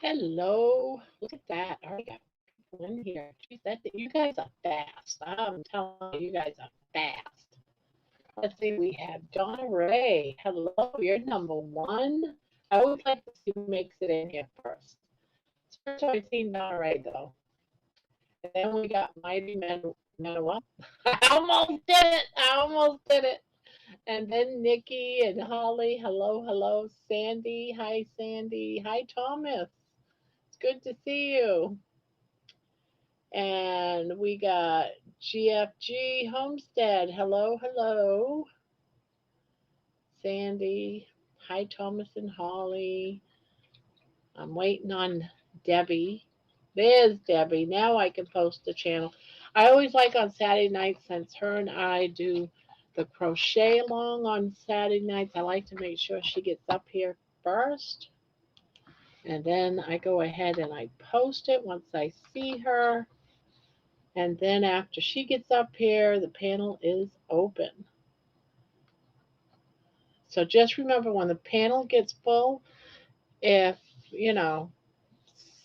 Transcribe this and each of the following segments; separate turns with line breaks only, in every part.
Hello. Look at that. I already got people in here. Geez, you guys are fast. I'm telling you, you guys are fast. Let's see. We have Donna Ray. Hello. You're number one. I always like to see who makes it in here first. It's the first time I've seen Donna Ray, though. And then we got Mighty Manoa. I almost did it. I almost did it. And then Nikki and Holly. Hello, hello. Sandy. Hi, Sandy. Hi, Thomas. It's good to see you. And we got GFG Homestead. Hello, hello. Sandy. Hi, Thomas and Holly. I'm waiting on Debbie. There's Debbie. Now I can post the channel. I always like on Saturday nights, since her and I do the crochet along on Saturday nights, I like to make sure she gets up here first. And then I go ahead and I post it once I see her. And then after she gets up here, the panel is open. So just remember, when the panel gets full, if, you know,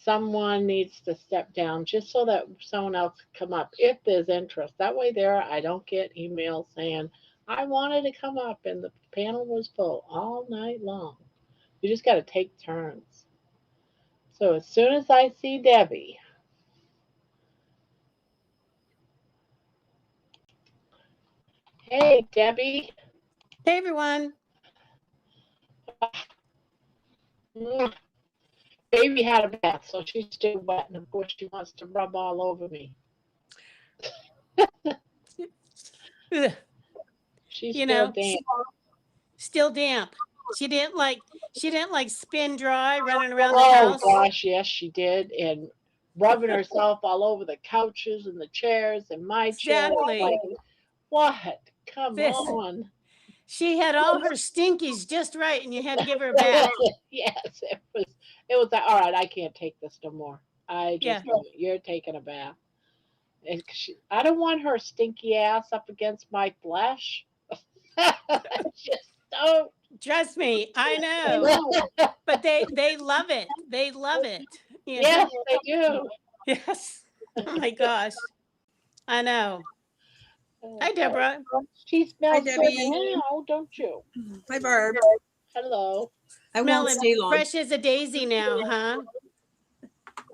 someone needs to step down just so that someone else can come up if there's interest. That way there I don't get emails saying, I wanted to come up and the panel was full all night long. You just got to take turns. So as soon as I see Debbie, hey, Debbie.
Hey, everyone.
Baby had a bath, so she's still wet, and of course she wants to rub all over me. She's still damp.
Still damp. She didn't like spin dry running around the house.
Oh gosh, yes, she did, and rubbing herself all over the couches and the chairs and my chair. Like, what? Come on.
She had all her stinkies just right, and you had to give her a bath.
Yes, it was like, all right, I can't take this no more. You're taking a bath. I don't want her stinky ass up against my flesh. Just don't.
Trust me, I know. But they love it. They love it.
Yes, they do.
Yes. Oh my gosh. I know. Hi, Deborah.
She smells good now, don't you?
Hi, Barb.
Hello.
I won't stay long.
Fresh as a daisy now, huh?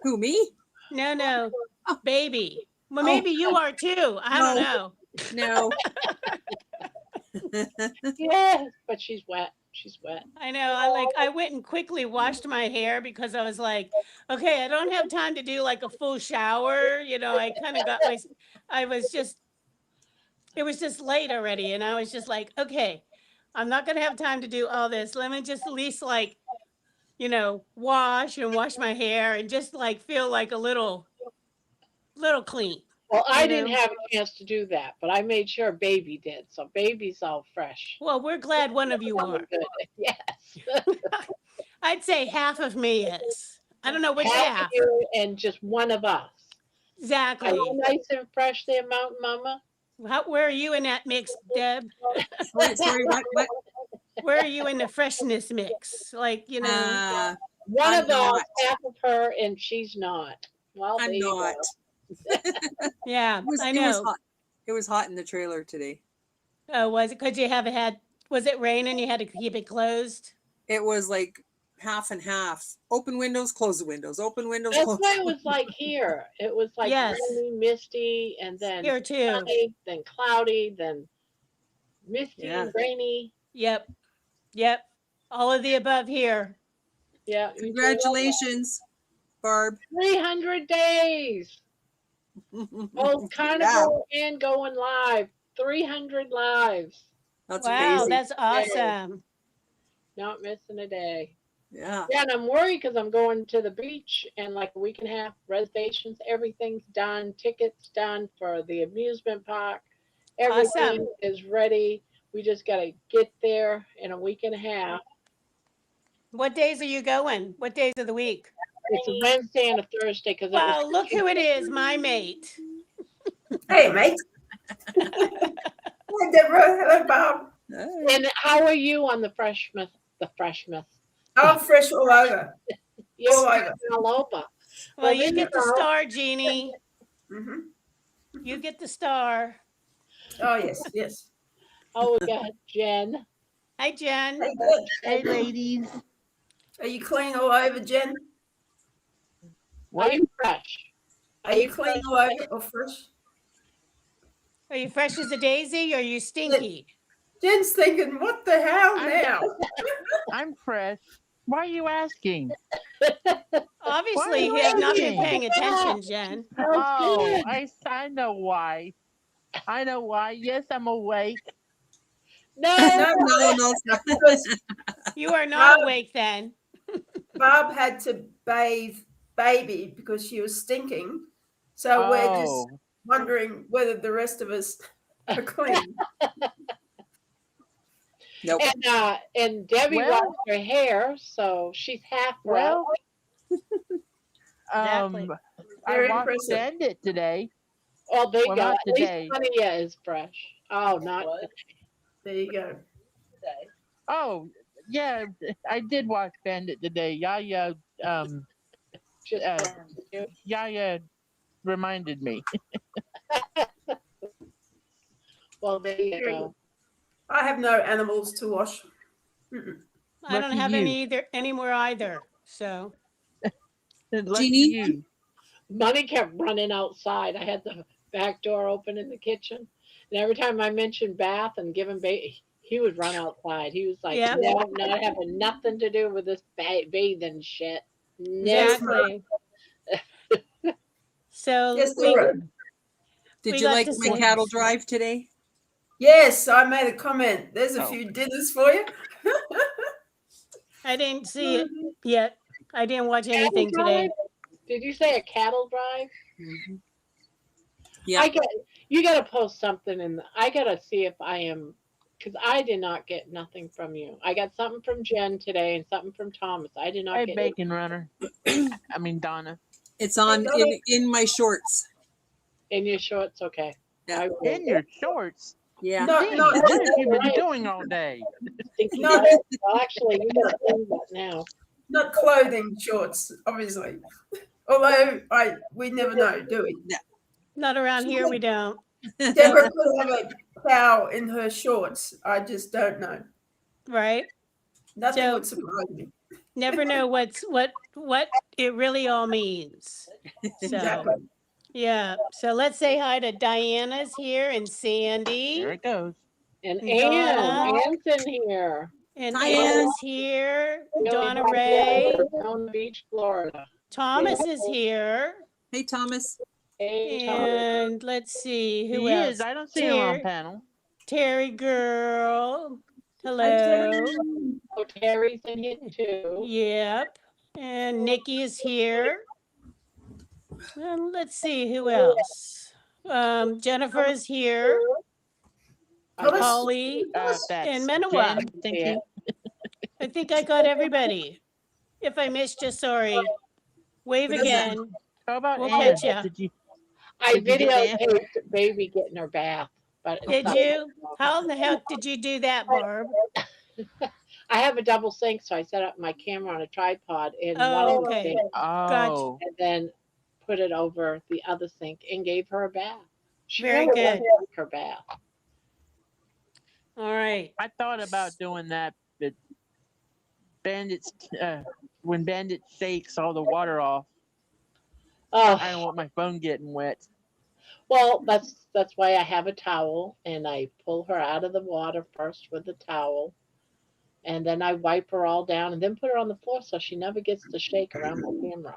Who, me?
No. Oh. Baby. Well, maybe you are too. I don't know.
No.
Yes, but she's wet. She's wet.
I know. I went and quickly washed my hair because I was like, okay, I don't have time to do like a full shower. I kind of got it was just late already. And I was just like, okay, I'm not going to have time to do all this. Let me just at least wash my hair and just feel like a little clean.
Well, I didn't have a chance to do that, but I made sure Baby did. So Baby's all fresh.
Well, we're glad one of you are.
Yes.
I'd say half of me is. I don't know which half.
You and just one of us.
Exactly.
Are you nice and fresh there, Mountain Mama?
Where are you in that mix, Deb?
Sorry, what?
Where are you in the freshness mix?
One of us, half of her, and she's not. Well,
I'm not.
Yeah, I know.
It was hot in the trailer today.
Oh, was it? Could you was it rain and you had to keep it closed?
It was like half and half. Open windows, close the windows. Open windows,
That's
close.
what it was like here. It was like rainy, misty, and then
here too.
Sunny, then cloudy, then misty and rainy.
Yep. All of the above here.
Yeah.
Congratulations, Barb.
300 days. Both carnivore and going live. 300 lives.
That's
wow,
amazing.
That's awesome.
Not missing a day.
Yeah.
Yeah, and I'm worried because I'm going to the beach in like a week and a half. Reservations, everything's done. Tickets done for the amusement park. Everything is ready. We just got to get there in a week and a half.
What days are you going? What days of the week?
It's a Wednesday and a Thursday.
Well, look who it is, my mate.
Hey, mate. Hi, Deborah. Hello, Bob.
And how are you on the freshness?
I'm fresh all over. All
Yeah,
over.
all over.
Well, you
there
get the
go.
star, Jeannie.
Hmm.
You get the star.
Oh, yes, yes.
Oh, we got Jen.
Hi, Jen.
Hey, good.
Hey, ladies.
Are you clean all over, Jen?
Are
What?
you fresh?
Are you clean all over or fresh?
Are you fresh as a daisy or are you stinky?
Jen's thinking, what the hell
I'm-
now?
I'm fresh. Why are you asking?
Obviously,
you
you have not been
asking?
paying attention, Jen.
Oh, I know why. I know why. Yes, I'm awake.
No,
No, stop.
Because
You are not
Bob,
awake then.
Bob had to bathe baby because she was stinking. So we're just
Oh,
wondering whether the rest of us are clean.
Nope.
and Debbie
Well-
washed her hair, so she's half
well.
Exactly.
Very
I watched
impressive.
Bandit today.
Well, there you
Well,
go.
not
At least
today.
Sonia is fresh. Oh, not
There you go.
Oh, yeah, I did watch Bandit today. Yaya,
just
uh,
burned you.
Yaya reminded me.
Well, there you
Very
go.
I have no animals to wash. Mm-mm.
I don't
Lucky
have
you.
any anymore either. So
Lucky
Jeannie?
you.
Money kept running outside. I had the back door open in the kitchen, and every time I mentioned bath and giving baby, he would run outside. He was like,
Yeah.
"No, not having nothing to do with this bathing shit." No.
exactly. So
Yes,
we,
Laura.
Did
We
you
got
like
to
my
see-
cattle drive today?
Yes, I made a comment. There's a
Oh.
few dinners for you.
I didn't see it yet. I didn't watch
Cattle
anything today.
drive? Did you say a cattle drive?
Yeah.
I got you. Got to post something in. I got to see if I am, because I did not get nothing from you. I got something from Jen today and something from Thomas. I did not
Hey,
get.
Bacon Runner. I mean, Donna.
It's on in my shorts.
In your shorts, okay.
Yeah.
I will.
In your shorts.
Yeah.
No,
Jeannie,
no,
what have you been doing all day?
Thinking
No,
about it. Well, actually, you got to think that now.
not clothing shorts, obviously. Although we never know, do we?
Not around here, we don't.
Deborah could have a cow in her shorts. I just don't know.
Right?
Nothing
So-
would surprise me.
Never know what it really all means. So
Exactly.
yeah. So let's say hi to Diana's here and Sandy
There it goes.
And
Donna.
Anne's in here.
and
Hi,
Anne's here.
Really
Donna
happy
Ray.
Down Beach, Florida.
Thomas is here.
Hey, Thomas.
Hey, Tom.
And let's see who
He
else.
is. I don't see him on
Terry,
panel.
Terry girl.
Hi,
Hello.
Terry.
Oh, Terry's in here too.
Yep. And Nikki is here. And let's see who else. Jennifer is here.
Thomas?
Holly.
That's
And
Jen.
Menawak.
Thank
Yeah.
you.
I think I got everybody. If I missed you, sorry. Wave
It doesn't-
again.
How about
We'll
Anne?
catch ya.
Did you?
I
Did you get
videotaped baby getting her bath. But it's
Did
not-
you? How in the heck did you do that, Barb?
I have a double sink, so I set up my camera on a tripod in
Oh,
one of the
okay.
sinks
Oh,
and then put it over the other sink and gave her a bath. She
Very
never
good.
wanted her bath.
All right.
I thought about doing that, but Bandits, when Bandit shakes all the water off, I don't
Oh,
want my phone getting wet.
well, that's why I have a towel and I pull her out of the water first with the towel. And then I wipe her all down and then put her on the floor so she never gets to shake around my camera.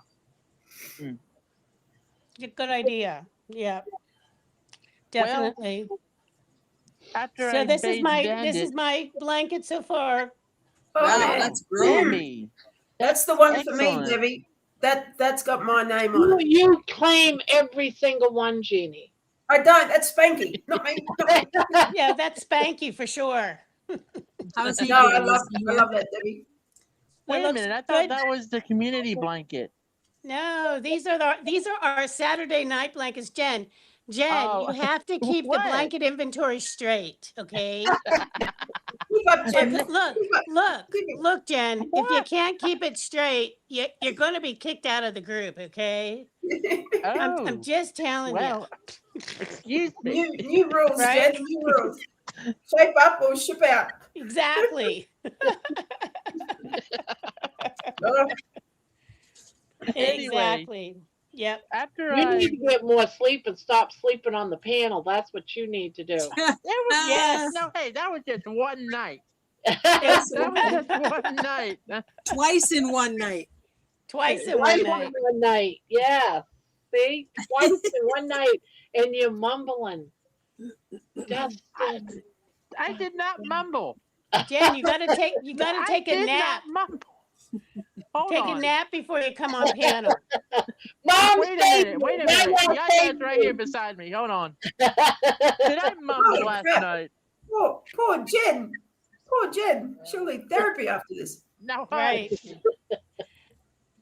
Good idea. Yeah. Definitely.
After
So
I
this is
bathed
my
Bandit,
blanket so far.
Oh,
Wow,
man.
that's great.
Debbie,
That's the one for me,
Excellent.
Debbie. That's got my name on it.
You claim every single one, Jeannie.
I don't. That's Spanky, not me.
Yeah, that's Spanky for sure.
How's he
No,
doing?
I love
Is he
I
here?
love that, Debbie.
wait a
looks
minute. I thought
good.
that was the community blanket.
No, these are our Saturday night blankets, Jen.
Oh,
you have to keep
what?
the blanket inventory straight, okay?
You got
Look, Jen, if you can't keep it straight, you're going to be kicked out of the group, okay? I'm
Oh,
just telling
well, excuse me.
New rules,
Right?
Jen. New rules. Shape up or ship out.
you. Exactly.
Oh,
Anyway.
Exactly. Yep.
After
You
I,
need to get more sleep and stop sleeping on the panel. That's what you need to do.
that was
Yes.
no, hey, that was just one night.
yes.
That was just one night.
Twice in one night.
Twice in
Twice
one night.
in one night. Yeah. See? Twice in one night. And you're mumbling. Dustin.
I did not mumble.
Jen, you gotta take
I
a
did
nap.
not mumble. Hold
Take
on.
a nap before you come on panel.
Mom,
Wait a minute. Wait a minute. Yaya's right here beside me. Hold on. Did I mumble last
crap.
night?
Poor Jen. Poor Jen. She'll need therapy after this.
No.
Right.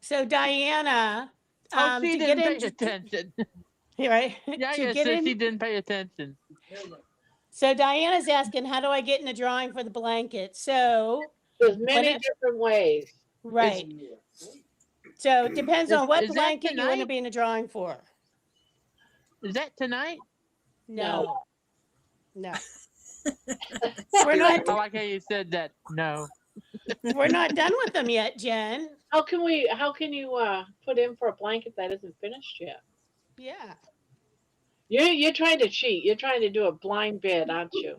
So Diana,
Oh, she
to
didn't
get
pay
into
attention.
right to
Yaya
get
said
in.
she didn't pay attention.
So Diana's asking, how do I get in a drawing for the blanket? So
There's many different ways.
right. So it depends on what
Is that
blanket you want to
tonight?
be in a drawing for.
Is that tonight?
No. No.
I
We're not
like how you said that. No.
we're not done with them yet, Jen.
How can you put in for a blanket that isn't finished yet?
Yeah.
You're trying to cheat. You're trying to do a blind bid, aren't you?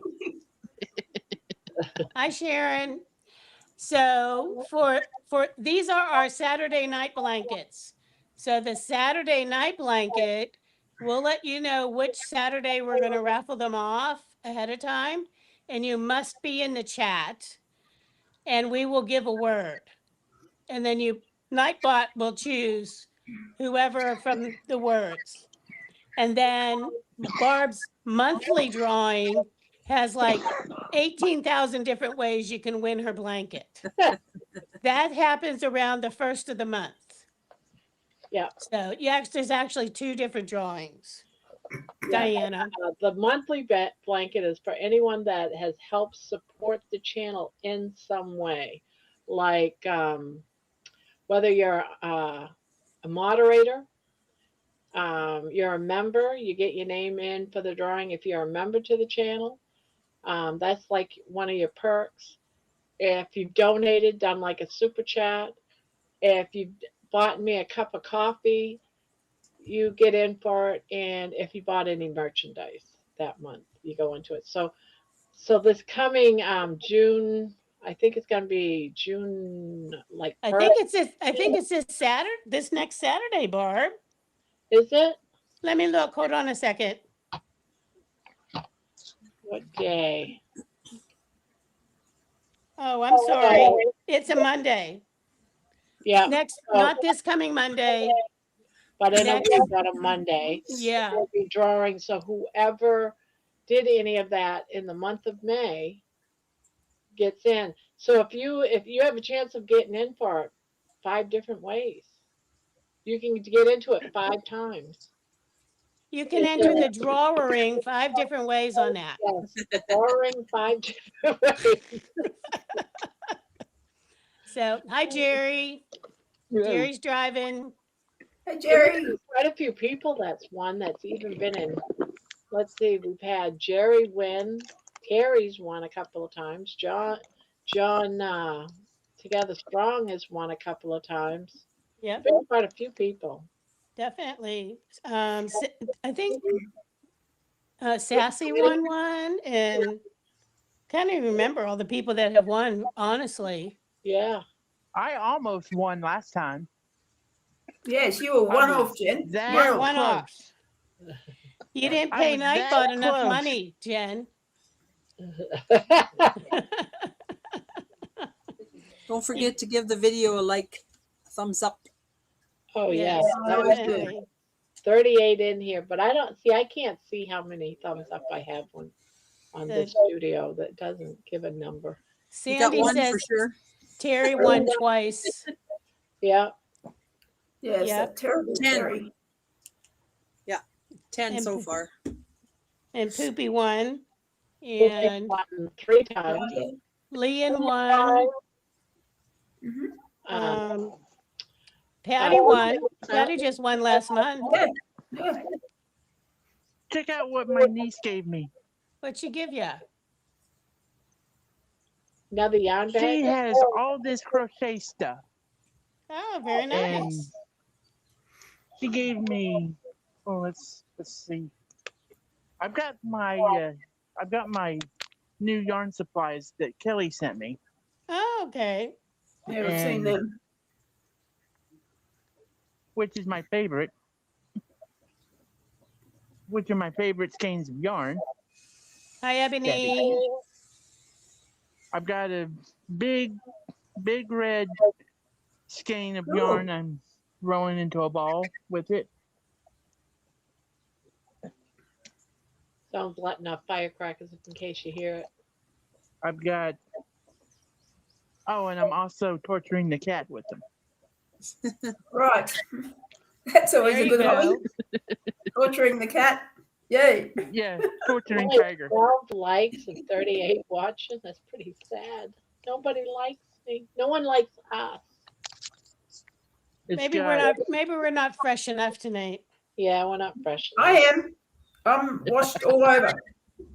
Hi, Sharon. So for these are our Saturday night blankets. So the Saturday night blanket, we'll let you know which Saturday we're going to raffle them off ahead of time, and you must be in the chat, and we will give a word, and then Nightbot will choose whoever from the words, and then Barb's monthly drawing has like 18,000 different ways you can win her blanket. That happens around the first of the month.
Yeah.
So there's actually 2 different drawings.
Yeah.
Diana.
The monthly blanket is for anyone that has helped support the channel in some way, like whether you're a moderator, you're a member, you get your name in for the drawing. If you're a member to the channel, that's like one of your perks. If you've donated, done like a super chat, if you've bought me a cup of coffee, you get in for it. And if you bought any merchandise that month, you go into it. So this coming June, I think it's going to be June, like
I
1st.
think it's this next Saturday, Barb.
Is it?
Let me look. Hold on a second.
What day?
Oh, I'm sorry. It's a Monday.
Yeah.
Not this coming Monday.
But it'll
Next.
be on a Monday.
Yeah.
We'll be drawing. So whoever did any of that in the month of May gets in. So if you have a chance of getting in for it 5 different ways, you can get into it 5 times.
You can enter the drawing 5 different ways on that.
Yes, drawing 5 different ways.
So, hi, Jerry. Jerry's driving.
Hey, Jerry.
There's quite a few people that's even been in. Let's see, we've had Jerry win. Terry's won a couple of times. John Together Strong has won a couple of times.
Yep.
Been quite a few people.
Definitely. I think Sassy won one, and can't even remember all the people that have won, honestly.
Yeah.
I almost won last time.
Yes, you were one off, Jen.
You're one off. You didn't pay Nightbot enough
close.
money, Jen.
Don't forget to give the video a thumbs up.
Oh
Yes,
yeah, that was good.
definitely.
38 in here, but I can't see how many thumbs up I have on this studio. That doesn't give a number.
You got
Sandy
one
says
for sure.
Terry won twice.
Yeah.
Yes,
Yep.
that terrible
10.
Terry.
10
And-
so far.
And Poopy won. And
Won 3 times.
Leon won.
Mhm.
Um,
Patty won.
uh,
Patty just won last month.
Yeah. Yeah.
Check out what my niece gave me.
What'd she give you?
another yarn bag.
She has all this crochet stuff,
Oh, very
and
nice.
she gave me. Oh, let's see. I've got my new yarn supplies that Kelly sent me,
Oh, okay.
Yeah, we've seen
and
them.
which is my favorite. Which are my favorite skeins of yarn.
Hi, Ebony.
I've got a big red skein of
Cool.
yarn I'm rolling into a ball with it.
Sounds letting off firecrackers in case you hear it.
I've got. Oh, and I'm also torturing the cat with them.
Right. That's always
There
a
you
good hobby.
go.
Torturing the cat. Yay.
Yeah, torturing
Only
Tiger.
12 likes and 38 watches. That's pretty sad. Nobody likes me. No one likes us.
It's
Maybe we're not fresh enough tonight.
Yeah, we're not fresh
I
enough.
am. I'm washed all over.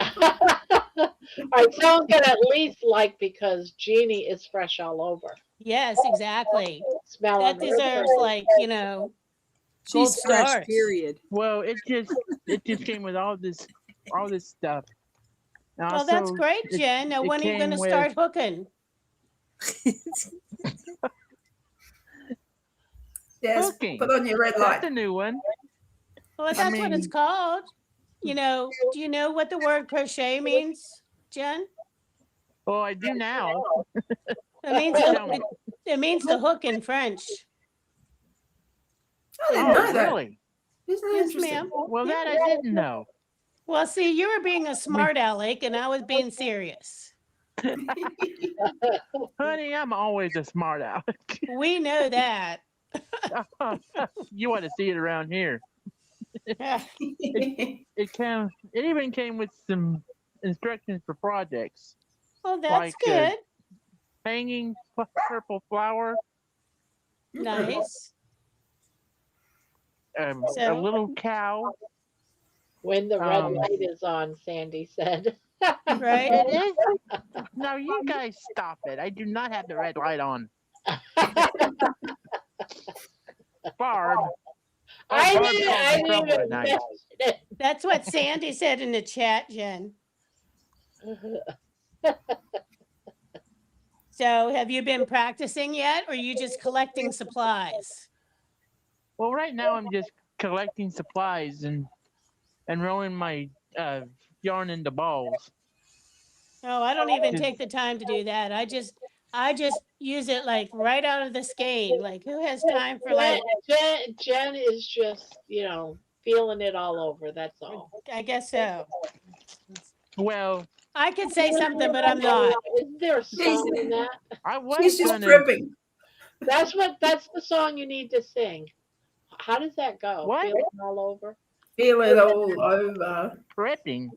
All right, someone can at least like because Jeannie is fresh all over.
Yes, exactly.
Smell
That
on her
deserves
face.
like, gold
She's fresh,
stars.
period.
Well, it just came with all this stuff. And
Well, that's
also,
great, Jen. Now,
it
when are you going to
came with-
start hooking?
Yes.
Hooking.
Put on your red
That's
light.
a new one.
Well, that's what it's
mean-
called. Do you know what the word crochet means, Jen?
Well, I do now.
It means
Tell me.
it means the hook in French.
I didn't
Oh,
know that.
really?
Isn't that
Yes,
interesting?
ma'am.
Well, that I didn't know.
Well, see, you were being a smart aleck, and I was being serious.
Honey, I'm always a smart aleck.
We know that.
You want to see it around here. It even came with some instructions for projects.
Well, that's
Like,
good.
Hanging purple flower,
Nice.
a
So-
little cow.
When the red
Um,
light is on, Sandy said.
Right?
It is. Now you guys stop it. I do not have the red light on. Barb.
I
Barb
didn't,
calls
I
me
didn't
trouble
even
at night.
mention it.
That's what Sandy said in the chat, Jen. So have you been practicing yet, or are you just collecting supplies?
Well, right now I'm just collecting supplies and rolling my yarn into balls.
Oh, I don't even take the time to do that. I just use it like right out of the skein. Like, who has time for like,
Jen is just, feeling it all over. That's all.
I guess so.
Well,
I could say something, but I'm not.
Isn't there a song in that?
I was
She's just
gonna.
dripping.
That's the song you need to sing. How does that go?
What?
Feeling all over?
Feel it all over.
Prepping.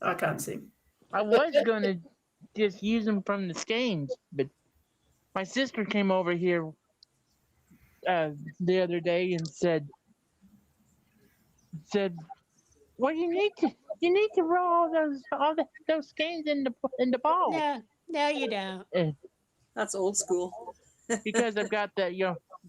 I can't sing.
I was gonna just use them from the skeins, but my sister came over here the other day and said, "Well, you need to roll all those skeins in the ball
No, you don't.
That's old school.
because I've got that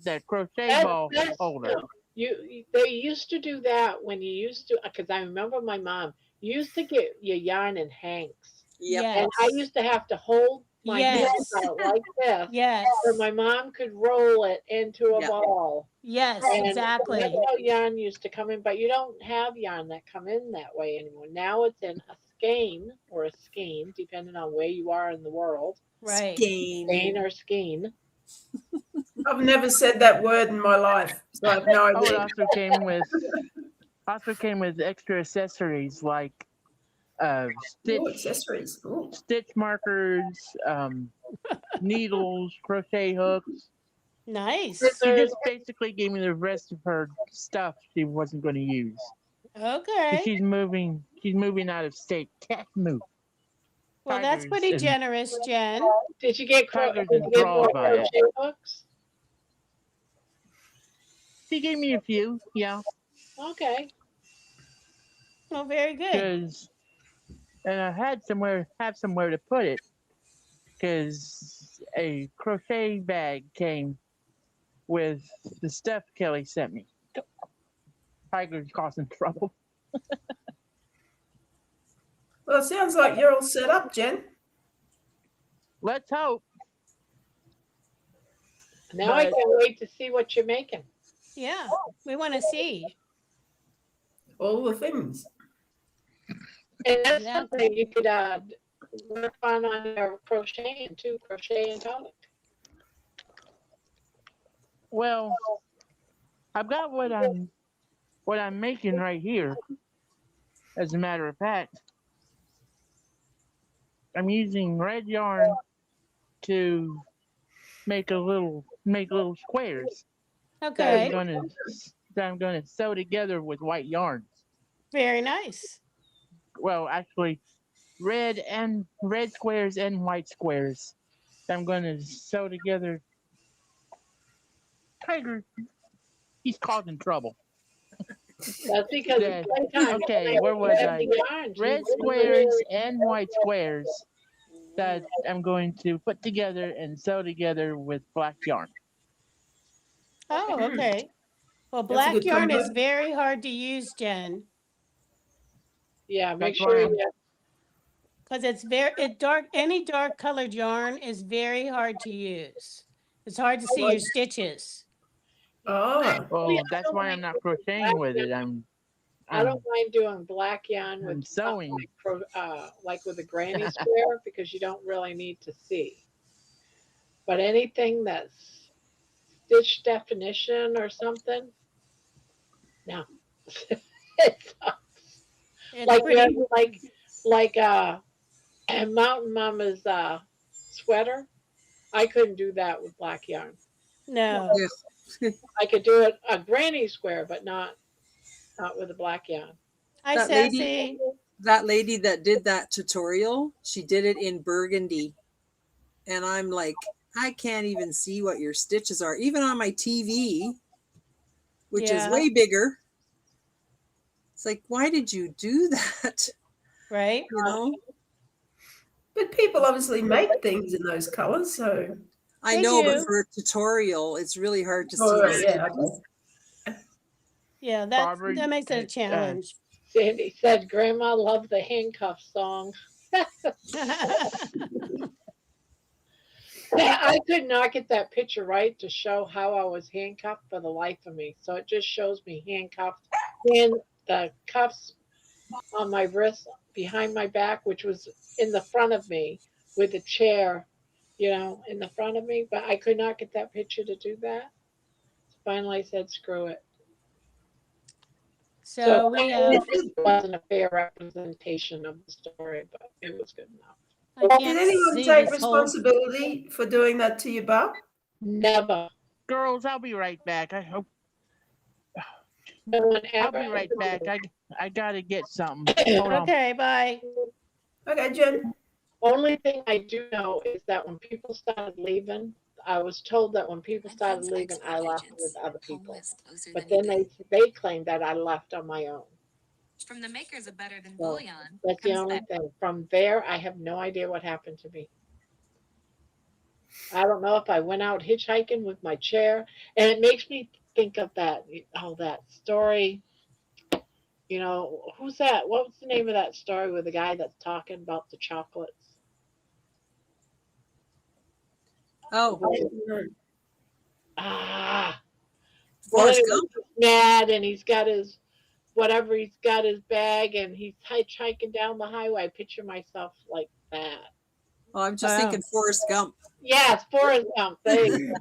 that crochet ball
That's-
holder."
They used to do that when you used to, because I remember my mom used to get your yarn in hanks.
Yep.
Yes.
And I used to have to hold my
Yes.
hands out like this
Yes.
so my mom could roll it into a
Yeah.
ball.
Yes,
And
exactly.
that's how yarn used to come in, but you don't have yarn that come in that way anymore. Now it's in a skein or a skein, depending on where you are in the world.
Right.
Skein
Skein.
or skein.
I've never said that word in my life, so I have no
Oh, it
idea.
also came with extra accessories like
Oh,
stitch
accessories. Ooh.
markers, needles, crochet hooks.
Nice.
She just basically gave me the rest of her stuff she wasn't going to use. 'Cause
Okay.
She's moving out of state. Cat move.
Well, that's
tigers
pretty
and
generous, Jen.
Did you get
tigers
did you get
enthralled
more
by it.
crochet hooks?
She gave me a few, yeah,
Okay.
Well, very good.
because and I had somewhere to put it because a crochet bag came with the stuff Kelly sent me. Tigers causing trouble.
Well, it sounds like you're all set up, Jen.
Let's hope.
Now I
But-
can't wait to see what you're making.
Yeah, we want to see.
All the things.
And that's
Exactly.
something you could work on your crocheting too, crochet and color.
Well, I've got what I'm making right here. As a matter of fact, I'm using red yarn to make little squares
Okay,
that I'm gonna sew together with white yarn.
very nice.
Well, actually, red squares and white squares that I'm gonna sew together. Tiger, he's causing trouble.
That's because
Yeah.
sometimes
Okay, where was I?
yarns,
Red squares and white squares that I'm going to put together and sew together with black yarn.
Oh, okay. Well,
That's a
black
good
yarn
combo.
is very hard to use, Jen,
Yeah, make
That's
sure
why
you
because any dark colored yarn is very hard to use. It's hard to see your stitches.
Oh,
Well, that's why I'm not crocheting with it.
I don't mind doing black yarn with
I'm sewing.
like with a granny square because you don't really need to see. But anything that's stitch definition or something, no. It's
It's
like you have
pretty.
like Mountain Mama's sweater. I couldn't do that with black yarn.
No.
I could do it a granny square, but not with a black yarn.
Hi,
That lady-
Sassy.
That lady that did that tutorial, she did it in burgundy. And I'm like, I can't even see what your stitches are, even on my TV, which is
Yeah.
way bigger. It's like, why did you do that?
Right?
You know?
but people obviously make things in those colors, so.
I
They
know,
do.
but for a tutorial, it's really hard to see.
Oh,
the
yeah,
stitches.
okay.
Yeah,
Barbara,
that makes it a challenge.
Sandy said, "Grandma loved the handcuff song." I could not get that picture right to show how I was handcuffed for the life of me. So it just shows me handcuffed and the cuffs on my wrist behind my back, which was in the front of me with the chair, in the front of me. But I could not get that picture to do that. So finally I said, screw it.
So we have.
It wasn't a fair representation of the story, but it was good enough.
I
Did
can't
anyone
see
take
this whole.
responsibility for doing that to your bum?
Never.
Girls, I'll be right back. I hope
No one
I'll
ever.
be right back. I gotta get something. Hold on.
Okay, bye.
Okay, Jen.
Only thing I do know is that when people started leaving, I was told that when people started leaving, I left with other people. But then they claimed that I left on my own.
From the makers of Better Than
So,
Bullion.
That's the
comes
only
that-
thing. From there, I have no idea what happened to me. I don't know if I went out hitchhiking with my chair, and it makes me think of that story. Who's that? What was the name of that story with the guy that's talking about the chocolates?
Oh,
Ah,
Forrest
anyway,
Gump.
he's mad, and he's got his bag, and he's hitchhiking down the highway. I picture myself like that.
Oh, I'm just
Wow.
thinking Forrest Gump
Yes, Forrest Gump. There you go.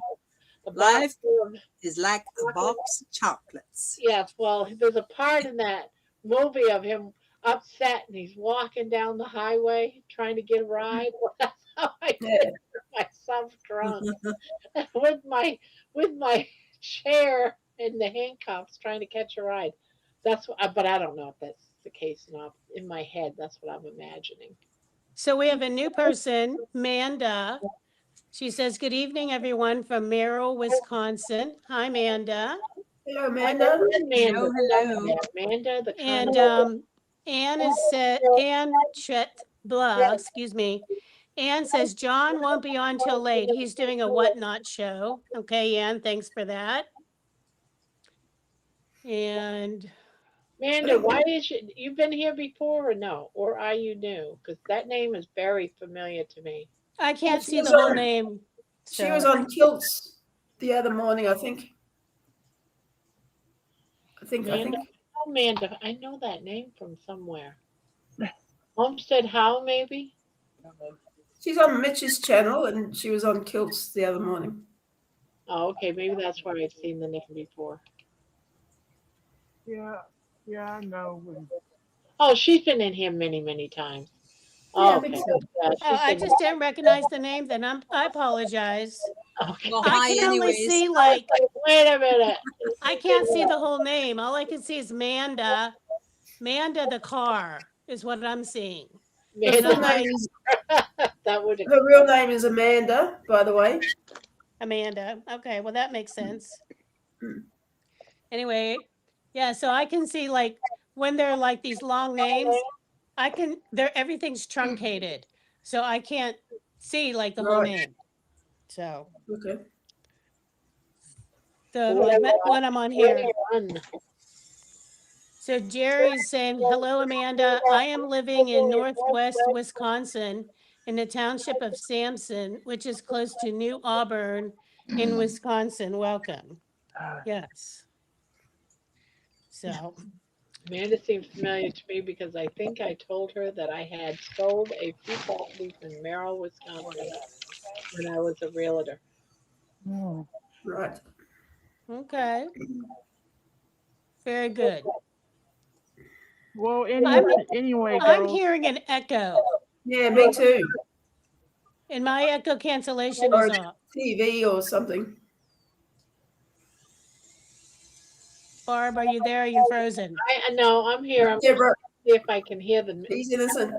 The
Life
box of-
is like a box of chocolates.
Yes, well, there's a part in that movie of him upset, and he's walking down the highway trying to get a ride. Well, that's how I
Yeah.
picture myself drunk with my chair and the handcuffs trying to catch a ride. But I don't know if that's the case or not. In my head, that's what I'm imagining.
So we have a new person, Manda. She says, "Good evening, everyone from Merrill, Wisconsin." Hi, Manda.
Hello,
I
Amanda.
know Amanda.
Hello, hello.
Amanda, the
And
carnivore.
Anne is said, Anne Chet blah, excuse me. Anne says John won't be on till late. He's doing a whatnot show. Okay, Anne, thanks for that. And
Amanda, why is you've been here before or no? Or are you new? Because that name is very familiar to me.
I can't
She
see
was
the whole
on-
name.
She was
So
on Kilts the other morning, I think. I think.
Amanda, oh, Amanda, I know that name from somewhere. Homestead How, maybe?
She's on Mitch's channel, and she was on Kilts the other morning.
Oh, okay, maybe that's where I've seen the name before.
Yeah, I know.
Oh, she's been in here many, many times.
Yeah, I
Oh,
think
okay.
so.
Yeah,
oh,
she's
I
been.
just didn't recognize the name. Then I apologize.
Okay.
Well,
I
hi,
can only
anyways.
see like
Wait a minute.
I can't see the whole name. All I can see is Manda. Manda the car is what I'm seeing.
Her
And
full
I'm
Amanda,
name
like,
is
that would
her real name is Amanda, by the way.
Amanda. Okay, well that makes sense.
Hmm.
Anyway, yeah, so I can see like when they're like these long names, everything's truncated. So I can't see like the whole
Right.
name. So
Okay.
like when I'm on here.
run.
So Jerry's saying, "Hello, Amanda. I am living in Northwest Wisconsin in the township of Sampson, which is close to New Auburn in Wisconsin. Welcome." Yes. So,
Amanda seems familiar to me because I think I told her that I had sold a few properties in Merrill, Wisconsin when I was a realtor.
Oh.
Right.
okay. Very good.
Well,
I'm
anyway,
I'm
girls.
hearing an echo,
Yeah, me too.
and my echo cancellation
Or
is
it's
off.
TV or something.
Barb, are you there? Are you frozen?
I know I'm here. I'm
Yeah, right.
see if I can hear them.
He's innocent.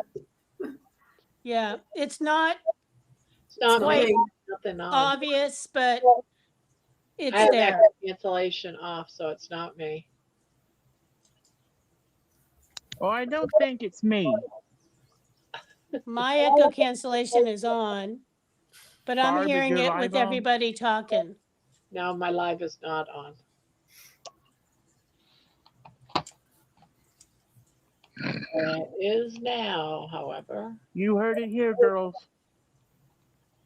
Yeah, it's not
It's not
Not
me.
me.
Nothing on.
obvious, but
I
it's
have
there.
echo cancellation off, so it's not me.
Well, I don't think it's me.
My echo cancellation is on, but I'm
Barb, is
hearing
your
it with
live on?
everybody talking.
No, my live is not on. It is now, however.
You heard it here, girls.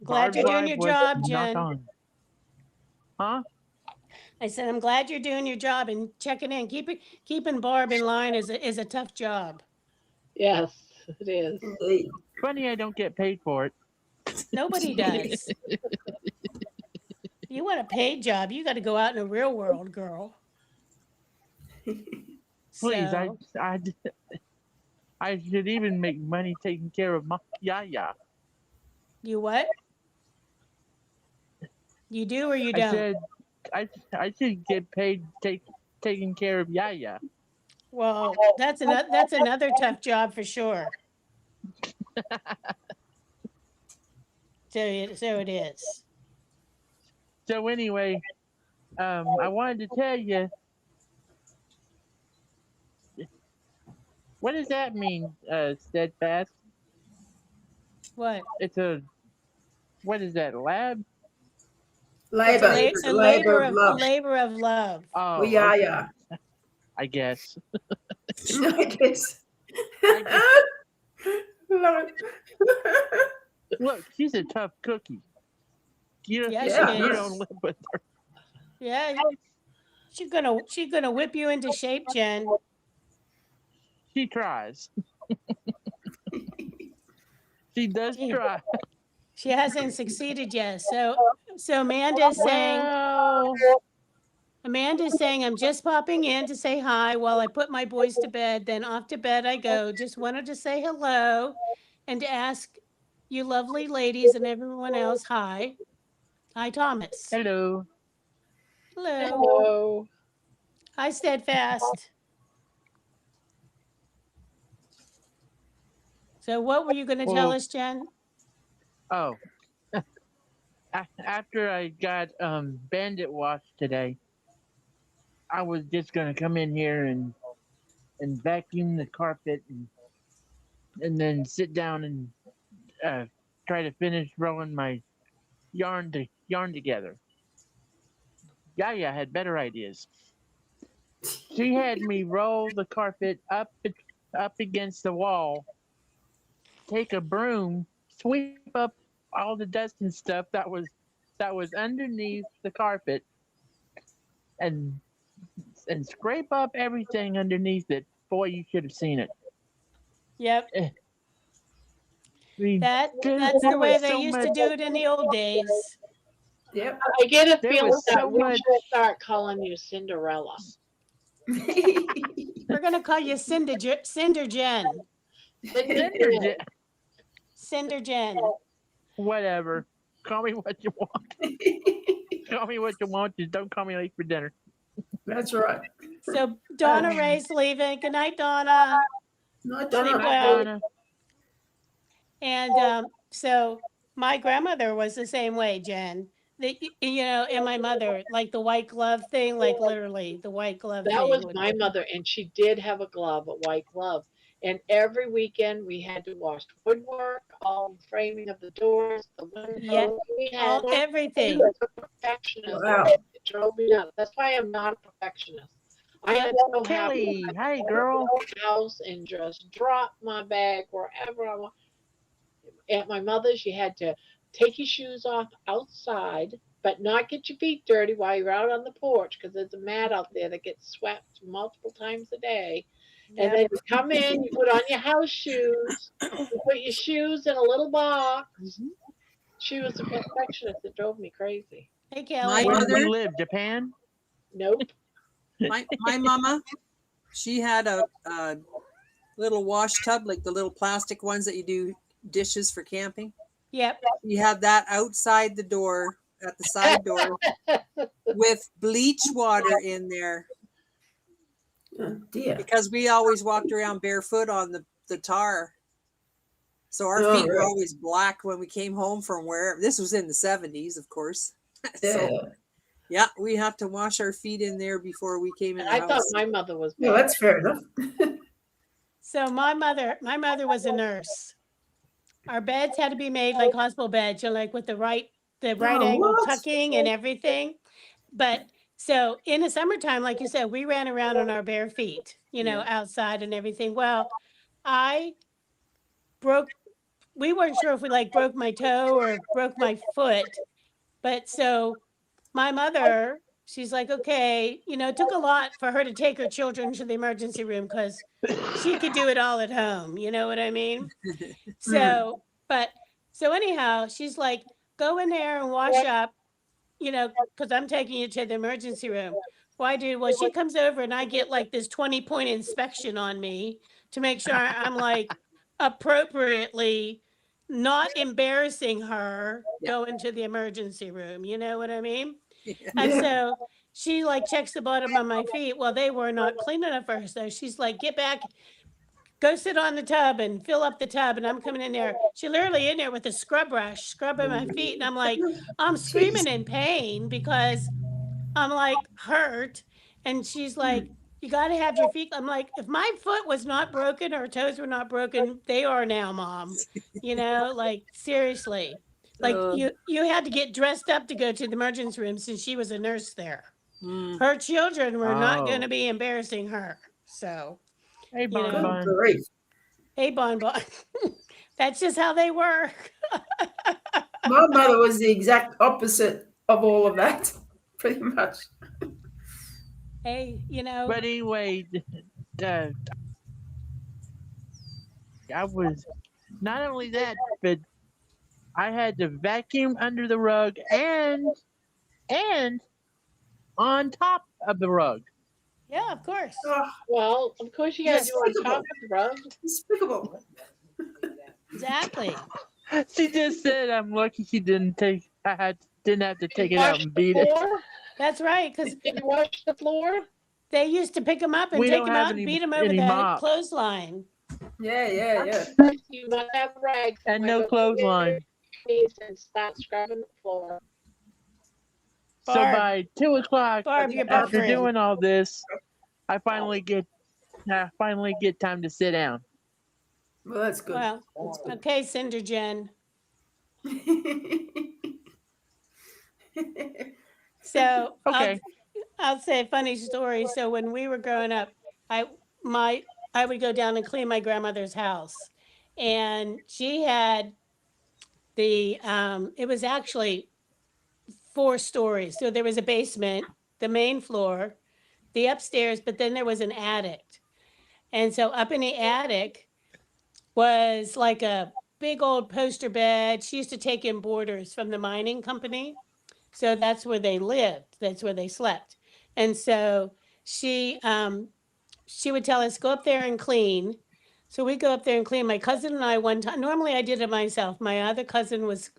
Glad
Barb's
you're doing
live
your
was
job,
not
Jen.
on. Huh?
I said, I'm glad you're doing your job and checking in. Keeping Barb in line is a tough job.
Yes, it is.
Indeed.
Funny I don't get paid for it.
Nobody does. You want a paid job, you got to go out in the real world, girl.
Please,
So,
I should even make money taking care of my yaya.
you what? You do or you
I
don't?
said I should get paid taking care of yaya.
Well, that's another tough job for sure. So it is.
So anyway, I wanted to tell you, what does that mean, steadfast?
What?
It's what is that, lab?
Labor.
It's
It's a labor of love.
labor of love.
Oh,
Well, yeah,
okay.
yeah.
I guess.
I guess.
I guess.
Love it.
Look, she's a tough cookie. You,
Yeah,
Yeah.
she
you
is.
don't live with her.
Yeah, she's gonna whip you into shape, Jen.
She tries. She does
She,
try.
she hasn't succeeded yet. So Amanda's saying
Well,
I'm just popping in to say hi while I put my boys to bed. Then off to bed I go. Just wanted to say hello and to ask you lovely ladies and everyone else hi. Hi, Thomas.
hello.
Hello.
Hello.
Hi, Steadfast. So what were you going to tell us, Jen?
Oh, after I got bandit washed today, I was just gonna come in here and vacuum the carpet and then sit down and try to finish rolling my yarn together. Yaya had better ideas. She had me roll the carpet up against the wall, take a broom, sweep up all the dust and stuff that was underneath the carpet, and scrape up everything underneath it. Boy, you should have seen it.
Yep.
I mean,
That's
there
the way
was
they
so
used to
much-
do it in the old days.
Yep.
I get a
There
feeling
was
that
so
we
much-
should start calling you Cinderella.
We're going to call you Cinder Jen.
Cinder Jen-
Cinder Jen.
whatever. Call me what you want. Call me what you want. Just don't call me late for dinner.
That's right.
So Donna Ray's leaving. Good night, Donna.
No,
Sleep
Donna.
well.
Donna.
And so my grandmother was the same way, Jen. And my mother, like the white glove thing, like literally the white glove
That
thing.
was my mother, and she did have a glove, a white glove. And every weekend we had to wash woodwork, all the framing of the doors, the windows.
Yeah,
We had
all everything.
was a perfectionist.
Wow.
It drove me nuts. That's why I'm not a perfectionist. I am so
Kelly,
happy.
hey girl.
House and just drop my bag wherever I want. At my mother's, you had to take your shoes off outside, but not get your feet dirty while you're out on the porch because there's a mat out there that gets swept multiple times a day. And then you come in, you put on your house shoes, you put your shoes in a little box. She was a perfectionist that drove me crazy.
Hey,
My
Kelly.
Where
mother-
do you live? Japan?
Nope.
My mama, she had a little wash tub, like the little plastic ones that you do dishes for camping.
Yep.
You had that outside the door, at the side door, with bleach water in there
Oh, dear.
because we always walked around barefoot on the tar. So our
Oh,
feet were
right.
always black when we came home from where this was in the 70s, of course.
Yeah.
So yeah, we had to wash our feet in there before we came in the
I thought
house.
my mother was
Well,
bad.
that's fair enough.
So my mother was a nurse. Our beds had to be made like hospital beds, like with the right angle
what?
tucking and everything. But so in the summertime, like you said, we ran around on our bare feet,
Yeah.
outside and everything. Well, we weren't sure if we broke my toe or broke my foot. But so my mother, she's like, okay, it took a lot for her to take her children to the emergency room because she could do it all at home. You know what I mean? So anyhow, she's like, go in there and wash up, because I'm taking you to the emergency room. Why, dude? Well, she comes over and I get like this 20-point inspection on me to make sure I'm appropriately not embarrassing her going to the emergency room. You know what I mean? And
Yeah.
so she checks the bottom of my feet. Well, they were not clean enough for her. So she's like, get back, go sit on the tub and fill up the tub. And I'm coming in there. She literally in there with a scrub brush, scrubbing my feet. And I'm like, I'm screaming in pain because I'm hurt. And she's like, you got to have your feet. I'm like, if my foot was not broken or toes were not broken, they are now, Mom. Seriously. You had to get dressed up to go to the emergency room since she was a nurse there.
Mm.
Her children were not going
Oh.
to be embarrassing her. So,
Hey, Bon
know.
Bon.
Good grief.
hey, Bon Bon. That's just how they work.
My mother was the exact opposite of all of that, pretty much.
Hey,
But anyway, I was not only that, but I had to vacuum under the rug and on top of the rug.
yeah, of course.
Oh,
Well, of course you got to do on
Despicable.
top of the rug.
despicable.
Exactly.
She just said I'm lucky she didn't have to take it
Wash
out and beat
the
it.
floor?
That's right. Because
Did you wash the floor?
they used to pick them up and
We
take
don't
them
have
out and
any-
beat them over
any
the
mops.
clothesline.
Yeah.
You must have a rag
And
somewhere.
no
Go
clothesline.
and start scrubbing the floor.
So
Barb,
by 2 o'clock,
Barb, you're
after
buffering.
doing all this, I finally get time to sit down.
Well, that's good.
Well, okay, Cinder Jen. So
Okay.
I'll say a funny story. So when we were growing up, I my I would go down and clean my grandmother's house, and she had it was actually 4 stories. So there was a basement, the main floor, the upstairs, but then there was an attic. And so up in the attic was like a big old poster bed. She used to take in boarders from the mining company. So that's where they lived. That's where they slept. And so she she would tell us, go up there and clean. So we go up there and clean. My cousin and I one time, normally I did it myself. My other cousin was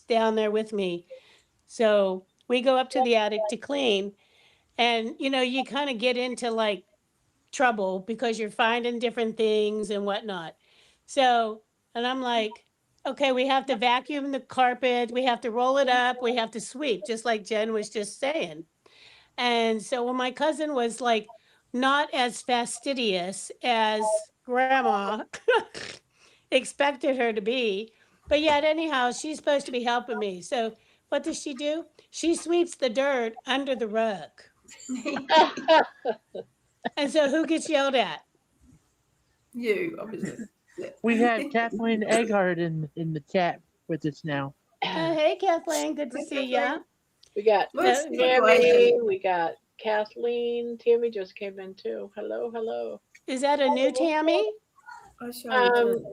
down there with me. So we go up to the attic to clean. And you kind of get into like trouble because you're finding different things and whatnot. So, and I'm like, okay, we have to vacuum the carpet, we have to roll it up, we have to sweep, just like Jen was just saying. And so when my cousin was like not as fastidious as grandma expected her to be, but yet anyhow, she's supposed to be helping me. So what does she do? She sweeps the dirt under the rug. And so who gets yelled at?
You, obviously.
We have Kathleen Eggard in the chat with us now.
Hey, Kathleen, good to see ya.
We got
Where's
Uh,
Tammy. We got Kathleen. Tammy just came in too. Hello.
Is that a new Tammy?
I show
Um,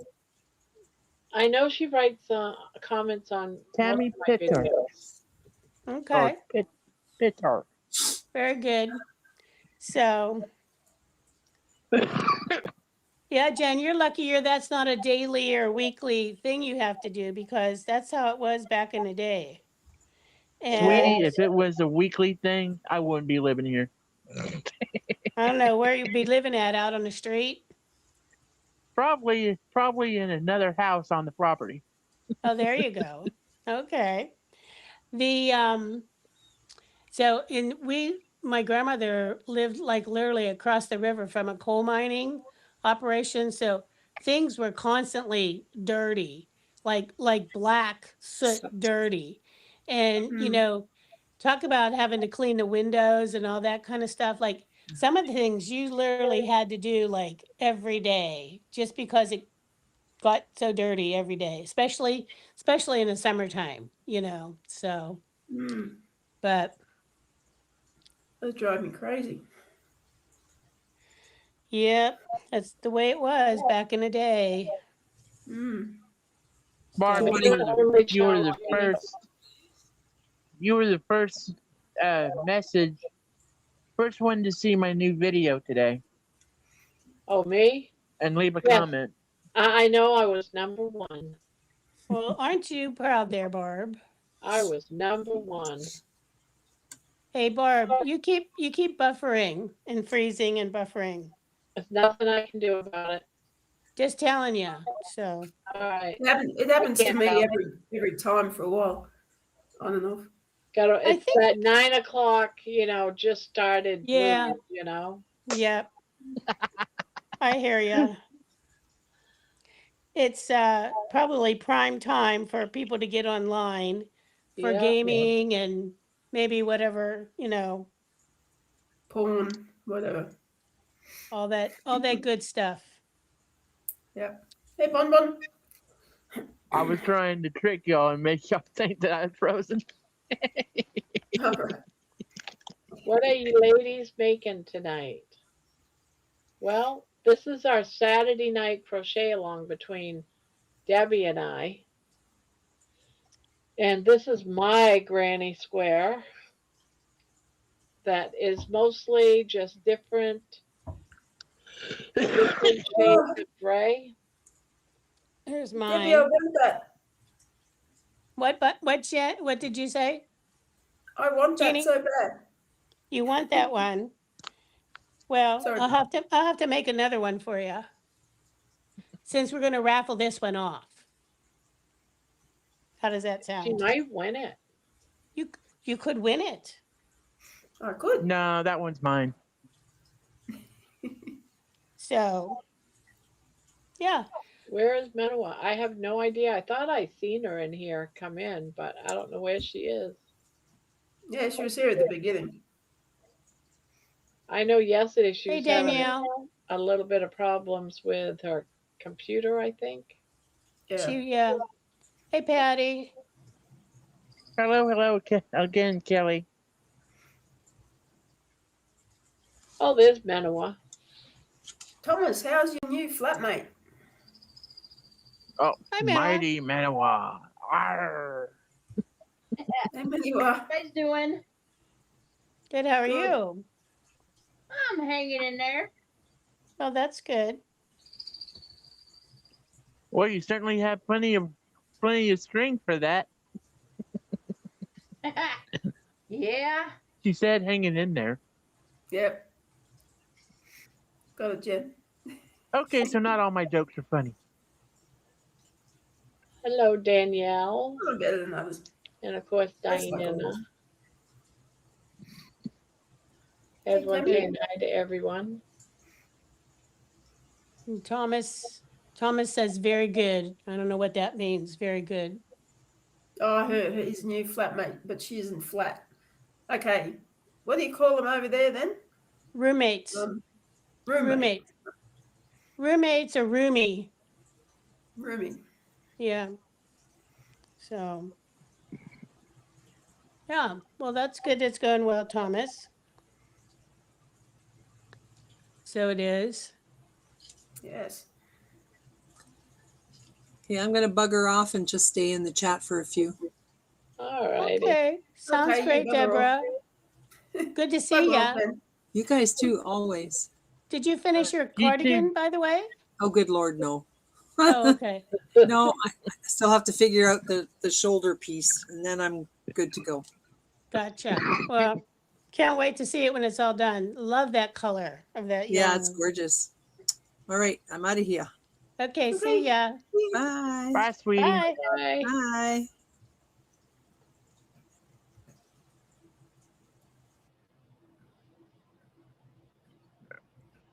I know she writes comments on
Tammy
most of my
Pitter.
videos.
Okay,
Pitter.
very good. So, yeah, Jen, you're lucky that's not a daily or weekly thing you have to do because that's how it was back in the day. And
Sweetie, if it was a weekly thing, I wouldn't be living here.
I don't know where you'd be living out on the street.
Probably in another house on the property.
Oh, there you go. Okay. The So my grandmother lived like literally across the river from a coal mining operation. So things were constantly dirty, like black soot dirty. And talk about having to clean the windows and all that kind of stuff. Like some of the things you literally had to do like every day just because it got so dirty every day, especially in the summertime. So but
That drive me crazy.
yep, that's the way it was back in the day.
Barb,
So-
you were the first. You were the first first one to see my new video today
Oh, me?
and leave a
Yes.
comment.
I know I was number one.
Well, aren't you proud there, Barb?
I was number one.
Hey, Barb, you keep buffering and freezing and buffering.
There's nothing I can do about it.
Just telling you. So
All right.
It happens to
can't
me
help
every time for a while, on and off.
It's at 9 o'clock, just started.
Yeah.
Blooming,
Yep. I hear you. It's probably prime time for people to get online for
Yeah.
gaming and maybe whatever,
Porn, whatever.
all that good stuff.
Yeah. Hey, Bon Bon.
I was trying to trick y'all and make y'all think that I was frozen.
All right.
What are you ladies making tonight? Well, this is our Saturday night crochet along between Debbie and I. And this is my granny square that is mostly just different shades of gray.
Here's
Debbie, I
mine.
want that.
What did you say?
I want that
Jeannie?
so bad.
You want that one? Well,
Sorry.
I'll have to make another one for you. since we're going to raffle this one off. How does that
She
sound?
might win it.
You could win it.
Oh, good.
No, that one's mine.
So, yeah.
Where is Menoa? I have no idea. I thought I seen her in here come in, but I don't know where she is.
Yeah, she was here at the beginning.
I know yesterday she
Hey,
was having
Danielle.
a little bit of problems with her computer, I think.
Yeah.
Yeah. Hey, Patty.
Hello again, Kelly.
Oh, there's Menoa.
Thomas, how's your new flatmate?
Oh,
Hi, Manoa.
mighty Manoa. Arr.
How many you are?
How you guys doing?
Good. How are
Good.
you?
I'm hanging in there.
Oh, that's good.
Well, you certainly have plenty of string for that.
Yeah.
She said hanging in there.
Yep. Got it, Jen.
Okay, so not all my jokes are funny.
Hello, Danielle.
A little better than others.
And of course,
That's like
Diana.
always.
Everyone
Tammy.
saying hi to everyone.
And Thomas says very good. I don't know what that means. Very good.
Oh, his new flatmate, but she isn't flat. Okay. What do you call them over there then?
Roommates.
Roommate.
Roommates or roomie.
Roomie.
Yeah. So, yeah. Well, that's good. It's going well, Thomas. So it is.
Yes.
Okay, I'm going to bugger off and just stay in the chat for a few.
All righty.
Okay. Sounds
Okay, you
great,
bugger
Deborah.
off.
Good to see
Bugger
ya.
off then.
You guys too, always.
Did you finish your
You
cardigan,
too.
by the way?
Oh, good Lord, no.
Oh, okay.
No, I still have to figure out the shoulder piece, and then I'm good to go.
Gotcha. Well, can't wait to see it when it's all done. Love that color of that
Yeah, it's
yarn.
gorgeous. All right, I'm out of here.
Okay, see ya.
Bye.
Bye, sweetie.
Bye.
Bye.
Bye.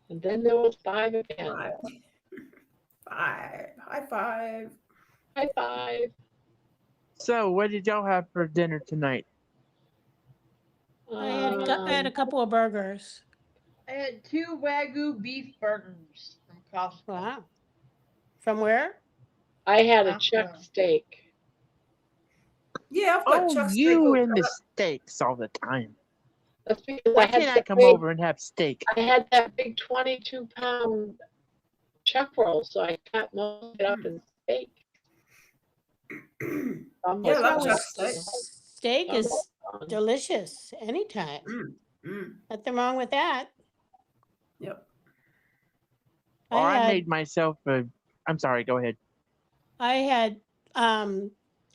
And then there was 5 again.
Five. High five.
High 5.
So, what did y'all have for dinner tonight?
I had a couple of burgers.
I had 2 Wagyu beef burgers from Costco.
Wow. From where?
I had a
Costco.
chuck steak.
Yeah, I've got
Oh,
chuck steak
you
all
and the
cut up.
steaks all the time.
That's because
Why
I had
can't I
that
come
big,
over and have steak?
I had that big 22-pound chuck roll, so I cut most of it up in steak.
Yeah, I love
Well,
chuck steak.
steak is delicious anytime. Nothing wrong with that.
Yep.
Or I
had-
made myself a. I'm sorry, go ahead.
I had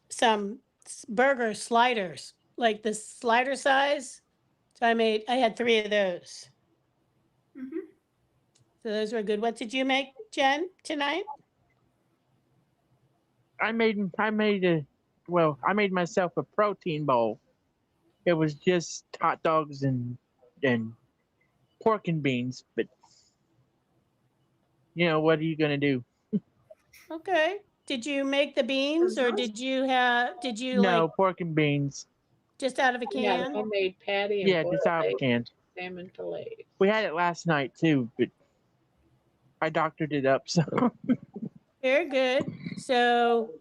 some burger sliders, like the slider size. So I had 3 of those.
Mhm.
So those were good. What did you make, Jen, tonight?
I made myself a protein bowl. It was just hot dogs and pork and beans, but what are you gonna do?
Okay. Did you make the beans or did you
No,
like
pork and beans.
just out of a
We had
can?
homemade patty and
Yeah,
boiled
just out of a
eggs,
can.
salmon fillets.
We had it last night too, but I doctored it up. So
Very good. So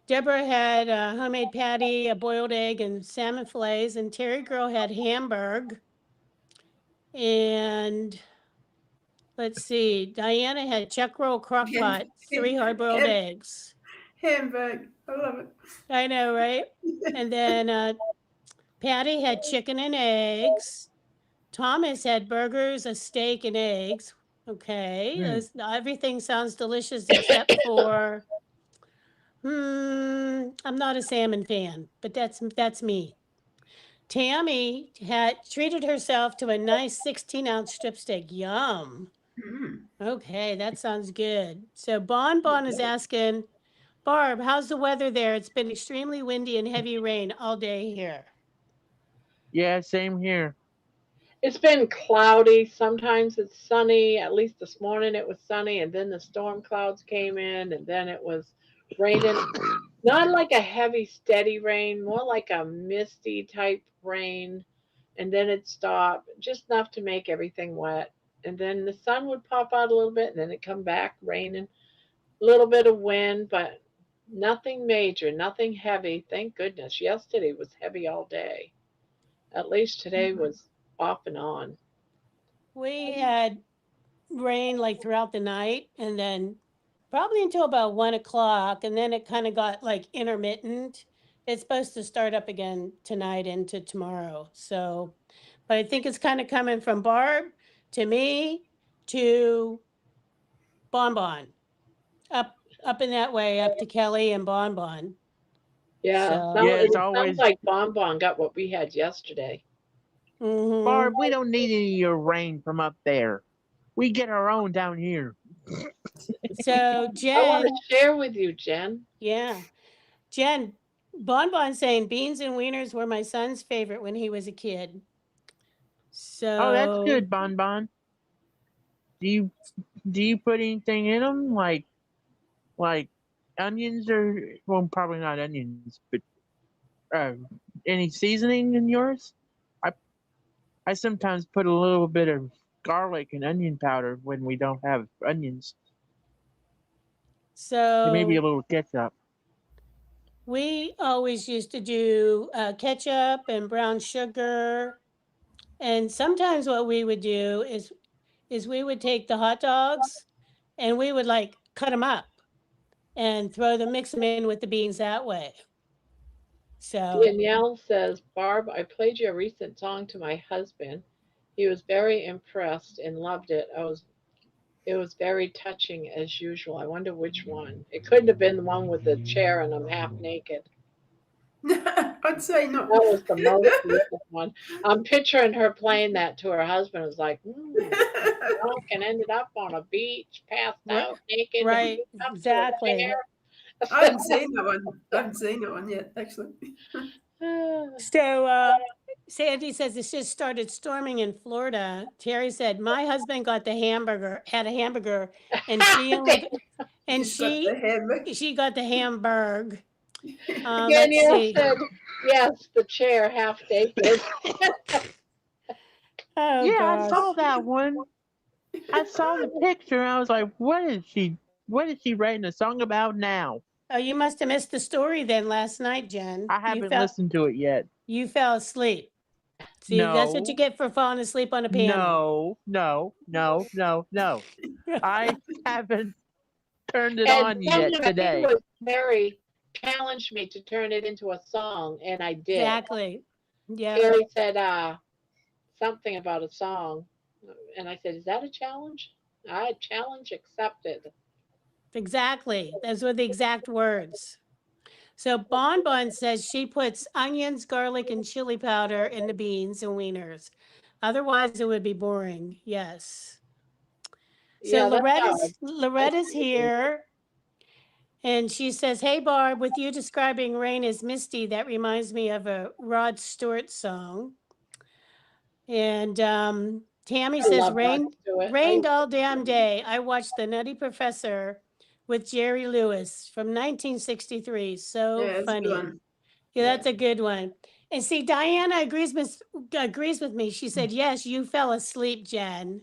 Deborah had a homemade patty, a boiled egg, and salmon fillets, and Terry Girl had hamburg. And let's see, Diana had chuck roll crock pot, 3 hard-boiled eggs.
Hamburg. I love it.
I know, right? And then Patty had chicken and eggs. Thomas had burgers, a steak, and eggs. Okay, everything sounds delicious except for, I'm not a salmon fan, but that's me. Tammy had treated herself to a nice 16-ounce strip steak. Yum.
Mm.
Okay, that sounds good. So Bon Bon is asking, Barb, how's the weather there? It's been extremely windy and heavy rain all day here.
Yeah, same here.
It's been cloudy. Sometimes it's sunny. At least this morning it was sunny, and then the storm clouds came in, and then it was raining. Not like a heavy, steady rain, more like a misty type rain, and then it stopped, just enough to make everything wet. And then the sun would pop out a little bit, and then it come back raining. A little bit of wind, but nothing major, nothing heavy. Thank goodness. Yesterday was heavy all day. At least today was off and on.
We had rain like throughout the night and then probably until about 1 o'clock. And then it kind of got like intermittent. It's supposed to start up again tonight into tomorrow. So, but I think it's kind of coming from Barb to me to Bon Bon up in that way, up to Kelly and Bon Bon.
Yeah,
So,
it
It's
sounds
always
like Bonbon got what we had yesterday.
mhm.
Barb. We don't need any of your rain from up there. We get our own down here.
So
I want
Jen,
to share with you, Jen.
yeah, Jen, Bon Bon saying beans and wieners were my son's favorite when he was a kid.
Oh, that's
So
good, Bon Bon. Do you put anything in them like onions or well, probably not onions, but uh, any seasoning in yours? I I sometimes put a little bit of garlic and onion powder when we don't have onions. Maybe a
so
little ketchup.
we always used to do ketchup and brown sugar, and sometimes what we would do is we would take the hot dogs and we would like cut them up and mix them in with the beans that way. So
Danielle says, Barb, I played your recent song to my husband. He was very impressed and loved it. It was very touching as usual. I wonder which one. It couldn't have been the one with the chair and I'm half naked.
I'd say not.
That was the most recent one. I'm picturing her playing that to her husband. It was like, drunk and ended up on a beach, passed
right,
out naked, and
right,
up to a
exactly.
I haven't seen that one. I haven't seen that one yet, actually.
chair.
So Sandy says it's just started storming in Florida. Terry said my husband had a hamburger, and she only and
Just got the
she got the hamburg. Let's
Danielle
see.
said, yes, the chair half naked.
Oh
Yeah, I
gosh.
saw that one. I saw the picture and I was like, what is she writing a song about now?
Oh, you must have missed the story then last night, Jen.
I haven't listened to it yet.
You fell asleep. See, that's what you
No.
get for falling asleep on a piano.
No. I haven't turned it
And
on yet
someone, I think
today.
it was Mary, challenged me to turn it into a song, and I did.
Exactly. Yeah.
Mary said something about a song, and I said, "Is that a challenge?" I challenge accepted.
Exactly. Those were the exact words. So Bon Bon says she puts onions, garlic, and chili powder in the beans and wieners. Otherwise, it would be boring. Yes. So
Yeah, that's how
Loretta's here, and she says, "Hey Barb, with you describing rain as misty, that reminds me of a Rod Stewart song." And Tammy
I
says,
love Rod Stewart.
Rained all damn day. I watched The Nutty Professor with Jerry Lewis from 1963. So
Yeah, it's a good
funny.
one.
Yeah, that's a good one. And see, Diana agrees with me. She said, yes, you fell asleep, Jen.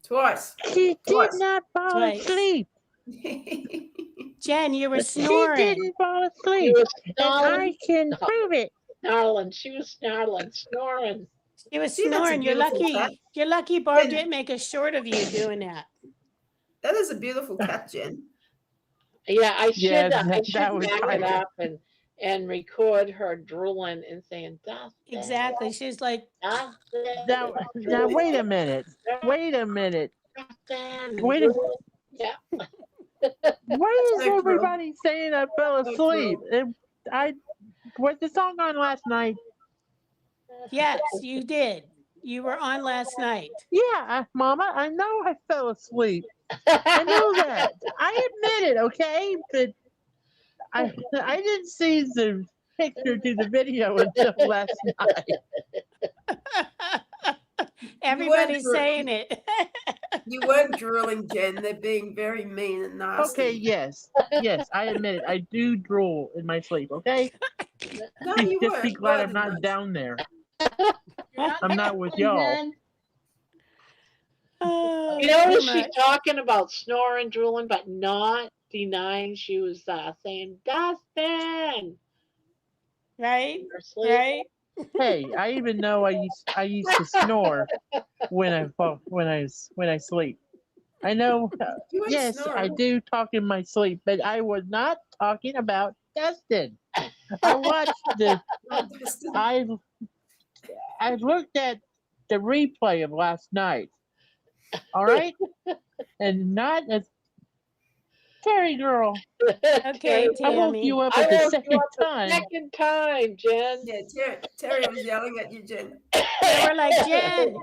Twice.
She did not fall
Twice.
asleep.
Jen, you were
She
snoring.
didn't fall
She
asleep.
was
And
snarling,
I can prove it.
snarling. She was snarling, snoring.
She was
See, that's a
snoring. You're
beautiful
lucky.
cat.
You're lucky Barb
Jen.
didn't make a short of you doing that.
That is a beautiful cat, Jen.
Yeah, I
Yeah,
should
that was
back it
kind of.
up and record her drooling and saying, Dustin,
Exactly. She's like,
Dustin,
Now wait a minute. Wait a minute.
Dustin,
Wait a
drooling. Yeah.
Why is
So cool.
everybody saying I fell
So
asleep?
cool.
I was the song on last night.
yes, you did. You were on last night.
Yeah, Mama, I know I fell asleep. I know that. I admit it, okay? But I didn't see the picture to the video until last night.
Everybody's saying it.
You weren't drooling, Jen. They're being very mean and nasty.
Okay, yes. Yes, I admit it. I do drool in my sleep, okay?
No, you
Just
weren't.
be glad
You
I'm not
weren't.
down there.
You're not
I'm not with
drooling,
y'all.
Jen.
Oh,
You
too
notice she's
much.
talking about snoring, drooling, but not denying she was saying, Dustin,
Right?
in her sleep.
Right?
Hey, I even know I used to snore when I sleep. I know.
You weren't
Yes, I
snoring.
do talk in my sleep, but I was not talking about Dustin. I watched the.
Oh, Dustin.
I looked at the replay of last night. All right, and not a Terry girl.
Okay,
I woke
Tammy.
you up
I
at the
woke you
second
up the
time.
second time, Jen.
Yeah, Terry was yelling at you, Jen.
They were like,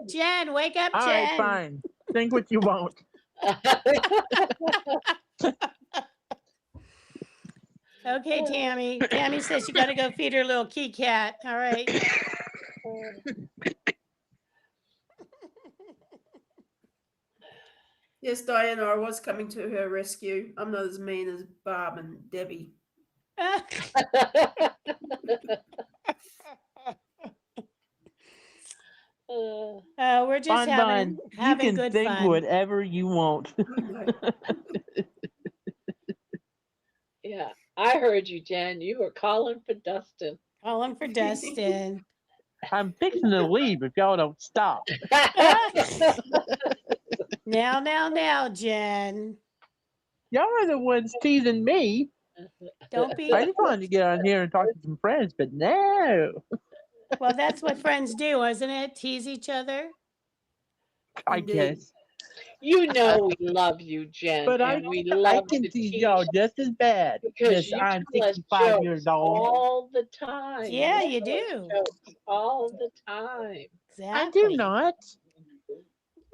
Jen, wake up,
All right,
Jen.
fine. Think what you want.
Okay, Tammy. Tammy says you got to go feed her little kitty cat. All right.
Yes, Diana, I was coming to her rescue. I'm not as mean as Barb and Debbie.
We're just
Bon
having
Bon, you can
good
think
fun.
whatever you want.
I know.
Yeah, I heard you, Jen. You were calling for Dustin.
Calling for Dustin.
I'm fixing to leave if y'all don't stop.
Now, Jen.
Y'all are the ones teasing me.
Don't be.
I just wanted to get on here and talk to some friends, but no.
Well, that's what friends do, isn't it? Tease each other.
I
Indeed.
guess.
You know we love you, Jen,
But
and we
I
love
can
to
tease
tease
y'all
you
just as bad.
because
Yes,
you
I'm
tell us
65 years
jokes
old.
all the time.
Yeah, you
tell us
do.
Jokes all the time.
I do
Exactly.
not.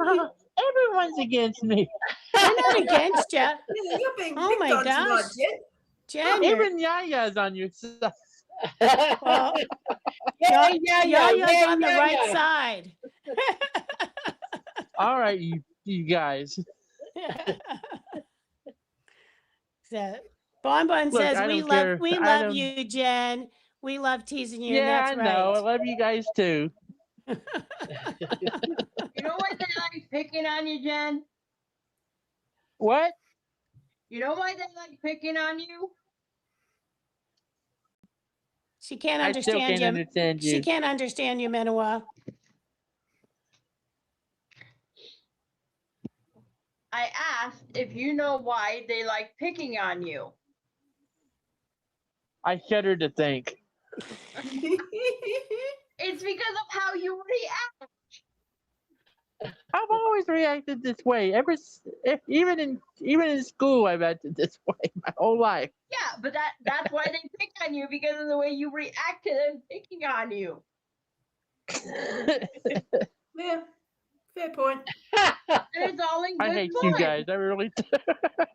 Everyone's against me.
We're not against you.
Yeah, you're being
Oh
picked
my
on tonight,
gosh.
Jen.
Jen, you're.
Even Yaya's on your side.
Well,
yeah,
Yaya's on the right side.
All right, you guys.
So, Bonbon
Look,
says
I
we
don't care.
love you, Jen. We love teasing you, and
Yeah,
that's
I know. I
right.
love you guys too.
You know why they like picking on you, Jen?
What?
You know why they like picking on you?
She can't
I still
understand
can't
you.
understand
She
you.
can't understand you, Manawa.
I asked if you know why they like picking on you.
I shudder to think.
It's because of how you react.
I've always reacted this way. Even in school, I've acted this way my whole life.
Yeah, but that's why they pick on you, because of the way you react to them picking on you.
Yeah, fair point.
And it's all in good
I hate
fun.
you guys. I really do.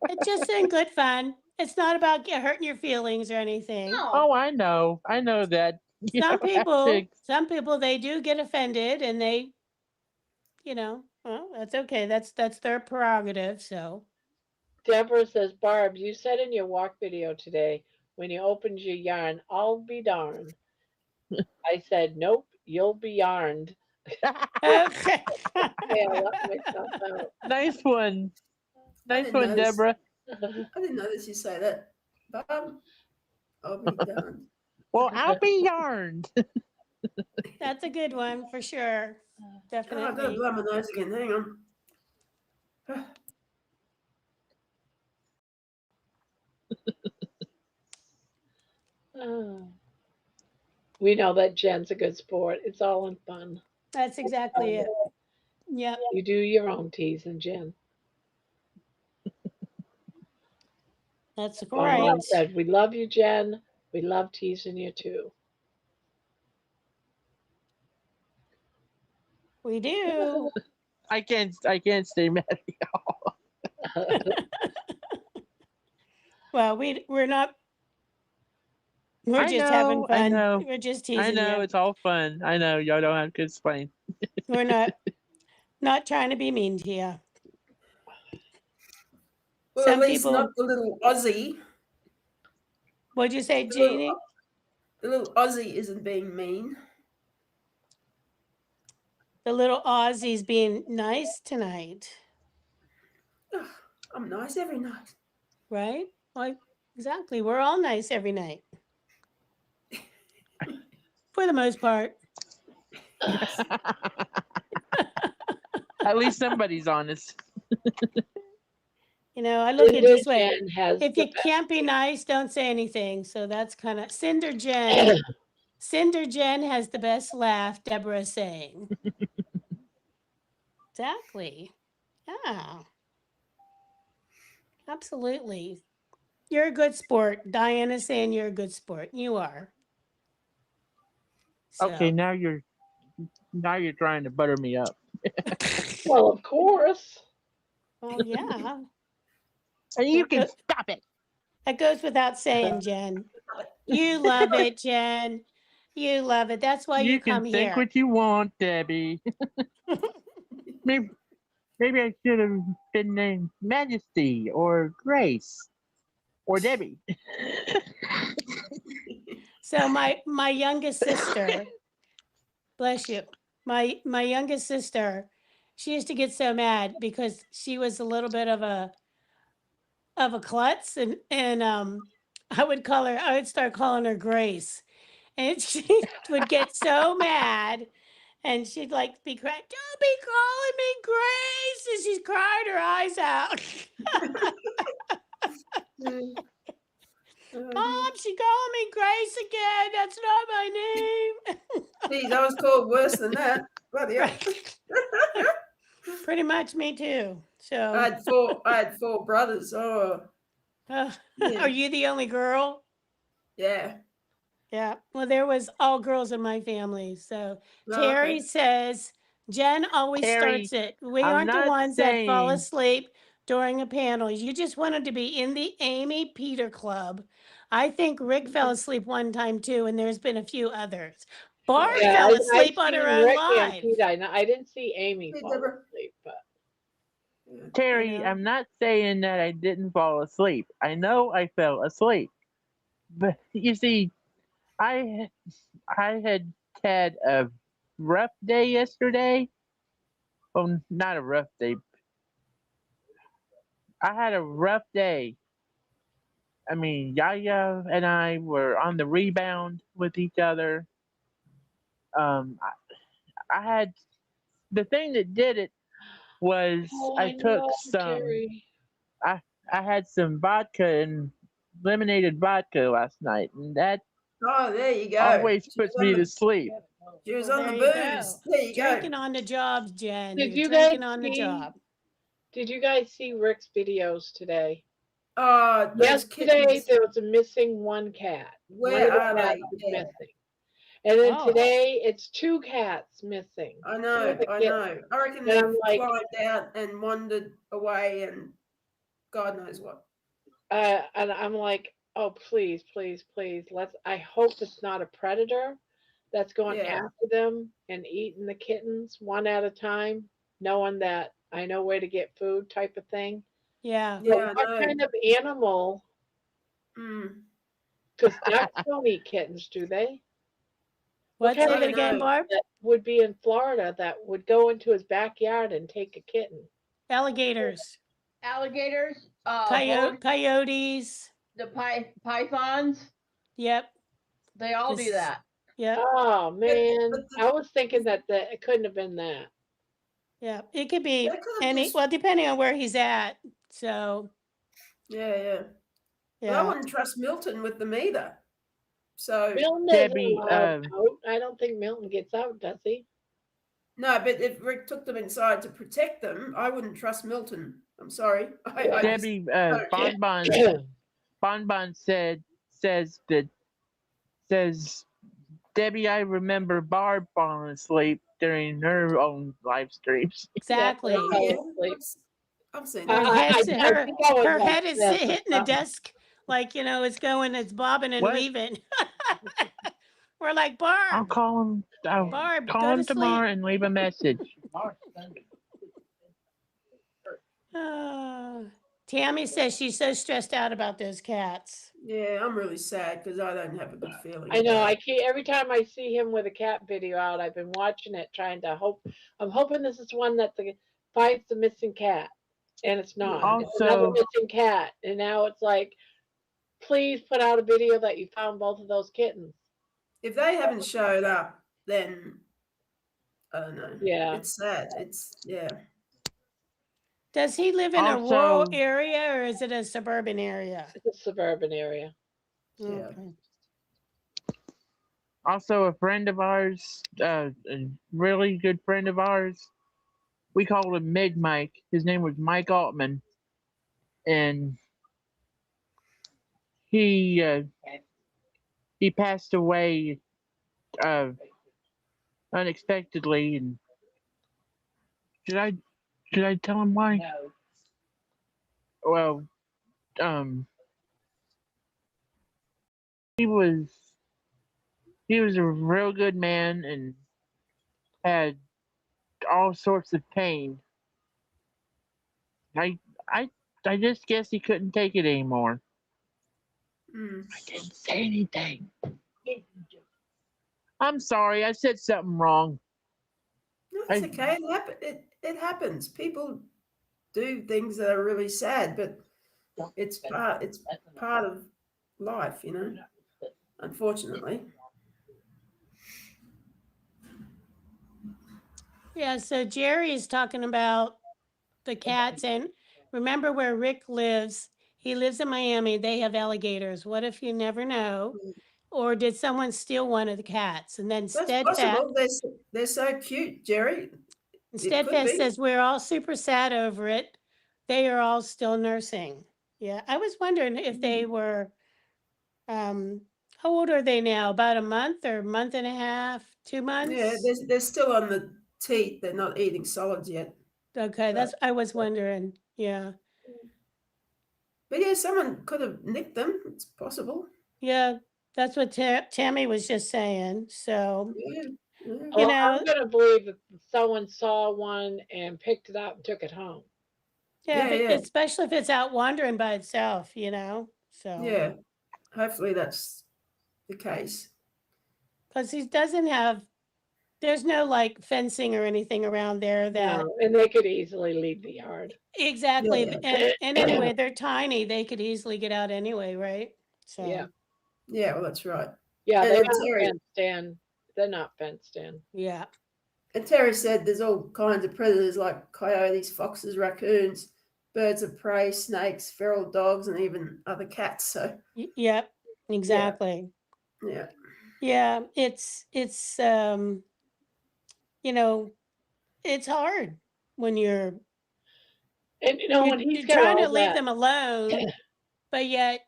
It's just in good fun. It's not about hurting your feelings or anything.
No.
Oh, I know. I know that. You
Some
don't have to-
people, they do get offended, and they, well, that's okay. That's their prerogative. So
Deborah says, Barb, you said in your walk video today, when you opened your yarn, I'll be darned. I said, nope, you'll be yarned.
okay.
Yeah, I left myself out.
Nice one. Nice
didn't
one,
notice.
Deborah.
I didn't notice you say that. I'll be done.
Well, I'll be yarned.
That's a good one for sure.
Oh, I've got to
Definitely.
blow my nose again. Hang on.
Oh. We know that Jen's a good sport. It's all in fun.
That's exactly it. Yep.
You do your own teasing, Jen.
That's
Bonbon
right.
said, we love you, Jen. We love teasing you too.
We do.
I can't stay mad at y'all.
Well, we're not. We're
I
just having
know, I
fun.
know.
We're just
I
teasing
know
you.
it's all fun. I know y'all don't have to explain.
We're not trying to be mean to you.
Well,
Some
at least
people.
not the little Aussie.
What'd you say,
The little,
Jeannie?
the little Aussie isn't being mean.
The little Aussie's being nice tonight,
Ugh, I'm nice every night.
right? Like exactly. We're all nice every night, for the most part.
At least somebody's honest.
You know, I look at it
Cinder
this way:
Jen has
if
the
you can't be nice, don't say anything. So that's kind of Cinder Jen.
best.
Cinder Jen has the best laugh. Deborah is saying exactly. Yeah, absolutely. You're a good sport. Diana's saying you're a good sport. You are. So.
Okay, now you're trying to butter me up.
Well, of course.
Well, yeah.
And you
That
can
go-
stop it.
that goes without saying, Jen. You love it, Jen. You love it. That's why you
You can
come
think
here.
what you want, Debbie. maybe I should have been named Majesty or Grace or Debbie.
So my youngest sister, bless you. My youngest sister, she used to get so mad because she was a little bit of a klutz, and I would start calling her Grace, and she would get so mad, and she'd like be crying, "Don't be calling me Grace," and she's crying her eyes out. Mom, she called me Grace again. That's not my name.
Geez, I was called worse than that. Bloody hell.
Pretty much me too. So
I had four brothers. Oh,
uh,
yeah.
are you the only girl?
Yeah.
Yeah. Well, there was all girls in my family. So
Oh,
Terry
okay.
says Jen always
Terry,
starts it. We
I'm
aren't the
not
ones that fall
saying
asleep during a panel. You just wanted to be in the Amy Peter Club. I think Rick fell asleep one time too, and there's been a few others. Barb
Yeah,
fell
I've
asleep on her
seen
own
Rick and
live.
Pete. I didn't see Amy
Hey,
fall
Deborah.
asleep, but
Terry,
You know?
I'm not saying that I didn't fall asleep. I know I fell asleep. But you see, I had had a rough day yesterday. Well, not a rough day. I had a rough day. I mean, Yaya and I were on the rebound with each other. I had the thing that did it was
oh,
I
I
took
know,
some.
Terry.
I had some vodka and lemonade vodka last night, and that
Oh, there you go.
always
She
puts
was on
me to
the,
sleep.
she was
Well,
on the
there you
booze.
go.
There you
Drinking
go.
on the job, Jen.
Did
You're
you guys
drinking on the
see?
job.
Did you guys see Rick's videos today?
Oh, those
Yesterday
kittens.
there was a missing one cat. One
Where
of the
are
cats
they?
was
Yeah.
missing. And then
Oh.
today it's two cats missing.
I
Two
know,
of the
I
kittens.
know. I reckon
And
they've
I'm like,
climbed out and wandered away and God knows what.
and I'm like, oh please, please, please, I hope it's not a predator that's going
Yeah.
after them and eating the kittens one at a time, knowing that I know where to get food type of thing.
Yeah.
But
Yeah, I
what
know.
kind of animal,
Mm.
because ducks don't eat kittens, do they? What
What? Say
kind
that
of
again,
know.
Barb?
that would be in Florida that would go into his backyard and take a kitten?
Alligators,
Alligators,
coyotes.
the pythons,
Yep.
they all do
This-
that.
Yep.
Oh man,
but
I was thinking that it couldn't have been that.
Yep. It could be
They could have
any.
just-
Well, depending on where he's at. So
Yeah, yeah. But I
yeah.
wouldn't trust Milton with them either. So
Milton isn't
Debbie,
allowed out. I don't think Milton gets out, does he?
no, but if Rick took them inside to protect them, I wouldn't trust Milton. I'm sorry. I just
Debbie,
don't.
Bonbon says that Debbie, I remember Barb falling asleep during her own live streams.
Exactly.
Oh,
fell
yeah.
asleep.
I've seen
Her
that.
head's
I
her
think I was
her
like
head is
this or
hitting the
something.
desk like it's bobbing and
What?
weaving. We're like
I'll
Barb,
call him. I'll
Barb,
call
go
him
to
tomorrow
sleep.
and leave a message.
Tammy says she's so stressed out about those cats.
Yeah, I'm really sad because I don't have a good feeling.
I know.
about
I
it.
can't. Every time I see him with a cat video out, I've been watching it, trying to hope. I'm hoping this is one that finds the missing cat, and it's not.
Yeah.
It's another
Also,
missing cat, and now it's like, please put out a video that you found both of those kittens.
If they haven't showed up, then I don't know.
Yeah.
It's sad. It's yeah.
Does he live in a rural
also,
area or is it a suburban area?
It's a suburban area.
Yeah.
Okay.
also a friend of ours, a really good friend of ours. We called him Mig Mike. His name was Mike Altman, and he passed away unexpectedly. And should I tell him why?
No.
Well, he was a real good man and had all sorts of pain. I I just guess he couldn't take it anymore.
Mm.
I didn't say anything. I'm sorry, I said something wrong.
No, it's okay. It happens. People do things that are really sad, but it's part of life, unfortunately.
Yeah, so Jerry is talking about the cats, and remember where Rick lives. He lives in Miami. They have alligators. What if you never know? Or did someone steal one of the cats? And then
That's
Steadfast,
possible. They're so cute, Jerry. It could
Steadfast
be.
says we're all super sad over it. They are all still nursing. Yeah, I was wondering if they were. How old are they now? About a month or month and a half? 2 months?
Yeah, they're still on the teat. They're not eating solids yet.
Okay, that's I was wondering. Yeah.
But yeah, someone could have nicked them. It's possible.
Yeah, that's what Tammy was just saying. So,
Yeah. Yeah.
You
Well,
know-
I'm gonna believe that someone saw one and picked it up and took it home.
yeah,
Yeah, yeah.
especially if it's out wandering by itself. So,
Yeah. Hopefully that's the case.
because he doesn't have, there's no like fencing or anything around there that
No, and they could easily leave the yard.
exactly.
Yeah.
And anyway, they're tiny. They could easily get out anyway, right? So,
Yeah.
Yeah, well, that's right.
Yeah,
And
they're
then
not
Terry-
fenced in. They're not fenced in.
yeah.
And Terry said there's all kinds of predators like coyotes, foxes, raccoons, birds of prey, snakes, feral dogs, and even other cats. So
Yep, exactly.
yeah,
Yeah, it's it's hard when you're
And when he's
you're
got
trying
all
to leave
that,
them alone, but yet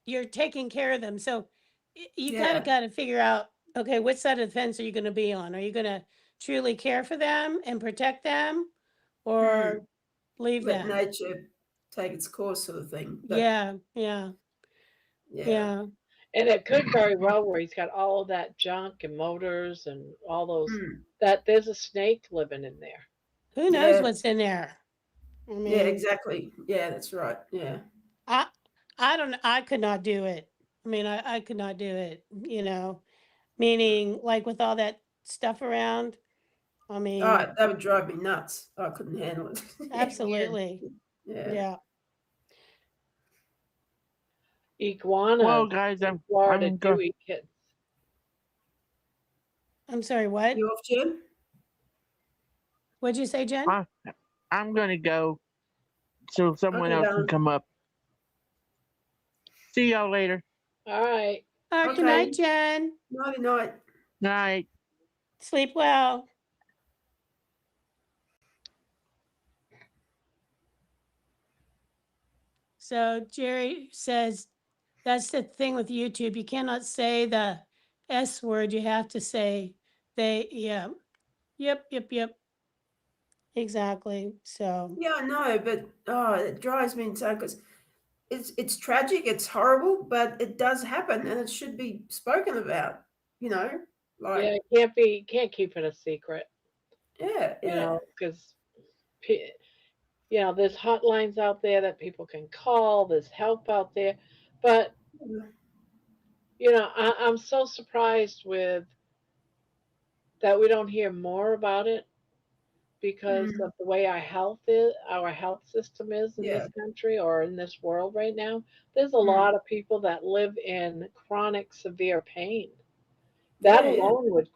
you're taking care of them. So you kind
Yeah.
of got to figure out, okay, which side of the fence are you going to be on? Are you going to truly care for them and protect them, or leave
let
them?
nature take its course, sort of thing. But
Yeah.
and it could very well where he's got all of that junk and motors and all those
Mm.
that there's a snake living in there.
Who knows
Yeah.
what's in there? I mean,
Yeah, exactly. Yeah, that's right. Yeah.
I don't. I could not do it. I mean, I could not do it. Meaning like with all that stuff around. I mean,
Oh, that would drive me nuts. I couldn't handle it.
absolutely.
Yeah.
Yeah.
Iguanas
Well, guys,
in Florida
I'm
do eat kittens.
I'm sorry. What?
You off, Jen?
What'd you say, Jen?
I'm gonna go so someone
Okay,
else
darling.
can come up. See y'all later.
All right.
All right. Good
Okay.
night, Jen.
Nighty night.
Night.
Sleep well. So Jerry says that's the thing with YouTube. You cannot say the S word, you have to say they, yeah. Yep. Exactly. So,
Yeah, I know, but it drives me insane because it's tragic, it's horrible, but it does happen, and it should be spoken about. You know,
Yeah,
like
can't keep it a secret,
yeah.
because there's hotlines out there that people can call. There's help out there, but I'm so surprised with that we don't hear more about it because
Mm,
of the way our health system is in
yeah,
this country or in this world right now. There's a
mm,
lot of people that live in chronic severe pain. That
yeah.
alone would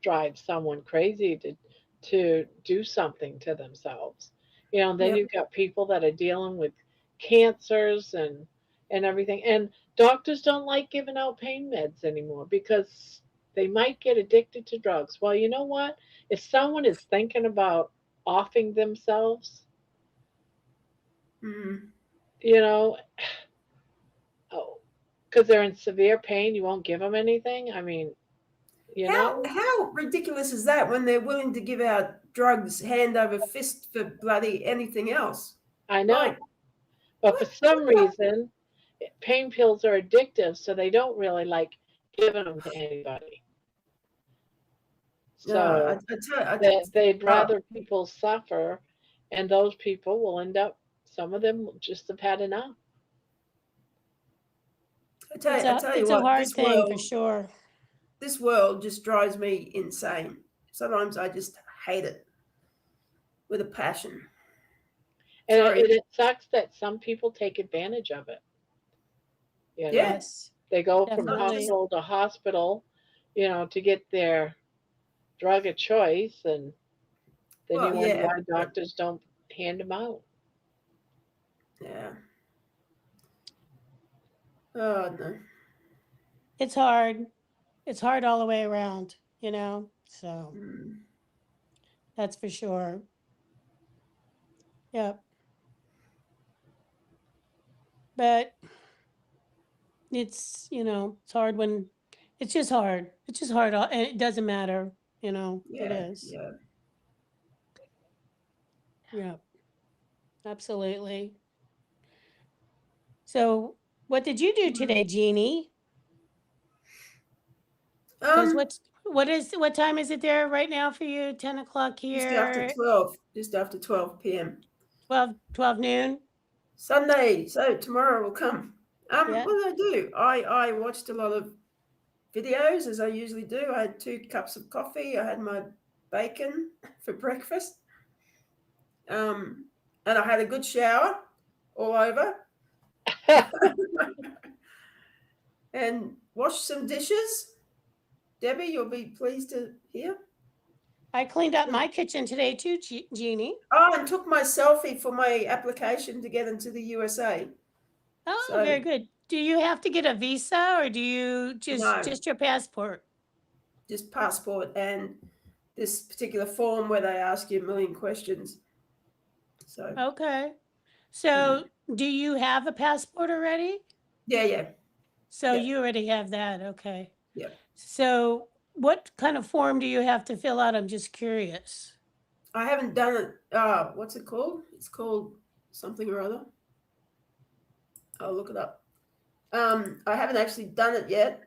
drive someone crazy to do something to themselves. And then
Yep.
you've got people that are dealing with cancers and everything. And doctors don't like giving out pain meds anymore because they might get addicted to drugs. Well, you know what? If someone is thinking about offing themselves,
Mm.
you know, oh, because they're in severe pain, you won't give them anything. I mean, you know,
How ridiculous is that when they're willing to give out drugs hand over fist for bloody anything else?
I know.
Like
But for
what?
some reason, pain pills are addictive, so they don't really like giving them to anybody.
No, I
So
tell you,
they'd
oh,
rather people suffer, and those people will end up, some of them just have had enough.
I tell you
it's a
what,
hard thing for sure.
this world just drives me insane. Sometimes I just hate it with a passion.
And
Sorry.
it sucks that some people take advantage of it. You know,
Yeah.
Yes,
they go from
Not just
definitely.
hospital to hospital, to get their drug of choice, and then you
well,
wonder
yeah,
why
but
doctors don't hand them out.
yeah. Oh no.
It's hard. It's hard all the way around, So
Mm.
that's for sure. Yep. But it's hard when it's just hard. It's just hard, and it doesn't matter, It
Yeah,
is.
yeah.
Yep. Absolutely. So, what did you do
Mm.
today, Jeannie? Because
Um,
what time is it there right now for you? 10 o'clock
just after
here,
12, just after 12 p.m.
12 noon.
Sunday. So tomorrow will come.
Yeah.
What did I do? I watched a lot of videos as I usually do. I had 2 cups of coffee. I had my bacon for breakfast. And I had a good shower all over and washed some dishes. Debbie, you'll be pleased to hear.
I cleaned up my kitchen today too, Jeannie.
Oh, and took my selfie for my application to get into the USA.
Oh,
So
very good. Do you have to get a visa or do you
no,
just your passport?
just passport and this particular form where they ask you a million questions. So
Okay. So, do you have a passport already?
yeah.
So
Yeah.
you already have that. Okay.
Yeah.
So, what kind of form do you have to fill out? I'm just curious.
I haven't done it. What's it called? It's called something or other. I'll look it up. I haven't actually done it yet.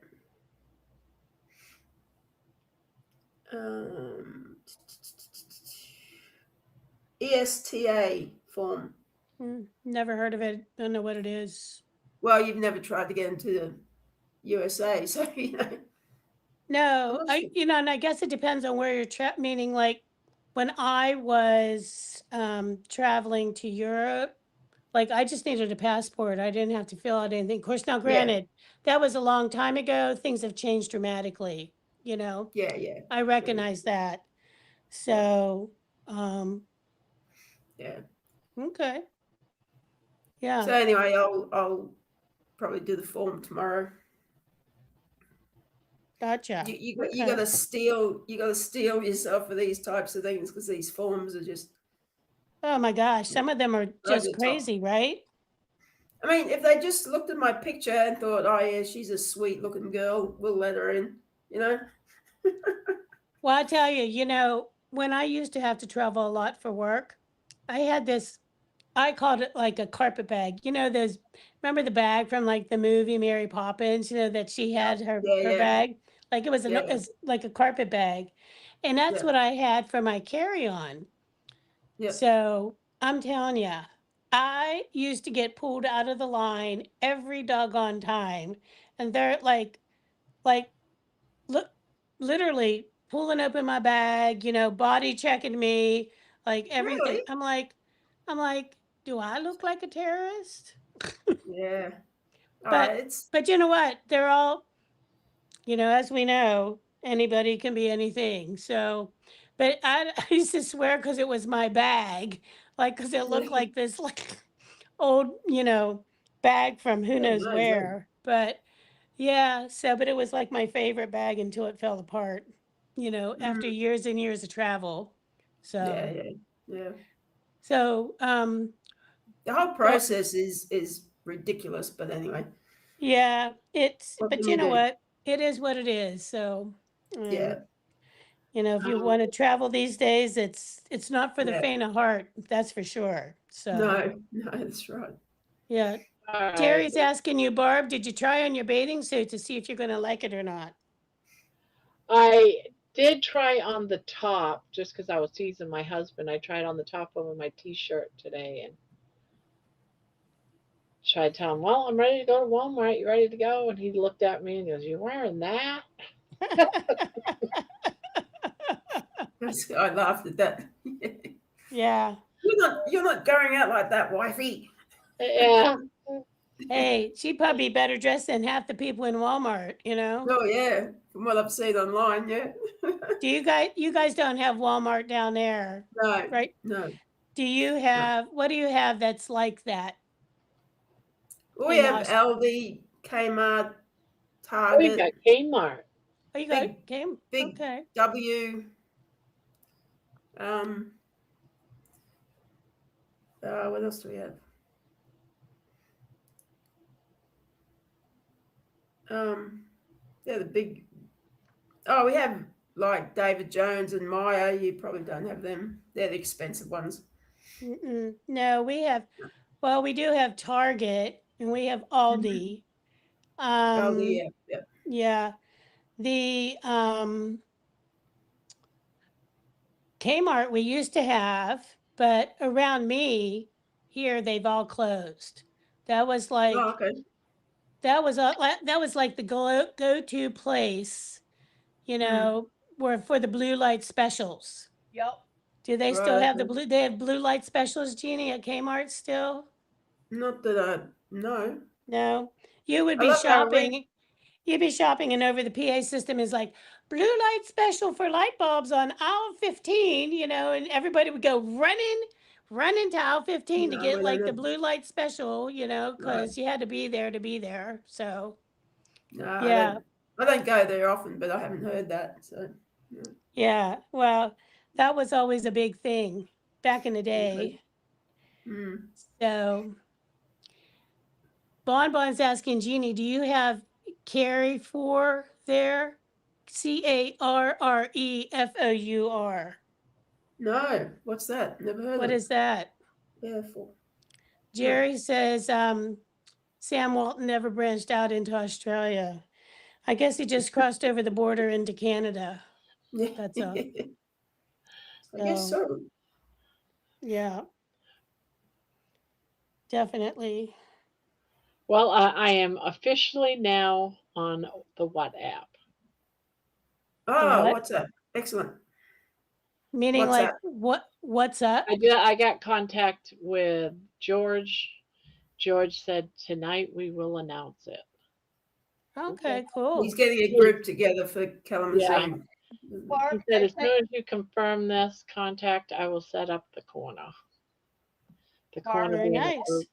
ESTA form.
Never heard of it. Don't know what it is.
Well, you've never tried to get into the USA, so
No,
I'm not sure.
and I guess it depends on where you're meaning like when I was traveling to Europe, like I just needed a passport. I didn't have to fill out anything. Of course, now
Yeah,
granted, that was a long time ago. Things have changed dramatically, you know.
yeah,
I
true.
recognize that.
Yeah,
So,
yeah.
okay.
So
Yeah,
anyway, I'll probably do the form tomorrow.
gotcha.
You
Okay.
gotta steel yourself for these types of things because these forms are just
Oh my gosh, some of them are
over
just
the top.
crazy, right?
I mean, if they just looked at my picture and thought, "Oh yeah, she's a sweet looking girl, we'll let her in," you know.
Well, I tell you, when I used to have to travel a lot for work, I had this, I called it like a carpet bag. Remember the bag from like the movie Mary Poppins, that she had
Yeah,
her
yeah,
bag? Like it
yeah,
was like a carpet bag. And that's
yeah,
what I had for my carry-on.
yeah.
So I'm telling you, I used to get pulled out of the line every doggone time. And they're like, look, literally pulling open my bag, body checking me, like everything.
Really?
I'm like, do I look like a terrorist?
Yeah.
But
It's
but you know what? They're all, as we know, anybody can be anything. So, but I used to swear because it was my bag, like because it looked like this like old, bag from who
yeah,
knows
no, no.
where. But yeah, but it was like my favorite bag until it fell apart, after
Mm,
years and years of travel.
yeah,
So,
yeah, yeah.
so,
The whole
but
process is ridiculous, but anyway,
yeah,
what
but
can
you
you
know
do?
what? It is what it is. So, um,
Yeah,
if you
Um,
want to travel these days, it's not for the
yeah.
faint of heart. That's for sure. So,
No, no, that's right.
yeah.
all right.
Terry's asking you, Barb, did you try on your bathing suit to see if you're going to like it or not?
I did try on the top just because I was teasing my husband. I tried on the top over my t-shirt today and tried to tell him, "Well, I'm ready to go to Walmart. You ready to go?" And he looked at me and goes, "You wearing that?"
I laughed at that.
Yeah.
You're not going out like that, wifey.
Yeah.
Hey, she'd probably be better dressed than half the people in Walmart,
Oh yeah, from what I've seen online, yeah.
Do you guys don't have Walmart down there,
No,
right?
no,
Do you
no.
have, what do you have that's like that
We
in
have
Aus?
Aldi, Kmart,
Oh, you got
Target,
Kmart.
Oh, you got
big
game?
big
Okay.
W. Um, what else do we have? Um, yeah, the big. Oh, we have like David Jones and Maya. You probably don't have them. They're the expensive ones.
Mm-mm. No, well, we do have Target and we have
Mhm.
Aldi.
Aldi,
Um,
yeah, yeah.
yeah, the Kmart we used to have, but around me here they've all closed. That was
Oh,
like
okay.
that was like the go-to place,
Mm,
were for the blue light specials.
Yep.
Do they still
right.
have
Okay.
they have blue light specials, Jeannie, at Kmart still?
Not that I know.
No. You would
I
be
love how I read.
shopping, you'd be shopping and over the PA system is like blue light special for light bulbs on aisle 15, and everybody would go running to aisle 15 to
No,
get
we don't
like the
have.
blue light special,
Right.
because you had to be there to be there. So,
No, I
yeah.
don't. I don't go there often, but I haven't heard that. So, no.
Yeah, well, that was always a big thing back in the
Okay.
day.
Mm.
So, Bonbon's asking Jeannie, do you have Carry for there? Carrefour.
No, what's that? Never heard
What
of it.
is that?
Yeah, no.
Jerry says Sam Walton never branched out into Australia. I guess he just crossed over the border into Canada.
Yeah,
That's all.
I guess
So,
so.
yeah, definitely.
Well, I am officially now on the What app.
The
Oh,
what?
what's that? Excellent.
Meaning
What's
like
that?
what's up?
I got contact with George. George said tonight we will announce it. Okay.
Okay, cool.
He's getting a group together for
Yeah.
Kalamazoo.
Barb,
He said
I
as
think,
soon as you confirm this contact, I will set up the corner. The
Barb,
corner
Very
being a
nice.
group.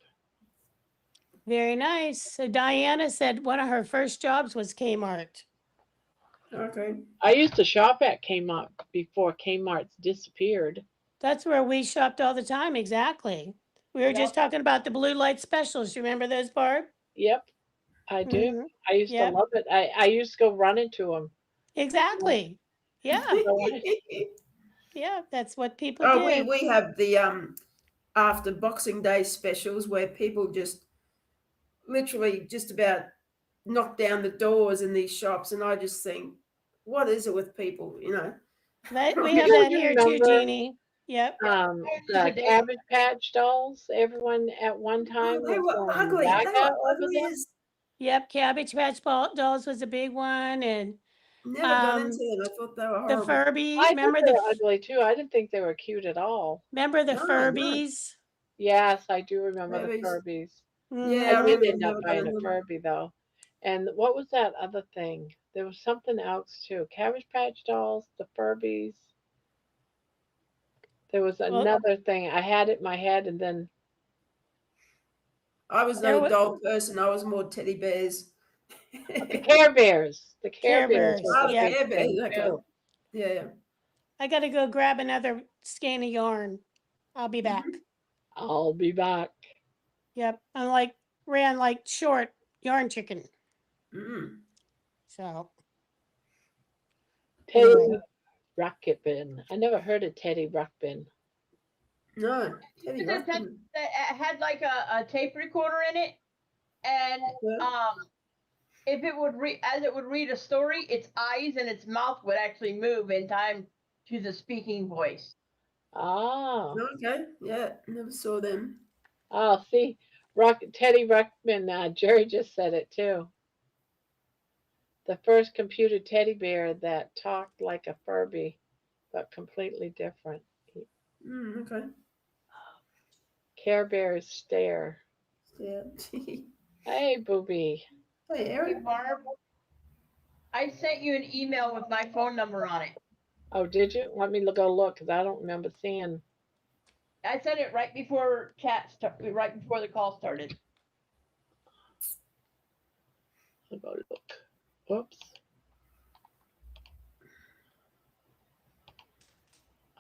Very nice. So Diana said one of her first jobs was Kmart.
Okay.
I used to shop at Kmart before Kmart's disappeared.
That's where we shopped all the time. Exactly. We were just talking about the blue light specials. You remember those, Barb?
Yep, I do.
Mhm.
I used to
Yep.
love it. I used to go running to them.
Exactly. Yeah.
So
Yeah. That's what people
Oh,
did.
we have the after Boxing Day specials where people just literally just about knock down the doors in these shops, and I just think, what is it with people, you know?
We have
Don't
that
you
here too,
remember
Jeannie. Yep.
the Cabbage Patch dolls? Everyone at one time
They
was
were
going
ugly. They
gaga
were
over
ugly
them.
as
Yep. Cabbage Patch Dolls was a big one, and
never got into them. I thought they were
the
horrible.
Furbies.
I thought they were ugly too. I didn't think they were cute at all.
Remember the
No, no.
Furbies?
Yes, I do remember the
Furbies.
Furbies.
Yeah,
I
I
Mhm.
did
remember
end up
never got
buying a
into them.
Furby though. And what was that other thing? There was something else too. Cabbage Patch dolls, the Furbies. There was
Well,
another thing. I had it in my head and then
I was not
there
a
was
doll person. I was more teddy bears.
the Care Bears. The Care
Care
Bears was
Bears.
Oh,
a
the
Yep.
big
Care Bears.
thing
Okay.
too.
Yeah, yeah.
I got to go grab another skein of yarn. I'll be back.
Mhm.
I'll be back.
Yep. Ran like short yarn chicken.
Mm.
So
Teddy
anyway,
Ruckbin. I never heard of Teddy Ruckbin.
No, Teddy
It just
Ruxpin.
had like a tape recorder in it, and
Yeah.
if it would as it would read a story, its eyes and its mouth would actually move in time to the speaking voice.
Ah.
Okay. Yeah, never saw them.
Oh, see, Teddy Ruckman, Jerry just said it too. The first computer teddy bear that talked like a Furby, but completely different.
Okay.
Care Bears stare.
Yeah.
Hey, booby.
Hey,
Hey,
Aaron.
Barb, I sent you an email with my phone number on it.
Oh, did you? Let me go look because I don't remember seeing.
I sent it right before right before the call started.
I'll go look. Whoops.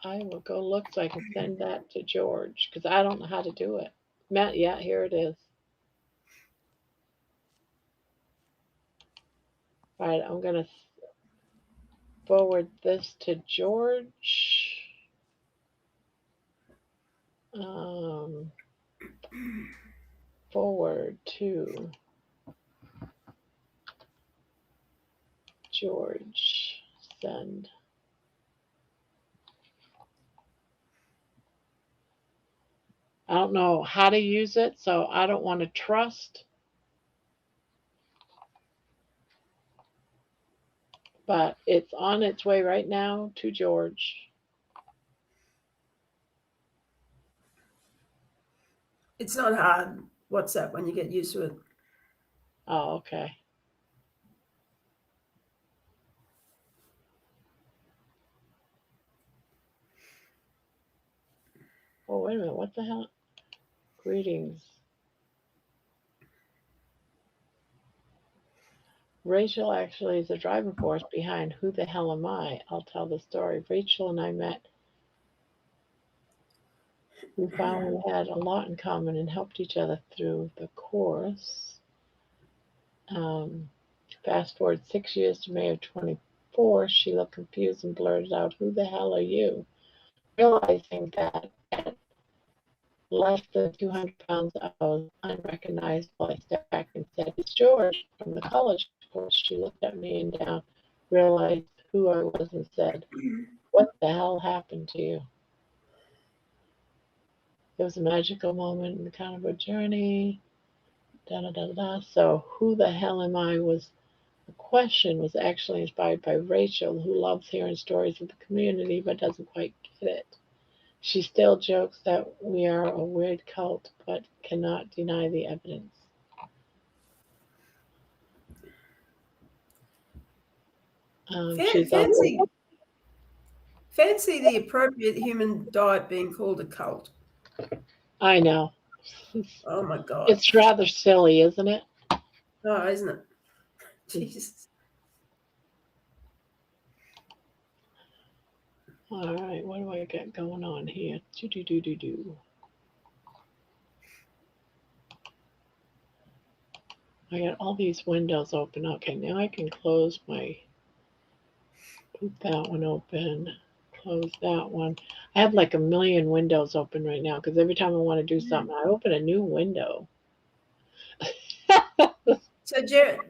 I will go look so I can send that to George because I don't know how to do it. Matt, yeah, here it is. All right, I'm going to forward this to George. Forward to George. Send. I don't know how to use it, so I don't want to trust. But it's on its way right now to George.
It's not hard. WhatsApp when you get used to it.
Oh, okay. Oh, wait a minute. What the hell? Greetings. Rachel actually is the driving force behind Who the Hell Am I? I'll tell the story. Rachel and I met. We found we had a lot in common and helped each other through the course. Fast forward 6 years to May of 24, she looked confused and blurted out, "Who the hell are you?" Realizing that at less than 200 pounds, I was unrecognizable. I stepped back and said, "It's George from the college course." She looked at me and down, realized who I was, and said, "What the hell happened to you?" It was a magical moment and kind of a journey. Da da da da. So, who the hell am I? Was the question was actually inspired by Rachel, who loves hearing stories of the community but doesn't quite get it. She still jokes that we are a weird cult, but cannot deny the evidence. She's
Fancy, fancy the appropriate human diet being called a cult.
I know.
Oh my God.
It's rather silly, isn't it?
Oh, isn't it? Jesus.
All right, what do I got going on here? Do. I got all these windows open. Okay, now I can close my, put that one open, close that one. I have like a million windows open right now because every time I want to do something, I open a new window.
So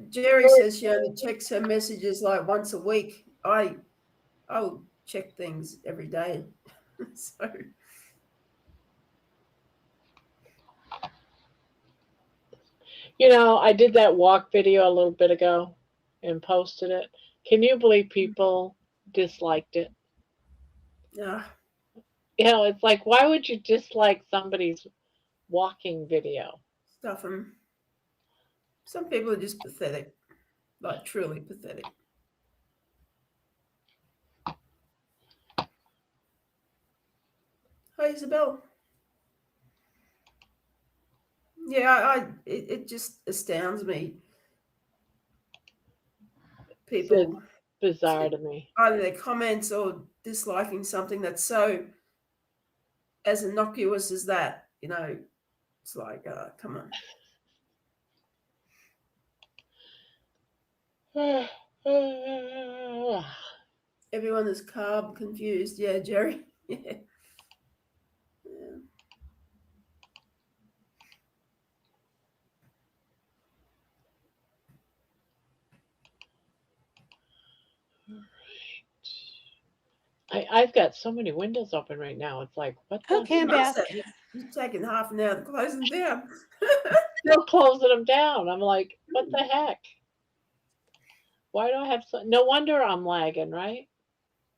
Jerry says she only checks her messages like once a week. I'll check things every day. So
You know, I did that walk video a little bit ago and posted it. Can you believe people disliked it?
yeah,
You know, it's like, why would you dislike somebody's walking video?
stuff them. Some people are just pathetic, like truly pathetic. Hi, Isabel. Yeah, it just astounds me.
It's
People
bizarre to me.
either their comments or disliking something that's so as innocuous as that. You know, it's like, come on. Everyone is carb confused. Yeah, Jerry. Yeah. Yeah.
I've got so many windows open right now. It's like, what the?
Okay, I'm
You must
back.
have. You've taken half an hour to close them down.
Still closing them down. I'm like, what the heck? Why do I have so? No wonder I'm lagging, right?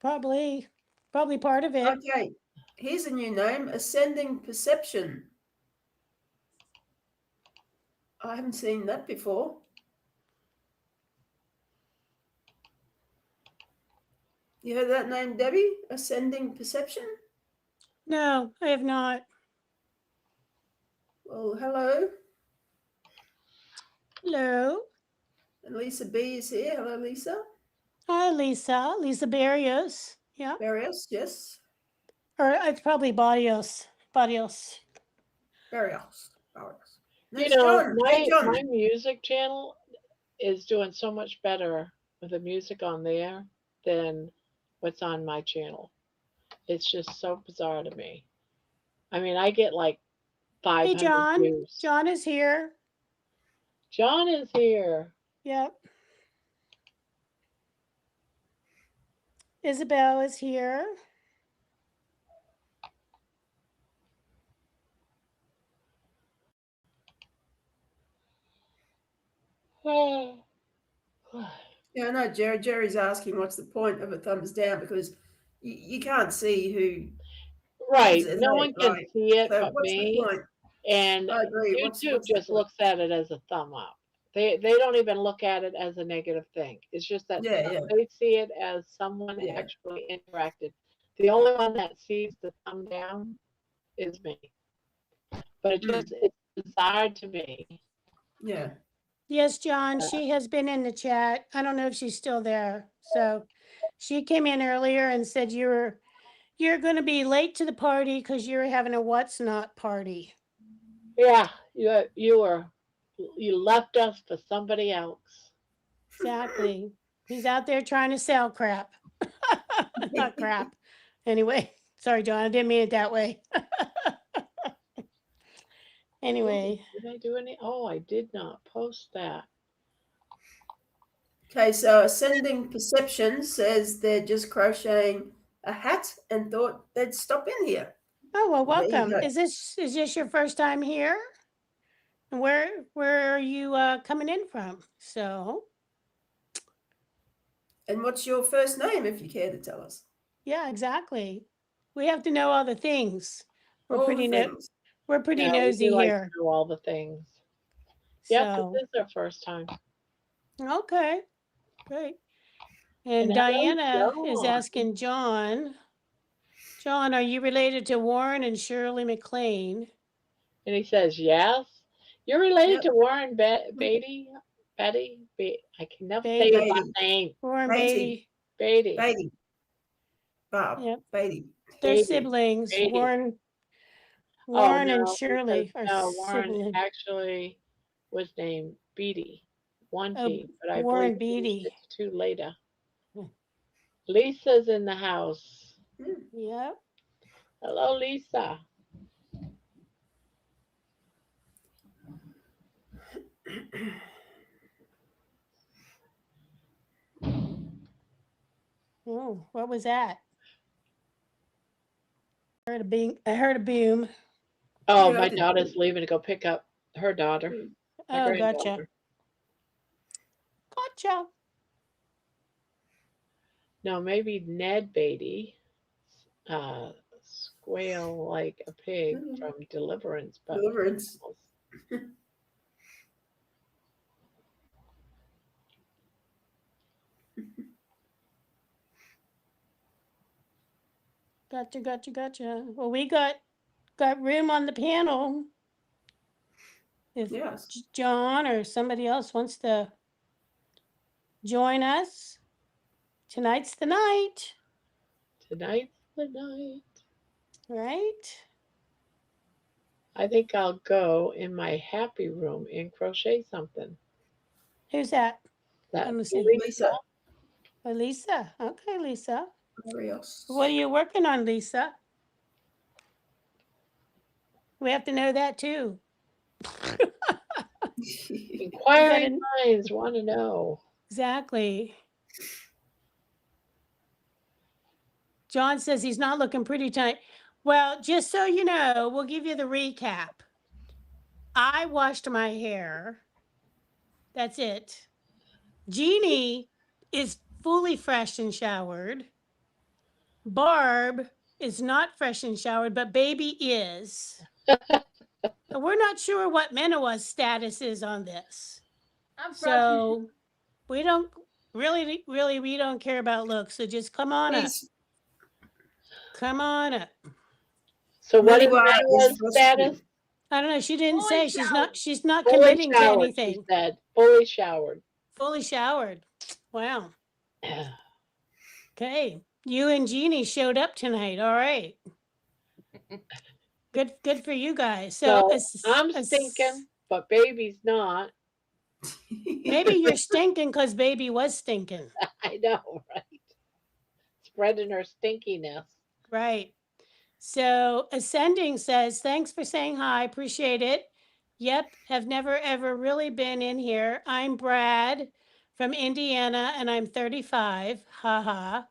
Probably part of it.
Okay, here's a new name: Ascending Perception. I haven't seen that before. You heard that name, Debbie? Ascending Perception?
No, I have not.
Well, hello.
Hello.
And Lisa B is here. Hello, Lisa.
Hi, Lisa. Lisa Barrios. Yeah.
Barrios, yes.
Or it's probably Barrios. Barrios.
Barrios. Barrios.
You
Next,
know,
John. Hey, John.
my music channel is doing so much better with the music on there than what's on my channel. It's just so bizarre to me. I mean, I get like
Hey,
500
John.
views.
John is here.
John is here.
Yep. Isabel is here.
Yeah, I know, Jerry. Jerry's asking what's the point of a thumbs down because you can't see who
Right.
is
No
there,
one can
right?
see it
So
but
what's the
me.
point?
And
I agree.
YouTube
What's the
just
point?
looks at it as a thumb up. They don't even look at it as a negative thing. It's just that
Yeah.
they see it as someone
Yeah.
actually interacted. The only one that sees the thumb down is me. But it's bizarre to me.
Yeah.
Yes, John, she has been in the chat. I don't know if she's still there. So she came in earlier and said you're going to be late to the party because you're having a what's not party.
Yeah, you left us for somebody else.
Exactly. He's out there trying to sell crap. Not crap. Anyway, sorry, John. I didn't mean it that way. Anyway.
Did I do any? Oh, I did not post that.
Okay, so Ascending Perception says they're just crocheting a hat and thought they'd stop in here.
Oh, well,
There you
welcome.
go.
Is this your first time here? Where are you coming in from? So,
And what's your first name, if you care to tell us?
yeah, exactly. We have to know all the things. We're
All
pretty
the things.
we're pretty
Yeah, we
nosy
do like
here.
to know all the things. Yep,
So,
this is our first time.
okay, great. And
And
Diana is
John.
asking John, are you related to Warren and Shirley McLean?
And he says, yes. You're related
Yep.
to Warren Beatty? Betty? I can never say his
Beatty.
last name.
Warren
Beatty.
Beatty.
Beatty. Bob.
Yep.
Beatty.
They're
Beatty.
siblings.
Beatty.
Warren
Oh,
and
no,
Shirley are
no, Warren
siblings.
actually was named Beatty. One
Oh,
B, but I
Warren
believe
Beatty.
it's two later.
Hmm.
Lisa's in the house.
Yep.
Hello, Lisa.
Oh, what was that? I heard a bing. I heard a boom.
Oh,
Yeah, I
my
did.
daughter's leaving to go pick up her daughter, my
Oh, gotcha.
granddaughter.
Gotcha.
No, maybe Ned Beatty, squeal like a pig from Deliverance, but
Deliverance.
Gotcha. Gotcha. Gotcha. Well, we got room on the panel. If
Yes.
John or somebody else wants to join us, tonight's the night,
tonight's the night.
right?
I think I'll go in my happy room and crochet something.
Who's that?
That
Let me see.
Lisa.
Oh, Lisa. Okay, Lisa.
Arios.
What are you working on, Lisa? We have to know that too.
Inquiring minds want to know.
Exactly. John says he's not looking pretty tonight. Well, just so you know, we'll give you the recap. I washed my hair. That's it. Jeannie is fully fresh and showered. Barb is not fresh and showered, but baby is. We're not sure what Manoa's status is on this.
I'm fresh.
So we don't really, we don't care about looks. So just come on up.
He's
Come on up.
So what is
Manoa
Manoa's
is
status?
I don't know. She didn't
Fully
say
showered.
she's not
Fully
committing to
showered,
anything.
she said. Fully showered.
Fully showered. Wow. Okay. You and Jeannie showed up tonight. All right. Good for you guys. So
I'm stinking, but baby's not.
maybe you're stinking because baby was stinking.
I know, right? Spreading her stinkiness.
Right. So Ascending says, thanks for saying hi. Appreciate it. Yep. Have never ever really been in here. I'm Brad from Indiana and I'm 35. Haha.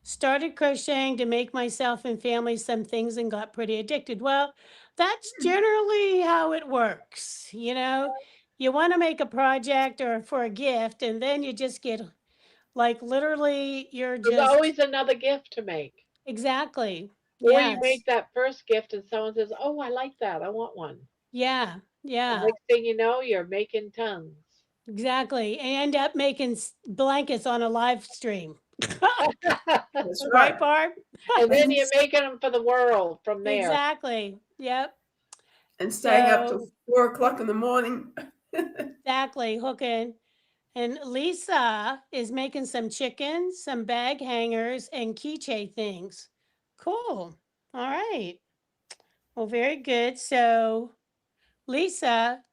Started crocheting to make myself and family some things and got pretty addicted. Well, that's generally how it works. You know, you want to make a project or for a gift, and then you just get like literally, you're
There's
just
always another gift to make.
exactly.
Or
Yes.
you make that first gift and someone says, oh, I like that. I want one.
Yeah. Yeah.
The next thing you know, you're making tons.
Exactly. And end up making blankets on a live stream.
That's
Right,
right.
Barb?
And then you're making them for the world from there.
Exactly. Yep.
And staying up
So-
till 4 o'clock in the morning.
Exactly. Hooking. And Lisa is making some chickens, some bag hangers, and keychain things. Cool. All right. Well, very good. So, Lisa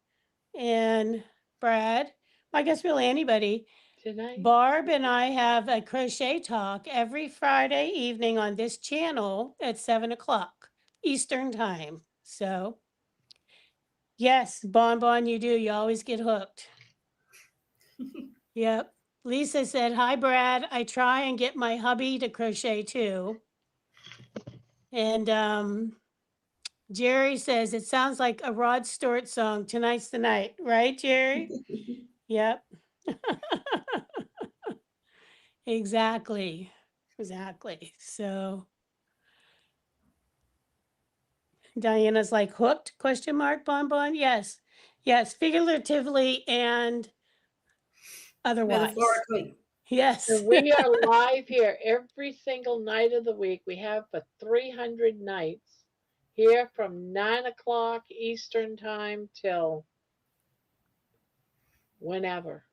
and Brad, I guess really anybody,
Tonight.
Barb and I have a crochet talk every Friday evening on this channel at 7:00 Eastern time. So, yes, Bon, you do. You always get hooked. Yep. Lisa said, hi, Brad. I try and get my hubby to crochet too. And Jerry says, it sounds like a Rod Stewart song. Tonight's the night. Right, Jerry? Yep. Exactly. Exactly. So Diana's like, hooked? Question mark, Bon. Yes. Yes. Figuratively and otherwise.
Metaphorically.
Yes.
And we are live here every single night of the week. We have for 300 nights here from 9 o'clock Eastern time till whenever.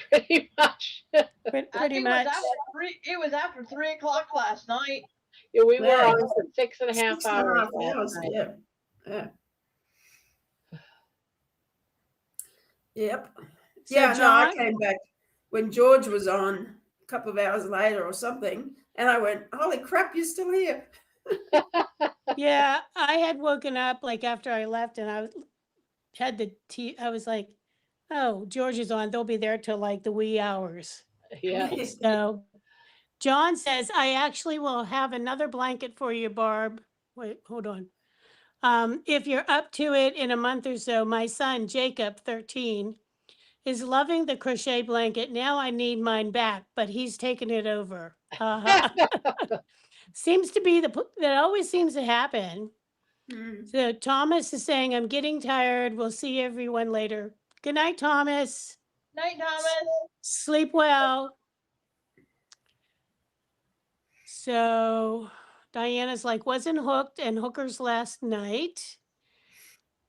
Pretty much.
Pretty much.
It was after 3 o'clock last night.
Yeah, we were
Yeah.
on for 6.5
6.5
hours.
hours.
Last night.
Yeah. Yeah. Yep.
So
Yeah, no, I
John,
came back when George was on a couple of hours later or something, and I went, "Holy crap, you're still here!"
yeah, I had woken up like after I left, and had the tea. I was like, "Oh, George is on. They'll be there till like the wee hours."
Yeah.
So John says, "I actually will have another blanket for you, Barb." Wait, hold on. If you're up to it in a month or so, my son Jacob, 13, is loving the crochet blanket. Now I need mine back, but he's taken it over. Seems to be that always seems to happen.
Mm.
So Thomas is saying, I'm getting tired. We'll see everyone later. Good night, Thomas.
Night, Thomas.
Sleep well. So Diana's like, wasn't hooked and hookers last night.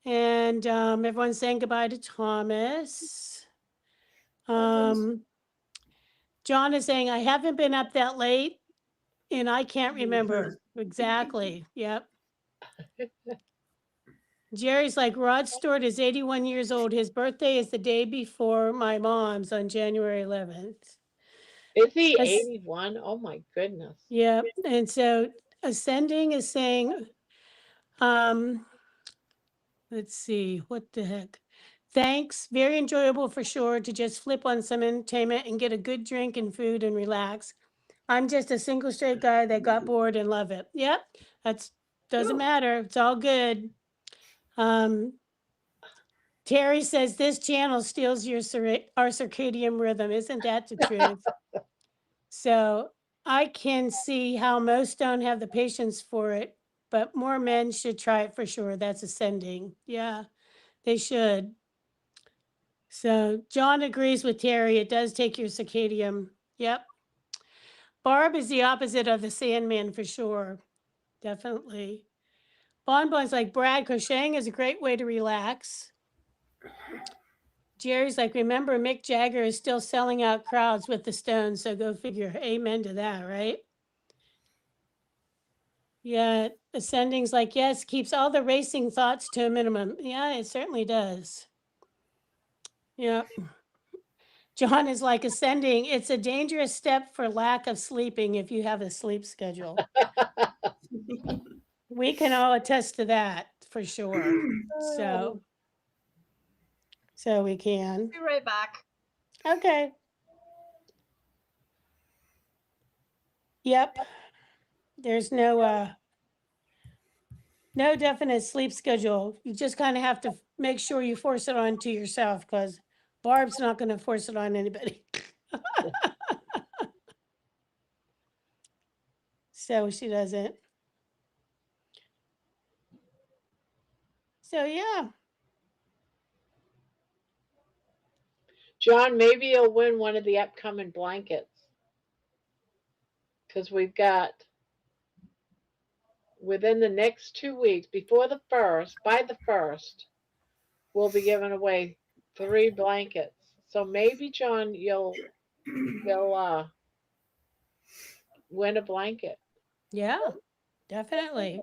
And everyone's saying goodbye to Thomas. John is saying, I haven't been up that late and I can't remember. Exactly. Yep. Jerry's like, Rod Stewart is 81 years old. His birthday is the day before my mom's on January 11th.
Is he
As-
81? Oh my goodness.
Yep. And so Ascending is saying, let's see, what the heck? Thanks. Very enjoyable for sure to just flip on some entertainment and get a good drink and food and relax. I'm just a single straight guy that got bored and love it. Yep. Doesn't
Cool.
matter. It's all good. Terry says this channel steals our circadian rhythm. Isn't that the truth? So I can see how most don't have the patience for it, but more men should try it for sure. That's Ascending. Yeah, they should. So John agrees with Terry. It does take your circadian. Yep. Barb is the opposite of the Sandman for sure. Definitely. Bonbon's like, Brad, crocheting is a great way to relax. Jerry's like, remember, Mick Jagger is still selling out crowds with the Stones, so go figure. Amen to that, right? Yeah, Ascending's like, yes, keeps all the racing thoughts to a minimum. Yeah, it certainly does. Yeah. John is like, Ascending, it's a dangerous step for lack of sleeping if you have a sleep schedule. We can all attest to that for sure. So we can.
Be right back.
Okay. Yep. There's no definite sleep schedule. You just kind of have to make sure you force it onto yourself because Barb's not going to force it on anybody. So she doesn't. So yeah.
John, maybe you'll win one of the upcoming blankets. Because we've got within the next 2 weeks, by the first, we'll be giving away 3 blankets. So maybe, John, you'll win a blanket.
Yeah, definitely.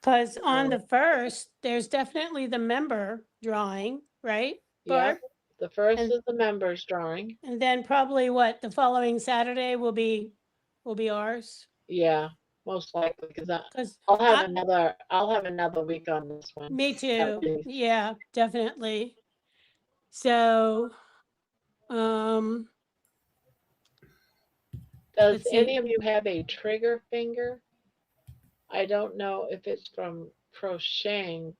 Because on the first, there's definitely the member drawing, right, Barb?
Yep. The first
And-
is the members drawing.
And then probably what the following Saturday will be ours.
Yeah, most likely because
Because
I'll have another week on this one.
me too.
At least.
Yeah, definitely. So,
Does
let's see.
any of you have a trigger finger? I don't know if it's from crocheting,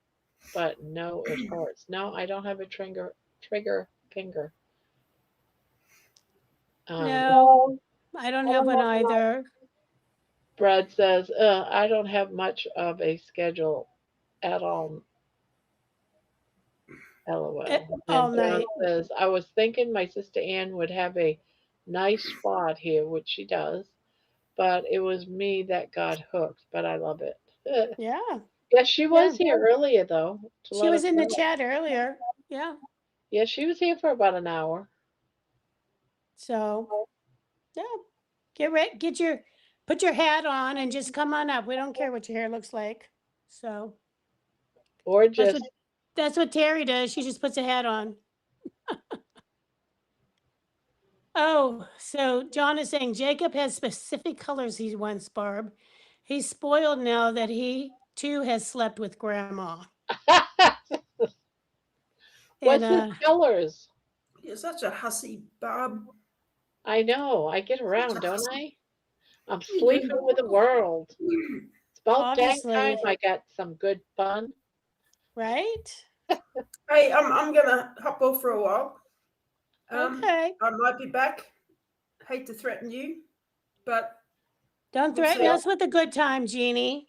but no, it hurts. No, I don't have a trigger finger.
No, I don't have one either.
Brad says, I don't have much of a schedule at all. LOL.
All
And John
night.
says, I was thinking my sister Ann would have a nice spot here, which she does, but it was me that got hooked, but I love it.
Yeah.
Yeah, she was
Yeah.
here earlier though.
She was in the chat earlier. Yeah.
Yeah, she was here for about an hour.
So, yeah. Get ready. Put your hat on and just come on up. We don't care what your hair looks like. So
Or
that's
just
what Terry does. She just puts a hat on. Oh, so John is saying Jacob has specific colors he wants, Barb. He's spoiled now that he too has slept with grandma. And
What's his colors?
You're such a hussy, Barb.
I know. I get around,
a
don't
hussy.
I? I'm
You
sleeping
do.
with the world. It's about dang time
obviously,
I got some good fun.
right?
Hey, I'm gonna hop off for a while.
Okay.
I might be back. Hate to threaten you, but
Don't
we'll
threaten
see.
us with a good time, Jeannie.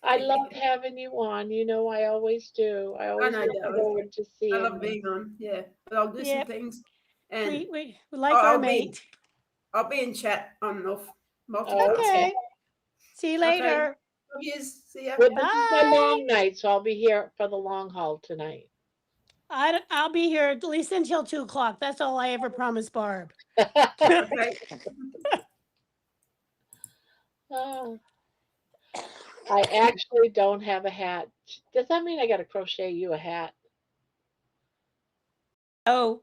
I love having you on. You know, I always do. I
I
always
know,
look
darling.
forward to
I
seeing
love
you.
being on. Yeah, but I'll do some
Yep.
things, and
We like our mate.
I'll be in chat on and off,
Oh,
multitasking.
Okay. See you
Okay.
later.
Love yous. See ya.
Well, this is my
Bye.
long night, so I'll be here for the long haul tonight.
I'll be here at least until 2 o'clock. That's all I ever promised Barb.
Okay.
Oh, I actually don't have a hat. Does that mean I got to crochet you a hat?
Oh,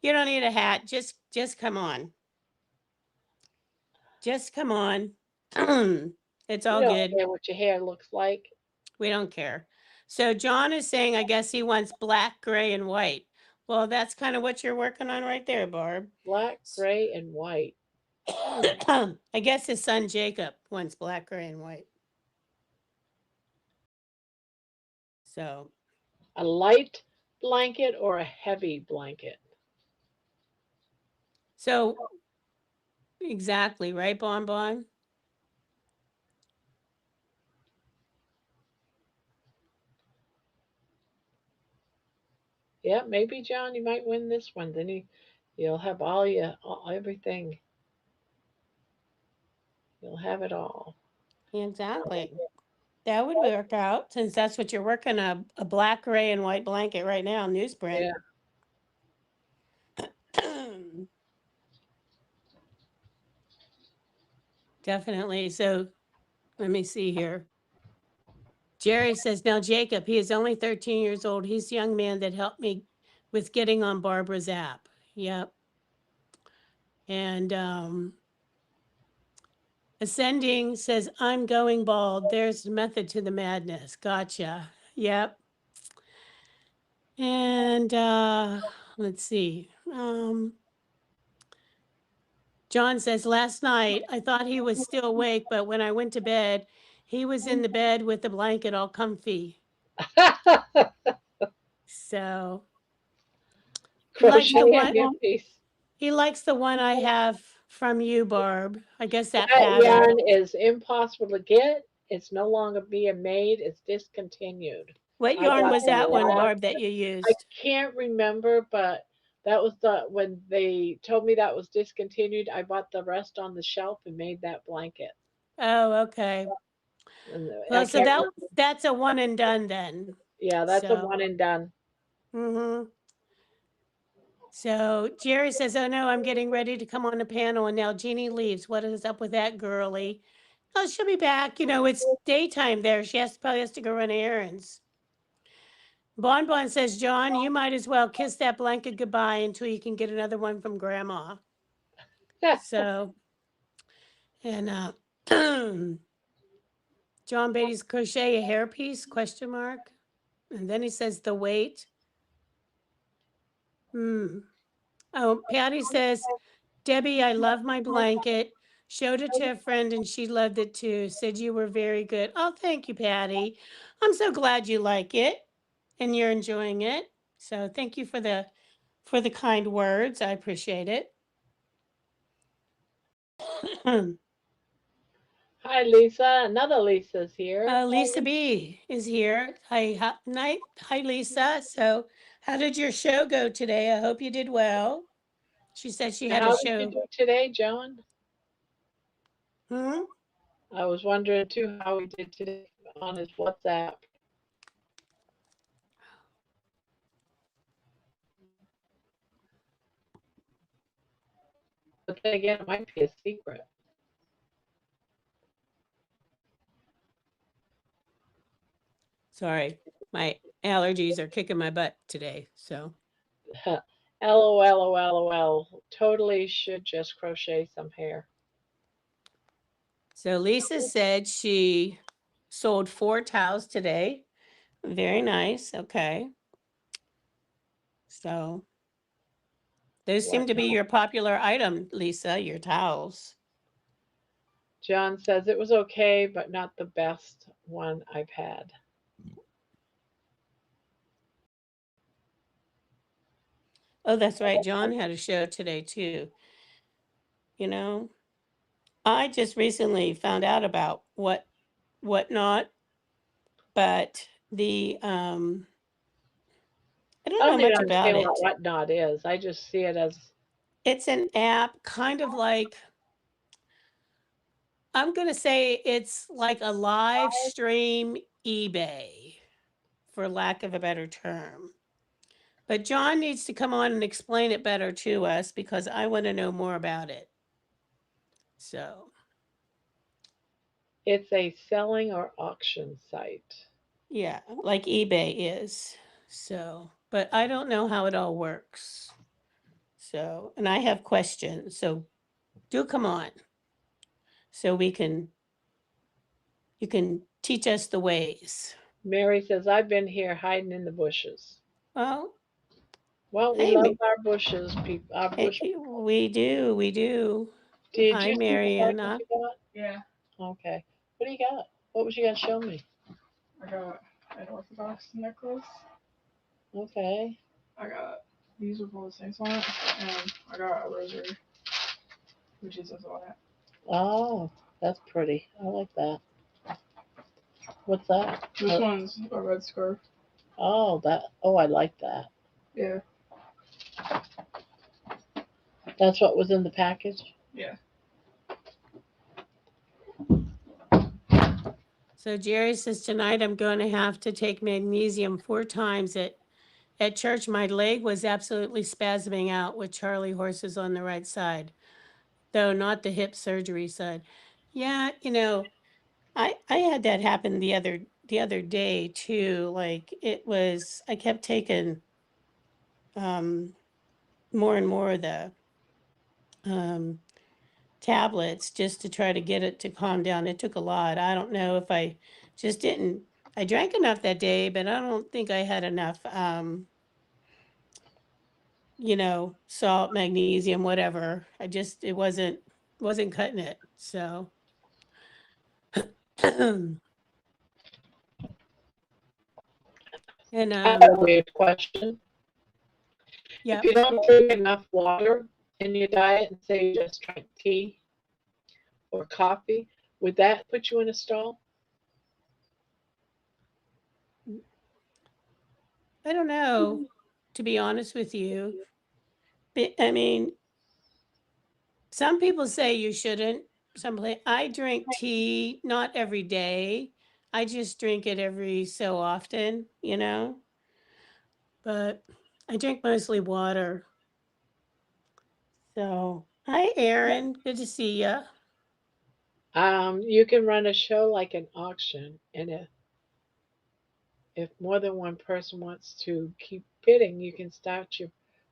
you don't need a hat. Just come on. Just come on. It's all
You don't
good.
care what your hair looks like.
We don't care. So John is saying, I guess he wants black, gray, and white. Well, that's kind of what you're working on right there, Barb.
Black, gray, and white.
I guess his son Jacob wants black, gray, and white. So
A light blanket or a heavy blanket?
so exactly, right, Bon Bon?
Yeah, maybe John, you might win this one. Then you'll have everything. You'll have it all.
Exactly. That would work out since that's what you're working a black, gray, and white blanket right now, newsprint.
Yeah.
Definitely. So let me see here. Jerry says, now Jacob, he is only 13 years old. He's the young man that helped me with getting on Barbara's app. Yep. And Ascending says, I'm going bald. There's the method to the madness. Gotcha. Yep. And let's see. John says, last night I thought he was still awake, but when I went to bed, he was in the bed with the blanket all comfy. So he likes the
Crochet a
one.
gift piece.
He likes the one I have from you, Barb. I guess that
That
pattern.
yarn is impossible to get. It's no longer being made. It's discontinued.
What
I
yarn
got
was
the
that one,
last-
Barb, that you
I
used?
can't remember, but that was when they told me that was discontinued. I bought the rest on the shelf and made that blanket.
Oh, okay.
And I
Well, so
can't remember.
that's a one and done then.
Yeah, that's a
So,
one and done.
mm-hmm. So Jerry says, oh no, I'm getting ready to come on the panel and now Jeannie leaves. What is up with that girly? Oh, she'll be back. You know, it's daytime there. She probably has to go run errands. Bon Bon says, John, you might as well kiss that blanket goodbye until you can get another one from Grandma. So, and John Beatty's crochet a hairpiece, question mark. And then he says the weight. Oh, Patty says, Debbie, I love my blanket. Showed it to a friend and she loved it too. Said you were very good. Oh, thank you, Patty. I'm so glad you like it and you're enjoying it. So thank you for the kind words. I appreciate it.
Hi, Lisa. Another Lisa's here.
Lisa B is here. Hi, night. Hi, Lisa. So, how did your show go today? I hope you did well. She said she had a
How did you
show.
do today, Joan?
Hmm?
I was wondering too how he did today on his WhatsApp. But then again, it might be a secret.
Sorry, my allergies are kicking my butt today. So,
LOL. Totally should just crochet some hair.
So Lisa said she sold 4 towels today. Very nice. Okay. So those seem to be your popular item, Lisa, your towels.
John says it was okay, but not the best one I've had.
Oh, that's right. John had a show today too. You know, I just recently found out about whatnot, but I
I
don't
don't
know
even
much about
understand what
it.
whatnot is. I just see it as
It's an app, kind of like, I'm going to say it's like a live stream eBay, for lack of a better term. But John needs to come on and explain it better to us because I want to know more about it. So,
it's a selling or auction site.
yeah, like eBay is. So, but I don't know how it all works. So, and I have questions. So, do come on so you can teach us the ways.
Mary says, I've been here hiding in the bushes.
Well,
Well, we
hey,
love our bushes, people. Our bush.
we do, we do.
Did
Hi,
you see the
Mariana.
package you got?
Yeah,
Okay. What do you got? What was you gonna show me?
I got an Orthodox necklace.
Okay.
I got these with all the saints on it, and I got a rosary, which is all that.
Oh, that's pretty. I like that. What's that?
This one's a red scarf.
Oh, that. Oh, I like that.
Yeah,
That's what was in the package.
yeah.
So Jerry says tonight I'm going to have to take magnesium 4 times at church. My leg was absolutely spasming out with Charlie horses on the right side, though not the hip surgery side. Yeah, I had that happen the other day too. Like I kept taking more and more of the tablets just to try to get it to calm down. It took a lot. I don't know if I just didn't. I drank enough that day, but I don't think I had enough. Salt, magnesium, whatever. It wasn't cutting it. So. And
I have a weird question.
yeah.
If you don't drink enough water in your diet and say you just drink tea or coffee, would that put you in a stall?
I don't know, to be honest with you. I mean, some people say you shouldn't. I drink tea not every day. I just drink it every so often, but I drink mostly water. So, hi, Aaron. Good to see you.
You can run a show like an auction, and if more than one person wants to keep bidding, you can start your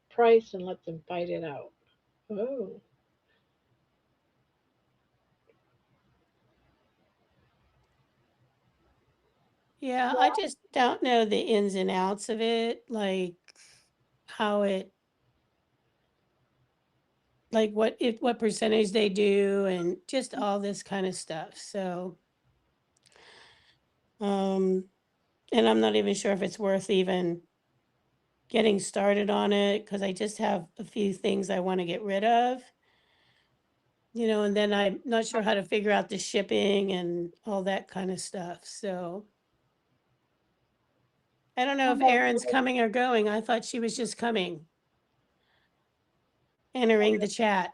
price and let them fight it out. Oh,
Yeah, I just don't know the ins and outs of it, like how it, like what percentage they do, and just all this kind of stuff. So, and I'm not even sure if it's worth even getting started on it because I just have a few things I want to get rid of, and then I'm not sure how to figure out the shipping and all that kind of stuff. So I don't know if Erin's coming or going. I thought she was just coming, entering the chat.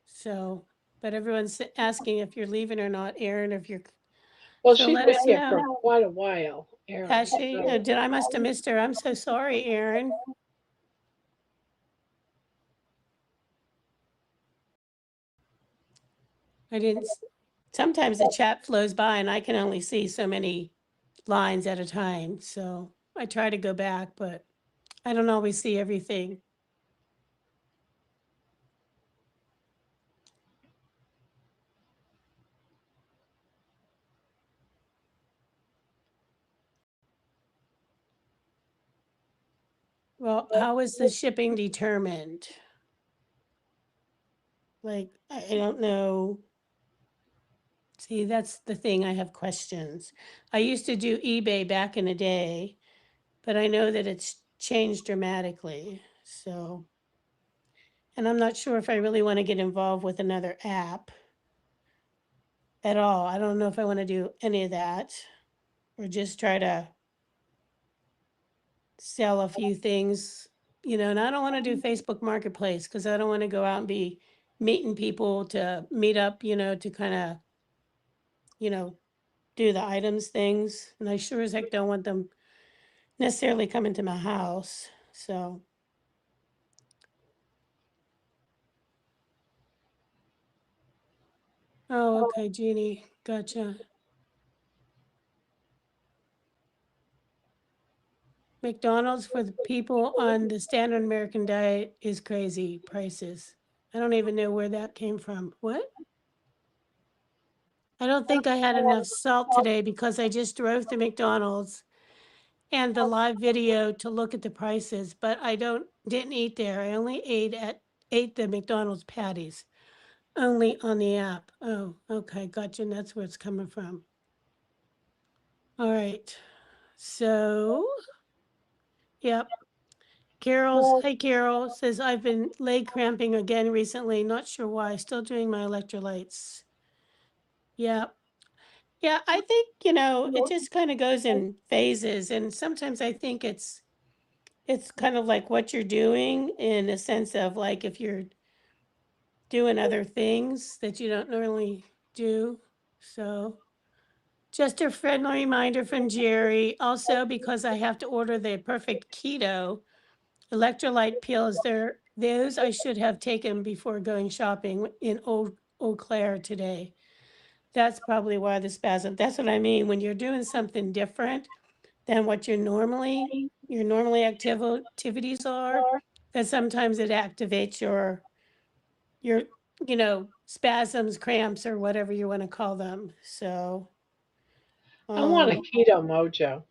So, but everyone's asking if you're leaving or not, Erin, if you're.
well,
So
she's
let
been
us
here for
know.
quite a while, Erin.
Has she?
So,
Did I must have missed her? I'm so sorry, Erin. I didn't. Sometimes the chat flows by and I can only see so many lines at a time. So I try to go back, but I don't always see everything. Well, how is the shipping determined? Like, I don't know. See, that's the thing. I have questions. I used to do eBay back in the day, but I know that it's changed dramatically. So, and I'm not sure if I really want to get involved with another app at all. I don't know if I want to do any of that or just try to sell a few things, and I don't want to do Facebook Marketplace because I don't want to go out and be meeting people to meet up, to kind of, do the items things. And I sure as heck don't want them necessarily coming to my house. So, oh, okay, Jeannie, gotcha. McDonald's for the people on the standard American diet is crazy prices. I don't even know where that came from. What? I don't think I had enough salt today because I just drove to McDonald's and the live video to look at the prices, but I didn't eat there. I only ate the McDonald's patties only on the app. Oh, okay, gotcha. And that's where it's coming from. All right. So, yep. Hi Carol, says I've been leg cramping again recently. Not sure why. Still doing my electrolytes. Yeah. Yeah, I think, it just kind of goes in phases. And sometimes I think it's kind of like what you're doing in a sense of like if you're doing other things that you don't normally do. So just a friendly reminder from Jerry. Also, because I have to order the perfect keto electrolyte pills, those I should have taken before going shopping in Eau Claire today. That's probably why the spasm. That's what I mean. When you're doing something different than what your normally activities are, that sometimes it activates your spasms, cramps, or whatever you want to call them. So
I want a
um,
keto mojo.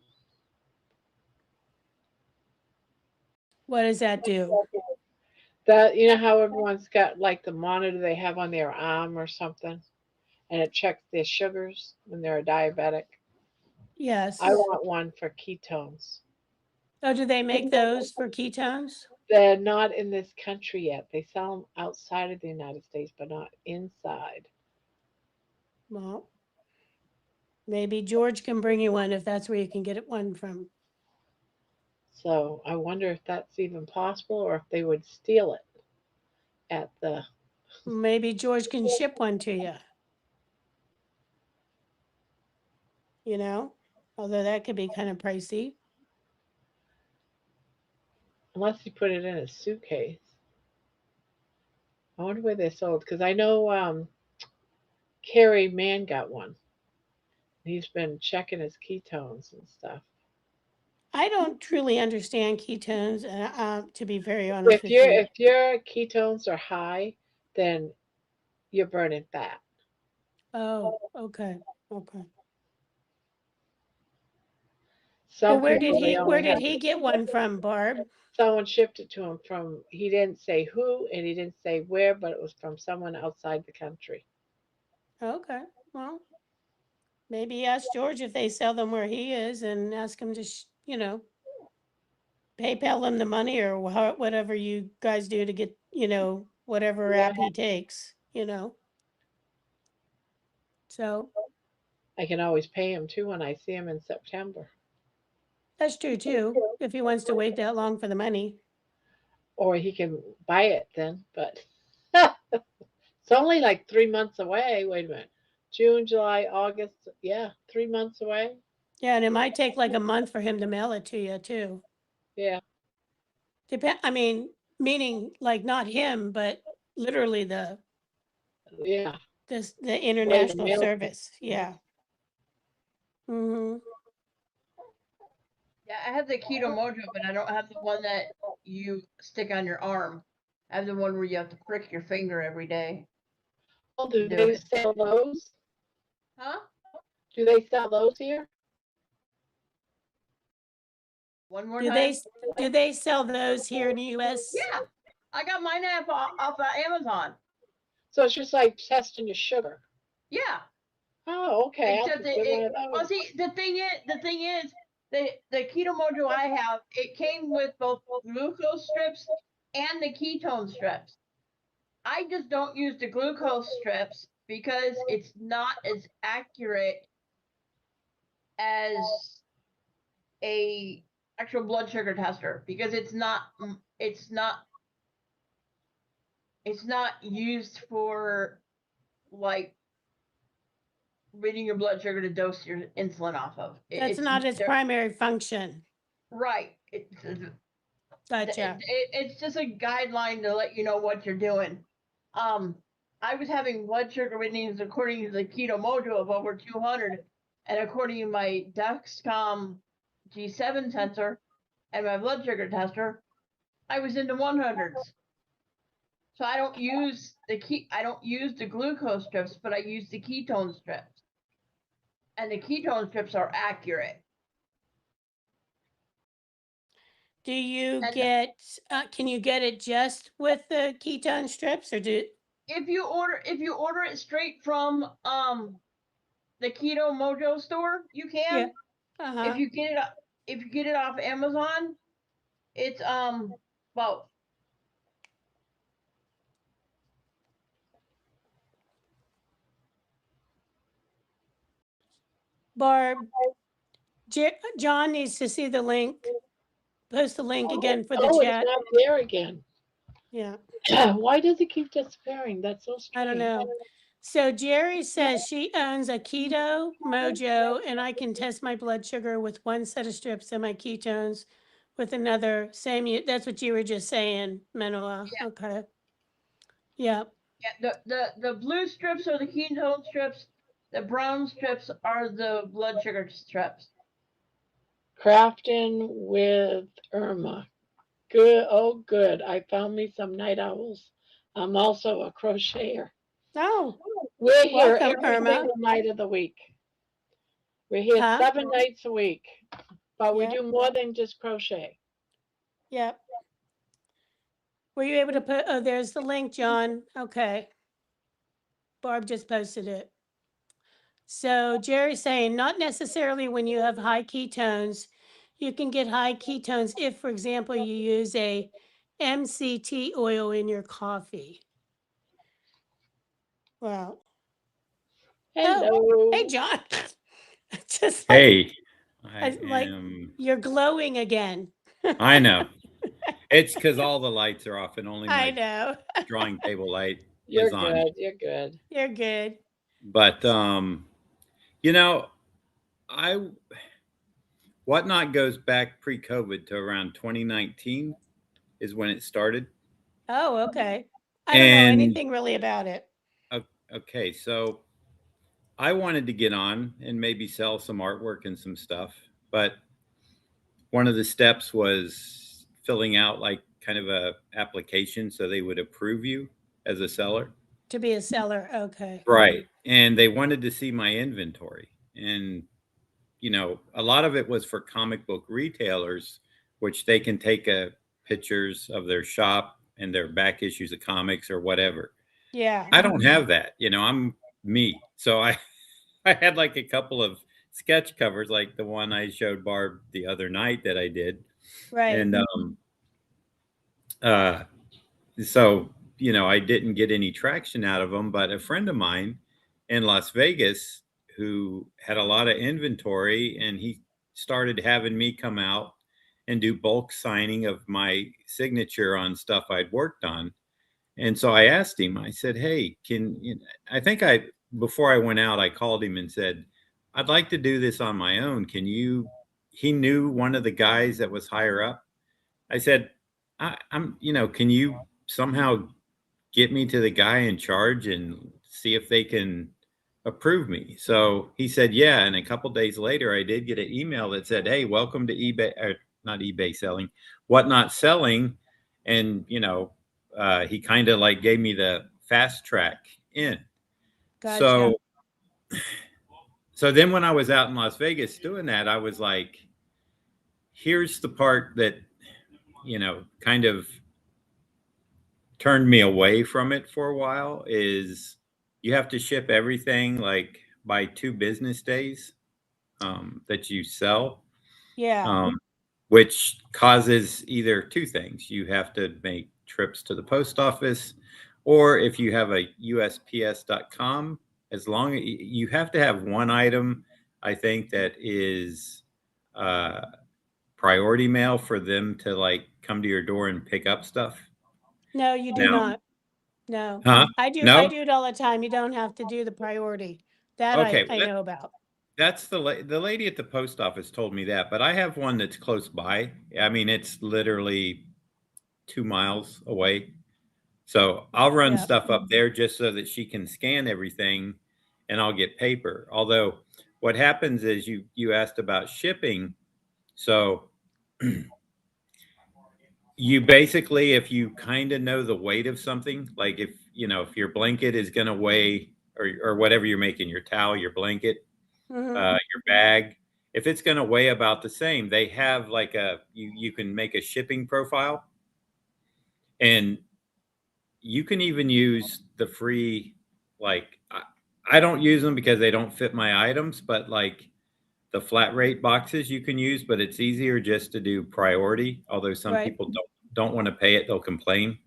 what does that do?
That you know how everyone's got like the monitor they have on their arm or something, and it checks their sugars when they're a diabetic.
Yes.
I want one for ketones.
Oh, do they make those for ketones?
They're not in this country yet. They sell them outside of the United States, but not inside.
Well, maybe George can bring you one if that's where you can get one from.
So I wonder if that's even possible or if they would steal it at the.
Maybe George can ship one to you, although that could be kind of pricey.
Unless you put it in a suitcase. I wonder where they're sold because I know Carrie Mann got one. He's been checking his ketones and stuff.
I don't truly understand ketones, to be very honest
If
with you.
your ketones are high, then you're burning fat.
Oh, okay, okay. Well,
Some people they
where
only
did
have
he get one from, Barb?
someone shipped it to him from he didn't say who and he didn't say where, but it was from someone outside the country.
Okay, well, maybe ask George if they sell them where he is and ask him to, PayPal him the money or whatever you guys do to get, whatever
Yeah.
app he takes. So
I can always pay him too when I see him in September.
that's true too, if he wants to wait that long for the money.
Or he can buy it then, but it's only like 3 months away. Wait a minute. June, July, August. Yeah, 3 months away.
Yeah, and it might take like a month for him to mail it to you too.
Yeah.
I mean, meaning like not him, but literally
Yeah.
the
Way the
international
mail.
service. Yeah. Mm-hmm.
Yeah, I have the Keto Mojo, but I don't have the one that you stick on your arm. I have the one where you have to prick your finger every day.
Oh, do
Do
they
it.
sell those?
Huh?
Do they sell those here?
One more
Do
time?
they sell those here in the US?
Yeah. I got mine off of Amazon.
So it's just like testing your sugar.
Yeah.
Oh, okay. I'll
Except
just get one of
well,
those.
see, the thing is, the Keto Mojo I have, it came with both glucose strips and the ketone strips. I just don't use the glucose strips because it's not as accurate as a actual blood sugar tester because it's not used for like reading your blood sugar to dose your insulin off of.
That's not its primary function.
Right.
Gotcha.
It's just a guideline to let you know what you're doing. I was having blood sugar readings according to the Keto Mojo of over 200, and according to my Dexcom G7 sensor and my blood sugar tester, I was in the 100s. So I don't use the glucose strips, but I use the ketone strips, and the ketone strips are accurate.
Do you get? Can you get it just with the ketone strips, or do?
If you order it straight from the Keto Mojo store, you can.
Yeah. Uh-huh.
If you get it off Amazon, it's well,
Barb, John needs to see the link. Post the link again for the
Oh,
chat.
it's not there again.
Yeah.
Why does it keep disappearing? That's so strange.
I don't know. So Jerry says she owns a Keto Mojo, and I can test my blood sugar with one set of strips and my ketones with another. That's what you were just saying, Manoa.
Yeah.
Okay. Yeah.
Yeah, the blue strips are the ketone strips. The brown strips are the blood sugar strips.
Crafting with Irma. Good. Oh, good. I found me some night owls. I'm also a crocheter.
Oh,
We're here
welcome,
every
Irma.
single night of the week. We're here
Huh?
7 nights a week, but we
Yeah.
do more than just crochet.
Yep. Were you able to put? Oh, there's the link, John. Okay. Barb just posted it. So Jerry's saying not necessarily when you have high ketones. You can get high ketones if, for example, you use a MCT oil in your coffee. Wow.
Hello.
Oh, hey, John. Just
Hey,
like you're glowing again.
I know. It's because all the lights are off and only
I
my
know.
drawing table light
You're
is on.
good. You're good.
You're good.
But you know, Whatnot goes back pre-COVID to around 2019 is when it started.
Oh, okay. I don't know
And
anything really about it.
okay, so I wanted to get on and maybe sell some artwork and some stuff, but one of the steps was filling out like kind of a application so they would approve you as a seller.
To be a seller, okay.
Right. And they wanted to see my inventory. And, you know, a lot of it was for comic book retailers, which they can take pictures of their shop and their back issues of comics or whatever.
Yeah.
I don't have that. You know, I'm me. So I had like a couple of sketch covers, like the one I showed Barb the other night that I did.
Right.
And so, you know, I didn't get any traction out of them, but a friend of mine in Las Vegas who had a lot of inventory, and he started having me come out and do bulk signing of my signature on stuff I'd worked on. And so I asked him, I said, hey, before I went out, I called him and said, I'd like to do this on my own. He knew one of the guys that was higher up. I said, can you somehow get me to the guy in charge and see if they can approve me. So he said, yeah. And a couple days later, I did get an email that said, hey, welcome to eBay, or not eBay selling, Whatnot Selling. And, he kind of like gave me the fast track in.
Gotcha.
So then when I was out in Las Vegas doing that, I was like, here's the part that, kind of turned me away from it for a while is you have to ship everything like by 2 business days that you sell,
Yeah.
which causes either 2 things. You have to make trips to the post office, or if you have a USPS.com, as long as you have to have one item, I think that is priority mail for them to like come to your door and pick up stuff.
No, you do
Now,
not. No.
huh?
I do
No?
it all the time. You don't have to do the priority. That
Okay,
I know about.
that's the lady at the post office told me that, but I have one that's close by. I mean, it's literally 2 miles away. So I'll run
Yeah.
stuff up there just so that she can scan everything and I'll get paper. Although what happens is you asked about shipping. So you basically, if you kind of know the weight of something, like if your blanket is going to weigh, or whatever you're making, your towel, your blanket,
Hmm.
your bag, if it's going to weigh about the same, they have like you can make a shipping profile, and you can even use the free, like I don't use them because they don't fit my items, but like the flat rate boxes you can use, but it's easier just to do priority. Although some
Right.
people don't want to pay it, they'll complain.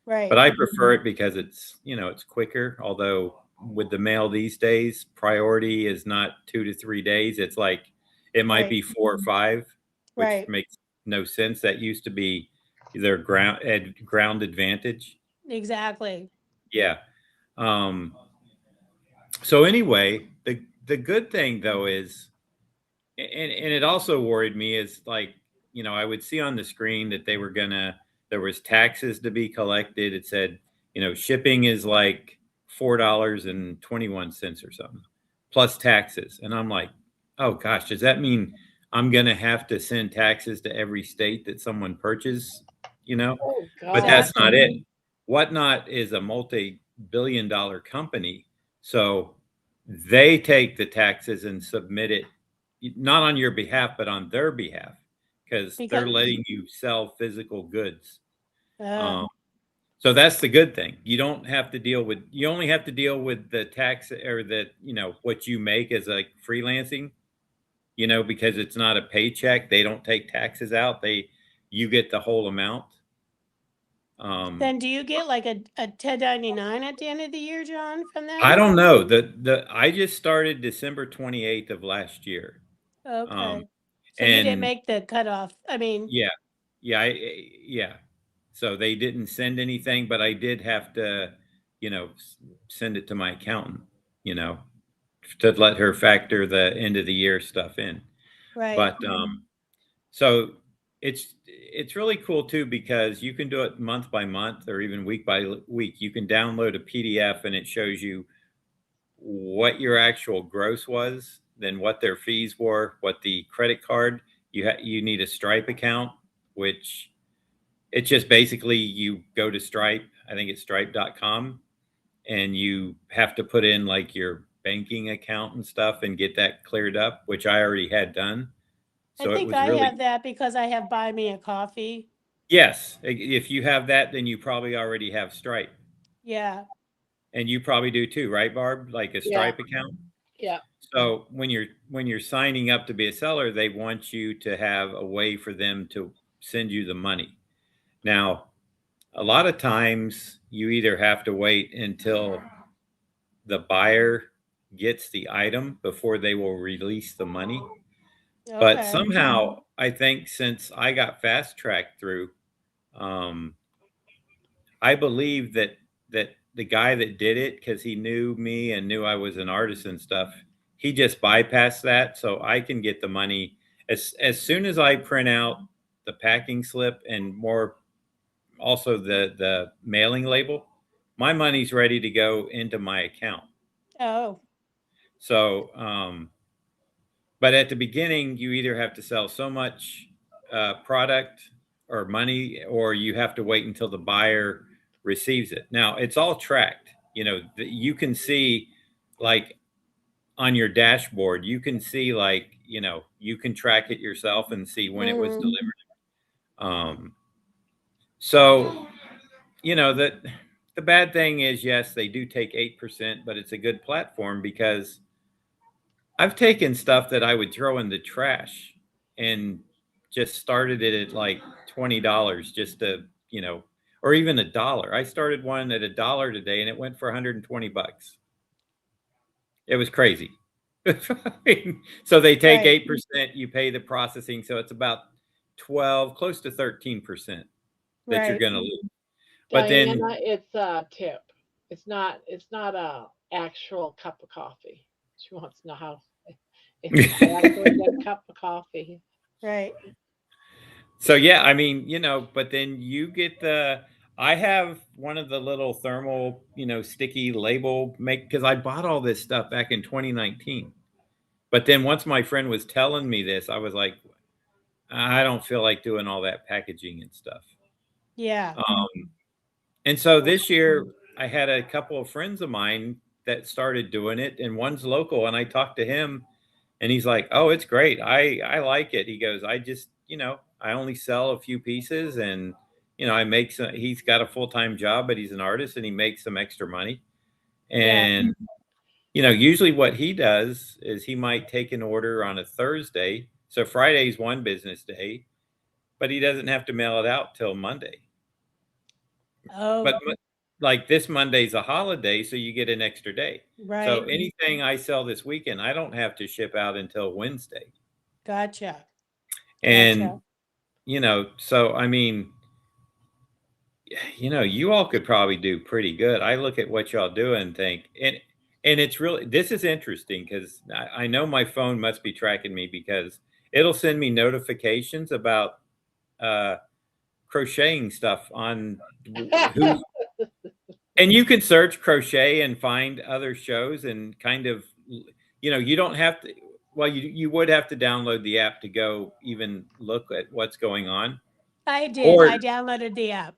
But
Right.
I prefer it because it's quicker. Although with the mail these days, priority is not 2 to 3 days. It's like it might
Right.
be 4 or 5, which
Right.
makes no sense. That used to be their ground advantage.
Exactly.
Yeah. Um, so anyway, the good thing though is, and it also worried me, is like, I would see on the screen that there was taxes to be collected. It said, shipping is like $4.21 or something plus taxes. And I'm like, oh gosh, does that mean I'm going to have to send taxes to every state that someone purchases,
Oh
but
God.
that's not it.
Exactly.
Whatnot is a multi-billion-dollar company. So they take the taxes and submit it not on your behalf, but on their behalf, because they're
Because
letting you sell physical goods.
uh,
Um, so that's the good thing. You only have to deal with the tax, or what you make as like freelancing, because it's not a paycheck. They don't take taxes out. You get the whole amount.
then do you get like a 1099 at the end of the year, John, from
I
them?
don't know. I just started December 28th of last year. Um,
Okay. So you didn't
and
make the cutoff. I mean,
yeah, yeah. So they didn't send anything, but I did have to, send it to my accountant, you know, to let her factor the end of the year stuff in.
right.
But so it's really cool too, because you can do it month by month or even week by week. You can download a PDF and it shows you what your actual gross was, then what their fees were, what the credit card you need a Stripe account, which it's just basically you go to Stripe, I think it's stripe.com, and you have to put in like your banking account and stuff and get that cleared up, which I already had done.
I
So it
think
was
I
really,
have that because I have Buy Me a Coffee.
yes, if you have that, then you probably already have Stripe.
Yeah.
And you probably do too, right, Barb? Like a
Yeah.
Stripe account?
Yeah.
So when you're signing up to be a seller, they want you to have a way for them to send you the money. Now, a lot of times you either have to wait until the buyer gets the item before they will release the money. But
Okay.
somehow, I think since I got fast tracked through, um, I believe that the guy that did it, because he knew me and knew I was an artist and stuff, he just bypassed that, so I can get the money as soon as I print out the packing slip, and more also the mailing label. My money's ready to go into my account.
Oh,
So, but at the beginning, you either have to sell so much product or money, or you have to wait until the buyer receives it. Now, it's all tracked. You know, you can see, like, on your dashboard, you can see, like, you know, you can track it yourself and see when it was delivered. So, you know, the bad thing is, yes, they do take 8%, but it's a good platform because I've taken stuff that I would throw in the trash and just started it at like $20 just to, you know, or even $1. I started one at $1 today and it went for 120 bucks. It was crazy. So they take
Right.
8%, you pay the processing, so it's about 12, close to 13% that you're
Right.
going to lose. But then
Diana, it's a tip. It's not a actual cup of coffee. She wants to know how if you actually get a cup of coffee.
Right.
So yeah, I mean, you know, but then you get I have one of the little thermal, you know, sticky label because I bought all this stuff back in 2019. But then once my friend was telling me this, I was like, I don't feel like doing all that packaging and stuff.
Yeah.
And so this year I had a couple of friends of mine that started doing it, and one's local, and I talked to him and he's like, "Oh, it's great. I like it." He goes, "I just, you know, I only sell a few pieces and, you know, I make some." He's got a full-time job, but he's an artist and he makes some extra money.
Yeah.
And, you know, usually what he does is he might take an order on a Thursday. So Friday's one business day, but he doesn't have to mail it out till Monday.
Oh,
But like this Monday's a holiday, so you get an extra day. So
right.
anything I sell this weekend, I don't have to ship out until Wednesday.
Gotcha.
And,
Gotcha.
you know, so I mean, you know, you all could probably do pretty good. I look at what y'all do and think, and it's really, this is interesting because I know my phone must be tracking me because it'll send me notifications about crocheting stuff on who's, and you can search crochet and find other shows and kind of, you know, you don't have to, well, you would have to download the app to go even look at what's going on.
I did.
Or
I downloaded the app.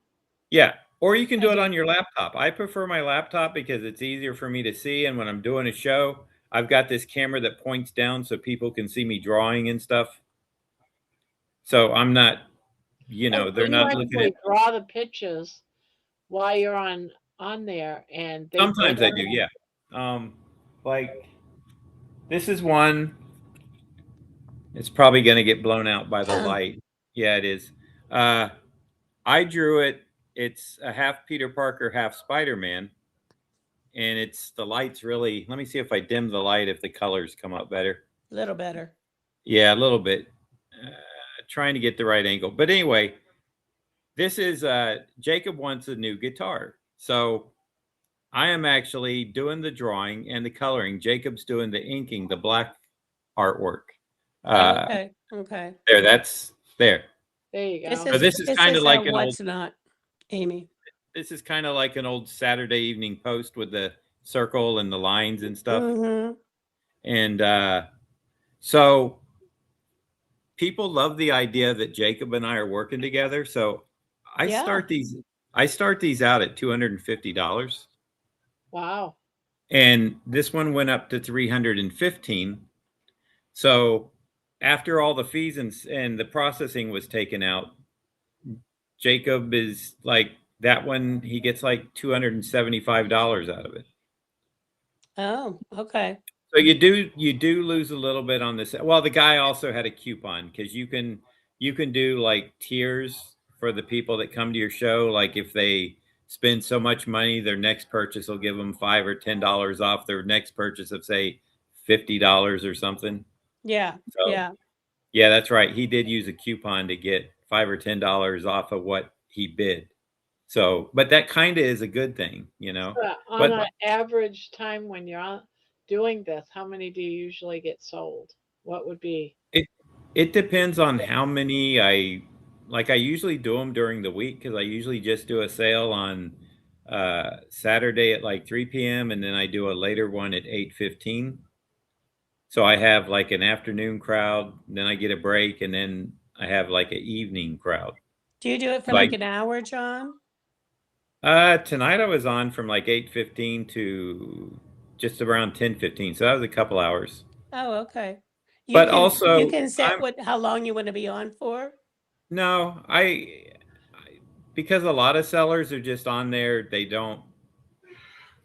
yeah, or you can
I
do it
did.
on your laptop. I prefer my laptop because it's easier for me to see, and when I'm doing a show, I've got this camera that points down so people can see me drawing and stuff. So I'm not, you know,
So
they're
you
not looking at.
actually draw the pictures while you're on there, and they
Sometimes I do, yeah. Like this is one. It's probably going to get blown out by the light. Yeah, it is. I drew it. It's a half Peter Parker, half Spider-Man. And it's, the light's really, let me see if I dim the light, if the colors come up better.
A little better.
Yeah, a little bit. Trying to get the right angle. But anyway, this is, Jacob wants a new guitar. So I am actually doing the drawing and the coloring. Jacob's doing the inking, the black artwork.
Okay. Okay.
There, that's there.
There you go.
So this is kind of like an old,
what's not, Amy.
this is kind of like an old Saturday Evening Post with the circle and the lines and stuff.
Mm-hmm.
And so people love the idea that Jacob and I are working together. So I
Yeah.
start these out at $250.
Wow.
And this one went up to $315. So after all the fees and the processing was taken out, Jacob is like, that one, he gets like $275 out of it.
Oh, okay.
So you do lose a little bit on this. Well, the guy also had a coupon because you can do like tiers for the people that come to your show. Like if they spend so much money, their next purchase will give them $5 or $10 off their next purchase of, say, $50 or something.
Yeah.
So,
Yeah.
yeah, that's right. He did use a coupon to get $5 or $10 off of what he bid. So, but that kind of is a good thing, you know.
On an average time when you're doing this, how many do you usually get sold? What would be?
It depends on how many I usually do them during the week because I usually just do a sale on Saturday at like 3 p.m. and then I do a later one at 8:15. So I have like an afternoon crowd, then I get a break, and then I have like an evening crowd.
Do you do it for
Like
like an hour, John?
tonight I was on from like 8:15 to just around 10:15. So that was a couple hours.
Oh, okay. You
But
can you
also
can set
I'm
how long you want to be on for?
no, because a lot of sellers are just on there, they don't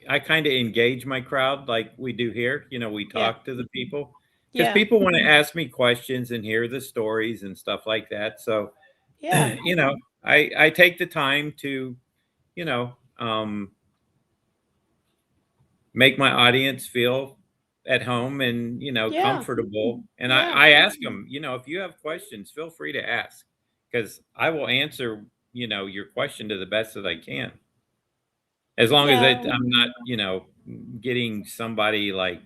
I kind of engage my crowd like we do here. You know, we
Yeah.
talk to the people because
Yeah.
people want to ask me questions and hear the stories and stuff like that. So,
Yeah.
you know, I take the time to, you know, make my audience feel at home and, you know,
Yeah.
comfortable. And
Yeah.
I ask them, you know, if you have questions, feel free to ask because I will answer, you know, your question to the best that I can. As long as
Yeah.
I'm not, you know, getting somebody like,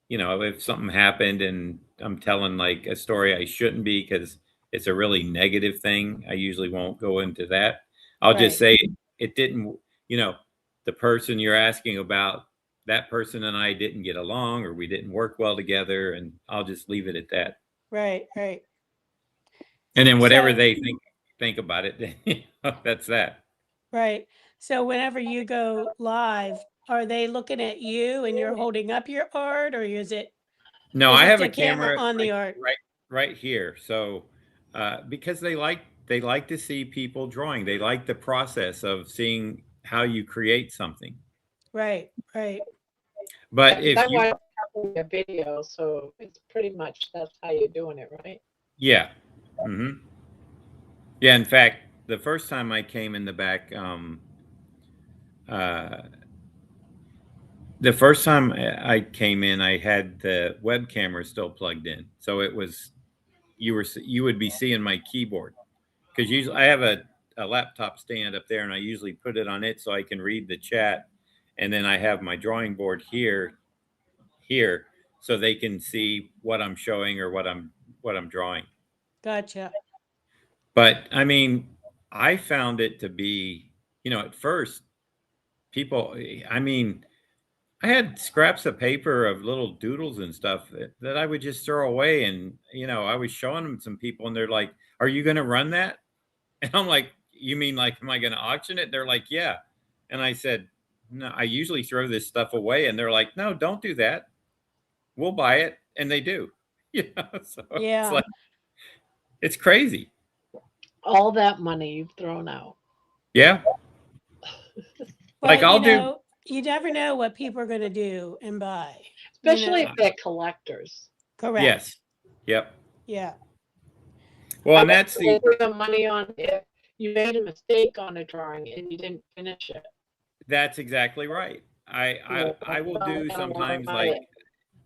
you know, if something happened and I'm telling like a story I shouldn't be because it's a really negative thing, I usually won't go into that. I'll just
Right.
say it didn't, you know, the person you're asking about, that person and I didn't get along or we didn't work well together, and I'll just leave it at that.
Right. Right.
And then whatever
So
they think about it, then, you know, that's that.
right. So whenever you go live, are they looking at you and you're holding up your art, or
No,
is
I
it
have
the
a
camera
camera
on the art?
right here. So because they like to see people drawing. They like the process of seeing how you create something.
Right. Right.
But
I
if you
watched a couple of your videos, so it's pretty much that's how you're doing it, right?
yeah. Yeah, in fact, the first time I came in the back uh the first time I came in, I had the web camera still plugged in. So it was you would be seeing my keyboard. Because usually I have a laptop stand up there and I usually put it on it so I can read the chat. And then I have my drawing board here so they can see what I'm showing or what I'm drawing.
Gotcha.
But I mean, I found it to be, you know, at first people I mean, I had scraps of paper of little doodles and stuff that I would just throw away. And, you know, I was showing them some people and they're like, "Are you going to run that?" And I'm like, "You mean like, am I going to auction it?" They're like, "Yeah." And I said, "No, I usually throw this stuff away." And they're like, "No, don't do that. We'll buy it." And they do. You know, so it's
Yeah.
like, it's crazy.
All that money you've thrown out.
Yeah. Like
But
I'll do,
you never know what people are going to do and buy.
Especially if they're collectors.
Correct.
yes. Yep.
Yeah.
Well, and that's
They
the,
put the money on if you made a mistake on a drawing and you didn't finish it.
that's exactly right. I will do sometimes like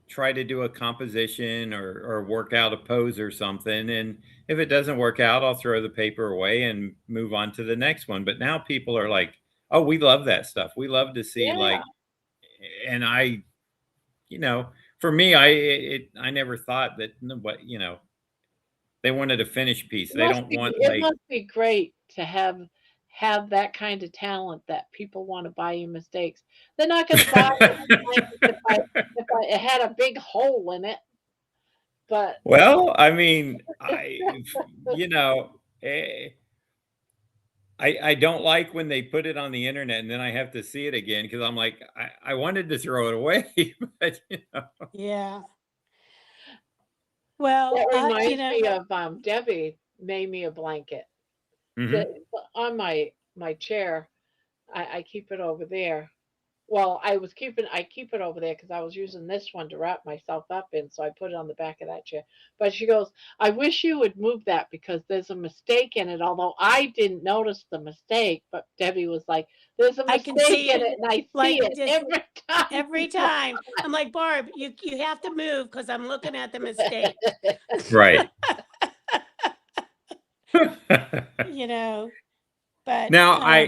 try to do a composition or work out a pose or something. And if it doesn't work out, I'll throw the paper away and move on to the next one. But now people are like, "Oh, we love that stuff. We love to see like," and I, you know, for me, I never thought that, but you know, they wanted a finished piece. They don't want
It
like,
must be great to have that kind of talent that people want to buy you mistakes. They're not going to buy it if it had a big hole in it. But
well, I mean, you know, I don't like when they put it on the internet and then I have to see it again because I'm like, I wanted to throw it away, but you know.
Yeah. Well,
that
you
reminds
know,
me of Debbie made me a blanket.
Mhm.
That on my chair, I keep it over there. Well, I keep it over there because I was using this one to wrap myself up in, so I put it on the back of that chair. But she goes, "I wish you would move that because there's a mistake in it." Although I didn't notice the mistake, but Debbie was like, "There's a
I can
mistake
see
in it," and I
like
see it
just
every time.
every time. I'm like, Barb, you have to move because I'm looking at the mistake.
Right.
You know, but
Now,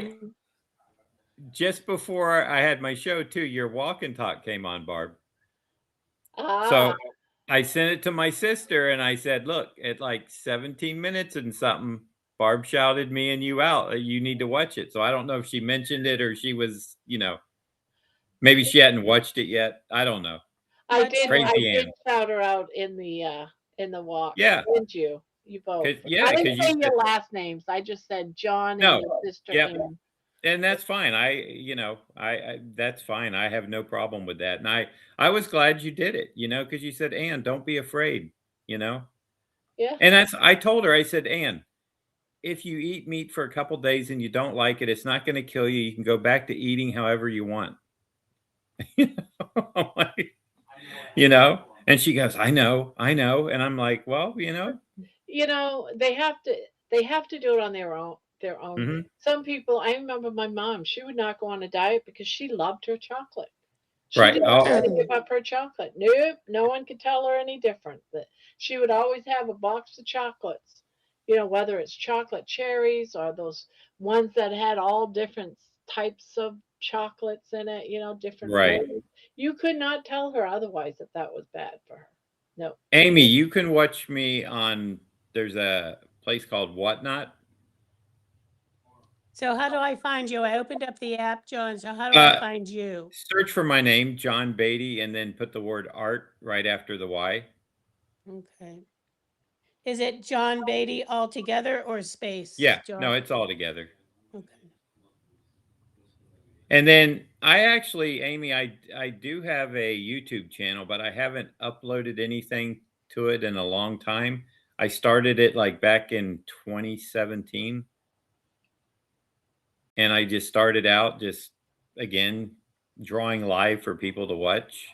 just before I had my show too, your walk and talk came on, Barb.
Ah,
So I sent it to my sister and I said, "Look, at like 17 minutes and something, Barb shouted me and you out. You need to watch it." So I don't know if she mentioned it or she was, you know, maybe she hadn't watched it yet. I don't know.
I
What's-
did. I
Crazy
did
Ann.
shout her out in the walk.
Yeah.
Didn't you? You both.
Yeah,
I
'cause
didn't
you
say
said-
your last names. I just said John and
No.
your sister
Yep.
Ann.
And that's fine. I that's fine. I have no problem with that. And I was glad you did it, because you said, Ann, don't be afraid,
Yeah.
And I told her, I said, Ann, if you eat meat for a couple days and you don't like it, it's not going to kill you. You can go back to eating however you want. I'm like, and she goes, I know. And I'm like, well,
They have to do it on their own.
Mhm.
Some people, I remember my mom, she would not go on a diet because she loved her chocolate. She
Right.
didn't want to
Oh.
give up her chocolate. Nope, no one could tell her any different. That she would always have a box of chocolates, whether it's chocolate cherries or those ones that had all different types of chocolates in it, different
Right.
flavors. You could not tell her otherwise that was bad for her. No.
Amy, you can watch me on, there's a place called Whatnot.
So how do I find you? I opened up the app, John. So how do I find you?
Search for my name, John Beatty, and then put the word art right after the Y.
Okay. Is it John Beatty all together or space?
Yeah,
John?
no, it's all together.
Okay.
And then Amy, I do have a YouTube channel, but I haven't uploaded anything to it in a long time. I started it like back in 2017. And I just started out again, drawing live for people to watch.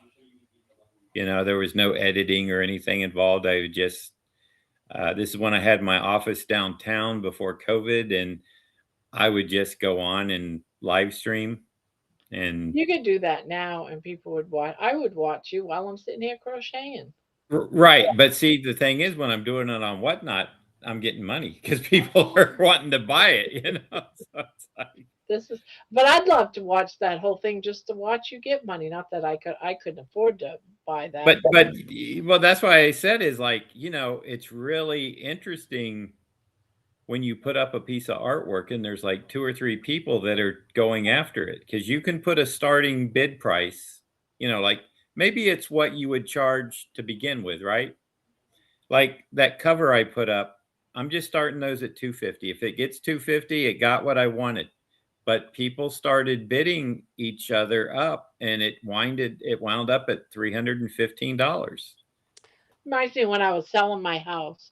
There was no editing or anything involved. I would just, this is when I had my office downtown before COVID, and I would just go on and live stream. And
You could do that now and people would watch. I would watch you while I'm sitting here crocheting.
right. But see, the thing is, when I'm doing it on Whatnot, I'm getting money because people are wanting to buy it, So it's like,
But I'd love to watch that whole thing just to watch you get money. Not that I couldn't afford to buy that.
but well, that's why I said is like, it's really interesting when you put up a piece of artwork and there's like 2 or 3 people that are going after it, because you can put a starting bid price, like maybe it's what you would charge to begin with, right? Like that cover I put up, I'm just starting those at $250. If it gets $250, it got what I wanted. But people started bidding each other up, and it wound up at $315.
Reminds me when I was selling my house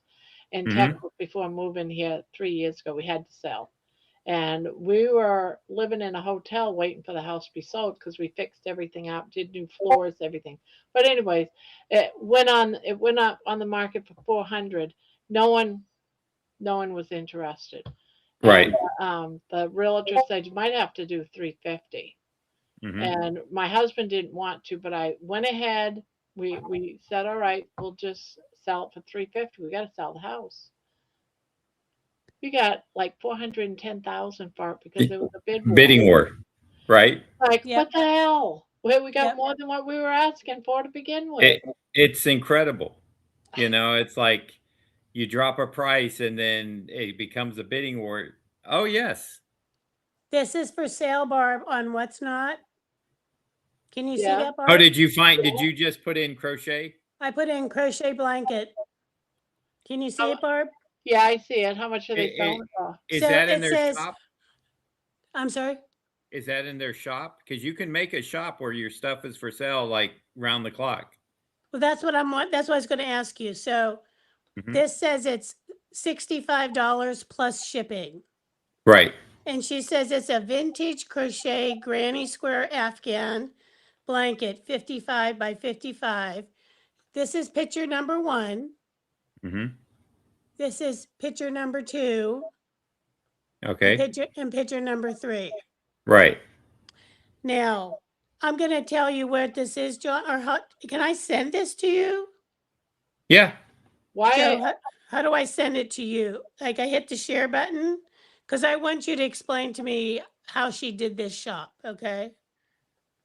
in
Mhm.
Texas before moving here 3 years ago. We had to sell. And we were living in a hotel waiting for the house to be sold because we fixed everything up, did new floors, everything. But anyways, it went up on the market for 400. No one was interested.
Right.
And the realtor said you might have to do 350.
Mhm.
And my husband didn't want to, but I went ahead. We said, all right, we'll just sell it for 350. We got to sell the house. We got like 410,000 for it because it was a bid war.
Bidding war, right?
Like,
Yep.
what the hell? We got
Yep.
more than what we were asking for to begin with.
It's incredible. It's like you drop a price and then it becomes a bidding war. Oh, yes.
This is for sale, Barb, on What's Not. Can you see
Yeah.
that, Barb?
Oh, did you just put in crochet?
I put in crochet blanket. Can you see it, Barb?
Yeah, I see it. How much are they
It-
selling for?
Is
So
that in
it
their
says-
shop?
I'm sorry?
Is that in their shop? Because you can make a shop where your stuff is for sale like round the clock.
Well, that's what I was going to ask you. So
Mhm.
this says it's $65 plus shipping.
Right.
And she says it's a vintage crochet granny square Afghan blanket, 55 by 55. This is picture number 1.
Hmm.
This is picture number 2.
Okay.
And picture number 3.
Right.
Now, I'm going to tell you where this is, John. Or can I send this to you?
Yeah.
Why?
So how do I send it to you? Like I hit the share button? Because I want you to explain to me how she did this shop, okay?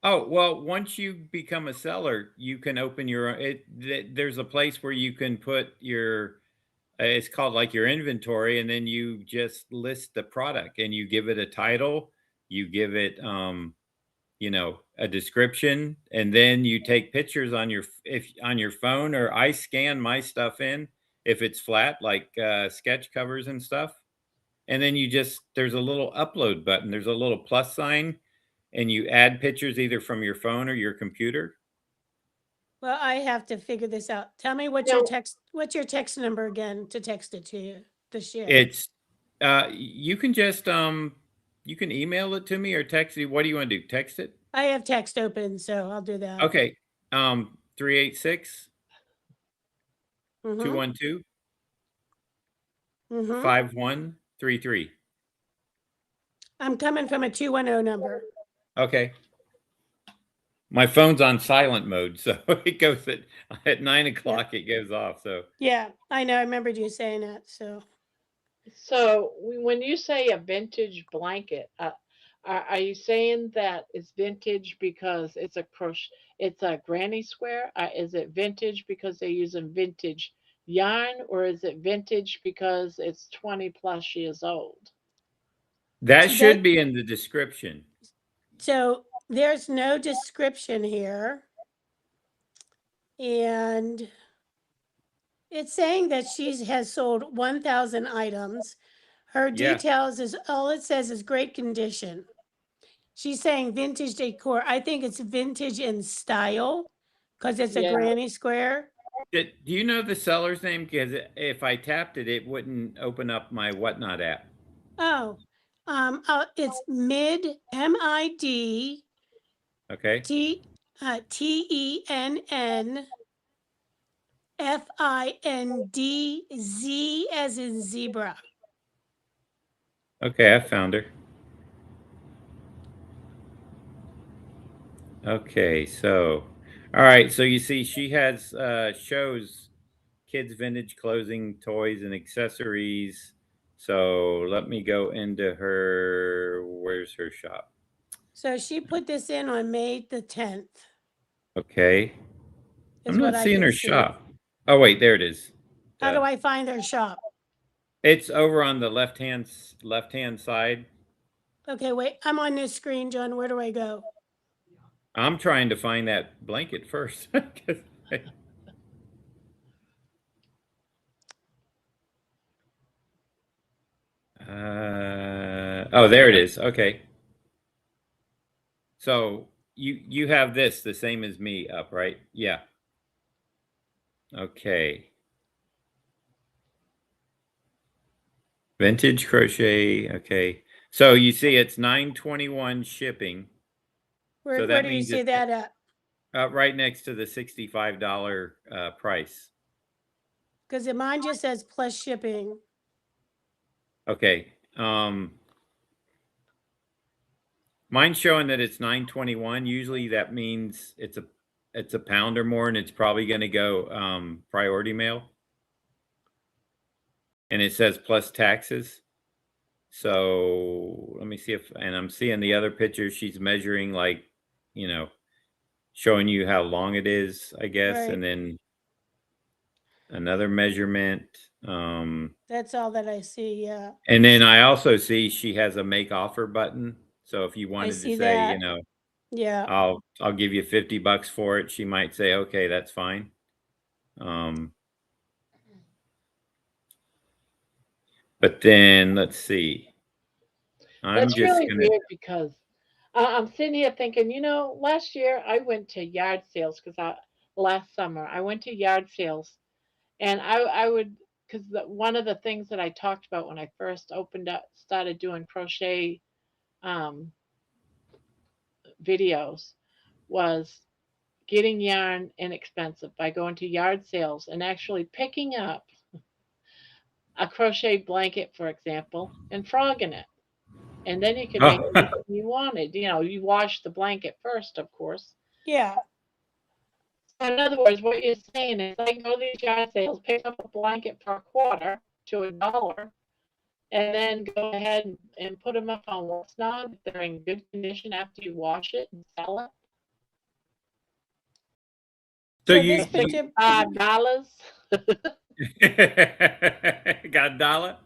Oh, well, once you become a seller, you can open there's a place where you can put it's called like your inventory, and then you just list the product and you give it a title, you give it, a description, and then you take pictures on your phone, or I scan my stuff in if it's flat, like sketch covers and stuff. And then there's a little upload button. There's a little plus sign, and you add pictures either from your phone or your computer.
Well, I have to figure this out. Tell me what's your text number again to text it to you to share.
It's you can just you can email it to me or text it. What do you want to do? Text it?
I have text open, so I'll do that.
Okay. 386
Mhm.
212
Mhm.
5133.
I'm coming from a 210 number.
Okay. My phone's on silent mode, so it goes at 9 o'clock. It goes off. So
Yeah, I know. I remembered you saying that.
So when you say a vintage blanket, are you saying that it's vintage because it's a granny square? Is it vintage because they're using vintage yarn, or is it vintage because it's 20 plus years old?
that
See,
should be in the description.
So there's no description here. And it's saying that she has sold 1,000 items. Her
Yeah.
details is all it says is great condition. She's saying vintage decor. I think it's vintage in style because it's a
Yeah.
granny square.
Do you know the seller's name? Because if I tapped it, it wouldn't open up my Whatnot app.
Oh, it's MID, MID,
Okay.
TENN, FINDZ as in zebra.
Okay, I found her. Okay, so all right, so you see she has shows kids vintage clothing, toys, and accessories. So let me go into where's her shop?
So she put this in on May the 10th.
Okay.
Is
I'm
what
not
I
seeing
can
her
see.
shop. Oh wait, there it is.
How do I find their shop?
It's over on the left-hand side.
Okay, wait. I'm on this screen, John. Where do I go?
I'm trying to find that blanket first. Oh, there it is. Okay. So you have this the same as me up, right? Yeah. Okay. Vintage crochet. Okay. So you see it's $9.21 shipping.
Where,
So
where
that
do you
means
see that at?
right next to the $65 price.
Because mine just says plus shipping.
Okay. Mine's showing that it's $9.21. Usually that means it's a pound or more, and it's probably going to go priority mail. And it says plus taxes. So let me see and I'm seeing the other picture. She's measuring, like, showing you how long it is, I guess.
Right.
And then another measurement.
That's all that I see. Yeah.
And then I also see she has a make offer button. So if you wanted to
see
say,
that. Yeah.
I'll give you $50 for it, she might say, okay, that's fine. But then let's see.
That's really weird because I'm sitting here thinking, last year I went to yard sales last summer I went to yard sales, and I would, because one of the things that I talked about when I first started doing crochet videos was getting yarn inexpensive by going to yard sales and actually picking up a crochet blanket, for example, and frogging it. And then you can make anything you wanted. You wash the blanket first, of course.
Yeah.
So in other words, what you're saying is I can go to these yard sales, pick up a blanket for $0.25 to $1, and then go ahead and put them up on Whatnot if they're in good condition after you wash it and sell it.
So
you
$5.
Got a dollar?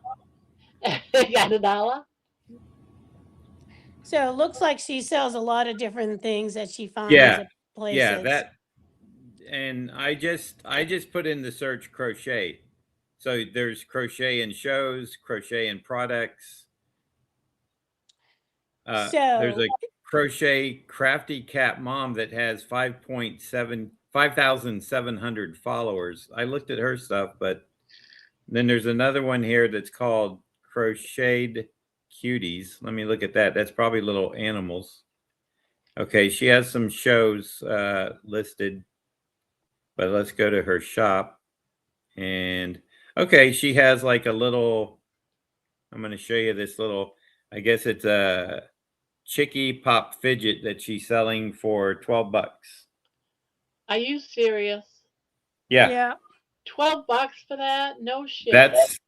Got $1?
So it looks like she sells a lot of different things that she finds
Yeah.
at
Yeah,
places.
that, and I just put in the search crochet. So there's crochet in shows, crochet in products. There's
So
a crochet crafty cat mom that has 5,700 followers. I looked at her stuff, but then there's another one here that's called Crocheted Cuties. Let me look at that. That's probably little animals. Okay, she has some shows listed, but let's go to her shop. And okay, she has like a little, I'm going to show you this little, I guess it's a Chicky Pop fidget that she's selling for 12 bucks.
Are you serious?
Yeah,
yeah.
12 bucks for that? No shit.
that's,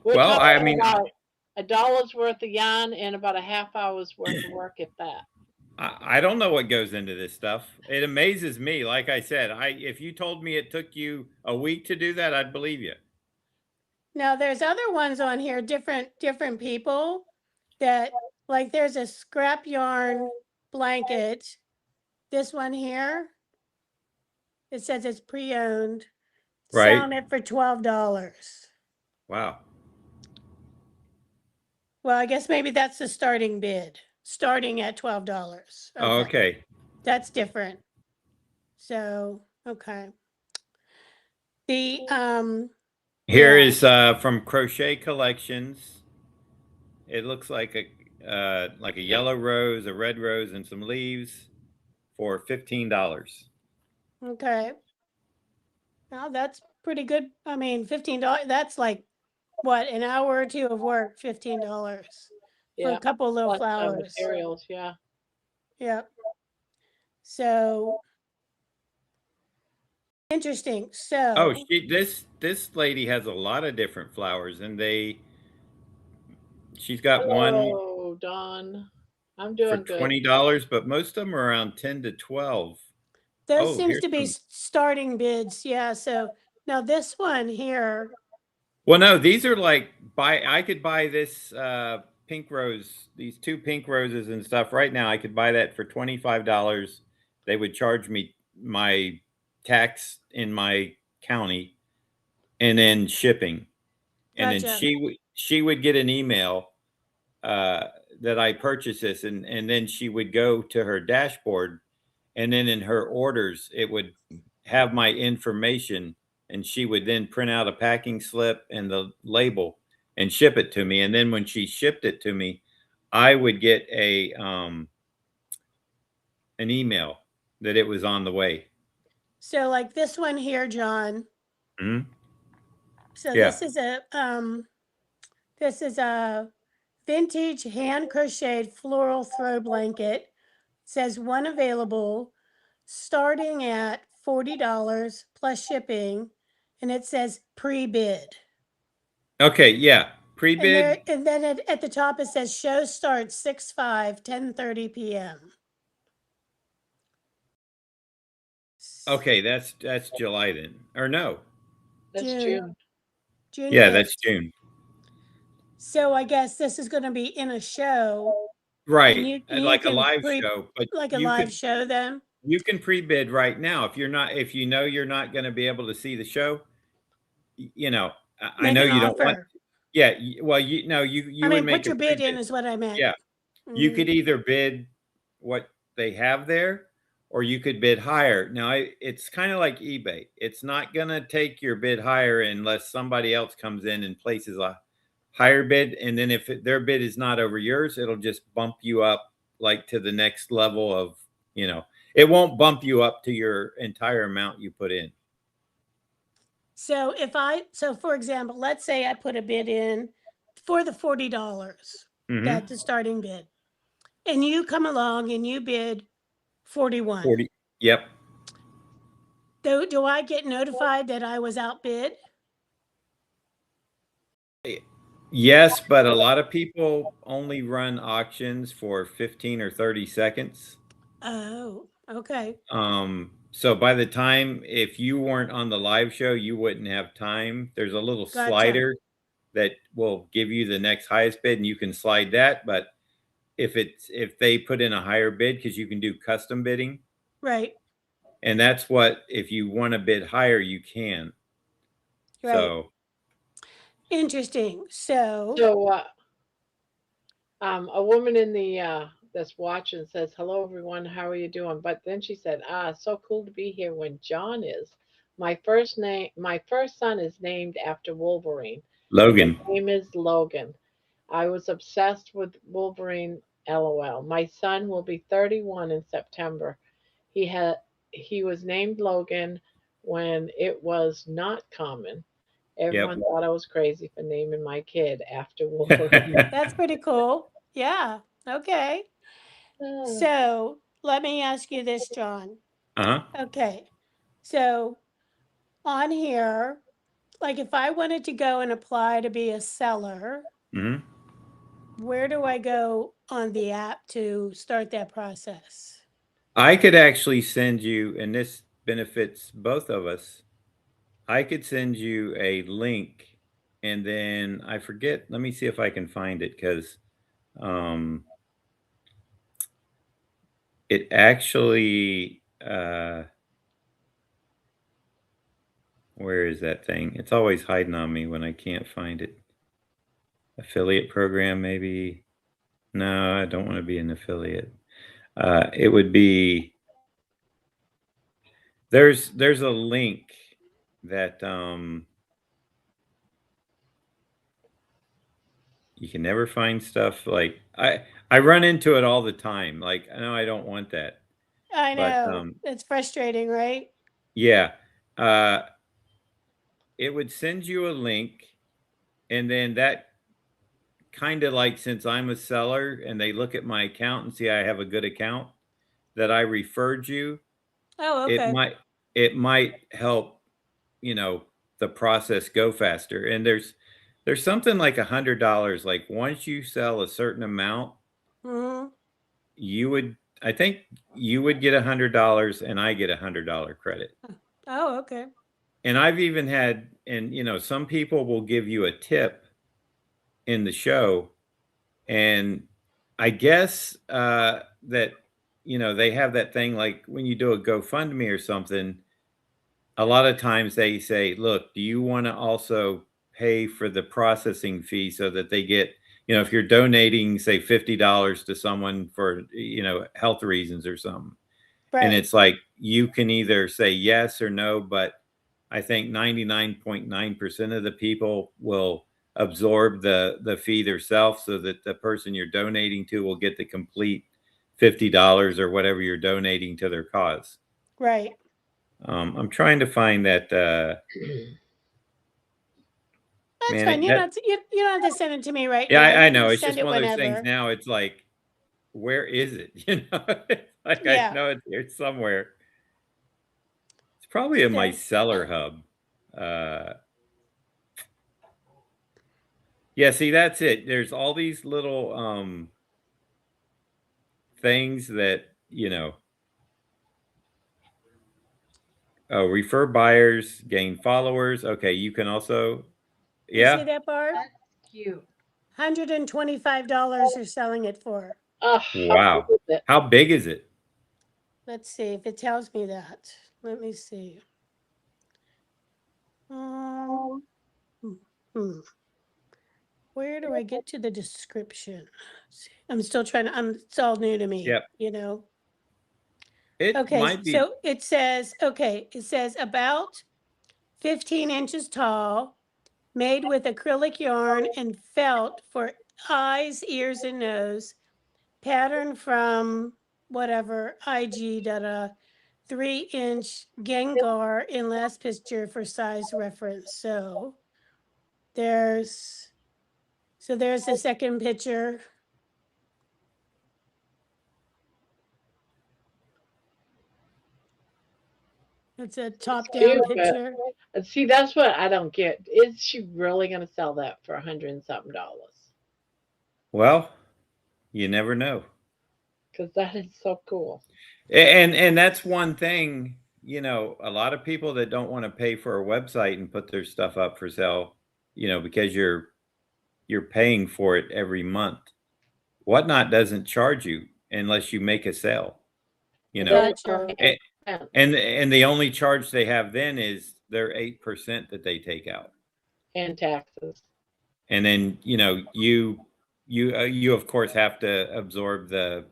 We're
well, I
talking
mean,
about $1 worth of yarn and about a half hour's worth of work at that.
I don't know what goes into this stuff. It amazes me. Like I said, if you told me it took you a week to do that, I'd believe you.
Now there's other ones on here, different people that, like, there's a scrap yarn blanket. This one here, it says it's pre-owned.
Right.
Selling it for $12.
Wow.
Well, I guess maybe that's the starting bid, starting at $12.
Oh, okay.
That's different. So, okay. The
Here
yeah.
is from Crochet Collections. It looks like a yellow rose, a red rose, and some leaves for $15.
Okay. Well, that's pretty good. I mean, $15. That's like what, an hour or two of work, $15 for
Yeah.
a couple of little
Plus,
flowers.
materials, yeah.
Yep. So interesting. So
Oh, this lady has a lot of different flowers, and she's got one
Oh, Dawn. I'm
for
doing good.
$20, but most of them are around 10 to 12.
those
Oh,
seems
here's
to be
some-
starting bids. Yeah. So now this one here,
Well, no, these are like I could buy this pink rose, these two pink roses and stuff right now. I could buy that for $25. They would charge me my tax in my county and then shipping. And then
Gotcha.
she would get an email that I purchased this, and then she would go to her dashboard, and then in her orders it would have my information, and she would then print out a packing slip and the label and ship it to me. And then when she shipped it to me, I would get an email that it was on the way.
So like this one here, John.
Mhm.
So
Yeah.
this is a vintage hand crocheted floral throw blanket. It says one available, starting at $40 plus shipping, and it says pre-bid.
Okay, yeah. Pre-bid.
And then at the top it says show starts 6/5, 10:30 p.m.
Okay, that's July then. Or no.
That's
June.
June.
June
Yeah,
5th.
that's June.
So I guess this is going to be in a show.
Right.
And you
Like a
can
live show, but
like a
you
live
could
show then?
you can pre-bid right now if you know you're not going to be able to see the show. You know, I
Make
know
an
you don't want.
offer.
Yeah, well, you
I
would
mean,
make
put your
a
bid in
pre-bid.
is what I meant.
Yeah, you could either bid what they have there, or you could bid higher. Now, it's kind of like eBay. It's not going to take your bid higher unless somebody else comes in and places a higher bid. And then if their bid is not over yours, it'll just bump you up like to the next level of, it won't bump you up to your entire amount you put in.
So for example, let's say I put a bid in for the $40, that's the starting bid. And you come along and you bid 41.
40. Yep.
Do I get notified that I was outbid?
Yes, but a lot of people only run auctions for 15 or 30 seconds.
Oh, okay.
So by the time, if you weren't on the live show, you wouldn't have time. There's a little slider that will give you the next highest bid, and you can slide that. But if they put in a higher bid, because you can do custom bidding.
Right.
And that's what, if you want to bid higher, you can.
Right.
So
Interesting. So
So, a woman in the that's watching says, "Hello, everyone. How are you doing?" But then she said, so cool to be here when John is. My first son is named after Wolverine. And his
Logan.
name is Logan. I was obsessed with Wolverine. LOL. My son will be 31 in September. He had he was named Logan when it was not common. Everyone thought I was crazy for naming my kid after Wolverine.
that's pretty cool. Yeah. Okay. So let me ask you this, John.
Uh-huh.
Okay. So on here, like if I wanted to go and apply to be a seller,
Mm-hmm.
where do I go on the app to start that process?
I could actually send you, and this benefits both of us. I could send you a link, and then I forget. Let me see if I can find it, because it actually where is that thing? It's always hiding on me when I can't find it. Affiliate program, maybe. No, I don't want to be an affiliate. It would be there's a link that you can never find stuff. Like I run into it all the time. Like, no, I don't want that.
I
But
know. It's frustrating, right?
yeah. It would send you a link, and then that kind of, like, since I'm a seller and they look at my account and see I have a good account that I referred you,
Oh,
it
okay.
might help, the process go faster. And there's something like $100. Like, once you sell a certain amount,
Mm-hmm.
I think you would get $100 and I get $100 credit.
Oh, okay.
And I've even had, and some people will give you a tip in the show. And I guess that they have that thing, like when you do a GoFundMe or something, a lot of times they say, look, do you want to also pay for the processing fee, so that they get, if you're donating, say, $50 to someone for, health reasons or something.
Right.
And it's like, you can either say yes or no, but I think 99.9% of the people will absorb the fee themselves, so that the person you're donating to will get the complete $50 or whatever you're donating to their cause.
Right.
I'm trying to find that.
That's
Man,
fine. You don't have to send it to me right
yeah,
now.
I
You
know.
can
It's
send
just
it
one of those things
whenever.
now. It's like, where is it? Like,
Yeah.
I know it's here somewhere. It's probably in my seller hub. Yeah, see, that's it. There's all these little things that, refer buyers, gain followers. Okay, you can also,
You see
yeah.
that, Barb?
That's cute.
$125 you're selling it for.
Wow. How big is it?
Let's see if it tells me that. Let me see. Where do I get to the description? I'm still trying to, it's all new to me.
Yep. It
Okay,
might be.
so it says about 15 inches tall, made with acrylic yarn and felt for eyes, ears, and nose, pattern from whatever, IG, 3-inch Gengar in last picture for size reference. So there's the second picture. It's a top-down picture.
See, that's what I don't get. Is she really going to sell that for $100 and something?
Well, you never know.
Because that is so cool.
And that's one thing, a lot of people that don't want to pay for a website and put their stuff up for sale, because you're paying for it every month. Whatnot doesn't charge you unless you make a sale, you know.
Then it's
Gotcha.
only
A-
8%.
And the only charge they have then is their 8% that they take out.
And taxes.
And then, you know, you of course have to absorb the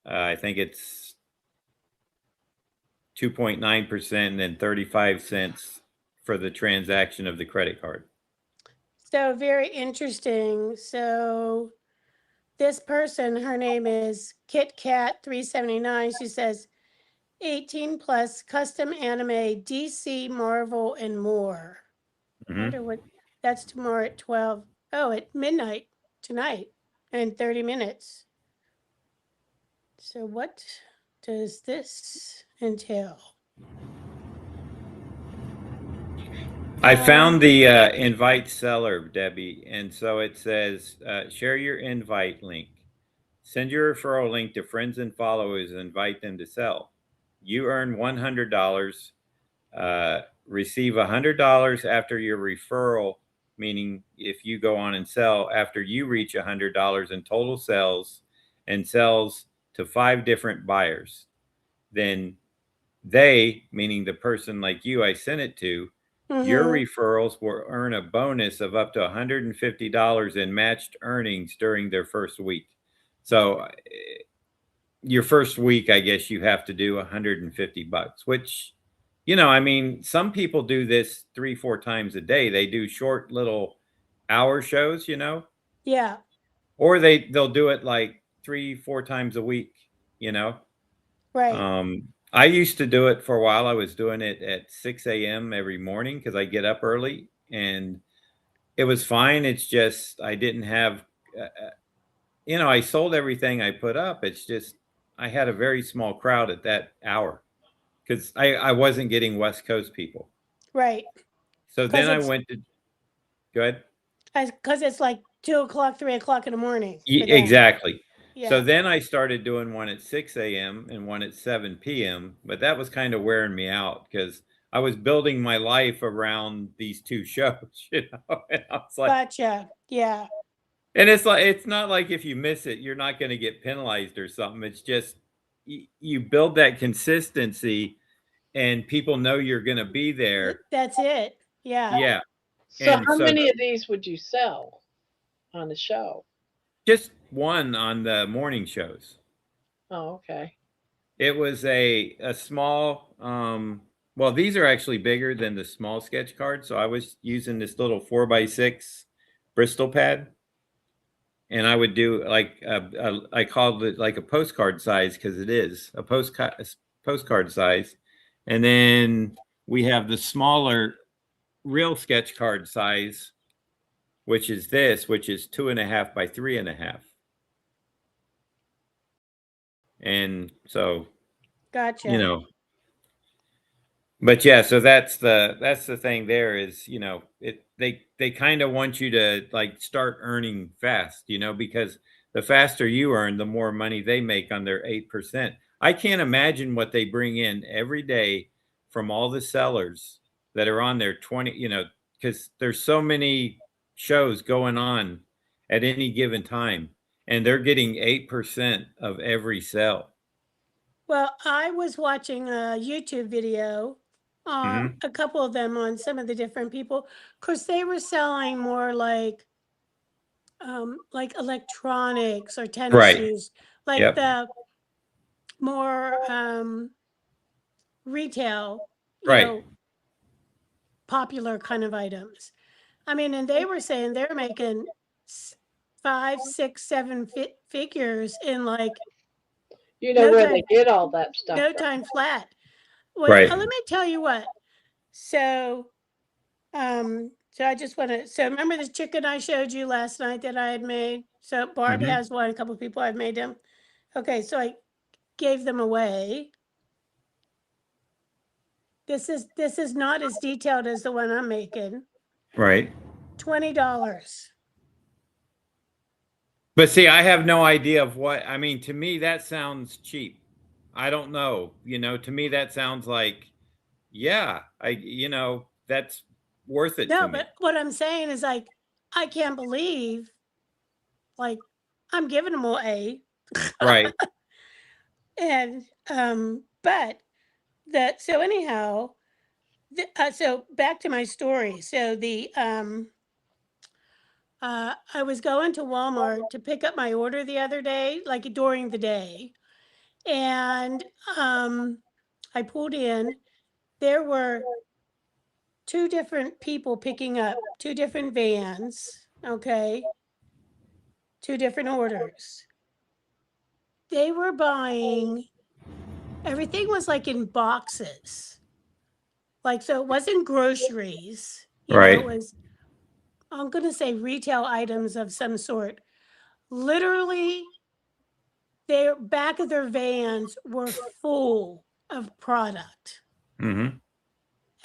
I think it's 2.9% and then 35 cents for the transaction of the credit card.
So very interesting. So this person, her name is Kit Kat 379. She says 18 plus custom anime, DC, Marvel, and more. I
Mhm.
wonder what that's tomorrow at 12. Oh, at midnight tonight in 30 minutes. So what does this entail?
I found the invite seller, Debbie, and so it says share your invite link. Send your referral link to friends and followers and invite them to sell. You earn $100. Receive $100 after your referral, meaning if you go on and sell after you reach $100 in total sales and sells to 5 different buyers. Then they, meaning the person like you I sent it to, your referrals will earn a bonus of up to $150 in matched earnings during their first week. So your first week, I guess you have to do $150, which, you know, I mean, some people do this 3-4 times a day. They do short little hour shows, you know,
Yeah,
or they'll do it like 3-4 times a week, you know.
right.
I used to do it for a while. I was doing it at 6 a.m. every morning because I get up early, and it was fine. It's just I didn't have, you know, I sold everything I put up. It's just I had a very small crowd at that hour because I wasn't getting West Coast people.
Right.
So
Because
then I
it's
went to go ahead.
because it's like 2 o'clock, 3 o'clock in the morning for them.
Exactly. So
Yeah.
then I started doing one at 6 a.m. and one at 7 p.m. But that was kind of wearing me out because I was building my life around these two shows, you know. And I was like,
Gotcha. Yeah.
and it's like it's not like if you miss it, you're not going to get penalized or something. It's just you build that consistency, and people know you're going to be there.
That's it. Yeah.
Yeah,
So
and
how
so
many of these would you sell on the show?
just one on the morning shows.
Oh, okay.
It was a small well, these are actually bigger than the small sketch card, so I was using this little 4x6 Bristol pad, and I would do like I called it like a postcard size because it is a postcard size, and then we have the smaller real sketch card size, which is this, which is 2.5 by 3.5, and so
Gotcha.
you know. But yeah, so that's the thing there is, you know, they kind of want you to like start earning fast, you know, because the faster you earn, the more money they make on their 8%. I can't imagine what they bring in every day from all the sellers that are on their 20, you know, because there's so many shows going on at any given time, and they're getting 8% of every sale.
Well, I was watching a YouTube video,
Mhm.
a couple of them on some of the different people, because they were selling more like electronics or tennis
Right.
shoes, like
Yep.
the more retail, you
Right.
know, popular kind of items. I mean, and they were saying they're making 5, 6, 7 figures in like
You know
no
where
time,
they get all that stuff
no
from.
time flat. Well,
Right.
let me tell you what. So, so I just want to. So remember the chicken I showed you last night that I had made. So Barb
Mhm.
has one. A couple of people have made them. Okay, so I gave them away. This is not as detailed as the one I'm making.
Right.
$20.
But see, I have no idea of what, I mean, to me, that sounds cheap. I don't know. You know, to me, that sounds like, yeah, you know, that's worth it
No,
to me.
but what I'm saying is like, I can't believe like I'm giving them all A.
Right.
And but that so anyhow, so back to my story. So I was going to Walmart to pick up my order the other day, like during the day, and I pulled in. There were two different people picking up two different vans. Okay, two different orders. They were buying. Everything was like in boxes. Like, so it wasn't groceries, you know, it
Right.
was, I'm going to say retail items of some sort. Literally, their back of their vans were full of product.
Mm-hmm.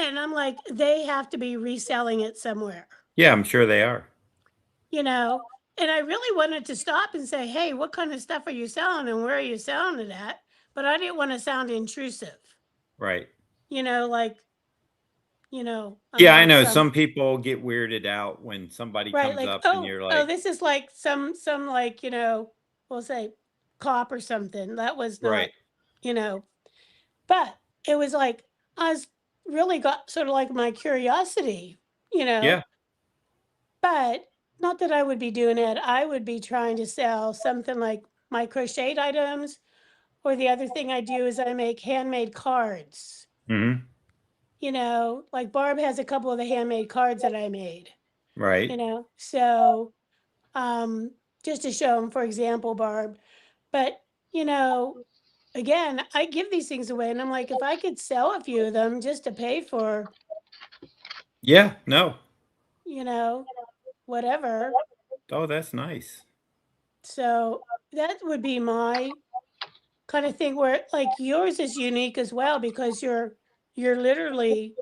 And I'm like, they have to be reselling it somewhere,
Yeah, I'm sure they are.
you know? And I really wanted to stop and say, hey, what kind of stuff are you selling and where are you selling it at? But I didn't want to sound intrusive,
Right.
you know, like, I'm
Yeah, I
like
know
some
some people get weirded out when somebody
right,
comes
like,
up and
oh,
you're
oh,
like,
this is like some like, we'll say cop or something. That was not,
right.
you know, but it was like I was really got sort of like my curiosity, you
Yeah.
know, but not that I would be doing it. I would be trying to sell something like my crocheted items, or the other thing I do is I make handmade cards.
Mm-hmm.
Like Barb has a couple of the handmade cards that I made,
Right.
so just to show them, for example, Barb. But, you know, again, I give these things away and I'm like, if I could sell a few of them just to pay for,
Yeah. No.
you know, whatever.
Oh, that's nice.
So that would be my kind of thing where like yours is unique as well because you're literally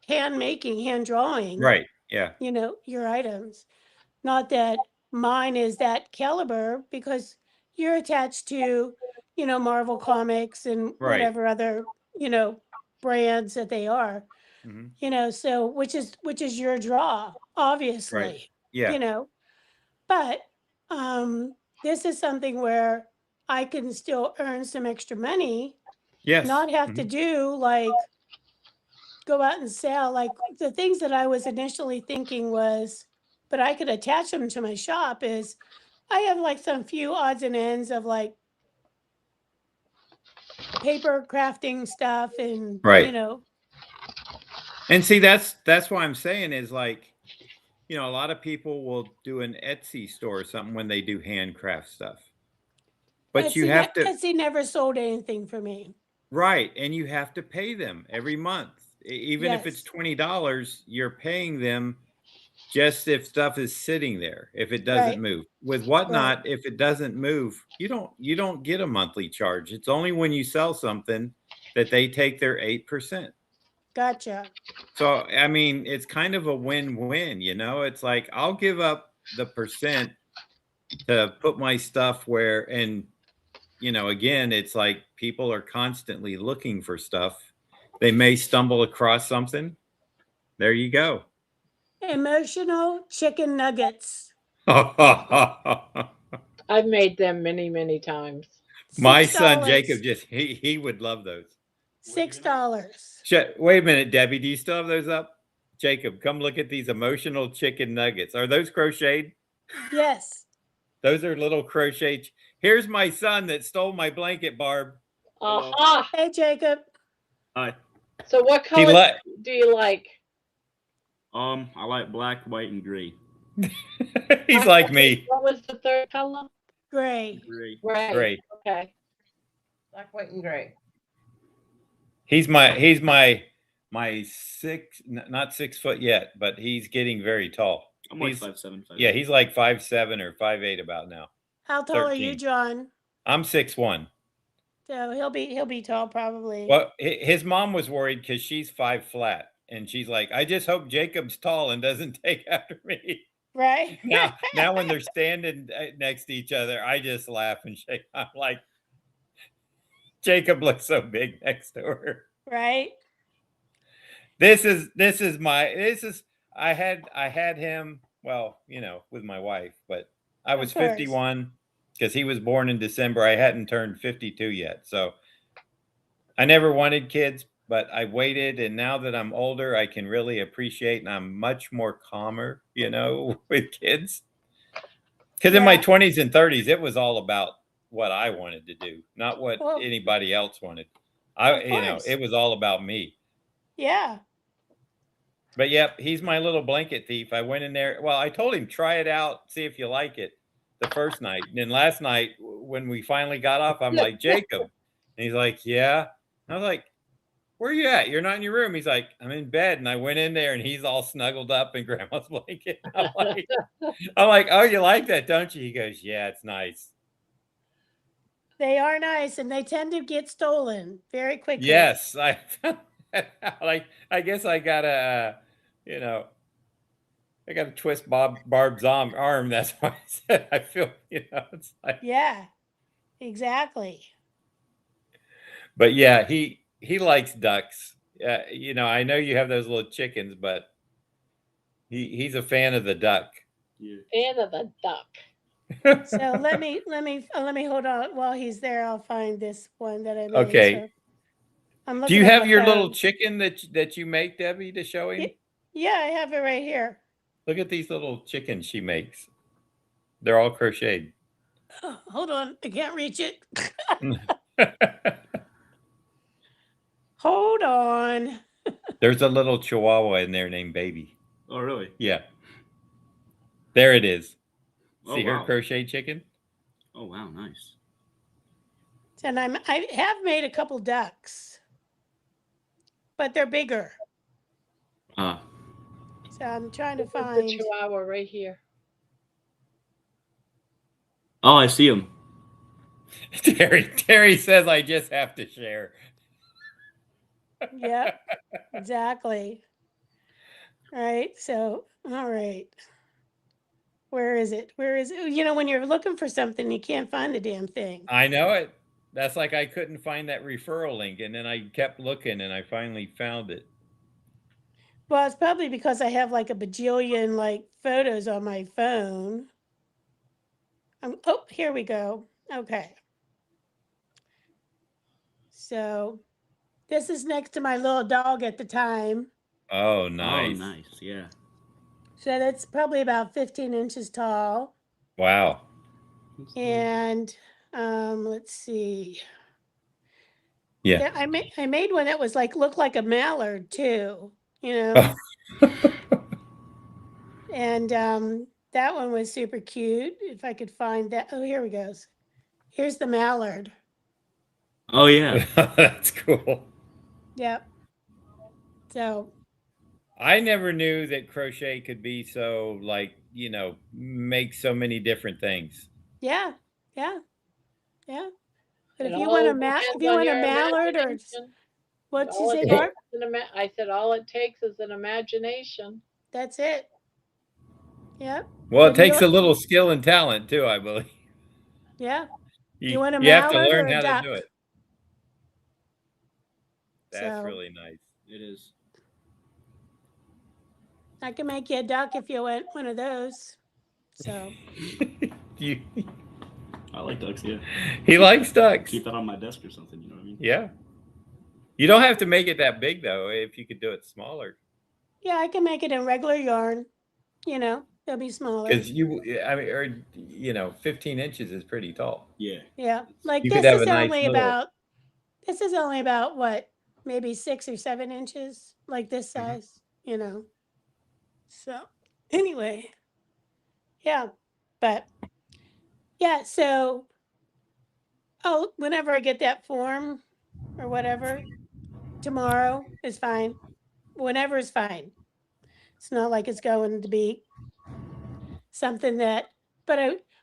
hand making, hand drawing,
Right. Yeah.
your items. Not that mine is that caliber because you're attached to, Marvel Comics and
Right.
whatever other, brands that they are,
Mm-hmm.
so which is your draw,
Right.
obviously,
Yeah.
but this is something where I can still earn some extra money,
Yes.
not have to
Mm-hmm.
do like go out and sell. Like the things that I was initially thinking was, but I could attach them to my shop is I have like some few odds and ends of like paper crafting stuff and,
Right. And see, that's why I'm saying is like, a lot of people will do an Etsy store or something when they do handcraft stuff. But you have to,
Etsy never sold anything for me.
right, and you have to pay them every month. Even if it's
Yes.
$20, you're paying them just if stuff is sitting there, if it doesn't
Right.
move. With
Right.
Whatnot, if it doesn't move, you don't get a monthly charge. It's only when you sell something that they take their 8%.
Gotcha.
So, I mean, it's kind of a win-win, It's like I'll give up the percent to put my stuff where, and again, it's like people are constantly looking for stuff. They may stumble across something. There you go.
Emotional chicken nuggets.
I've made them many, many times.
My son
$6.
Jacob he would love those.
$6.
Wait a minute, Debbie, do you still have those up? Jacob, come look at these emotional chicken nuggets. Are those crocheted?
Yes.
Those are little crochet. Here's my son that stole my blanket, Barb.
Aha.
Hey, Jacob.
Hi.
So what color do you like?
I like black, white, and gray.
He's like me.
What was the third color?
Gray.
Gray.
Gray.
Okay.
Black, white, and gray.
He's my not 6 foot yet, but he's getting very tall.
I'm like
He's
5'7".
Yeah, he's like 5'7" or 5'8" about now.
How tall are you,
13.
John?
I'm 6'1".
So he'll be tall probably.
Well, his mom was worried because she's 5 flat, and she's like, I just hope Jacob's tall and doesn't take after me.
Right.
Now when they're standing next to each other, I just laugh and shake. I'm like, Jacob looks so big next to her.
Right.
I had him, well, with my wife, but I was
Of course.
51. because he was born in December. I hadn't turned 52 yet. So I never wanted kids, but I waited. And now that I'm older, I can really appreciate, and I'm much more calmer, with kids. Because in my 20s and 30s, it was all about what I wanted to do, not what anybody else wanted. It was all about me.
Yeah.
But yep, he's my little blanket thief. I went in there. Well, I told him, try it out, see if you like it the first night. And then last night, when we finally got off, I'm like, Jacob. And he's like, yeah. I was like, where are you at? You're not in your room. He's like, I'm in bed. And I went in there and he's all snuggled up in Grandma's blanket. I'm like, oh, you like that, don't you? He goes, yeah, it's nice.
They are nice, and they tend to get stolen very quickly.
Yes. I guess I gotta, I gotta twist Barb's arm. That's why I said I feel, it's like.
Yeah, exactly.
But yeah, he likes ducks. I know you have those little chickens, but he's a fan of the duck.
Yeah.
Fan of the duck.
So let me hold on while he's there. I'll find this one that I made.
Okay.
So
do you have your little chicken that you make, Debbie, to show him?
Yeah, I have it right here.
Look at these little chickens she makes. They're all crocheted.
Oh, hold on, I can't reach it. Hold on.
There's a little chihuahua in there named Baby.
Oh, really?
Yeah. There it is.
Oh,
See
wow.
her crochet chicken?
Oh, wow, nice.
And I have made a couple ducks, but they're bigger. So I'm trying to find
the chihuahua right here.
Oh, I see him.
Terry says I just have to share.
Yep, exactly. Right. So, all right. Where is it? Where is it? When you're looking for something, you can't find the damn thing.
I know it. That's like I couldn't find that referral link, and then I kept looking, and I finally found it.
Well, it's probably because I have like a bajillion photos on my phone. Oh, here we go. Okay. So this is next to my little dog at the time.
Oh, nice.
Oh, nice. Yeah.
So that's probably about 15 inches tall.
Wow.
And let's see.
Yeah.
I made one that was looked like a mallard too,
Oh.
And that one was super cute. If I could find that. Oh, here we go. Here's the mallard.
Oh, yeah.
That's cool.
Yep. So
I never knew that crochet could be so make so many different things.
yeah. But
It
if you
all
want a
depends
if you
on
want a
your
mallard or
imagination.
what'd you
All
say,
it
Barb?
takes is I said all it takes is an imagination.
That's it. Yep.
Well, it
If you
takes a little skill and talent too, I believe.
Yeah.
You
want a
you have to
mallard or
learn
a
how
duck?
to do it. That's
So-
really nice.
It is.
I can make you a duck if you want one of those. So
I like ducks, yeah.
He likes ducks.
Keep that on my desk or something, you know what I mean?
Yeah. You don't have to make it that big though. If you could do it smaller,
yeah, I can make it in regular yarn. They'll be smaller.
because 15 inches is pretty tall.
Yeah.
Yeah,
You could have a nice
this is only about what, maybe 6 or 7 inches, like this size. So anyway, yeah, but yeah. So whenever I get that form or whatever, tomorrow is fine. Whenever is fine. It's not like it's going to be something but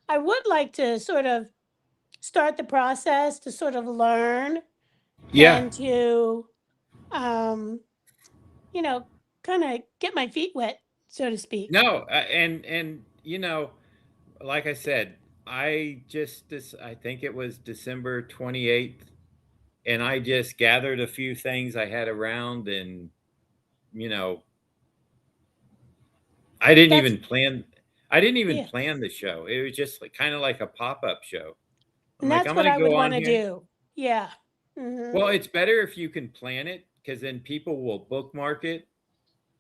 I would like to sort of start the process to sort of learn and to, kind of get my feet wet, so to speak.
No, and like I said, I think it was December 28th, and I just gathered a few things I had around, and I didn't even plan. I didn't even
Yeah.
plan the show. It was just like kind of like a pop-up show. I'm
And
like,
that's
I'm
what
gonna
I would
go
want
on
to
here.
do. Yeah. Mhm.
Well, it's better if you can plan it because then people will bookmark it,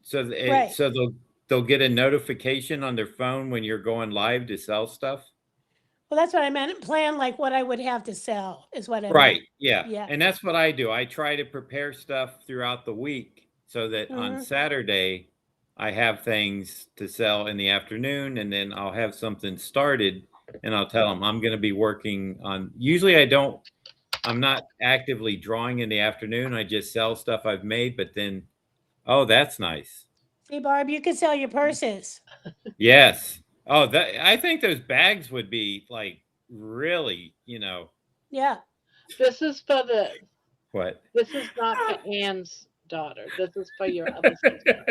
so
Right.
so they'll get a notification on their phone when you're going live to sell stuff.
Well, that's what I meant. Plan like what I would have to sell is what I
Right.
meant.
Yeah.
Yeah.
And that's what I do. I try to prepare stuff throughout the week so that on
Mhm.
Saturday I have things to sell in the afternoon, and then I'll have something started and I'll tell them I'm going to be working on. Usually I'm not actively drawing in the afternoon. I just sell stuff I've made, but then, oh, that's nice.
See, Barb, you could sell your purses.
Yes. Oh, I think those bags would be like really,
Yeah.
This is for the.
what?
This is not for Ann's daughter. This is for your other sister.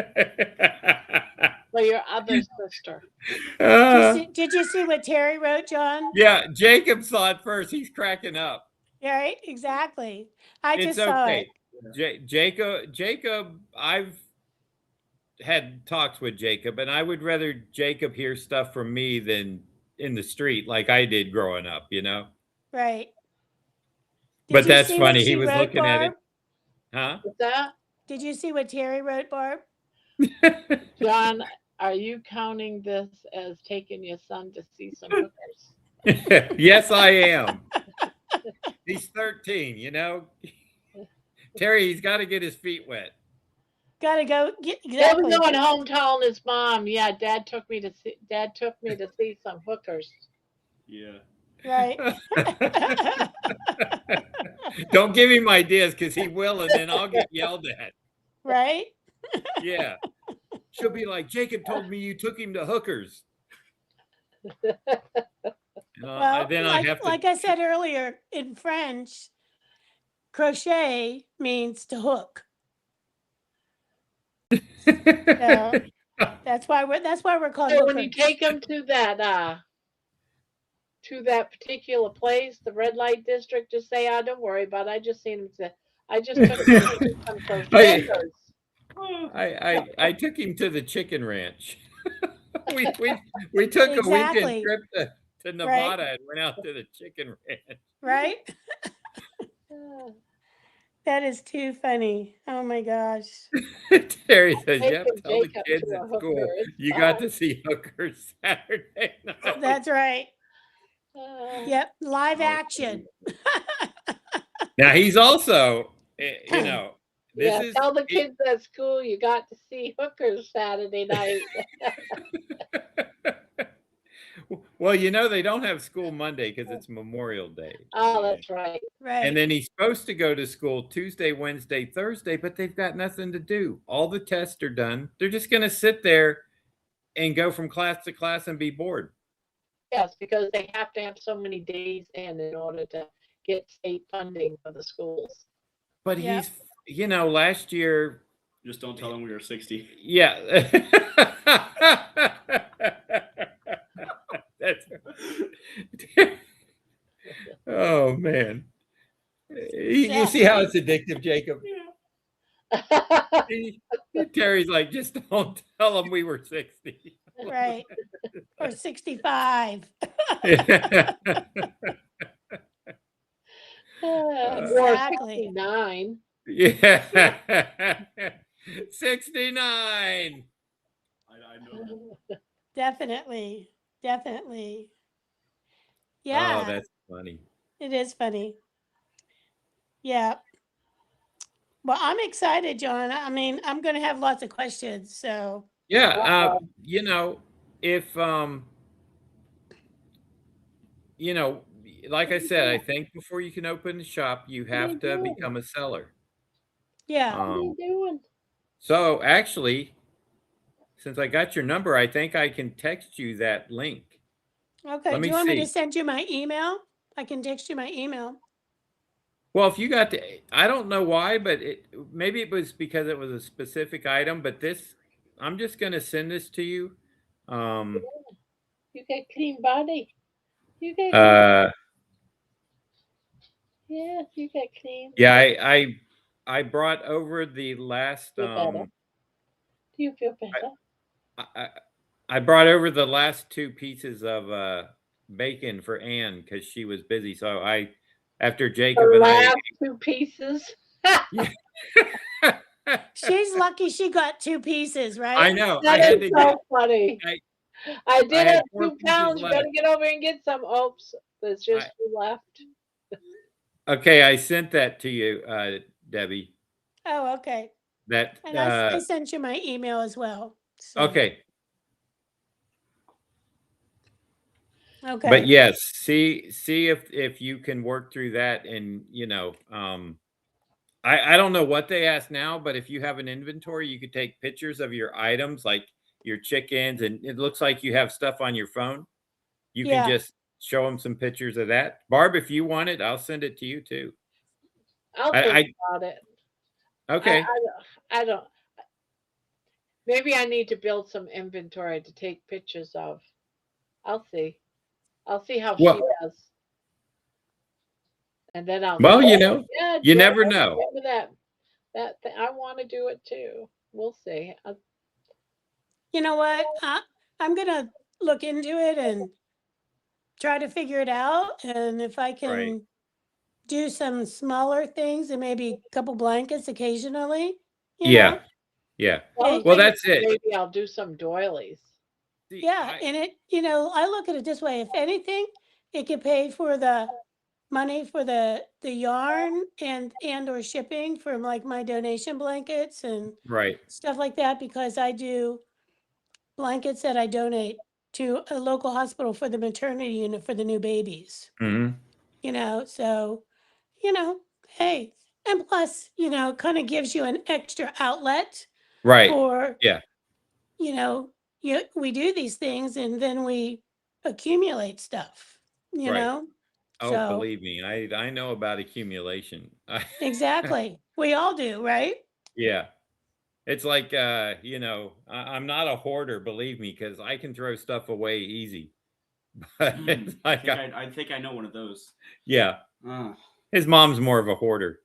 For your other sister.
Did you see what Terry wrote, John?
Yeah, Jacob saw it first. He's cracking up.
Yeah, right? Exactly. I
It's
just saw
okay.
it.
Jacob, I've had talks with Jacob, and I would rather Jacob hear stuff from me than in the street like I did growing up,
Right.
But
Did you
that's
see what
funny. He
she
was
wrote,
looking at it.
Barb?
Huh?
What's that?
Did you see what Terry wrote, Barb?
John, are you counting this as taking your son to see some hookers?
Yes, I am. He's 13, Terry, he's got to get his feet wet.
Gotta go.
He'll
Exactly.
be going home telling his mom, "Yeah, Dad took me to see some hookers."
Yeah.
Right.
Don't give him ideas because he will, and then I'll get yelled at.
Right.
Yeah. She'll be like, Jacob told me you took him to hookers.
Well,
then I have to.
like I said earlier, in French, crochet means to hook. So that's why we're called
So when you
hookers.
take them to that particular place, the red light district, just say, "Oh, don't worry about it. I just seen him. I just took him to see some crocheters."
I took him to the chicken ranch. we took a weekend
Exactly.
trip to Nevada and went out to the chicken ranch.
Right? That is too funny. Oh my gosh.
Terry says,
Taking
"Yep, tell the
Jacob
kids
to a
at school
hooker, it's
you got
fine."
to see hookers Saturday night."
That's right. Yep. Live
Oh,
action.
Now he's also, this
Yeah,
is
tell the kids at school you got to see hookers Saturday night.
well, they don't have school Monday because it's Memorial Day.
Oh, that's right.
Right.
And then he's supposed to go to school Tuesday, Wednesday, Thursday, but they've got nothing to do. All the tests are done. They're just going to sit there and go from class to class and be bored.
Yes, because they have to have so many days in order to get state funding for the schools.
But
Yep.
he's, last year.
Just don't tell him we were 60.
Yeah. That's. Oh man. You see how it's addictive, Jacob? Terry's like, just don't tell him we were 60.
Right. Or 65.
Or
Exactly.
69.
Yeah. 69.
I know.
Definitely.
Oh,
Yeah,
that's funny.
it is funny. Yeah. Well, I'm excited, John. I mean, I'm going to have lots of questions. So,
Yeah, if like I said, I think before you can open the shop, you have to become a seller.
yeah.
What are you doing?
So actually, since I got your number, I think I can text you that link.
Okay.
Let
Do
me
you want me to
see.
send you my email? I can text you my email.
Well, if you got I don't know why, but maybe it was because it was a specific item, but I'm just going to send this to you.
You got clean body. You got yes, you got clean.
Yeah, I brought over the last
Feel better? Do you feel better?
I brought over the last 2 pieces of bacon for Anne because she was busy. So after Jacob
The
and I,
last 2 pieces.
yeah.
She's lucky she got 2 pieces,
I
right?
know.
That
I had
is
to
so
get.
funny.
I
I did
had
have
4
2
pieces
pounds. You
left.
better get over and get some. Oops, there's just
I,
2 left.
okay, I sent that to you, Debbie.
Oh, okay.
That
And I sent you my email as well. So,
okay.
okay.
But yes, see if you can work through that, and I don't know what they ask now, but if you have an inventory, you could take pictures of your items, like your chickens, and it looks like you have stuff on your phone. You can
Yeah.
just show them some pictures of that. Barb, if you want it, I'll send it to you too.
I'll
I
think about it.
okay.
I don't. Maybe I need to build some inventory to take pictures of. I'll see. I'll see how she
Well,
does. And then I'll
well,
say,
you
"Oh,
know,
yeah,
you
Joe,
never know.
remember that I want to do it too. We'll see.
You know what? I'm going to look into it and try to figure it out. And if I can
Right.
do some smaller things and maybe a couple blankets occasionally, you
Yeah.
know?
Yeah.
Hey,
Well, that's it.
Maybe I'll do some doilies.
See,
yeah. And it, I look at it this way. If anything, it could pay for the money for the yarn and or shipping for like my donation blankets and
right.
stuff like that, because I do blankets that I donate to a local hospital for the maternity unit for the new babies.
Hmm.
So, hey, and plus, kind of gives you an extra outlet
Right.
for,
Yeah.
we do these things and then we accumulate stuff,
Right. Oh,
So,
believe me, I know about accumulation.
exactly. We all do, right?
Yeah. It's like I'm not a hoarder, believe me, because I can throw stuff away easy. But it's like
I think I know one of those.
yeah.
Ah,
His mom's more of a hoarder.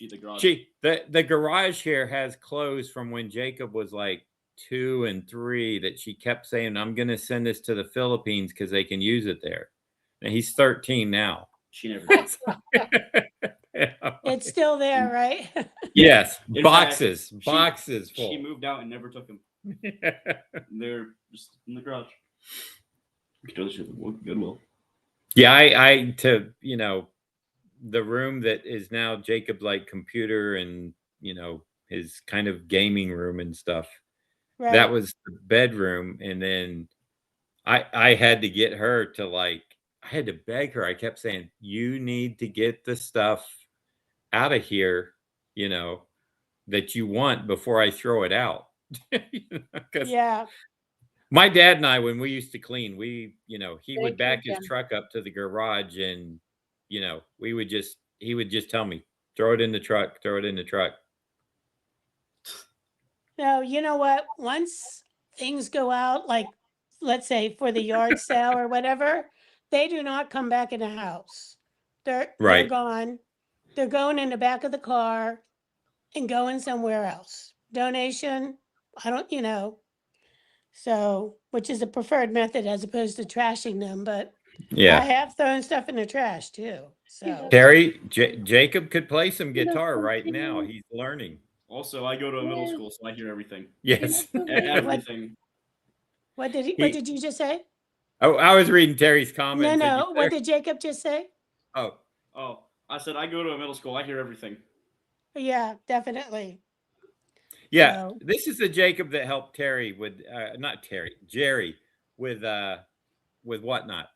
the garage.
The garage here has clothes from when Jacob was like 2 and 3 that she kept saying, I'm gonna send this to the Philippines because they can use it there. And he's 13 now.
She never did.
It's still there, right?
Yes,
In
boxes
fact,
full.
She moved out and never took them. They're just in the garage. Goodwill.
Yeah, I the room that is now Jacob's like computer and his kind of gaming room and stuff.
Right.
That was the bedroom, and then I had to get her to I had to beg her. I kept saying, you need to get the stuff out of here, that you want before I throw it out.
Yeah.
My dad and I, when we used to clean, he would
Thank
back
you,
his
Jen.
truck up to the garage, and he would just tell me, throw it in the truck, throw it in the truck.
No, you know what? Once things go out, like let's say for the yard sale or whatever, they do not come back in the house. They're
Right.
gone. They're going in the back of the car and going somewhere else. Donation, I don't, so which is a preferred method as opposed to trashing them, but I
Yeah.
have thrown stuff in the trash too. So
Terry, Jacob could play some guitar right now. He's learning.
Also, I go to a middle school, so I hear everything.
Yes.
Everything.
what did
He-
what did you just say?
Oh, I was reading Terry's comments.
No. What did Jacob just say?
Oh,
Oh, I said I go to a middle school. I hear everything.
Yeah, definitely.
yeah.
So-
This is the Jacob that helped Terry with, Jerry with whatnot.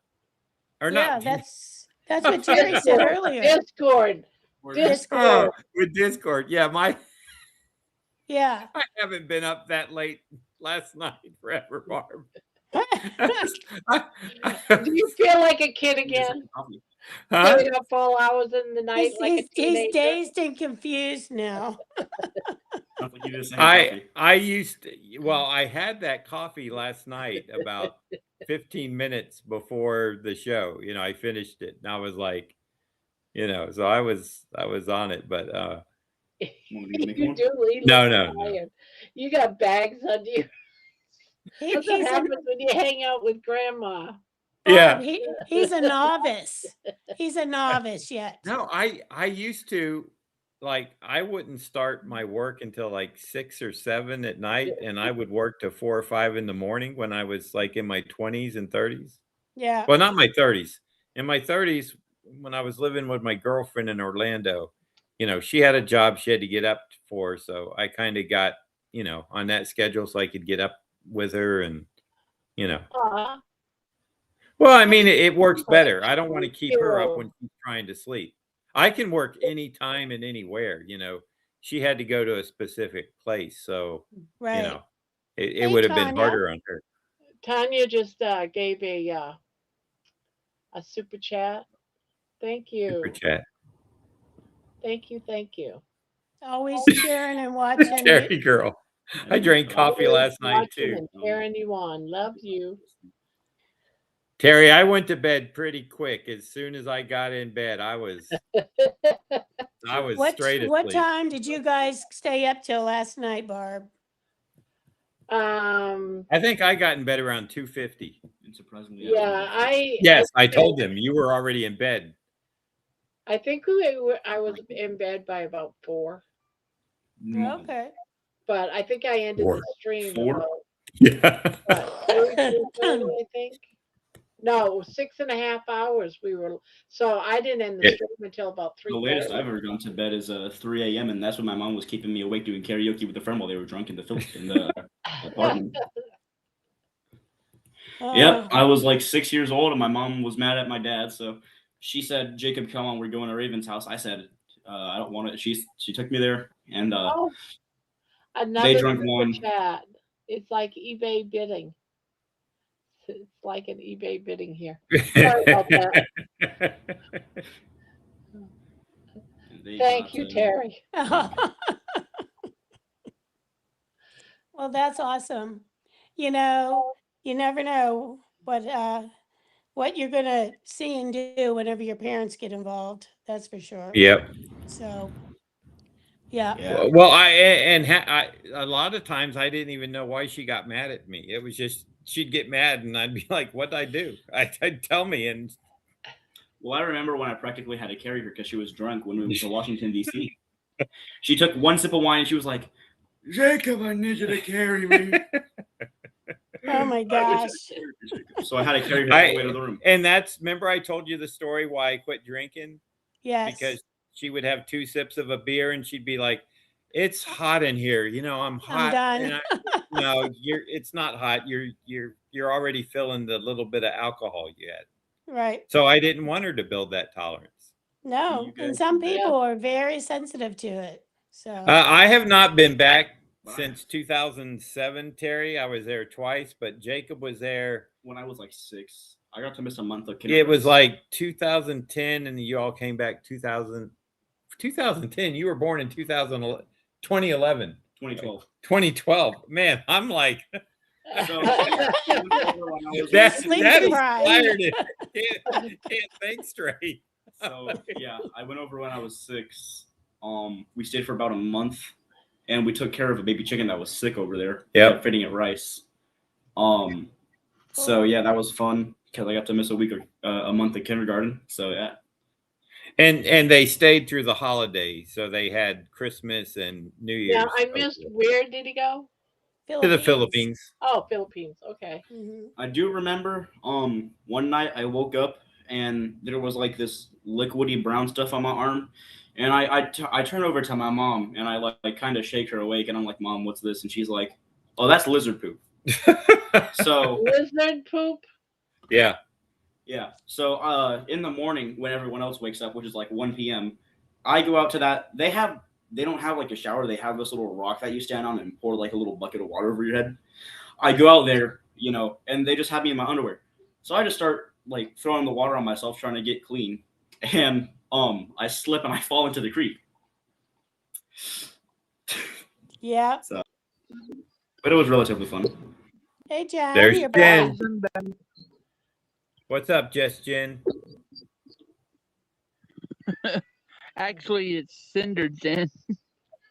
Or
Yeah,
not.
that's what Terry said earlier.
Discord.
Oh, with Discord. Yeah,
Yeah.
I haven't been up that late last night forever, Barb.
Do you feel like a kid again?
Huh?
Staying up all hours in the night like a
He's
teenager?
dazed and confused now.
I used to, well, I had that coffee last night about 15 minutes before the show. I finished it and I was like, so I was on it, but
You do leave
No.
tired. You got bags on you. That's what
he's a
happens when you hang out with Grandma.
Barb,
Yeah.
he's a novice. He's a novice yet.
No, I used to, like, I wouldn't start my work until like 6 or 7 at night, and I would work till 4 or 5 in the morning when I was like in my 20s and 30s.
Yeah.
Well, not my 30s. In my 30s, when I was living with my girlfriend in Orlando, she had a job she had to get up for, so I kind of got, on that schedule so I could get up with her and,
Aw,
well, I mean, it works better. I don't want to
thank
keep her up
you.
when she's trying to sleep. I can work anytime and anywhere, She had to go to a specific place, so,
Right.
it
Hey,
would have been
Tanya.
harder on her.
Tanya just gave a super chat. Thank
Super
you.
chat.
Thank you. Thank you.
Always cheering and watching.
Terry girl. I drank coffee
Always
last night
watching
too.
and cheering you on. Love you.
Terry, I went to bed pretty quick. As soon as I got in bed, I was straight asleep.
What time did you guys stay up till last night, Barb?
I think I got in bed around 2:50.
And surprisingly,
Yeah,
Yes, I told him you were already in bed.
I think I was in bed by about 4,
Okay.
but I think I ended the stream
4?
about
Yeah.
what, 3:30, I think. No, 6.5 hours we were. So I didn't end the stream until about
The latest
3:30.
I've ever gone to bed is 3 a.m. and that's when my mom was keeping me awake doing karaoke with a friend while they were drunk in the apartment. Yep, I was like 6 years old and my mom was mad at my dad, so she said, "Jacob, come on, we're going to Raven's house." I said, "I don't want it." She took me there, and
Oh,
they
another
drank
super
one.
chat. It's like eBay bidding. It's like an eBay bidding here. Sorry about that. Thank you, Terry.
Well, that's awesome. You never know what you're gonna see and do whenever your parents get involved. That's for sure.
Yep.
So, yeah.
Well, a lot of times I didn't even know why she got mad at me. It was just she'd get mad and I'd be like, "What'd I do?" I'd tell me, and
Well, I remember when I practically had to carry her because she was drunk when we went to Washington D.C. She took one sip of wine and she was like, "Jacob, I need you to carry me."
Oh my gosh.
So I had to carry her all the way to the room.
And remember I told you the story why I quit drinking?
Yes.
Because she would have 2 sips of a beer and she'd be like, "It's hot in here. I'm hot."
I'm done.
No, it's not hot. You're already feeling the little bit of alcohol you had.
Right.
So I didn't want her to build that tolerance.
No, and some people are very sensitive to it. So
I have not been back since 2007, Terry. I was there twice, but Jacob was there
when I was like 6. I got to miss a month of
kindergarten. It was like 2010, and you all came back 2010. You were born in 2011. 2012. Man, I'm like
So,
that's inspired. Can't think straight.
So yeah, I went over when I was 6. We stayed for about a month, and we took care of a baby chicken that was sick over there.
Yeah,
feeding it rice. So yeah, that was fun because I got to miss a month of kindergarten. So yeah.
And they stayed through the holidays, so they had Christmas and New Year's.
Yeah, I missed. Where did he go?
To the Philippines.
Oh, Philippines. Okay.
I do remember. One night I woke up and there was like this liquidy brown stuff on my arm, and I turn over to my mom and I like kind of shake her awake, and I'm like, "Mom, what's this?" And she's like, "Oh, that's lizard poop." So
lizard poop.
Yeah. Yeah. So in the morning when everyone else wakes up, which is like 1 p.m., I go out to that. They don't have like a shower. They have this little rock that you stand on and pour like a little bucket of water over your head. I go out there, and they just have me in my underwear. So I just start like throwing the water on myself, trying to get clean. And I slip and I fall into the creek.
Yeah.
So, but it was relatively fun.
Hey, Jen.
There's
you're
Jen.
back.
What's up, Jess Jen?
Actually, it's Cinder Jen.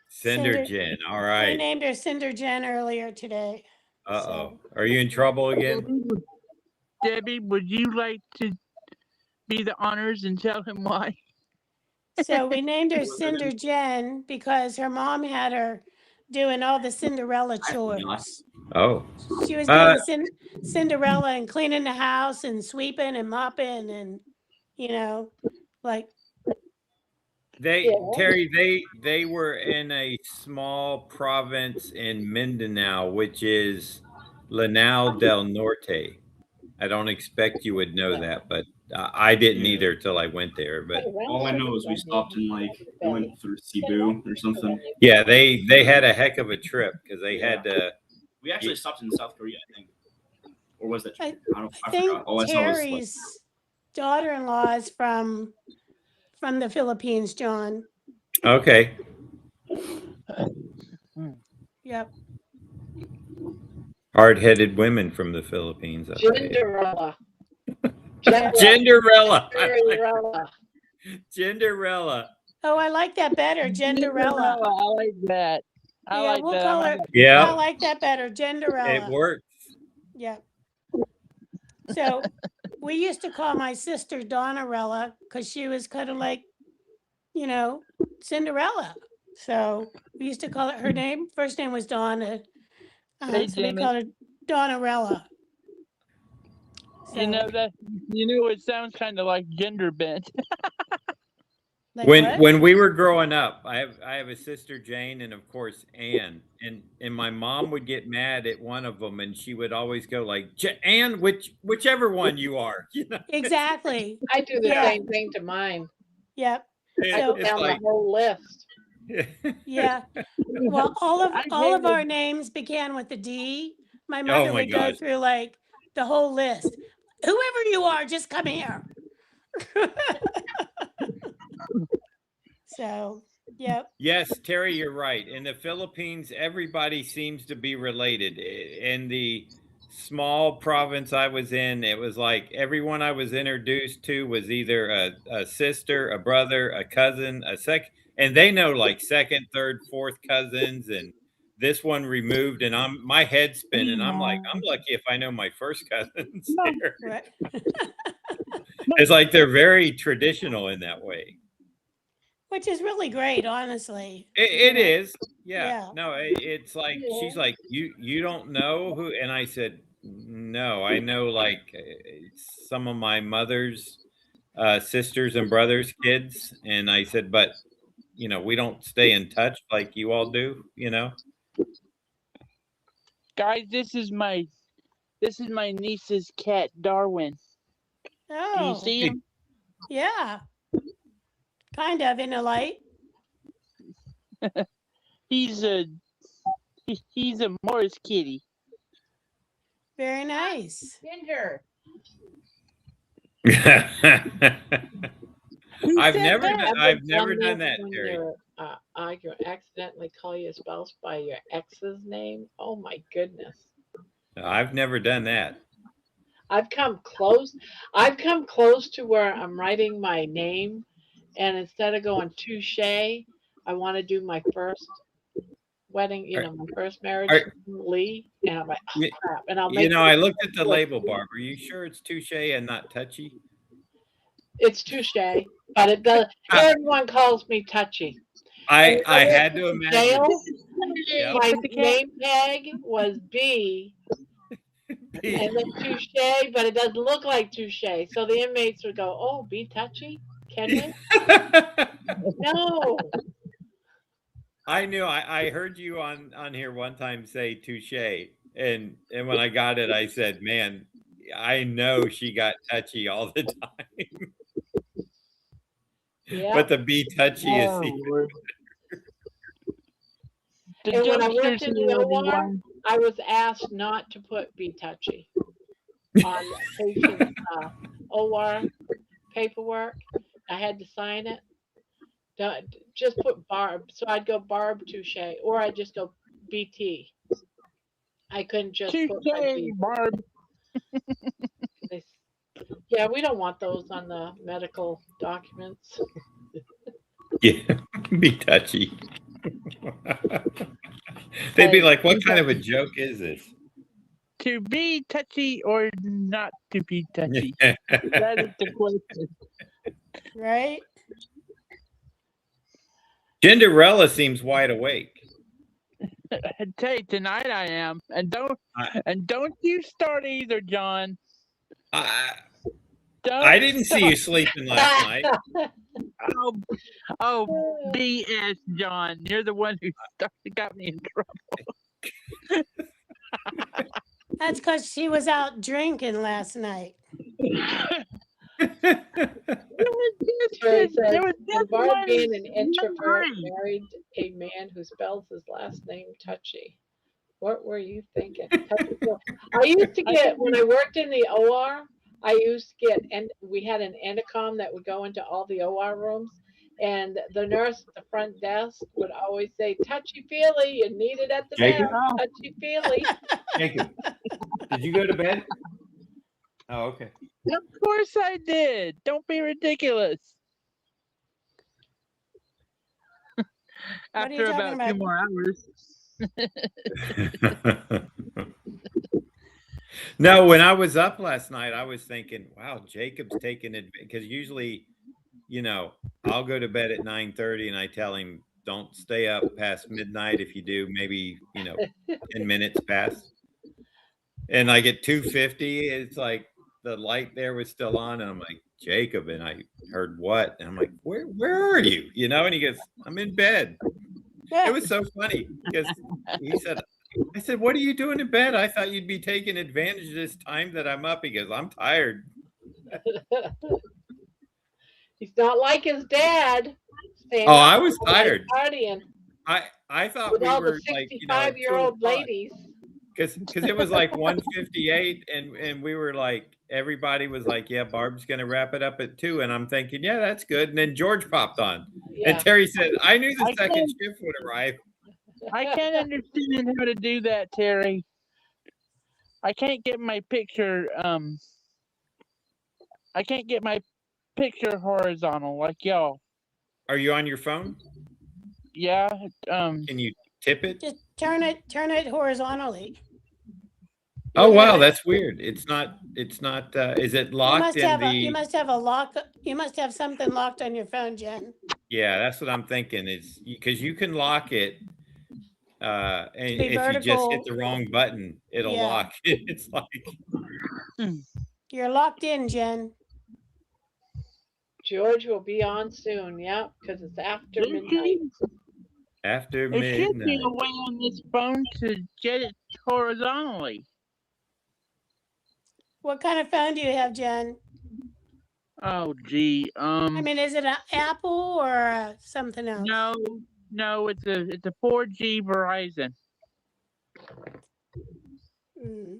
Cinder Jen. All right.
I named her Cinder Jen earlier today.
Uh-oh. Are you in trouble again?
Debbie, would you like to be the honors and tell him why?
So we named her Cinder Jen because her mom had her doing all the Cinderella chores.
Oh.
She was doing Cinderella and cleaning the house and sweeping and mopping and, you know, like.
Terry, they were in a small province in Mindanao, which is Lanao del Norte. I don't expect you would know that, but I didn't either till I went there. But
all I know is we stopped in we went through Cebu or something.
yeah, they had a heck of a trip because they had to.
We actually stopped in South Korea, I think, or was that?
I
think
forgot. All Terry's daughter-in-law is from the Philippines, John.
Okay.
Yep.
Hard-headed women from the Philippines.
Genderella.
Genderella.
Genderella.
Oh, I like that better. Genderella.
I like that.
We'll call her.
Yeah.
I like that better. Genderella.
It works.
Yeah. So we used to call my sister Donnerella because she was kind of like, you know, Cinderella. So we used to call it her name. First name was Donna. So we called her Donnerella.
So, it sounds kind of like gender bent.
Like
when we were growing up, I have a sister Jane and of course Anne, and my mom would get mad at one of them, and she would always go like, Anne, whichever one you are. You know?
Exactly.
I do the same thing to mine.
Yep.
I go down the whole list.
Yeah. Well, all of our names began with a D. My mother would go through like the whole list. Whoever you are, just come here. So, yep.
Yes, Terry, you're right. In the Philippines, everybody seems to be related. In the small province I was in, it was like everyone I was introduced to was either a sister, a brother, a cousin, and they know like second, third, fourth cousins, and this one removed, and my head spinning. I'm like, I'm lucky if I know my first cousins there.
Right.
It's like they're very traditional in that way.
Which is really great, honestly.
It is. Yeah. No, it's like, she's like, you don't know who? And I said, no, I know like some of my mother's sisters and brothers' kids. And I said, but you know, we don't stay in touch like you all do, you know?
Guys, this is my niece's cat, Darwin.
Oh.
Do you see him?
Yeah. Kind of in a light.
He's a Morris kitty.
Very nice.
Ginger.
I've never done that, Terry.
I accidentally call your spouse by your ex's name. Oh my goodness.
I've never done that.
I've come close. I've come close to where I'm writing my name, and instead of going touche, I want to do my first wedding, my first marriage, Lee, and I'm like, oh crap. And I'll make
I looked at the label, Barb. Are you sure it's touche and not touchy?
It's touche, but it does. Everyone calls me touchy.
I had to imagine.
My name tag was B. And then touche, but it doesn't look like touche. So the inmates would go, "Oh, be touchy, can we?" No.
I knew. I heard you on here one time say touche, and when I got it, I said, "Man, I know she got touchy all the time."
Yeah.
But the be touchy is secret.
And when I worked in the OR, I was asked not to put be touchy on patient OR paperwork. I had to sign it. Just put Barb. So I'd go Barb touche, or I'd just go BT. I couldn't just put
Barb.
Yeah, we don't want those on the medical documents.
Yeah, be touchy. They'd be like, "What kind of a joke is this?"
to be touchy or not to be touchy? That is the question.
Right?
Genderella seems wide awake.
I tell you, tonight I am, and
I-
don't you start either, John.
I
Don't
didn't see
start.
you sleeping last night.
Oh, BS, John. You're the one who got me in trouble.
That's because she was out drinking last night.
There
Terry
was
says,
just
Barb
one
being an introvert
night.
married a man who spells his last name Touchy. What were you thinking? I used to get, when I worked in the OR, I used to get, and we had an intercom that would go into all the OR rooms. And the nurse at the front desk would always say, touchy feely, you need it at the
Jacob?
desk, touchy feely.
Jacob, did you go to bed? Oh, okay.
Of course I did. Don't be ridiculous.
What are you
After
talking
about 2
about?
more hours.
No, when I was up last night, I was thinking, wow, Jacob's taking it because usually, you know, I'll go to bed at 9:30 and I tell him, don't stay up past midnight. If you do, maybe, 10 minutes past. And I get 2:50. It's like the light there was still on. And I'm like, Jacob. And I heard what? And I'm like, where are you? And he goes, I'm in bed. It was so funny because he said, I said, what are you doing in bed? I thought you'd be taking advantage of this time that I'm up. He goes, I'm tired.
He's not like his dad.
Oh, I was tired.
Partying
I thought
with
we
all
were
the
like,
65-year-old ladies.
Because it was like 1:58 and we were like, everybody was like, yeah, Barb's going to wrap it up at 2. And I'm thinking, yeah, that's good. And then George popped on.
Yeah.
And Terry said, I knew the second shift would arrive.
I can't understand how to do that, Terry. I can't get my picture I can't get my picture horizontal like y'all.
Are you on your phone?
Yeah.
Can you tip it?
Just turn it horizontally.
Oh wow, that's weird. It's not is it locked
You must have a lock. You must have something locked on your phone, Jen.
Yeah, that's what I'm thinking. Is because you can lock it and if
vertical.
you just hit the wrong button, it'll lock. It's like
You're locked in, Jen.
George will be on soon, yeah, because it's after midnight.
After
There should be
midnight.
a way on this phone to get it horizontally.
What kind of phone do you have, Jen?
Oh gee.
I mean, is it an Apple or something else?
No, it's a 4G Verizon.
Mm.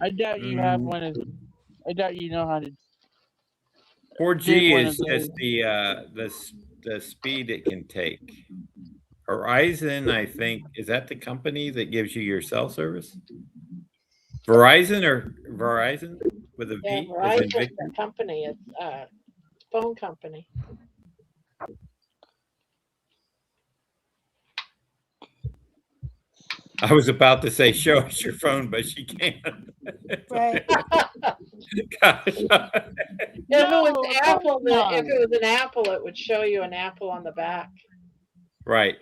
I doubt you have one of. I doubt you know how to.
4G is just the speed it can take. Horizon, I think, is that the company that gives you your cell service? Verizon or Verizon with a V?
Yeah, Verizon's the company. It's a phone company.
I was about to say, show us your phone, but she can't.
Right.
Gosh.
If it was an apple, it would show you an apple on the back.
Right.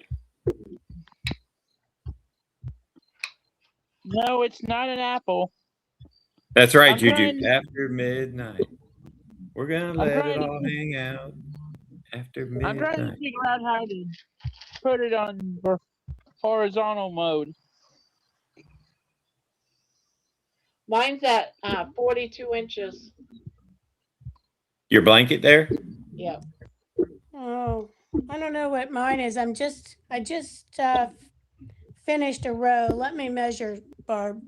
No, it's not an Apple.
That's right,
I'm
Juju.
trying-
After midnight. We're going to let it all hang out. After
I'm trying to
midnight.
figure out how to put it on horizontal mode.
Mine's at 42 inches.
Your blanket there?
Yeah.
Oh, I don't know what mine is. I just finished a row. Let me measure, Barb.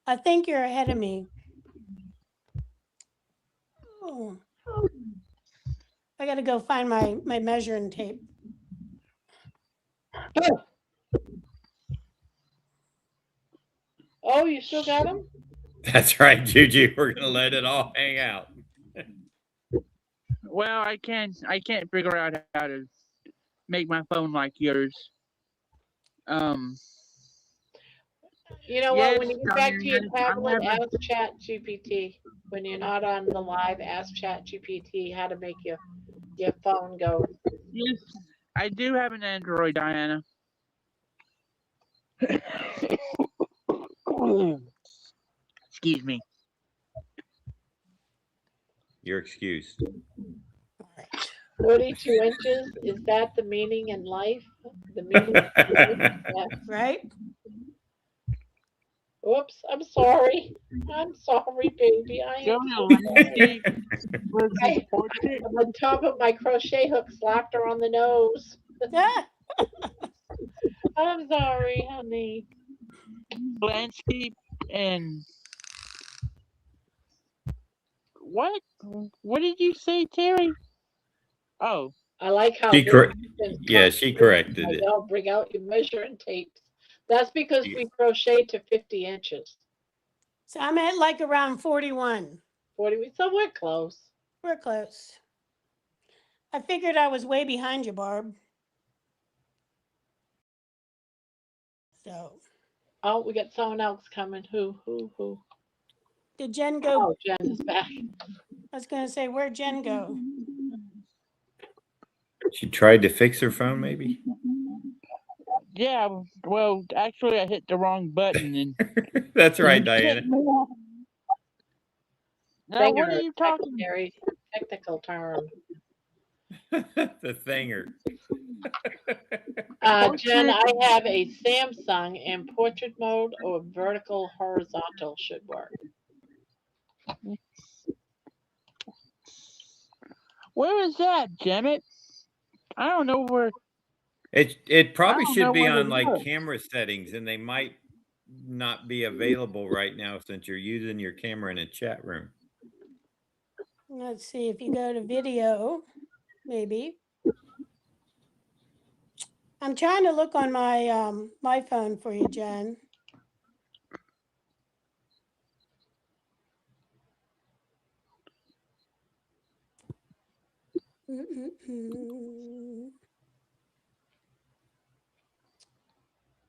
I think you're ahead of me. Oh. I got to go find my measuring tape.
Oh, you still got them?
That's right, Juju. We're going to let it all hang out.
Well, I can't figure out how to make my phone like yours.
You know what?
Yes,
When you get back to your
Diane,
tablet, ask Chat GPT. When you're not on the live, ask Chat GPT how to make your phone go.
yes, I do have an Android, Diana. Excuse me.
You're excused.
42 inches, is that the meaning in life? The meaning of life? Yeah.
Right?
Oops, I'm sorry. I'm sorry, baby. I
Go
am
to
so sorry.
landscape versus
I,
portrait.
on top of my crochet hook slapped her on the nose.
Yeah.
I'm sorry, honey.
Landscape and what? What did you say, Terry? Oh,
I like how
She
they
cor-
can
yeah,
cut
she
through.
corrected
I
it.
don't bring out your measuring tapes. That's because
You-
we crochet to 50 inches.
So I'm at like around 41.
40, so we're close.
We're close. I figured I was way behind you, Barb. So
Oh, we got someone else coming. Who?
did Jen go?
Oh, Jen is back.
I was going to say, where'd Jen go?
She tried to fix her phone, maybe.
yeah. Well, actually, I hit the wrong button and.
That's right,
and
Diana.
kicked me off. Now, what are
Thinger,
you talking?
very technical term.
The thinger.
Jen, I have a Samsung in portrait mode or vertical horizontal should work.
Where is that, Janet? I don't know where.
It probably
don't
should
know
be
where to
on like
look.
camera settings, and they might not be available right now since you're using your camera in a chat room.
Let's see if you go to video, maybe. I'm trying to look on my phone for you, Jen.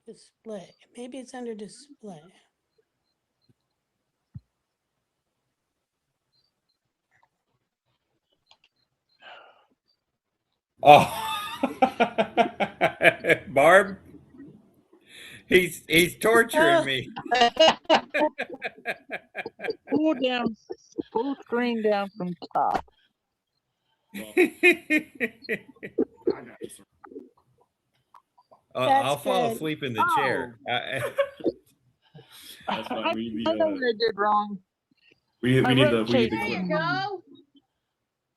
Display. Maybe it's under display.
Oh, Barb, he's torturing me.
Pull down, full screen down from top.
I'll fall
good.
asleep in the chair.
That's fine.
I
We need
know
the.
what I did wrong.
We
My
need the. We need
rotate.
the
There
clip.
you go.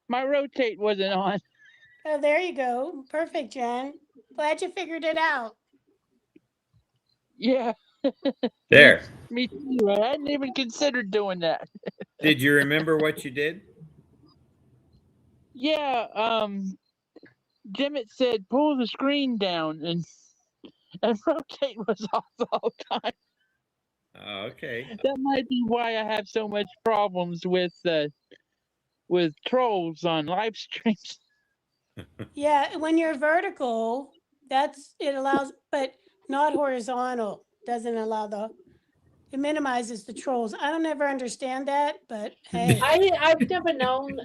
My rotate wasn't on.
Oh, there you go. Perfect, Jen. Glad you figured it out.
Yeah.
There.
Me too. I hadn't even considered doing that.
Did you remember what you did?
Yeah. Jimmet said pull the screen down and rotate was off all the time.
Oh, okay.
That might be why I have so much problems with trolls on live streams.
Yeah, when you're vertical, it allows, but not horizontal. Doesn't allow it minimizes the trolls. I don't ever understand that, but hey,
I've never known.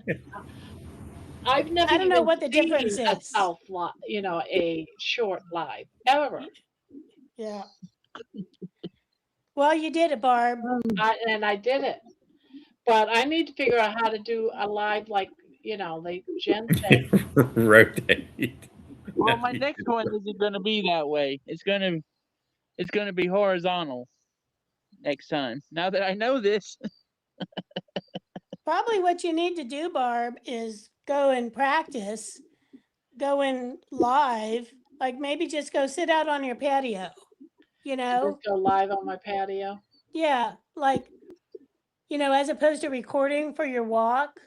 I've never
I don't know
even
what the
seen
difference
a
is.
self live, a short live ever.
Yeah. Well, you did it, Barb.
And I did it, but I need to figure out how to do a live like like Jen said.
Rotate.
Well, my next one isn't going to be that way. It's going to be horizontal next time. Now that I know this.
Probably what you need to do, Barb, is go and practice, go in live, like maybe just go sit out on your patio,
Just go live on my patio.
Yeah, like, as opposed to recording for your walk,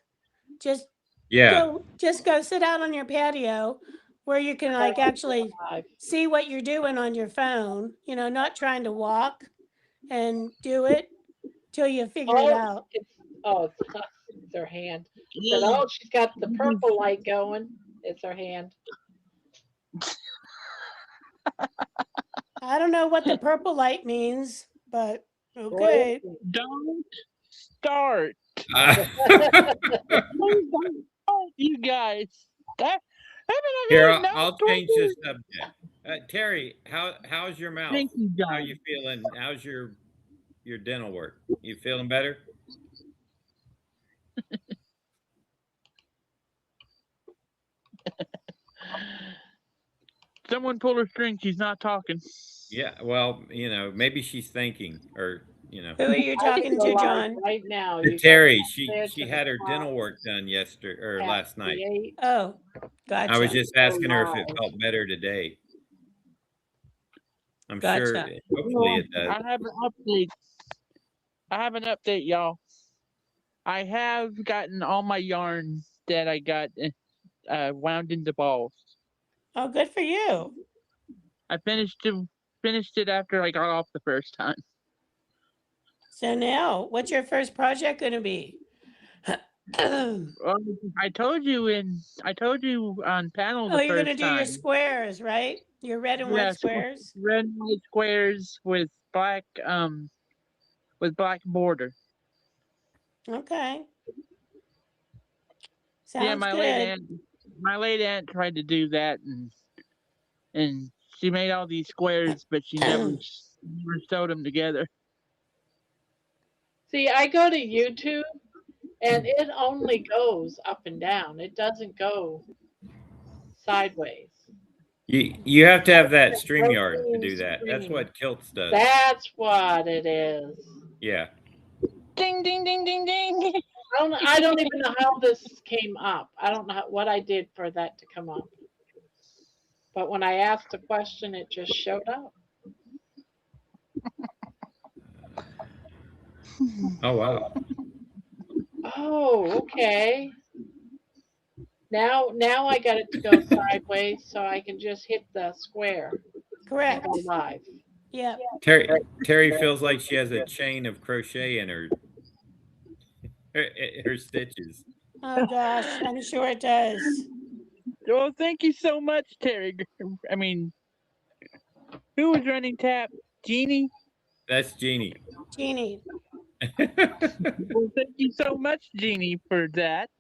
just
Yeah.
go sit out on your patio where you can like actually
Live.
see what you're doing on your phone, not trying to walk and do it till you figure it out.
It's her hand. Said, oh, she's got the purple light going. It's her hand.
I don't know what the purple light means. but okay.
Don't start. You guys.
Here, I'll change the subject. Terry, how's your mouth?
Thank you,
How
John.
you feeling? How's your dental work? You feeling better?
Someone pull her string. She's not talking.
Yeah. Well, maybe she's thinking, or
Who are you talking to, John?
Right now.
to Terry. She had her dental work done yesterday or last night.
Oh, gotcha.
I was just asking her if it felt better today. I'm sure.
Gotcha.
Hopefully it does.
I have an update. Y'all. I have gotten all my yarn that I got wound into balls.
Oh, good for you.
I finished it after I got off the first time.
So now, what's your first project going to be?
I told you on panel the
Oh, you're
first
going to do
time.
your squares, right? Your red and white squares?
Red and white squares with black border.
Okay. Sounds
Yeah,
good.
my late aunt tried to do that and she made all these squares, but she never sewed them together.
See, I go to YouTube and it only goes up and down. It doesn't go sideways.
You have to have that StreamYard to do that. That's what Kilts does.
That's what it is.
Yeah.
Ding ding ding ding ding.
I don't even know how this came up. I don't know what I did for that to come up. But when I asked a question, it just showed up.
Oh wow.
Oh, okay. Now I got it to go sideways so I can just hit the square.
Correct.
And go live.
Yeah.
Terry feels like she has a chain of crochet in her stitches.
Oh gosh, I'm sure it does.
Well, thank you so much, Terry. I mean, who was running tap? Jeannie?
That's Jeannie.
Jeannie.
Well, thank you so much, Jeannie, for that.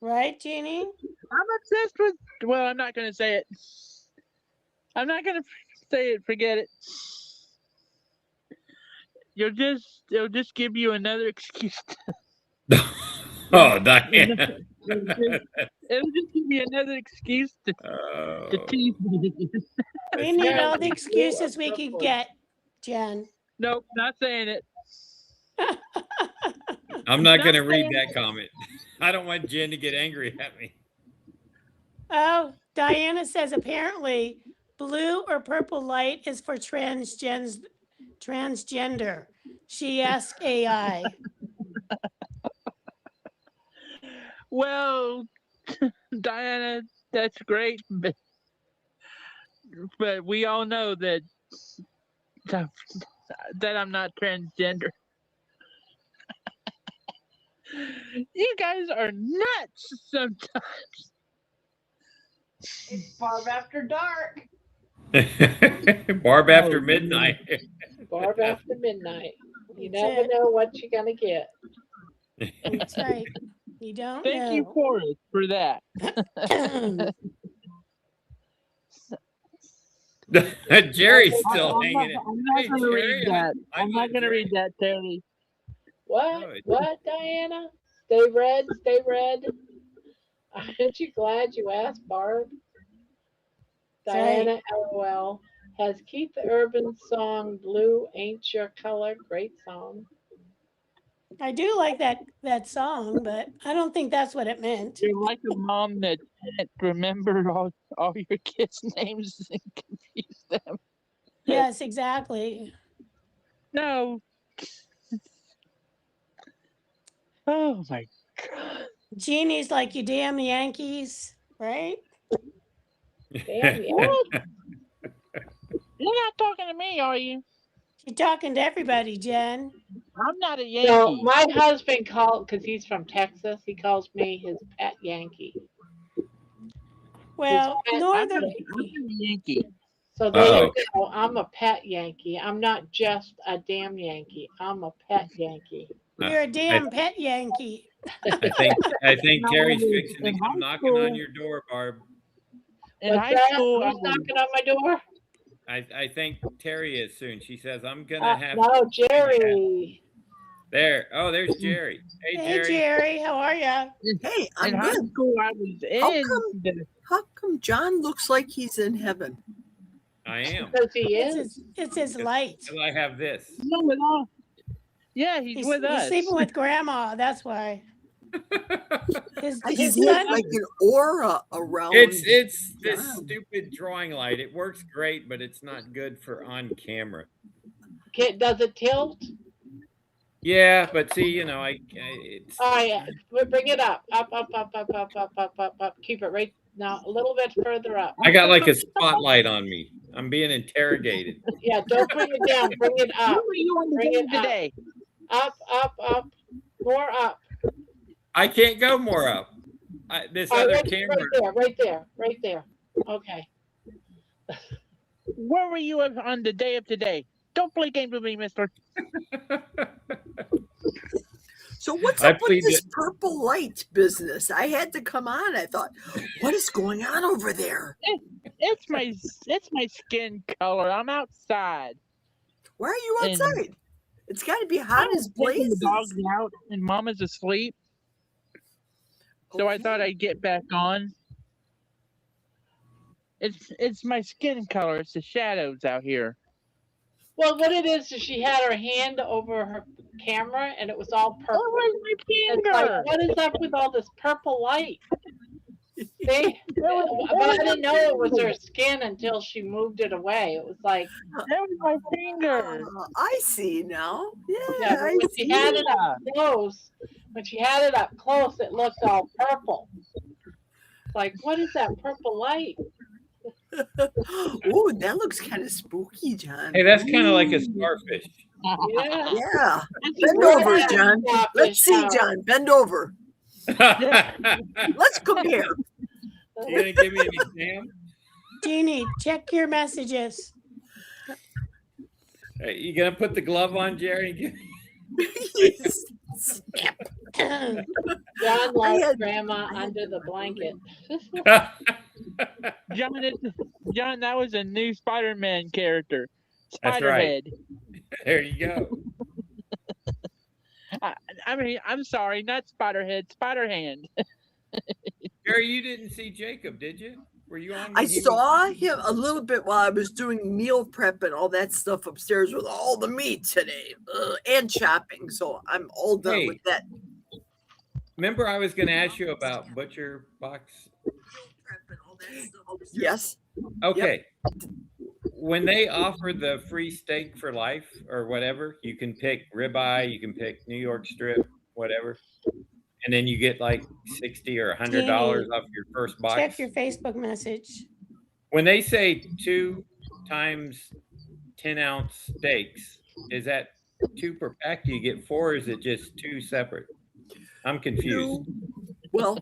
Right, Jeannie?
I'm obsessed with. Well, I'm not going to say it. I'm not going to say it. Forget it. It'll just give you another excuse.
Oh, Diane.
It'll just give me another excuse to tease me.
We need all the excuses we can get, Jen.
Nope, not saying it.
I'm not going to read that comment. I don't want Jen to get angry at me.
Oh, Diana says apparently blue or purple light is for transgender. She asked AI.
Well, Diana, that's great, but we all know that I'm not transgender. You guys are nuts sometimes.
It's Barb after dark.
Barb after midnight.
Barb after midnight. You never know what you're going to get.
That's right. You don't
Thank
know.
you, Forrest, for that.
Jerry's still hanging.
I'm not going to read that. I'm not going to read that, Terry.
What? What, Diana? Stay red, stay red. Aren't you glad you asked, Barb? Diana, LOL. Has Keith Urban's song "Blue Ain't Your Color"? Great song.
I do like that song, but I don't think that's what it meant.
You're like a mom that can't remember all your kids' names and confuse them.
Yes, exactly.
No. Oh my God.
Jeannie's like, you damn Yankees, right?
Damn,
What? You're not talking to me, are you?
She's talking to everybody, Jen.
I'm not a Yankee.
So my husband called, because he's from Texas, he calls me his pet Yankee.
Well,
I'm
northern.
a Yankee.
So there
Uh-oh.
you go. I'm a pet Yankee. I'm not just a damn Yankee. I'm a pet Yankee.
You're a damn pet Yankee.
I think
No,
Terry's
in
fixing to
high
come knocking on
school-
your door, Barb.
In
What's
high
that?
school, I
Who's
was,
knocking on my door?
I think Terry is soon. She says, I'm gonna have
No, Jerry.
there. Oh, there's Jerry. Hey,
Hey,
Jerry.
Jerry, how are ya?
Hey,
in
I'm
high
good.
school, I was
How
in
come-
the
How come John looks like he's in heaven?
I am.
Because he is.
It's his light.
Till I have this.
no, with all. Yeah, he's with
He's
us.
sleeping with grandma. That's why. His
I
his
see
son.
like an aura around.
It's this
John.
stupid drawing light. It works great, but it's not good for on camera.
Does it tilt?
Yeah, but see, you know, it's
Oh, yeah. Bring it up. Up, up, up, up, up, up, up, up, up. Keep it right now, a little bit further up.
I got like a spotlight on me. I'm being interrogated.
Yeah, don't bring it down. Bring it
Where
up.
were you on the
Bring
game
it up.
today?
Up, up, up. More up.
I can't go more up. This
Oh,
other
right,
camera.
right there, right there, right there. Okay.
Where were you on the day of today? Don't play games with me, mister.
So what's
I
up with
plead
this
that-
purple light business? I had to come on. I thought, what is going on over there?
It's my skin color. I'm outside.
Why are you
And-
outside? It's got to be hot as
I'm taking the
blazes.
dogs out, and Mama's asleep. So I thought
Okay.
I'd get back on. It's my skin color. It's the shadows out here.
Well, what it is she had her hand over her camera and it was all purple.
Oh, my
It's
finger!
like, what is up with all this purple light? See? But I didn't know it was her skin until she moved it away. It was like,
That was my finger.
I see now. Yeah,
yeah, but
I
when she had
see.
it up close, it looked all purple. It's like, what is that purple light?
Oh, that looks kind of spooky, John.
Hey, that's kind of like a starfish.
Yeah.
Yeah.
This is
Bend
Where
over,
is
John.
that
Let's see,
starfish
John. Bend over.
You
Let's compare.
gonna give me an exam?
Jeannie, check your messages.
Hey, you gonna put the glove on, Jerry?
John loves
had-
grandma under the blanket.
John, that was a new Spider-Man character.
That's right.
Spiderhead.
There you go.
I mean, I'm sorry, not Spiderhead, Spider-Hand.
Jerry, you didn't see Jacob, did you? Were you on?
I
when he was-
saw him a little bit while I was doing meal prep and all that stuff upstairs with all the meat today and chopping. So I'm all done
Hey.
with that.
Remember, I was going to ask you about Butcher Box.
Yes.
Okay. When they offer the free steak for life or whatever, you can pick ribeye, you can pick New York strip, whatever, and then you get like $60 or $100 off your first box.
Check your Facebook message.
When they say 2 times 10-ounce steaks, is that 2 per pack? Do you get 4? Or is it just 2 separate? I'm confused.
Well,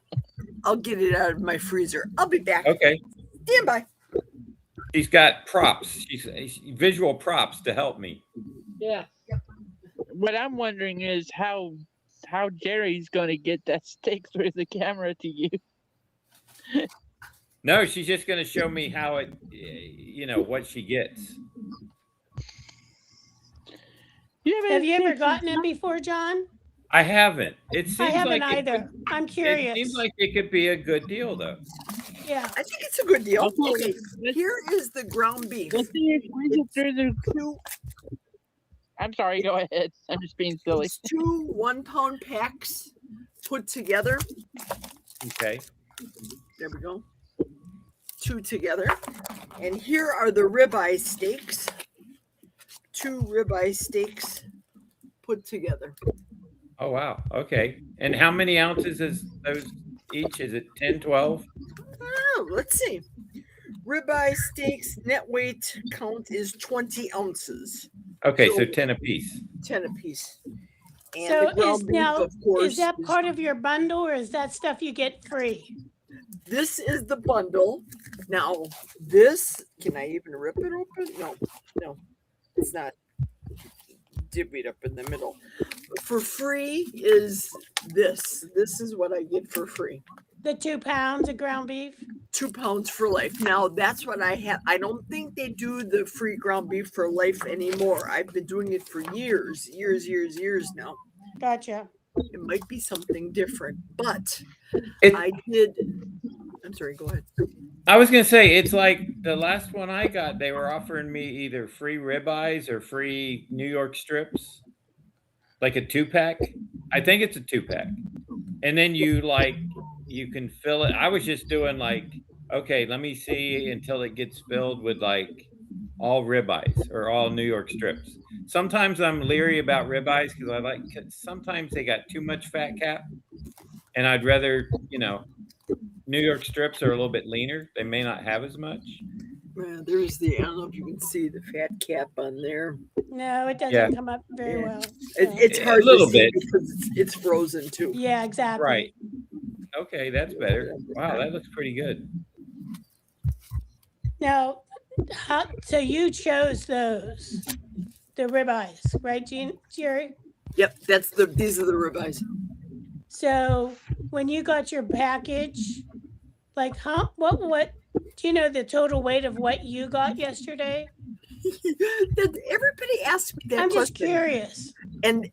I'll get it out of my freezer. I'll be back.
Okay.
Stand by.
She's got props. She's visual props to help me.
Yeah.
What I'm wondering is how Jerry's going to get that steak through the camera to you.
No, she's just going to show me how it, what she gets.
Have you ever gotten it before, John?
I haven't. It seems
I haven't
like
either. I'm
It
curious.
seems like it could be a good deal, though.
Yeah.
I think it's a good deal.
Okay,
Okay, here is the ground beef.
Let's see if we get through the. I'm sorry, go ahead. I'm just being silly.
It's 2 1-pound packs put together.
Okay.
There we go. 2 together. And here are the ribeye steaks. 2 ribeye steaks put together.
Oh, wow. Okay. And how many ounces is those each? Is it 10, 12?
Oh, let's see. Ribeye steaks net weight count is 20 ounces.
Okay, so 10 apiece.
10 apiece. And
So
the ground
is
beef,
now
of course,
is that part of your bundle or is that stuff you get free?
This is the bundle. Now, this, can I even rip it open? No, it's not divvied up in the middle. For free is this. This is what I get for free.
The 2 pounds of ground beef?
2 pounds for life. Now, that's what I have. I don't think they do the free ground beef for life anymore. I've been doing it for years now.
Gotcha.
It might be something different, but
It-
I did. I'm sorry, go ahead.
I was gonna say it's like the last one I got. They were offering me either free ribeyes or free New York strips, like a 2-pack. I think it's a 2-pack, and then you can fill it. I was just doing like, okay, let me see until it gets filled with like all ribeyes or all New York strips. Sometimes I'm leery about ribeyes because sometimes they got too much fat cap, and I'd rather New York strips are a little bit leaner. They may not have as much.
There's I don't know if you can see the fat cap on there.
No, it doesn't come up very well.
It's
Yeah,
hard
a little
to see
bit.
because it's frozen too.
Yeah, exactly.
Right. Okay, that's better. Wow, that looks pretty good.
Now, so you chose those, the ribeyes, right, Jerry?
Yep, these are the ribeyes.
So when you got your package, like, what, do you know the total weight of what you got yesterday?
Everybody asks me that
I'm
question.
just curious.
And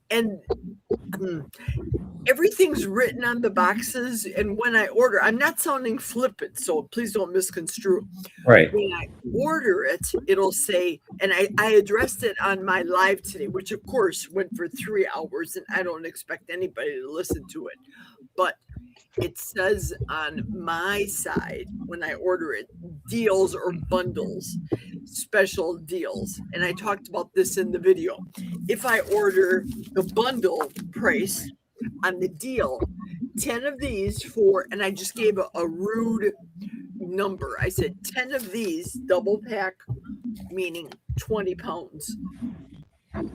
everything's written on the boxes. And when I order, I'm not sounding flippant, so please don't misconstrue.
Right.
When I order it, it'll say, and I addressed it on my live today, which of course went for 3 hours, and I don't expect anybody to listen to it. But it says on my side when I order it, deals or bundles, special deals. And I talked about this in the video. If I order the bundle price on the deal, 10 of these for, and I just gave a rude number. I said 10 of these double pack, meaning 20 pounds.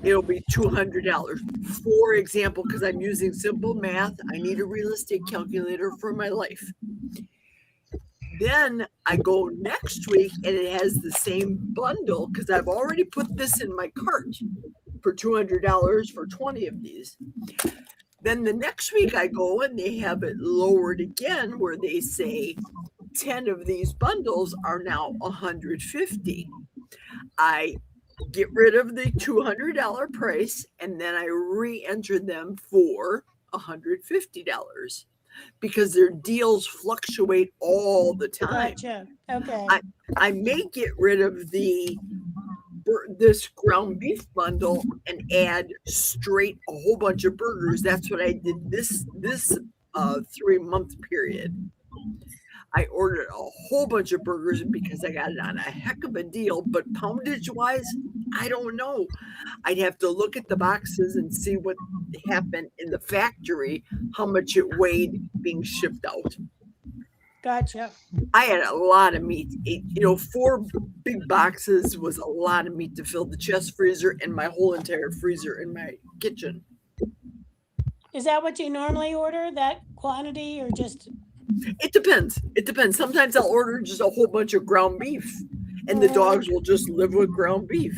It'll be $200. For example, because I'm using simple math, I need a real estate calculator for my life. Then I go next week and it has the same bundle because I've already put this in my cart for $200 for 20 of these. Then the next week I go and they have it lowered again where they say 10 of these bundles are now $150. I get rid of the $200 price and then I re-enter them for $150 because their deals fluctuate all the time.
Gotcha. Okay.
I may get rid of this ground beef bundle and add straight a whole bunch of burgers. That's what I did this 3-month period. I ordered a whole bunch of burgers because I got it on a heck of a deal, but poundage wise, I don't know. I'd have to look at the boxes and see what happened in the factory, how much it weighed being shipped out.
Gotcha.
I had a lot of meat. 4 big boxes was a lot of meat to fill the chest freezer and my whole entire freezer in my kitchen.
Is that what you normally order, that quantity, or just?
It depends. Sometimes I'll order just a whole bunch of ground beef and the dogs will just live with ground beef.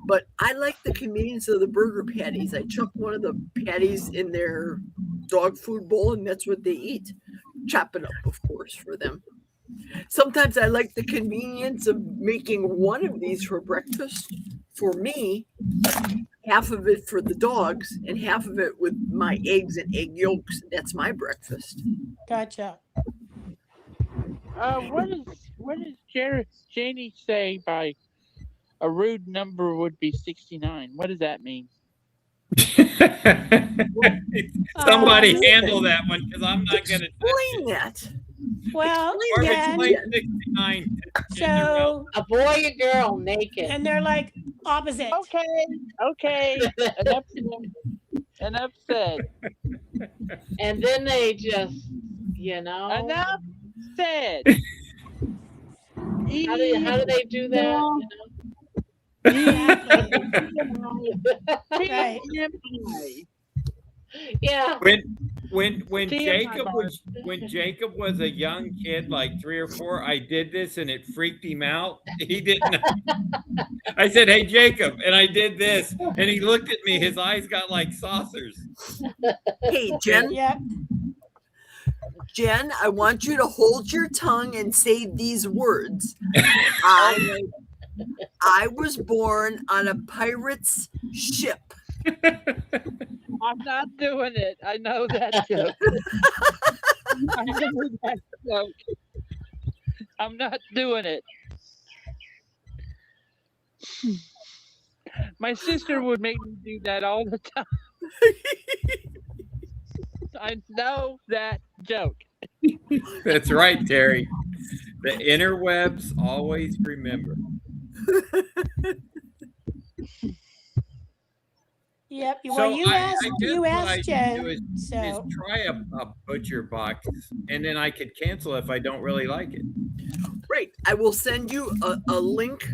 But I like the convenience of the burger patties. I chuck one of the patties in their dog food bowl and that's what they eat. Chop it up, of course, for them. Sometimes I like the convenience of making one of these for breakfast for me, half of it for the dogs, and half of it with my eggs and egg yolks. That's my breakfast.
Gotcha.
What does Janie say by a rude number would be 69? What does that mean?
Somebody handle that one because I'm not going to
explain that.
Well,
Or
again,
explain 69.
so
A boy and girl naked.
and they're like opposite.
Okay. Enough said.
And then they just,
Enough said.
How do they do that?
Right.
Yeah.
when
Tea in my
Jacob was a young kid, like 3 or 4, I did this and it freaked him out. He didn't. I said, "Hey, Jacob," and I did this, and he looked at me. His eyes got like saucers.
Hey, Jen.
Yep.
Jen, I want you to hold your tongue and say these words. I was born on a pirate's ship.
I'm not doing it. I know that joke. I know that joke. I'm not doing it. My sister would make me do that all the time. I know that joke.
That's right, Terry. The interwebs always remember.
Yep. Well,
So
you
I
asked
guess what I
Jen.
should do is
So
try a butcher box, and then I could cancel if I don't really like it.
Right. I will send you a link.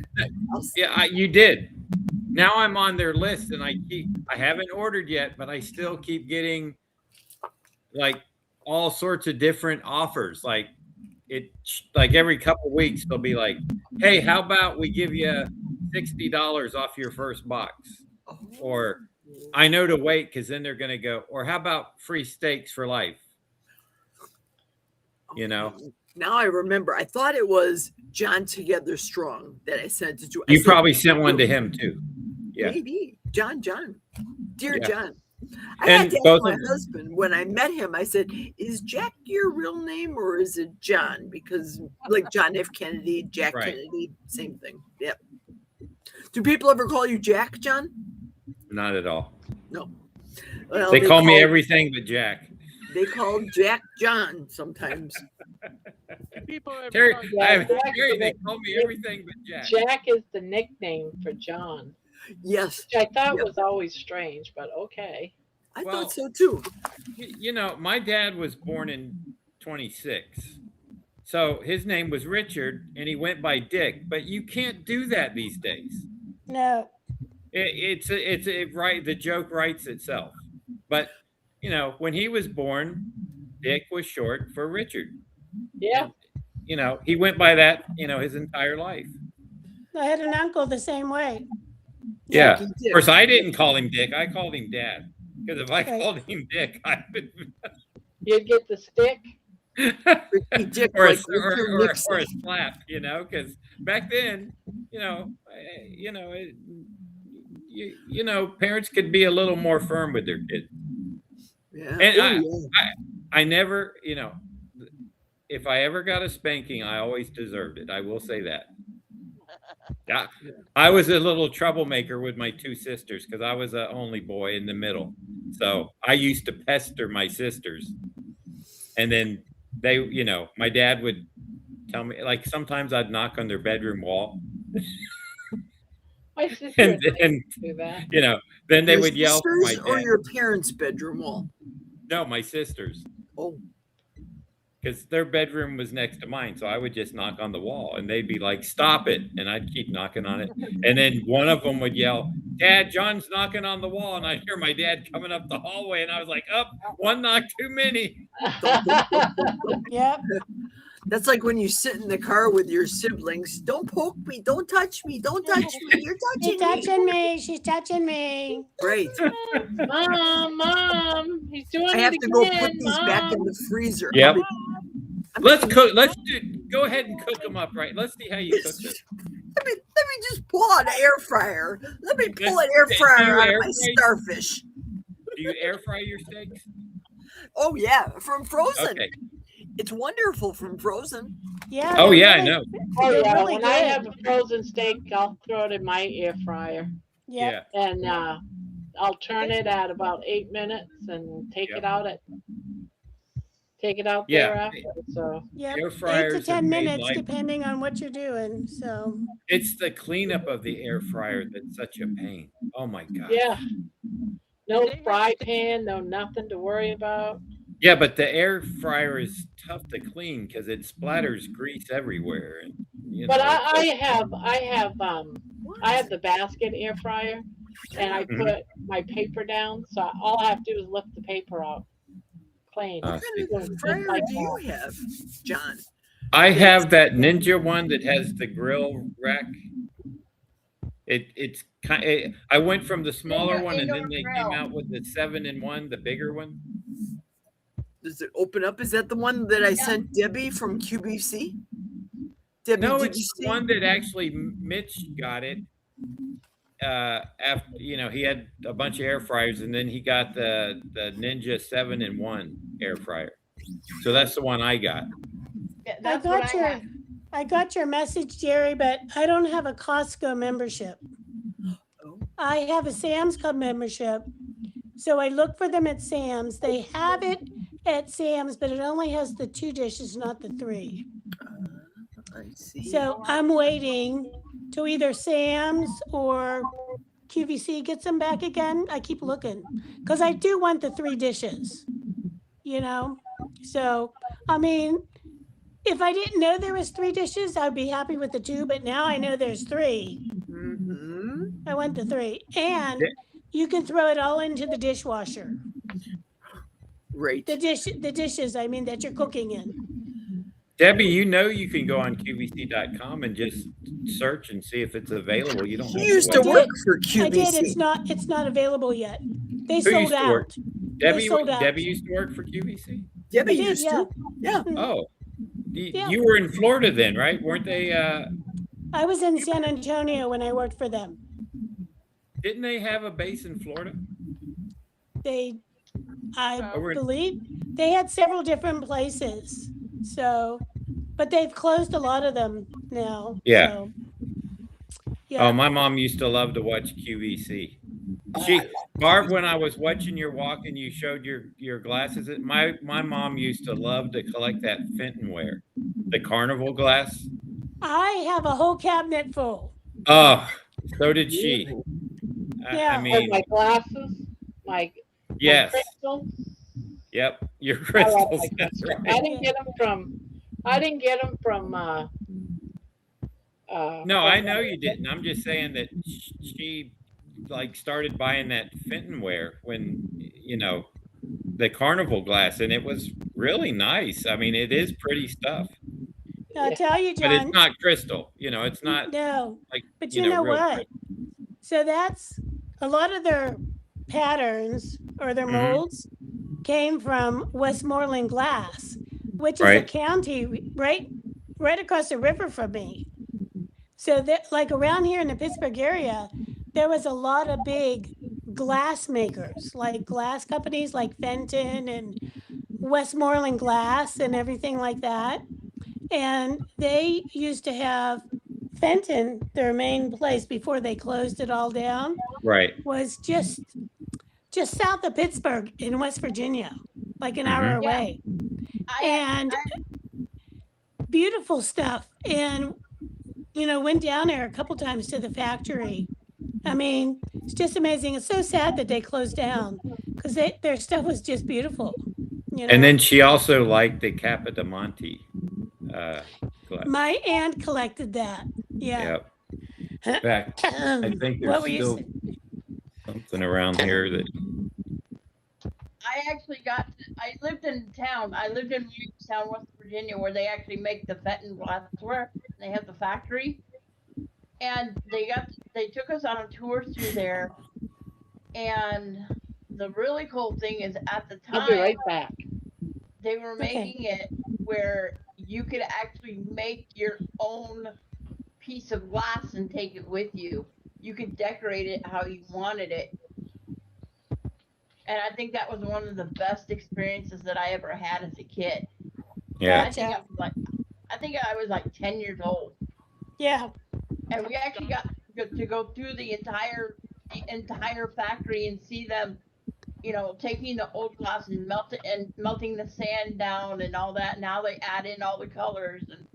Yeah, you did. Now I'm on their list, and I haven't ordered yet, but I still keep getting like all sorts of different offers. Like every couple of weeks they'll be like, "Hey, how about we give you $60 off your first box?" Or I know to wait because then they're going to go, or how about free steaks for life? You know,
Now I remember. I thought it was John Together Strong that I sent it to.
you probably sent one to him too. Yeah.
Maybe. John. Dear
Yeah.
John. I
And
had to ask
both
my
of-
husband when I met him. I said, "Is Jack your real name or is it John?" Because like John F. Kennedy, Jack
Right.
Kennedy, same thing. Yep. Do people ever call you Jack, John?
Not at all.
No. Well,
They call me everything but Jack.
They call Jack John sometimes.
People ever
Terry,
call
Terry, they call me everything but Jack.
Jack is the nickname for John,
Yes.
which I thought was always strange, but okay.
I
Well,
thought so too.
You know, my dad was born in 26. So his name was Richard and he went by Dick, but you can't do that these days.
no.
Right. The joke writes itself. But, you know, when he was born, Dick was short for Richard.
Yeah.
You know, he went by that, you know, his entire life.
I had an uncle the same way.
Yeah.
Dick.
Of course, I didn't call him Dick. I called him Dad. Because if I
Right.
called him Dick, I would.
You'd get the stick.
Dick,
or,
like
a, or,
Richard
or,
Nixon.
or a slap, you know, because back then, parents could be a little more firm with their kids.
Yeah.
And
Oh, yeah.
I never, you know, if I ever got a spanking, I always deserved it. I will say that. I was a little troublemaker with my two sisters because I was the only boy in the middle. So I used to pester my sisters. And then they, you know, my dad would tell me, like, sometimes I'd knock on their bedroom wall.
My sister
And
would
then,
do that.
you know, then they
Your
would yell for my
sisters or
dad.
your parents' bedroom wall?
No, my sisters.
Oh.
Because their bedroom was next to mine. So I would just knock on the wall and they'd be like, "Stop it." And I'd keep knocking on it. And then one of them would yell, "Dad, John's knocking on the wall." And I'd hear my dad coming up the hallway. And I was like, one knock too many.
Yep.
That's like when you sit in the car with your siblings. Don't poke me. Don't touch me. Don't touch me. You're
She's
touching me.
touching me. She's touching me.
Right.
Mom, he's doing
I
it
have to go put
again,
these back in
Mom.
the freezer.
Yep.
I'm
Let's
gonna-
cook. Go ahead and cook them up, right? Let's see how you cook this.
Let me just pull out an air fryer. Let me pull an
Do
air
you
fryer out
air
of my
fry-
starfish.
Do you air fry your steaks?
Oh yeah, from frozen.
Okay.
It's wonderful from frozen.
Yeah.
Oh
they're
yeah, I
really-
know.
Oh
They're
yeah,
really
when I
good.
have a frozen steak, I'll throw it in my air fryer,
Yep.
Yeah.
and I'll turn it at about 8 minutes and take
Yep.
it out
Yeah.
thereafter. So
Yep.
Air
8 to
fryers have
10
made
minutes,
life-
depending on what you're doing. So
It's the cleanup of the air fryer that's such a pain. Oh my god.
yeah, no fry pan, no nothing to worry about.
Yeah, but the air fryer is tough to clean because it splatters grease everywhere. And, you
But
know,
I have the basket air fryer, and I
Mhm.
put my paper down, so all I have to do is lift the paper out. plain.
What kind
So
of
just
fryer
like
do you
that.
have, John?
I have that Ninja one that has the grill rack. It's kind. I went from the smaller
Ninja
one, and then
indoor
they
grill.
came out with the 7-in-1, the bigger one.
Does it open up? Is that the one that I sent Debbie from QBC? Debbie,
No,
did you
it's the
see?
one that actually Mitch got it. After he had a bunch of air fryers, and then he got the Ninja 7-in-1 air fryer. So that's the one I got.
Yeah, that's what I had.
I got your message, Jerry, but I don't have a Costco membership.
Oh.
I have a Sam's Club membership. So I look for them at Sam's. They have it at Sam's, but it only has the 2 dishes, not the 3.
I see.
So I'm waiting till either Sam's or QVC gets them back again. I keep looking because I do want the 3 dishes, So, I mean, if I didn't know there was 3 dishes, I'd be happy with the 2, but now I know there's 3.
Mm-hmm.
I want the 3. And you can throw it all into the dishwasher.
Right.
The dishes, I mean, that you're cooking in.
Debbie, you can go on QVC.com and just search and see if it's available. You don't have
You used to work for QVC.
I did. It's not available yet. They
Who
sold
used to work?
out.
Debbie,
sold out.
Debbie used to work for QVC?
Debbie
They did,
used
yeah.
to. Yeah.
Oh,
Yeah.
you were in Florida then, right? Weren't they?
I was in San Antonio when I worked for them.
Didn't they have a base in Florida?
I believe they had several different places. So, but they've closed a lot of them now.
Yeah.
So, yeah.
Oh, my mom used to love to watch QVC. Barb, when I was watching your walk and you showed your glasses, my mom used to love to collect that Fentonware, the carnival glass.
I have a whole cabinet full.
Oh, so did she.
Yeah.
I mean,
my glasses, my
yes.
crystals.
Yep, your
I love
crystals.
my
That's
crystals.
right.
I didn't get them from.
No, I know you didn't. I'm just saying that she started buying that Fentonware when the carnival glass, and it was really nice. I mean, it is pretty stuff.
I'll tell you, John.
But it's not crystal. It's not.
No.
Like,
but you know
real
what?
crystal.
So that's a lot of their patterns or their molds came from Westmoreland Glass, which is a county right across the river from me. So that, like around here in the Pittsburgh area, there was a lot of big glass makers, like glass companies like Fenton and Westmoreland Glass and everything like that. And they used to have Fenton, their main place before they closed it all down,
right,
was just south of Pittsburgh in West Virginia, like an hour away. And beautiful stuff. And, went down there a couple times to the factory. I mean, it's just amazing. It's so sad that they closed down because their stuff was just beautiful.
And then she also liked the Capodimonte glass.
My aunt collected that. Yeah.
Yep. In fact, I think there's still something around here that.
I lived in town. I lived in Williamstown, West Virginia, where they actually make the Fenton glassware. They have the factory, and they took us on a tour through there. And the really cool thing is, at the time,
I'll be right back.
They were making it where you could actually make your own piece of glass and take it with you. You could decorate it how you wanted it. And I think that was one of the best experiences that I ever had as a kid.
Yeah.
I think I was like 10 years old.
Yeah.
And we actually got to go through the entire factory and see them, taking the old glass and melting the sand down and all that. Now they add in all the colors and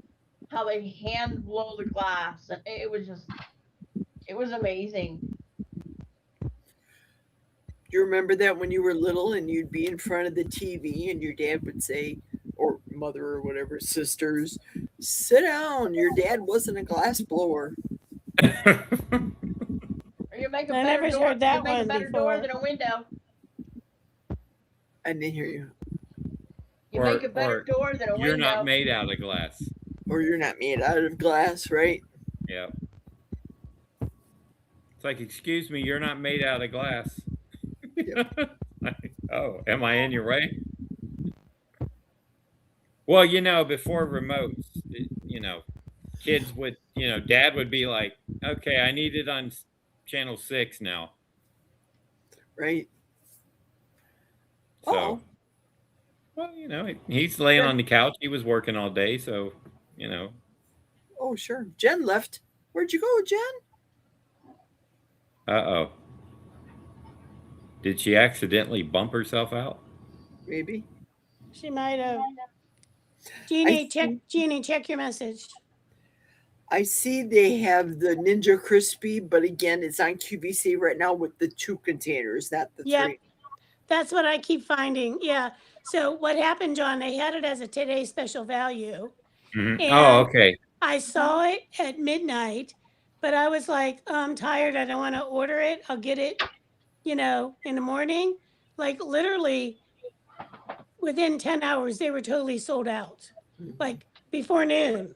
how they hand blow the glass. And it was amazing.
Do you remember that when you were little and you'd be in front of the TV and your dad would say, or mother or whatever, sisters, sit down. Your dad wasn't a glass blower.
Or you make a
I
better
never
door,
heard that
you make a
one
better
before.
door than a window.
I didn't hear you.
You make a better door than a
you're
window.
not made out of glass.
Or you're not made out of glass, right?
Yeah. It's like, excuse me, you're not made out of glass. Oh, am I in your way? Well, you know, before remotes, you know, kids would, you know, dad would be like, okay, I need it on channel 6 now.
Right.
So, well, you know, he's laying on the couch. He was working all day. So, you know.
Oh, sure. Jen left. Where'd you go, Jen?
Uh-oh. Did she accidentally bump herself out?
Maybe.
She might have. Jeannie, check your message.
I see they have the Ninja Crispy, but again, it's on QVC right now with the 2 containers, not the 3.
That's what I keep finding. Yeah. So what happened, John, they had it as a today's special value.
Mm-hmm.
And
Oh, okay.
I saw it at midnight, but I was like, I'm tired. I don't want to order it. I'll get it, you know, in the morning. Like literally within 10 hours, they were totally sold out, like before noon.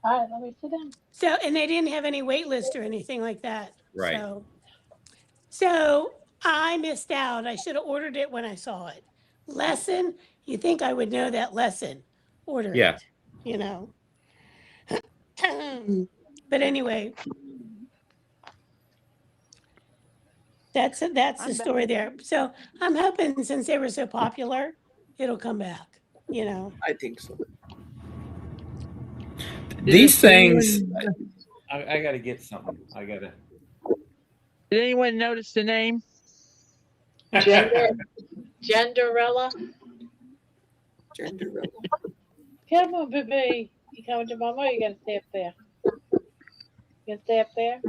All right, let me sit down.
So, and they didn't have any wait list or anything like that.
Right.
So I missed out. I should have ordered it when I saw it. Lesson, you think I would know that lesson. Order
Yeah.
it, you know. But anyway, that's the story there. So I'm hoping since they were so popular, it'll come back, you know.
I think so.
These things, I got to get something. I got to.
Did anyone notice the name?
Genderella.
Genderella.
Come on, baby. You coming to mama? Or you gotta stay up there. You gonna stay up there?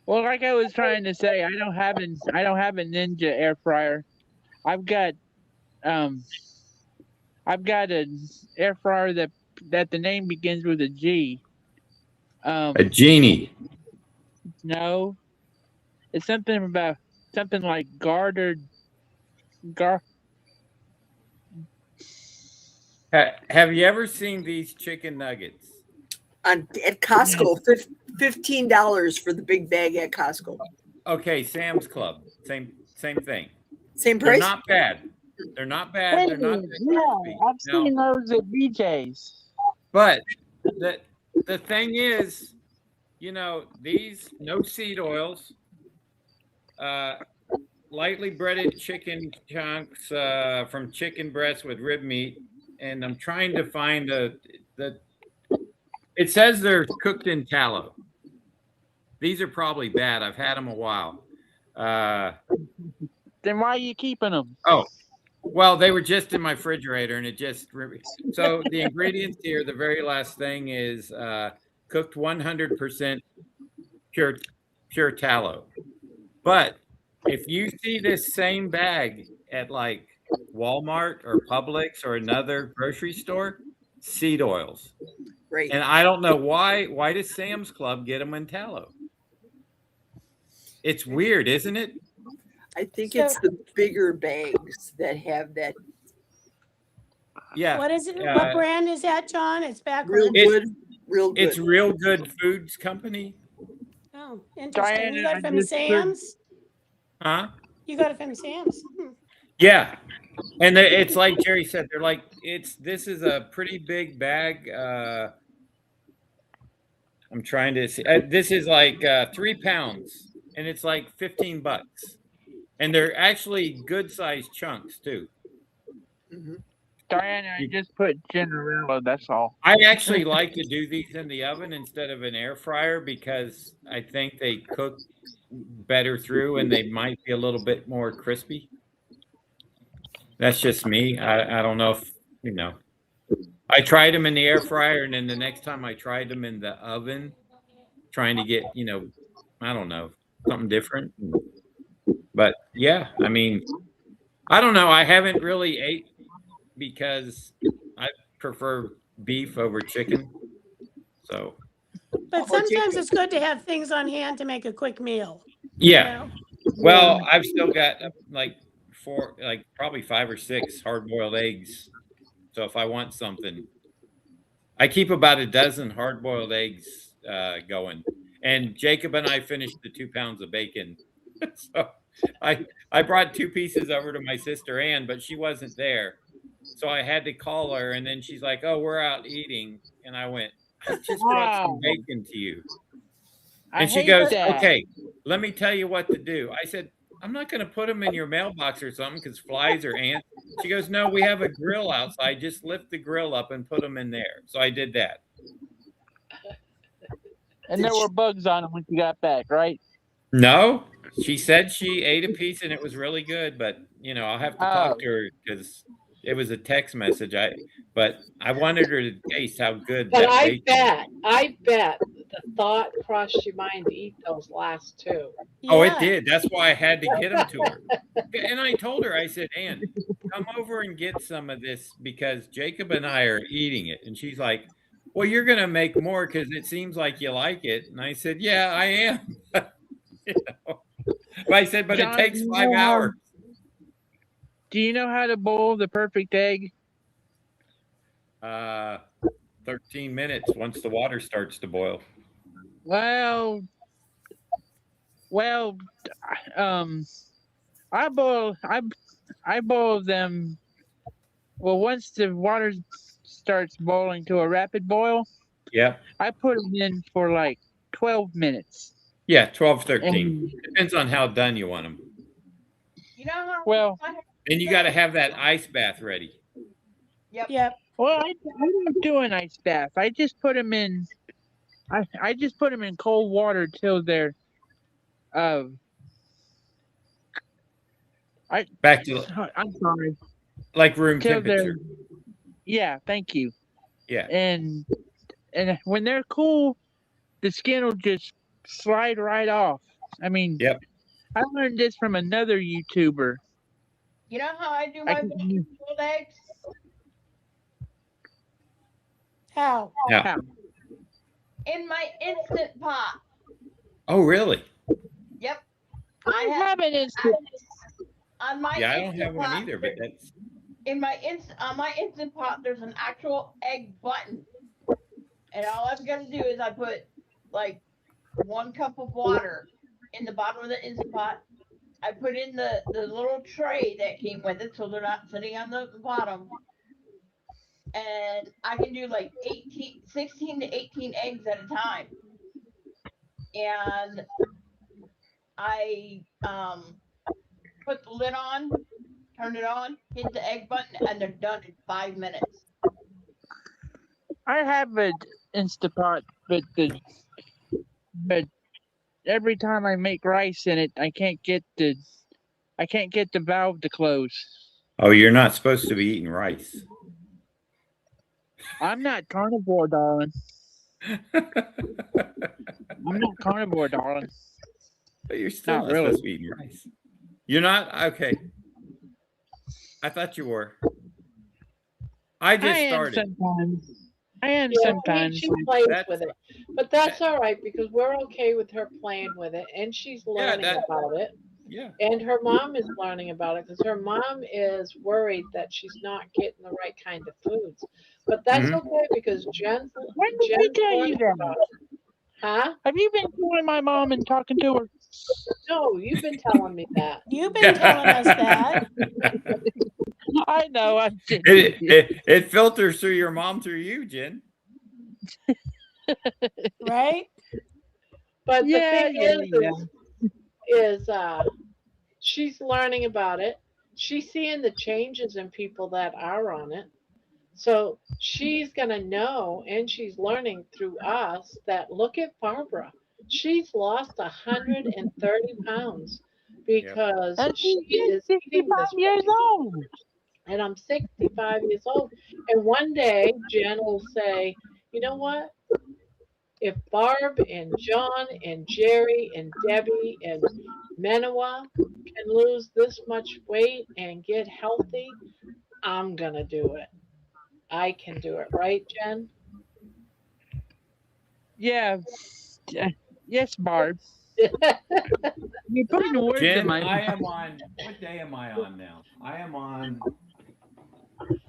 Well, like I was trying to say, I don't have a Ninja air fryer. I've got an air fryer that the name begins with a G.
A genie.
No, it's something like gartered.
Have you ever seen these chicken nuggets?
At Costco, $15 for the big bag at Costco.
Okay, Sam's Club, same thing.
Same price.
They're not bad. They're not bad. They're not.
I've seen those at BJ's.
But the thing is, you know, these no seed oils, lightly breaded chicken chunks from chicken breast with rib meat, and I'm trying to find it says they're cooked in tallow. These are probably bad. I've had them a while.
Then why are you keeping them?
Oh, well, they were just in my refrigerator, and it just so the ingredients here. The very last thing is cooked 100% pure tallow. But if you see this same bag at like Walmart or Publix or another grocery store, seed oils.
Right.
And I don't know why does Sam's Club get them in tallow? It's weird, isn't it?
I think it's the bigger bags that have that.
Yeah.
What is it? What brand is that, John? It's backwards.
Real good.
It's Real Good Foods Company.
Oh, interesting. You got it from Sam's?
Huh?
You got it from Sam's?
Yeah. And it's like Jerry said, they're like, this is a pretty big bag. I'm trying to see. This is like 3 pounds, and it's like $15. And they're actually good sized chunks too.
Mm-hmm.
Diana, I just put Genderella, that's all.
I actually like to do these in the oven instead of an air fryer because I think they cook better through and they might be a little bit more crispy. That's just me. I don't know if, you know. I tried them in the air fryer, and then the next time I tried them in the oven, trying to get, you know, I don't know, something different. But yeah, I mean, I don't know. I haven't really ate because I prefer beef over chicken. So.
But sometimes it's good to have things on hand to make a quick meal.
Yeah.
You know?
Well, I've still got like probably 5 or 6 hard-boiled eggs. So if I want something, I keep about a dozen hard-boiled eggs going. And Jacob and I finished the 2 pounds of bacon. So I brought 2 pieces over to my sister Ann, but she wasn't there. So I had to call her, and then she's like, "Oh, we're out eating." And I went, "I just brought some
Wow.
bacon to you."
I
And she
hate
goes,
that.
"Okay, let me tell you what to do." I said, "I'm not going to put them in your mailbox or something because flies or ants." She goes, "No, we have a grill outside. Just lift the grill up and put them in there." So I did that.
And there were bugs on them when you got back, right?
No, she said she ate a piece and it was really good, but I'll have to talk to her because it was a text message. But I wanted her to taste how good
But
that
I
bacon is.
bet the thought crossed your mind to eat those last 2.
Oh, it
Yeah.
did. That's why I had to get them to her. And I told her, I said, "Ann, come over and get some of this because Jacob and I are eating it." And she's like, "Well, you're going to make more because it seems like you like it." And I said, "Yeah, I am." But I said, "But it
John,
takes 5 hours."
do you know how to boil the perfect egg?
13 minutes once the water starts to boil.
Well, I boil them. Well, once the water starts boiling to a rapid boil,
Yep.
I put them in for like 12 minutes.
Yeah, 12, 13.
And,
Depends on how done you want them.
You know how
well,
And you got to have that ice bath ready.
Yep.
well, I don't do an ice bath. I just put them in. I just put them in cold water till they're
Back to
I'm sorry.
like room
Till
temperature.
Yeah, thank you.
Yeah.
And when they're cool, the skin will just slide right off. I mean,
Yep.
I learned this from another YouTuber.
You know how I do my boiled eggs?
How?
Yeah.
In my Instant Pot.
Oh, really?
Yep.
I have an Instant.
On my
Yeah, I don't
Instant
have one
Pot,
either, but that's
on my Instant Pot, there's an actual egg button. And all I've got to do is I put like 1 cup of water in the bottom of the Instant Pot. I put in the little tray that came with it so they're not sitting on the bottom. And I can do like 16 to 18 eggs at a time. And I put the lid on, turn it on, hit the egg button, and they're done in 5 minutes.
I have an Instapot, but every time I make rice in it, I can't get the valve to close.
Oh, you're not supposed to be eating rice.
I'm not carnivore, darling. I'm not carnivore, darling.
But you're still not
really
supposed to be eating rice. You're not? Okay. I thought you were. I just started.
Sometimes. I am
Yeah,
sometimes.
she plays
That's-
with it, but that's all right because we're okay with her playing with it, and she's learning about it.
Yeah.
And her mom is learning about it because her mom is worried that she's not getting the right kind of foods. But that's okay because Jen's
When did we tell you
learning
that?
about it. Huh?
Have you been calling my mom and talking to her?
No, you've been telling me that.
You've been telling us that.
I know. I'm just
It filters through your mom through you, Jen.
Right?
But
Yeah,
the thing is she's learning about it. She's seeing the changes in people that are on it. So she's going to know, and she's learning through us that look at Barbara. She's lost 130 pounds because
And
she is eating
65
this
years
way.
old.
And I'm 65 years old. And one day Jen will say, you know what? If Barb and John and Jerry and Debbie and Menoa can lose this much weight and get healthy, I'm going to do it. I can do it. Right, Jen?
Yeah. Yes, Barb. You're putting words in
Jen,
my
I
mouth.
am on. What day am I on now? I am on.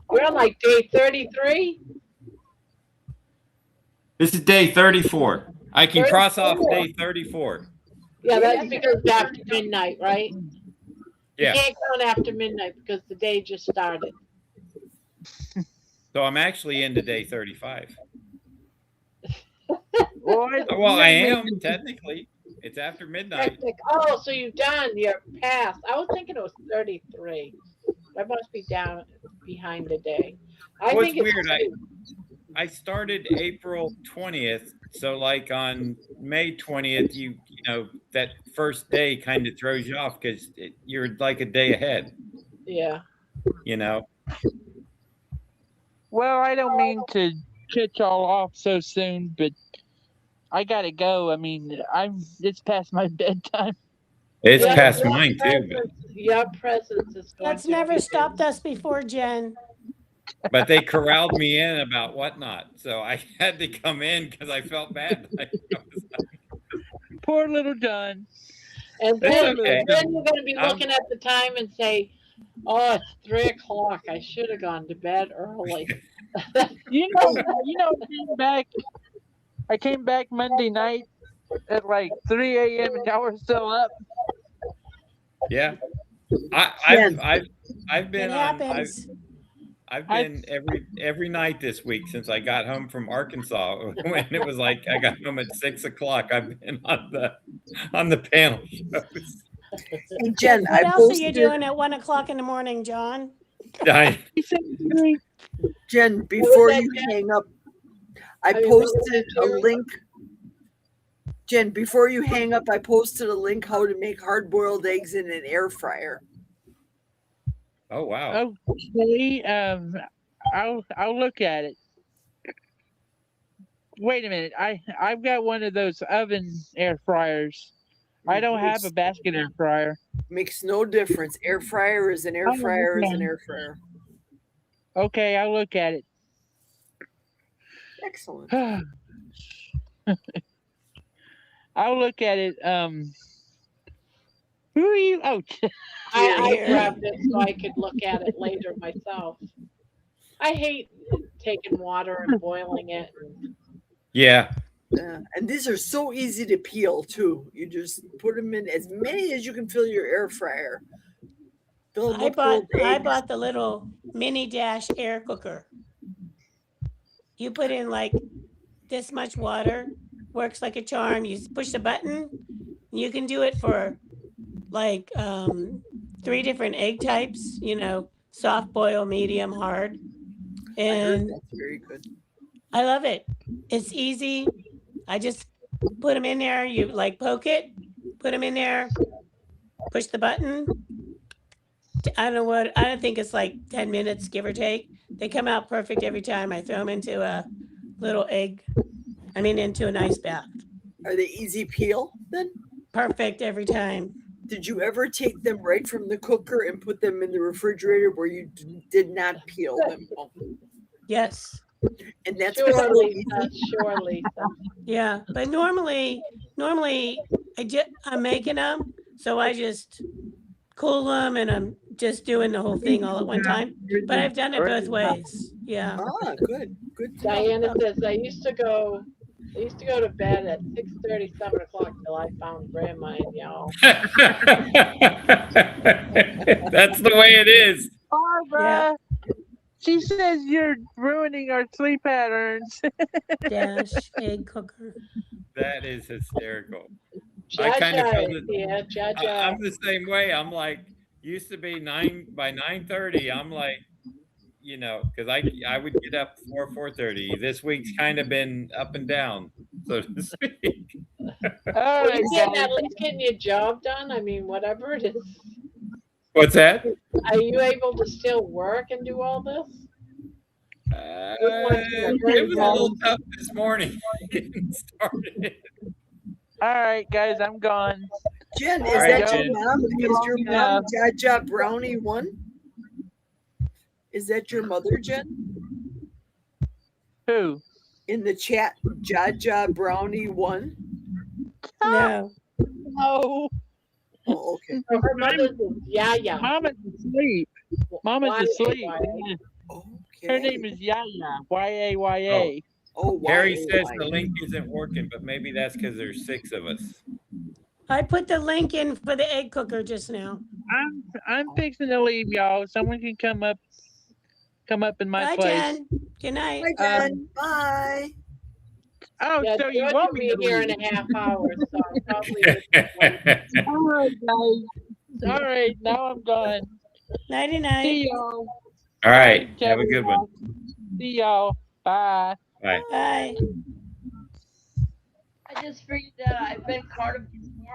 We're on like day 33.
This is day 34. I can cross off
34.
day 34.
Yeah, that's because it's after midnight, right? You
Yeah.
can't count after midnight because the day just started.
So I'm actually into day 35.
Well,
Well, I am technically. It's after midnight.
Oh, so you've done. You're past. I was thinking it was 33. I must be down behind the day. I
What's
think it's
weird, I started April 20th. So like on May 20th, you know, that first day kind of throws you off because you're like a day ahead,
yeah.
you know?
well, I don't mean to cut y'all off so soon, but I gotta go. I mean, it's past my bedtime.
It's
Yeah,
past
your
mine too, but
Your presence is going
That's
to
never
be-
stopped us before, Jen.
they corralled me in about whatnot. So I had to come in because I felt bad.
Poor little John.
And
It's
then,
okay.
then you're going to be
I'm-
looking at the time and say, "Oh, it's 3 o'clock. I should have gone to bed early."
You know, I came back Monday night at like 3 a.m. and y'all were still up.
Yeah. I've been
It
on
happens.
I've been every night this week since I got home from Arkansas. When it was like I got home at 6 o'clock, I've been on the panel shows.
Hey, Jen,
What
I
else are
posted.
you doing at 1 o'clock in the morning, John?
Jen, before
that,
you
Jen?
hang up, I
I mean, what was
posted
that,
a
Jerry?
link. Jen, before you hang up, I posted a link how to make hard-boiled eggs in an air fryer.
Oh wow.
Okay, I'll look at it. Wait a minute, I've got one of those oven air fryers. I don't have a basket air fryer.
Makes no difference. Air fryer is an air
Oh,
fryer is an
okay.
air fryer.
Okay, I'll look at it.
Excellent.
I'll look at it. Who are you? Oh,
I
Here.
grabbed it so I could look at it later myself. I hate taking water and boiling it.
Yeah.
And these are so easy to peel too. You just put them in as many as you can fill your air fryer. Fill 'em
I
up full of eggs.
bought the little mini dash air cooker. You put in like this much water, works like a charm. You push the button, you can do it for like 3 different egg types, you know, soft boil, medium, hard. And
That's very good.
I love it. It's easy. I just put them in there. You like poke it, put them in there, push the button. I don't think it's like 10 minutes, give or take. They come out perfect every time. I throw them into a little into an ice bath.
Are they easy peel then?
Perfect every time.
Did you ever take them right from the cooker and put them in the refrigerator where you did not peel them?
Yes.
And that's
Sure,
so
Lisa.
easy.
Sure, Lisa.
Yeah. But normally I'm making them, so I just cool them and I'm just doing the whole thing all at one time. But I've done it both ways. Yeah.
Ah, good. Good. to know.
Diana says I used to go to bed at 6:30, 7 o'clock till I found Grandma and y'all.
That's the way it is.
Barbara, she says you're ruining our sleep patterns.
Dash egg cooker.
That is hysterical. I kind of
Jaja
felt
is
it.
here. Jaja.
I'm the same way. I'm like, used to be 9:30. I'm like, you know, because I would get up 4:30. This week's kind of been up and down, so to speak.
All
Well,
right,
you getting
guys.
at least getting your job done? I mean, whatever it is.
What's that?
Are you able to still work and do all this?
It was a little tough this morning getting started.
All right, guys, I'm gone.
Jen, is
All right,
that your
Jen.
mom? Is your mom Jaja Brownie 1? Is that your mother, Jen?
Who?
In the chat, Jaja Brownie 1?
No.
No.
Oh, okay.
So her mother's is Yaya.
Mama's asleep. Mama's asleep.
Y-A-Y-A.
Her name
Okay.
is Yaya. Y-A-Y-A.
Oh,
Harry says
Y-A-Y.
the link isn't working, but maybe that's because there's 6 of us.
I put the link in for the egg cooker just now.
I'm fixing to leave, y'all. Someone can come up in my
Bye,
place.
Jen. Good night.
Bye, Jen. Bye.
Oh,
Yeah,
so you
George
want
will
me
be
to
here
leave?
in a half hour, so I'll probably just wait.
All right, guys. All right, now I'm done.
Nighty night.
See y'all.
All right.
Bye,
Have a good one.
See y'all. Bye.
Bye.
Bye.
I just figured that I've been carnivore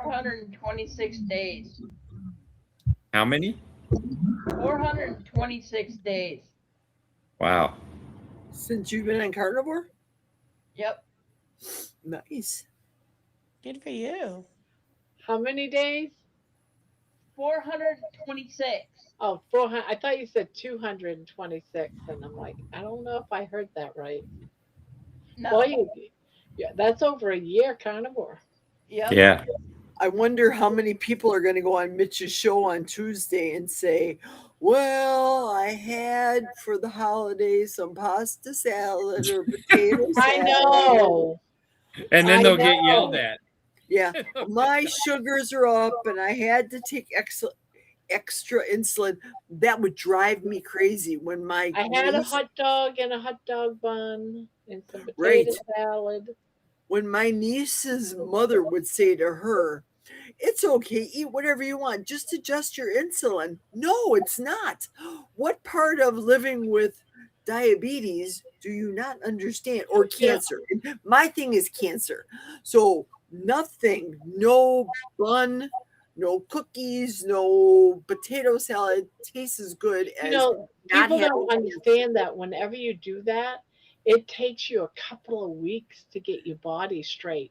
426 days.
How many?
426 days.
Wow.
Since you've been on carnivore?
Yep.
Nice.
Good for you.
How many days?
426.
Oh, 400. I thought you said 226, and I'm like, I don't know if I heard that right.
No.
Boy, yeah, that's over a year carnivore.
Yep.
Yeah.
I wonder how many people are going to go on Mitch's show on Tuesday and say, well, I had for the holidays some pasta salad or potato salad.
I know.
And then
I
they'll get
know.
yelled at.
Yeah, my sugars are up and I had to take extra insulin. That would drive me crazy when my
I had a
niece-
hot dog and a hot dog bun and some potato
Right.
salad.
when my niece's mother would say to her, it's okay, eat whatever you want, just adjust your insulin. No, it's not. What part of living with diabetes do you not understand? Or cancer? My thing is cancer. So nothing, no bun, no cookies, no potato salad tastes as good as
You know,
not
people
having
don't understand that whenever you do that, it takes you a couple of weeks to get your body straight.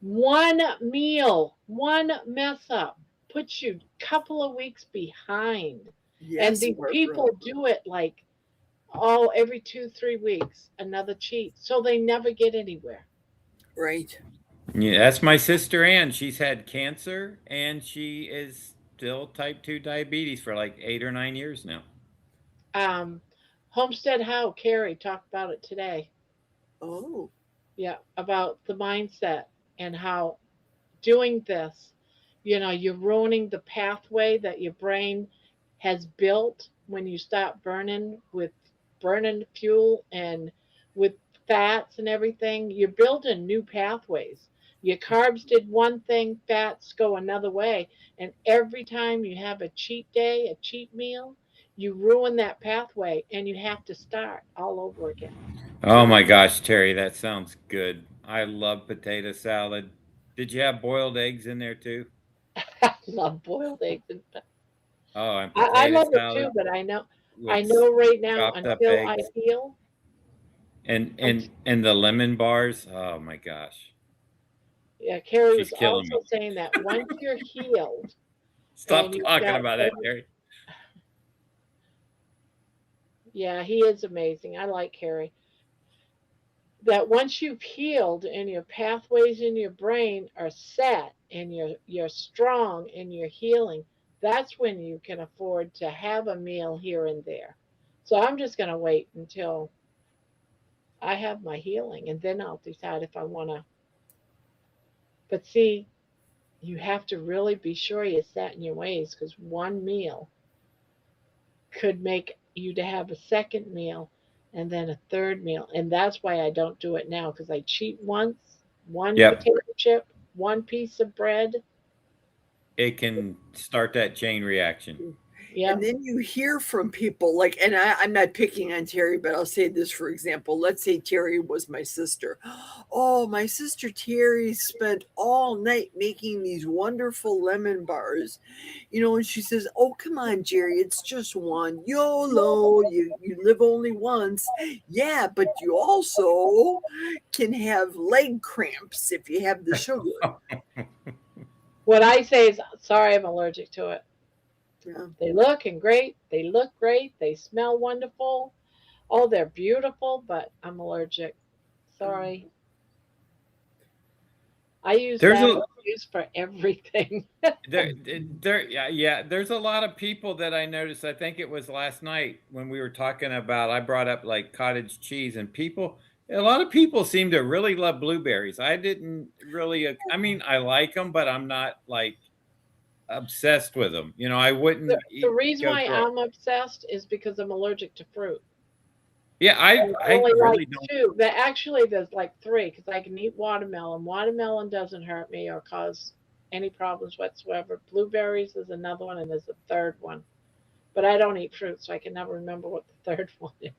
One meal, one mess up puts you a couple of weeks behind. And
Yes,
these
Barbara.
people do it like, every 2, 3 weeks, another cheat. So they never get anywhere.
Right.
Yeah, that's my sister Ann. She's had cancer and she is still type 2 diabetes for like 8 or 9 years now.
Homestead How, Carrie talked about it today.
Oh.
Yeah, about the mindset and how doing this, you're ruining the pathway that your brain has built when you stop burning fuel and with fats and everything. You're building new pathways. Your carbs did one thing, fats go another way. And every time you have a cheat day, a cheat meal, you ruin that pathway and you have to start all over again.
Oh my gosh, Terry, that sounds good. I love potato salad. Did you have boiled eggs in there too?
I love boiled eggs.
Oh, and
I
potato
love it
salad
too, but I know
with
right now
chopped up
until I
eggs
heal.
and the lemon bars. Oh my gosh.
Yeah, Carrie
She's
was
killing
also
me.
saying that once you're healed,
Stop
and you've
talking
got
about that, Terry.
yeah, he is amazing. I like Carrie. That once you've healed and your pathways in your brain are set and you're strong and you're healing, that's when you can afford to have a meal here and there. So I'm just going to wait until I have my healing and then I'll decide if I want to. But see, you have to really be sure you're set in your ways because one meal could make you to have a second meal and then a third meal. And that's why I don't do it now because I cheat once, one
Yep.
potato chip, one piece of bread.
It can start that chain reaction.
Yeah.
And then you hear from people like, and I'm not picking on Terry, but I'll say this for example. Let's say Terry was my sister. Oh, my sister Terry spent all night making these wonderful lemon bars, and she says, oh, come on, Jerry, it's just one. YOLO, you live only once. Yeah, but you also can have leg cramps if you have the sugar.
What I say is, sorry, I'm allergic to it.
Yeah.
They look great. They look great. They smell wonderful. Oh, they're beautiful, but I'm allergic. Sorry. I use
There's
that
a
excuse for everything.
yeah, there's a lot of people that I noticed. I think it was last night when we were talking about, I brought up like cottage cheese, and a lot of people seem to really love blueberries. I didn't really, I mean, I like them, but I'm not like obsessed with them. You know, I
The,
wouldn't
the reason
go
why
through it.
I'm obsessed is because I'm allergic to fruit.
Yeah,
And I
I
only like
really don't.
two. But actually, there's like three because I can eat watermelon. Watermelon doesn't hurt me or cause any problems whatsoever. Blueberries is another one, and there's a third one. But I don't eat fruit, so I can never remember what the third one is.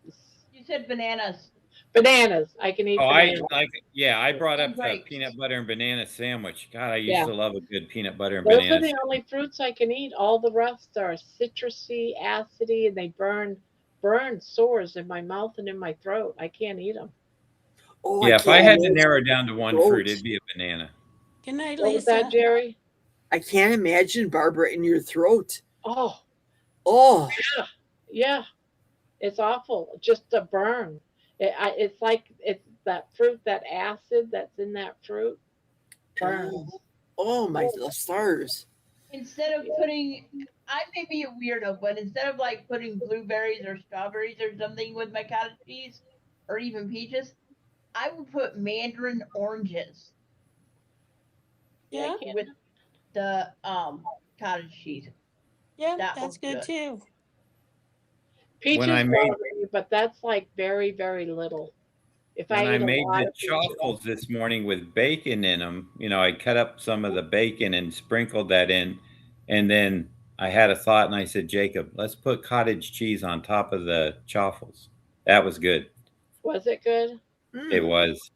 You said bananas
Bananas. I can eat
Oh, I
bananas.
like, yeah, I brought
and
up the
grapes.
peanut butter and banana sandwich. God, I used
Yeah.
to love a good peanut butter and
Those
banana
are the
sandwich.
only fruits I can eat. All the rest are citrusy, acidy, and they burn sores in my mouth and in my throat. I can't eat them.
Oh, I
Yeah, if I
can't
had to
imagine
narrow down to one fruit,
throat.
it'd be a banana.
Good night,
What was that,
Lisa.
Jerry?
I can't imagine, Barbara, in your throat.
Oh,
Oh,
yeah. Yeah. It's awful. Just a burn. It's like it's that fruit, that acid that's in that fruit burns.
oh my stars.
Instead of putting, I may be a weirdo, but instead of like putting blueberries or strawberries or something with my cottage cheese, or even peaches, I would put mandarin oranges
Yeah,
with the cottage cheese.
yeah,
That
that's
works
good
good.
too.
Peaches
When I made
bother me, but that's like very, very little. If
when
I
I
eat a
made
lot
the
of peaches,
chaffles this morning with bacon in them, you know, I cut up some of the bacon and sprinkled that in, and then I had a thought and I said, Jacob, let's put cottage cheese on top of the chaffles. That was good.
was it good?
It was.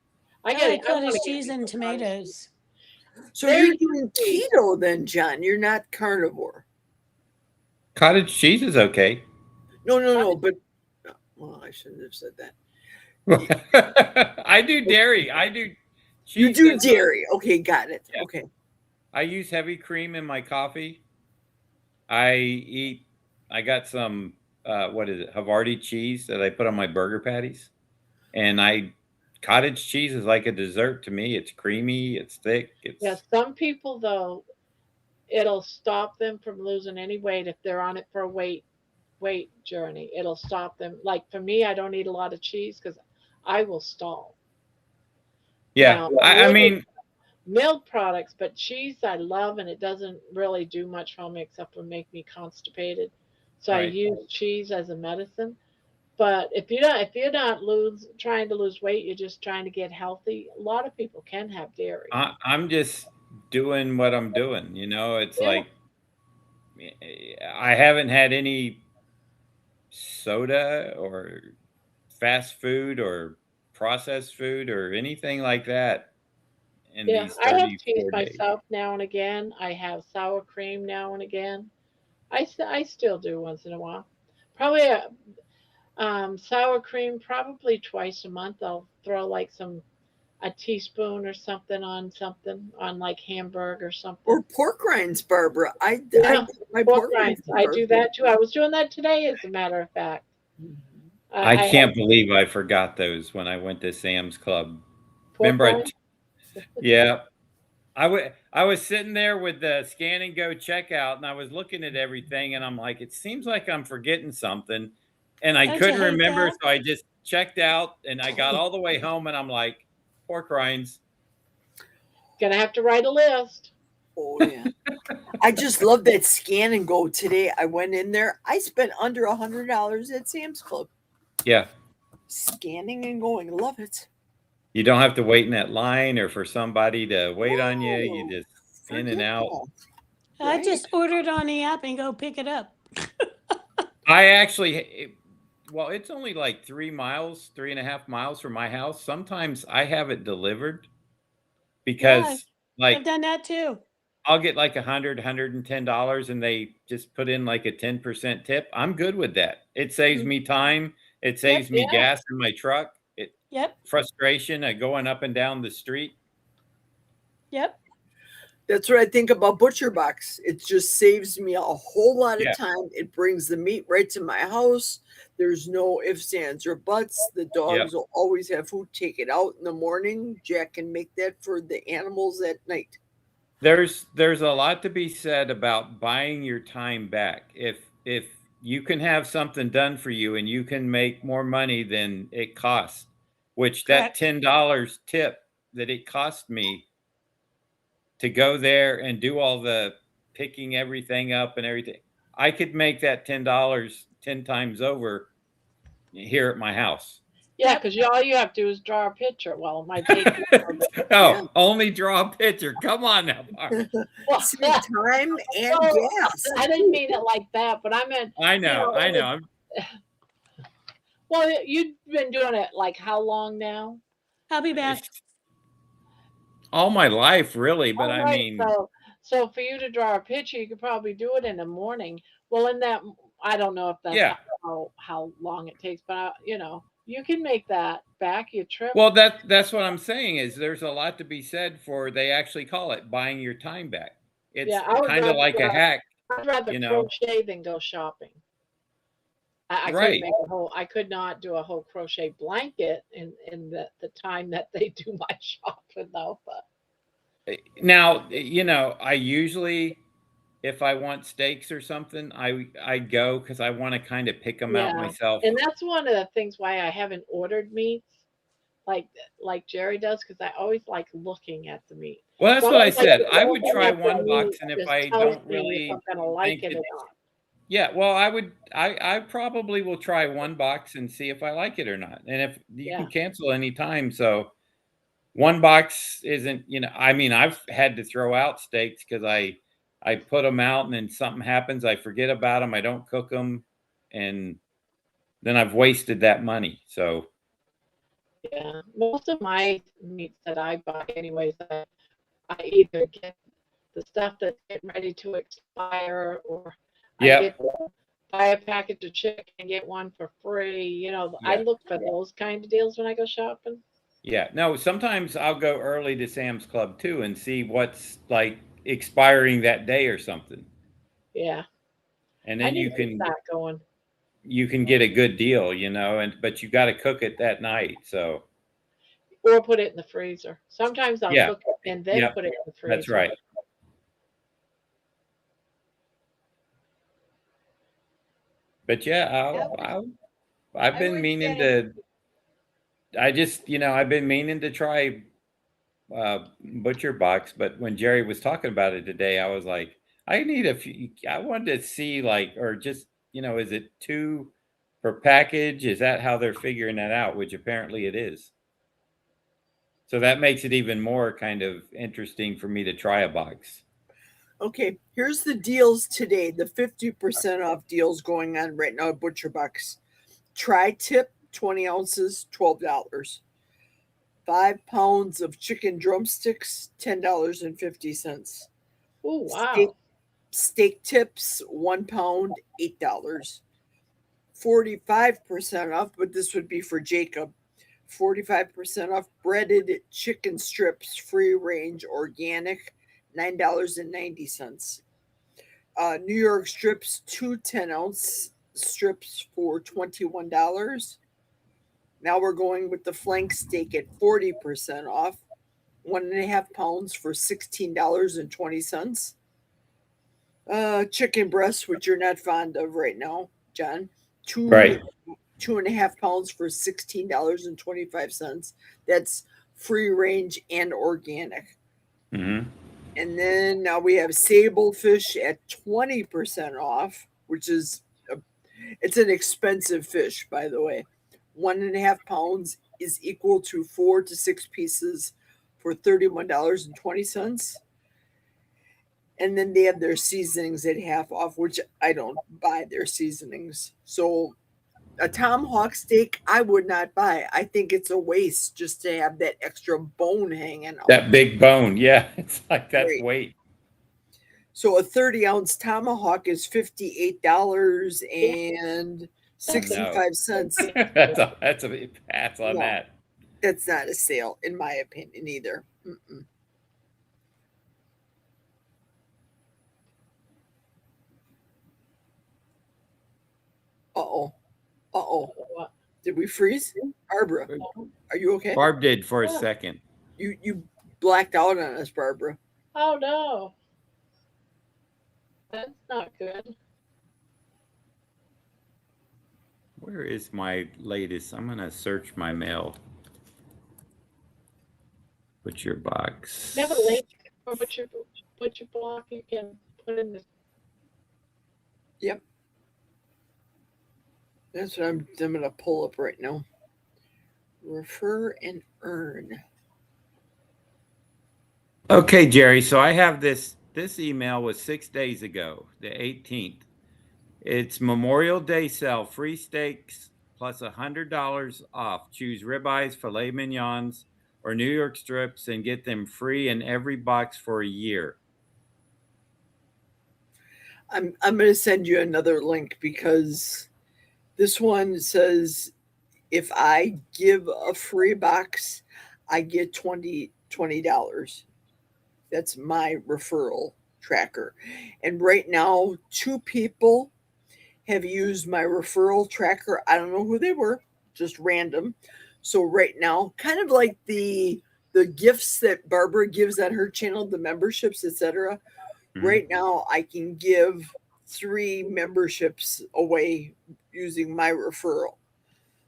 I like
I want
cottage
to get
cheese
me
and
some cottage cheese.
tomatoes.
So
Very
you're doing
sweet.
keto then, John. You're not carnivore.
Cottage cheese is okay.
No, but well, I shouldn't have said that.
I do dairy. I do
You
cheese.
do
does not-
dairy. Okay, got it.
Yeah.
Okay.
I use heavy cream in my coffee. I got some, what is it, Havarti cheese that I put on my burger patties. And cottage cheese is like a dessert to me. It's creamy, it's thick.
Yeah, some people though, it'll stop them from losing any weight if they're on it for a weight journey. It'll stop them. Like for me, I don't eat a lot of cheese because I will stall.
Yeah.
Now,
I mean,
milk products, but cheese I love, and it doesn't really do much for me except for make me constipated. So I
right.
use cheese as a medicine. But if you're not trying to lose weight, you're just trying to get healthy. A lot of people can have dairy.
I'm just doing what I'm doing. You know, it's
Yeah.
like I haven't had any soda or fast food or processed food or anything like that in
Yeah,
these
I have cheese
34 days.
myself now and again. I have sour cream now and again. I still do once in a while. Probably sour cream probably twice a month. I'll throw like a teaspoon or something on like hamburger or something.
Or pork rinds, Barbara.
Yeah,
my
pork rinds.
in
I do
Barbara.
that too. I was doing that today, as a matter of fact.
I
I
can't believe I forgot those when I went to Sam's Club.
pork
Remember,
rinds.
yeah, I was sitting there with the scan and go checkout, and I was looking at everything, and I'm like, it seems like I'm forgetting something, and I
Don't you
couldn't
hate
remember,
that?
so I just checked out, and I got all the way home, and I'm like, pork rinds.
Gonna have to write a list.
Oh yeah. I just love that scan and go today. I went in there. I spent under $100 at Sam's Club.
Yeah,
Scanning and going. Love it.
you don't have to wait in that line or for somebody to wait on you. You
No,
just in and
forget
out.
that.
I
Right.
just ordered on the app and go pick it up.
I actually, well, it's only like 3.5 miles from my house. Sometimes I have it delivered because, like,
I've done that too.
I'll get like $110, and they just put in like a 10% tip. I'm good with that. It saves me time. It saves me
yeah.
gas in my truck.
Yep.
Frustration of going up and down the street.
Yep.
That's what I think about Butcher Box. It just saves me a whole lot of
Yeah.
time. It brings the meat right to my house. There's no ifs, ands, or buts. The dogs will always have food. Take it out in the morning. Jack can make that for the animals at night.
There's a lot to be said about buying your time back. If you can have something done for you and you can make more money than it costs, which that
Correct.
$10 tip that it cost me to go there and do all the picking everything up and everything, I could make that $10 10 times over here at my house.
Yeah, because all you have to do is draw a picture. Well, it might take you.
Oh, only draw a picture. Come on now, Barb.
Well,
Save time and
well,
gas.
I didn't mean it like that, but I meant.
I know.
Well, you've been doing it like how long now?
I'll be back.
All my life, really, but
All
I
right,
mean,
so for you to draw a picture, you could probably do it in the morning. Well, in that, I don't know if that's how long it takes, but you can make that back your trip.
well, that's what I'm saying is there's a lot to be said for, they actually call it buying your time back. It's
Yeah, I would
kind of
rather
like a
go-
hack,
I'd rather
you know.
crochet than go shopping. I couldn't
Right.
make I could not do a whole crochet blanket in the time that they do my shopping though. But
Now, I usually, if I want steaks or something, I go because I want to kind of pick them out
yeah,
myself.
and that's one of the things why I haven't ordered meats like Jerry does, because I always like looking at the meat.
Well, that's
So
what I
like
said. I would
looking
try
at the
one box,
meat
and if
just
I
tells
don't
me if
really
I'm gonna like
think
it or
it's,
not.
yeah, well, I probably will try one box and see if I like it or not. And if you
Yeah.
can cancel anytime, so one box isn't, I mean, I've had to throw out steaks because I put them out and then something happens, I forget about them, I don't cook them, and then I've wasted that money. So
Yeah, most of my meats that I buy, anyways, I either get the stuff that's getting ready to expire, or I
yeah,
get buy a package of chicken and get one for free. I
yeah,
look for those kind of deals when I go shopping.
yeah. No, sometimes I'll go early to Sam's Club too and see what's like expiring that day or something,
Yeah,
and
I
then
need to start going.
you can get a good deal, but you got to cook it that night. So
Or put it in the freezer. Sometimes I'll
yeah,
cook it and then
yep,
put it in the freezer.
that's right. But yeah, I've been meaning to. I've been meaning to try Butcher Box, but when Jerry was talking about it today, I was like, I need a few. I wanted to see or just is it 2 per package? Is that how they're figuring that out? Which apparently it is. So that makes it even more kind of interesting for me to try a box.
Okay, here's the deals today. The 50% off deals going on right now at Butcher Box. Tri-tip, 20 ounces, $12. 5 pounds of chicken drumsticks, $10.50.
Oh, wow.
Steak tips, 1 pound, $8. 45% off, but this would be for Jacob. 45% off breaded chicken strips, free range, organic, $9.90. New York strips, 2 10-ounce strips for $21. Now we're going with the flank steak at 40% off, 1.5 pounds for $16.20. Chicken breasts, which you're not fond of right now, John.
Right.
2.5 pounds for $16.25. That's free range and organic.
Mm-hmm.
And then now we have sable fish at 20% off, which is it's an expensive fish, by the way. 1.5 pounds is equal to 4 to 6 pieces for $31.20. And then they have their seasonings at half off, which I don't buy their seasonings. So a tomahawk steak, I would not buy. I think it's a waste just to have that extra bone hanging out.
That big bone. Yeah. It's like that's
Right.
weight.
So a 30-ounce tomahawk is $58.65.
That's a pass on
No.
that.
That's not a sale, in my opinion, either. Uh-oh. Uh-oh.
What?
Did we freeze? Barbara, are you okay?
Barb did for a
Yeah.
second.
You blacked out on us, Barbara.
Oh no. That's not good.
Where is my latest? I'm going to search my mail. Butcher box.
You have a link for butcher block you can put in the.
Yep. That's what I'm going to pull up right now. Refer and earn.
Okay, Jerry. So I have this email was 6 days ago, the 18th. It's Memorial Day sale, free steaks plus $100 off. Choose ribeyes, filet mignons, or New York strips and get them free in every box for a year.
I'm going to send you another link because this one says if I give a free box, I get $20. That's my referral tracker. And right now, 2 people have used my referral tracker. I don't know who they were, just random. So right now, kind of like the gifts that Barbara gives on her channel, the memberships, etc. Right now, I can give 3 memberships away using my referral.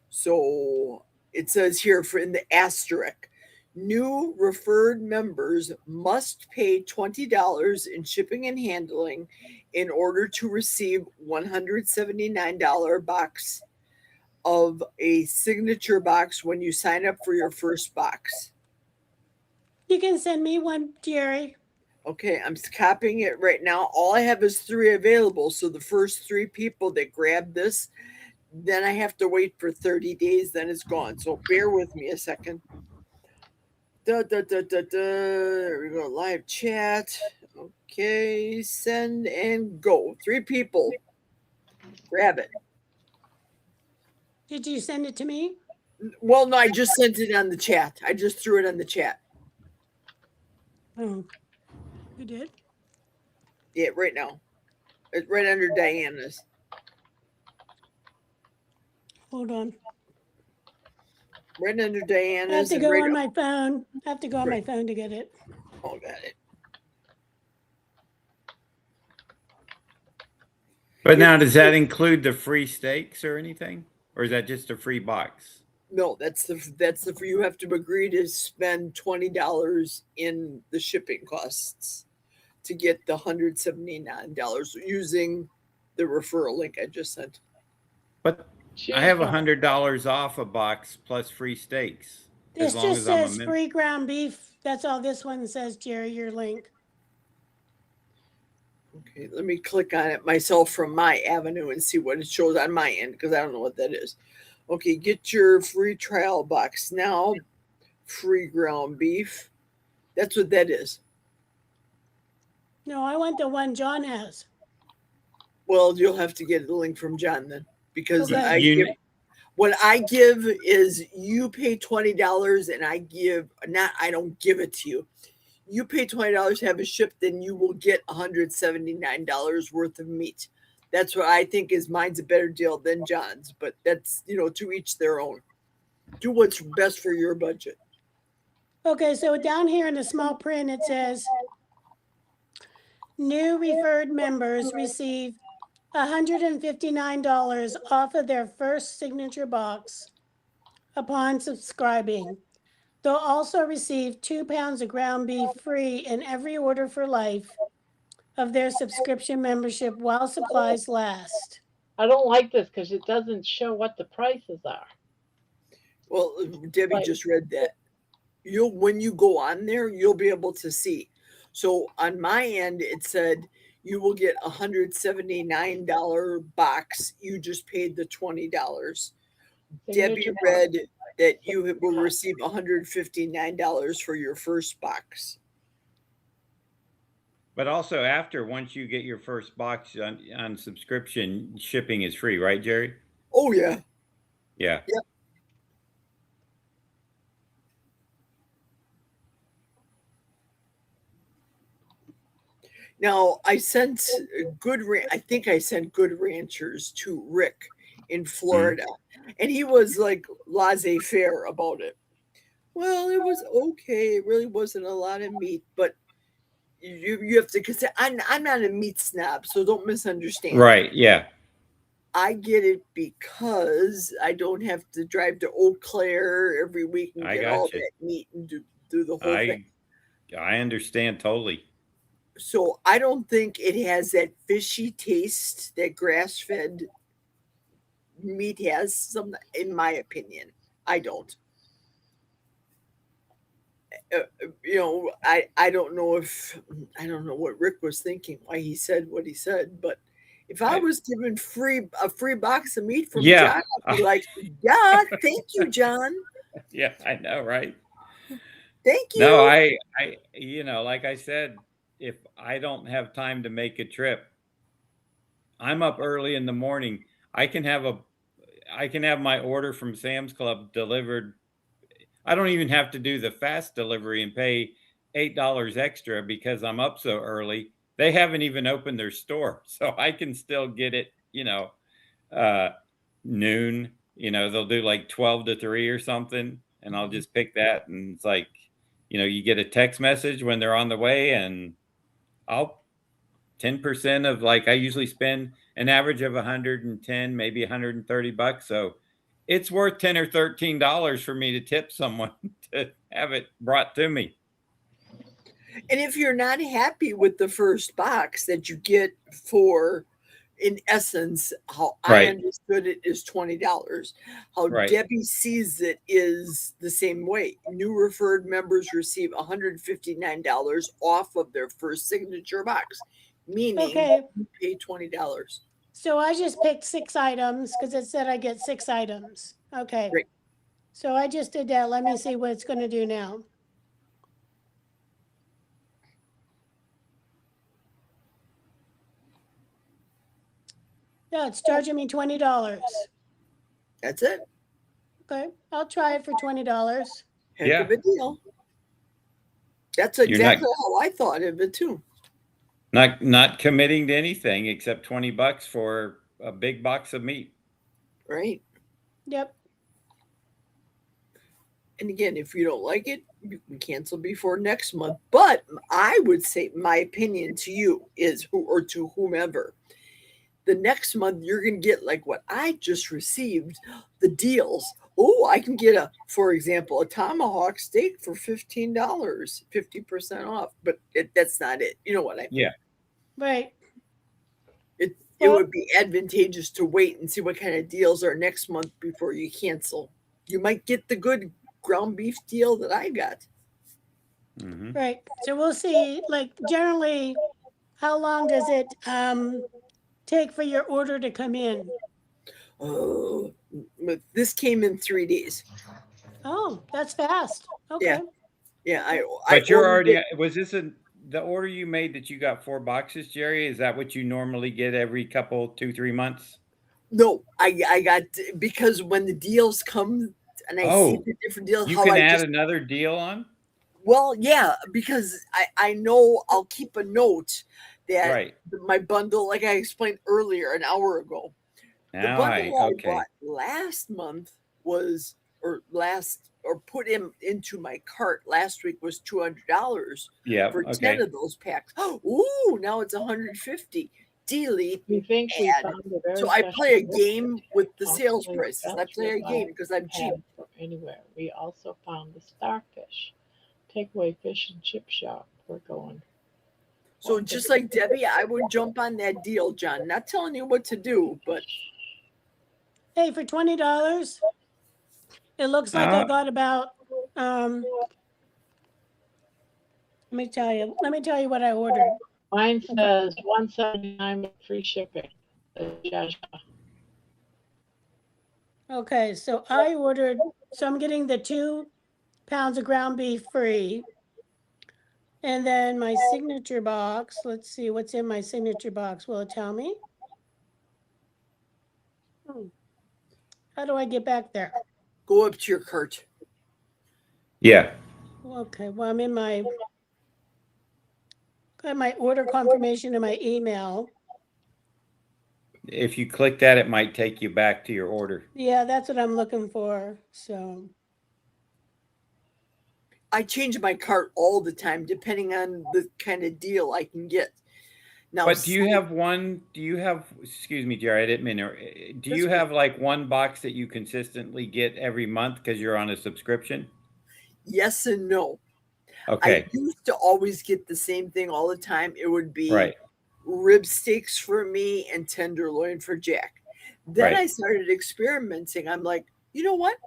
So it says here in the asterisk, new referred members must pay $20 in shipping and handling in order to receive $179 box of a signature box when you sign up for your first box.
You can send me one, Jerry.
Okay, I'm copying it right now. All I have is 3 available. So the first 3 people that grab this, then I have to wait for 30 days, then it's gone. So bear with me a second. There we go. Live chat. Okay, send and go. 3 people. Grab it.
Did you send it to me?
Well, no, I just sent it on the chat. I just threw it on the chat.
Oh, you did?
Yeah, right now. It's right under Diana's.
Hold on.
Right under
I have
Diana's.
to
and
go
right
on my phone. I have to go on my phone to get it.
Oh, got it.
But now, does that include the free steaks or anything? Or is that just a free box?
No, that's the you have to agree to spend $20 in the shipping costs to get the $179 using the referral link I just sent.
But I have $100 off a box plus free steaks.
This
as long
just
as I'm a
says
member.
free ground beef. That's all this one says, Jerry, your link.
Okay, let me click on it myself from my avenue and see what it shows on my end because I don't know what that is. Okay, get your free trial box now. Free ground beef. That's what that is.
No, I want the one John has.
Well, you'll have to get the link from John then because
Okay.
what I give is you pay $20 and I don't give it to you. You pay $20 to have it shipped, then you will get $179 worth of meat. That's what I think is mine's a better deal than John's, but that's, to each their own. Do what's best for your budget.
Okay, so down here in the small print, it says, new referred members receive $159 off of their first signature box upon subscribing. They'll also receive 2 pounds of ground beef free in every order for life of their subscription membership while supplies last.
I don't like this because it doesn't show what the prices are.
Well, Debbie just read that. When you go on there, you'll be able to see. So on my end, it said you will get $179 box. You just paid the $20. Debbie read that you will receive $159 for your first box.
But also once you get your first box on subscription, shipping is free, right, Jerry?
Oh, yeah.
Yeah.
Yep. Now I sent I think I sent Good Ranchers to Rick in Florida, and he was like laissez-faire about it. Well, it was okay. It really wasn't a lot of meat, but you have to consider. I'm not a meat snob, so don't misunderstand.
Right. Yeah.
I get it because I don't have to drive to Eau Claire every week and
I
get
got
all
you.
that meat and do the whole thing.
I understand totally.
So I don't think it has that fishy taste that grass-fed meat has. Some, in my opinion, I don't. I don't know if I don't know what Rick was thinking, why he said what he said, but if I was given a free box of meat from John, I'd be like, yeah, thank you, John.
Yeah, I know, right?
Thank you.
No, I like I said, if I don't have time to make a trip, I'm up early in the morning. I can have my order from Sam's Club delivered. I don't even have to do the fast delivery and pay $8 extra because I'm up so early. They haven't even opened their store, so I can still get it, noon. They'll do like 12 to 3 or something, and I'll just pick that, and it's like, you get a text message when they're on the way, and I'll 10% of, like, I usually spend an average of 110, maybe $130. So it's worth $10 or $13 for me to tip someone to have it brought to me.
And if you're not happy with the first box that you get for, in essence, how I understood it is $20. How Debbie sees it is the same way. New referred members receive $159 off of their first signature box, meaning you pay $20.
So I just picked 6 items because it said I get 6 items. Okay.
Great.
So I just did that. Let me see what it's going to do now. Yeah, it's charging me $20.
That's it.
Okay, I'll try it for $20.
Heck of a deal. That's exactly how I thought of it too.
Not committing to anything except $20 for a big box of meat.
Right.
Yep.
And again, if you don't like it, you can cancel before next month. But I would say my opinion to you is, or to whomever, the next month you're going to get like what I just received, the deals. Oh, I can get for example, a tomahawk steak for $15, 50% off. But that's not it. You know what I mean?
Yeah.
Right.
It would be advantageous to wait and see what kind of deals are next month before you cancel. You might get the good ground beef deal that I got.
Mm-hmm.
Right. So we'll see. Like, generally, how long does it take for your order to come in?
Oh, this came in 3 days.
Oh, that's fast. Okay.
Yeah.
But you're already, was this the order you made that you got 4 boxes, Jerry? Is that what you normally get every couple, 2-3 months?
No, I got, because when the deals come and I see the different deals,
you can add another deal on?
Well, yeah, because I know I'll keep a note that my bundle, like I explained earlier, an hour ago, the bundle I bought last month was, or put into my cart last week was $200 for 10 of those packs. Ooh, now it's $150. Delete.
We think we
add.
found a very
So I play a
special
game with the sales
possibly
prices. I
best
play a
result
game because I'm
we've
cheap.
had from anywhere. We also found the Starfish takeaway fish and chip shop. We're going.
So just like Debbie, I would jump on that deal, John. Not telling you what to do, but
hey, for $20, it looks like I got about let me tell you what I ordered.
Mine says $179 with free shipping.
Okay, so I ordered, so I'm getting the 2 pounds of ground beef free. And then my signature box, let's see what's in my signature box. Will it tell me? How do I get back there?
Go up to your cart.
Yeah.
Okay, well, I'm in got my order confirmation in my email.
if you click that, it might take you back to your order.
Yeah, that's what I'm looking for. So
I change my cart all the time depending on the kind of deal I can get. Now,
But do you have one? Do you have? Excuse me, Jerry. I didn't mean to. Do you have like one box that you consistently get every month because you're on a subscription?
Yes and no.
Okay.
I used to always get the same thing all the time. It would be
Right.
rib steaks for me and tenderloin for Jack. Then
Right.
I started experimenting. I'm like, you know what?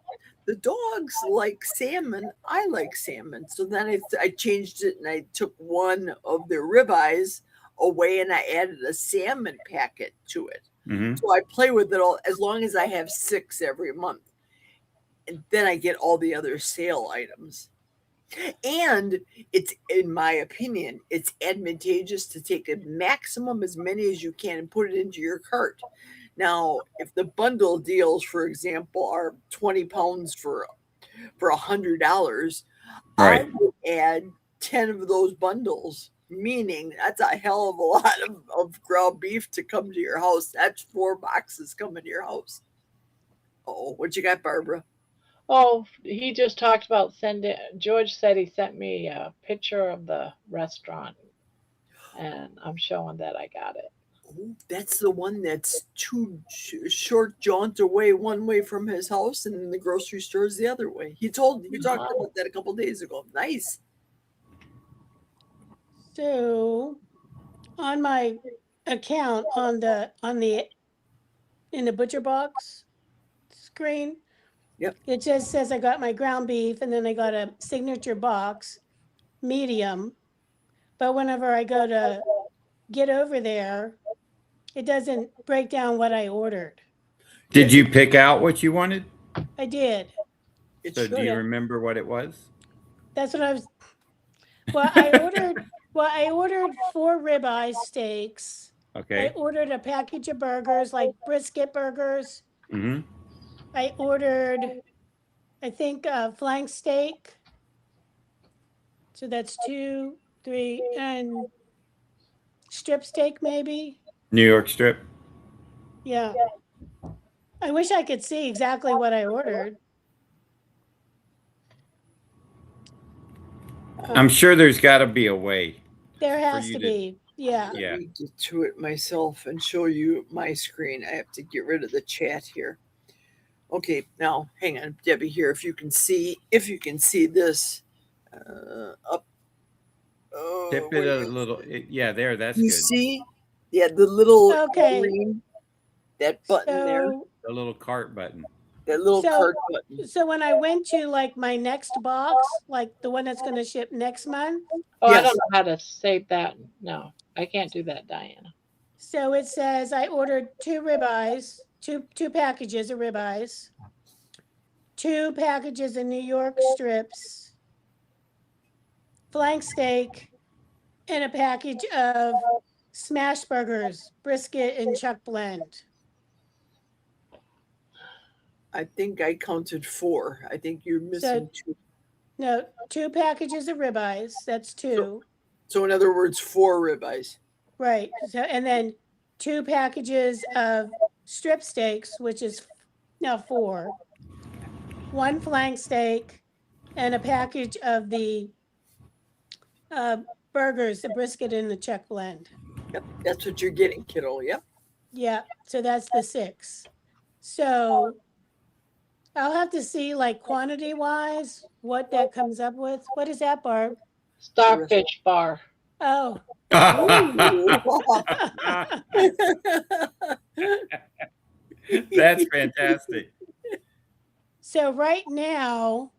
The dogs like salmon. I like salmon. So then I changed it and I took one of their ribeyes away and I added a salmon packet to it.
Mhm.
So I play with it all as long as I have 6 every month. And then I get all the other sale items. And it's, in my opinion, it's advantageous to take a maximum as many as you can and put it into your cart. Now, if the bundle deals, for example, are 20 pounds for $100,
Right.
I would add 10 of those bundles, meaning that's a hell of a lot of ground beef to come to your house. That's 4 boxes coming to your house. Oh, what you got, Barbara?
Oh, he just talked about sending. George said he sent me a picture of the restaurant, and I'm showing that I got it.
Oh, that's the one that's 2 short jaunts away, one way from his house, and then the grocery store is the other way. He talked about that a couple days ago. Nice.
So on my account on the in the butcher box screen,
Yep.
it just says I got my ground beef and then I got a signature box, medium. But whenever I go to get over there, it doesn't break down what I ordered.
Did you pick out what you wanted?
I did.
So do you remember what it was?
That's what I was. Well, I ordered 4 ribeye steaks. I
Okay.
ordered a package of burgers, like brisket burgers.
Mhm.
I ordered, I think, flank steak. So that's 2, 3, and strip steak maybe.
New York strip.
Yeah. I wish I could see exactly what I ordered.
I'm sure there's got to be a way.
There
for
has
you
to be. Yeah.
Yeah.
Let me get to it myself and show you my screen. I have to get rid of the chat here. Okay, now hang on, Debbie. Here, if you can see this up. Oh,
Tip it a little. Yeah, there. That's
you
good.
see? Yeah, the little
Okay.
green, that button there,
So,
The little cart button.
that little
So-
cart button.
so when I went to like my next box, like the one that's going to ship next month,
Oh, I
Yes.
don't know how to save that. No, I can't do that, Diana.
so it says I ordered 2 ribeyes, two packages of ribeyes, 2 packages of New York strips, flank steak, and a package of smash burgers, brisket and chuck blend.
I think I counted 4. I think you're missing 2.
No, 2 packages of ribeyes. That's 2.
So in other words, 4 ribeyes.
Right. So, and then 2 packages of strip steaks, which is now 4. 1 flank steak, and a package of the burgers, the brisket and the chuck blend.
Yep, that's what you're getting, kiddo. Yep.
Yeah. So that's the 6. So I'll have to see, like, quantity wise, what that comes up with. What is that, Barb?
Starfish bar.
Oh.
That's fantastic.
So right now,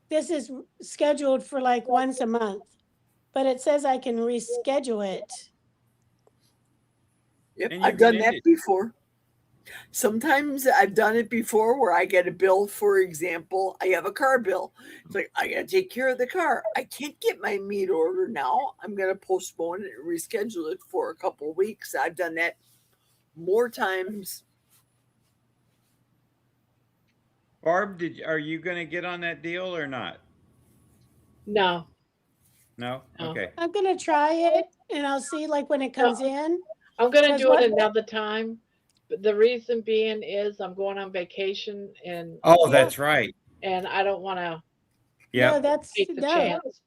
this is scheduled for like once a month, but it says I can reschedule it.
Yep,
And you
I've done
can
that
end it.
before. Sometimes I've done it before where I get a bill, for example, I have a car bill. It's like, I got to take care of the car. I can't get my meat order now. I'm going to postpone it and reschedule it for a couple of weeks. I've done that more times.
Barb, are you going to get on that deal or not?
No.
No?
No.
Okay.
I'm gonna try it and I'll see like when it comes in.
I'm gonna
'Cause
do
what-
it another time. But the reason being is I'm going on vacation and
Oh,
Yeah.
that's right.
I don't want to
No,
Yep.
that's
take the
no.
chance.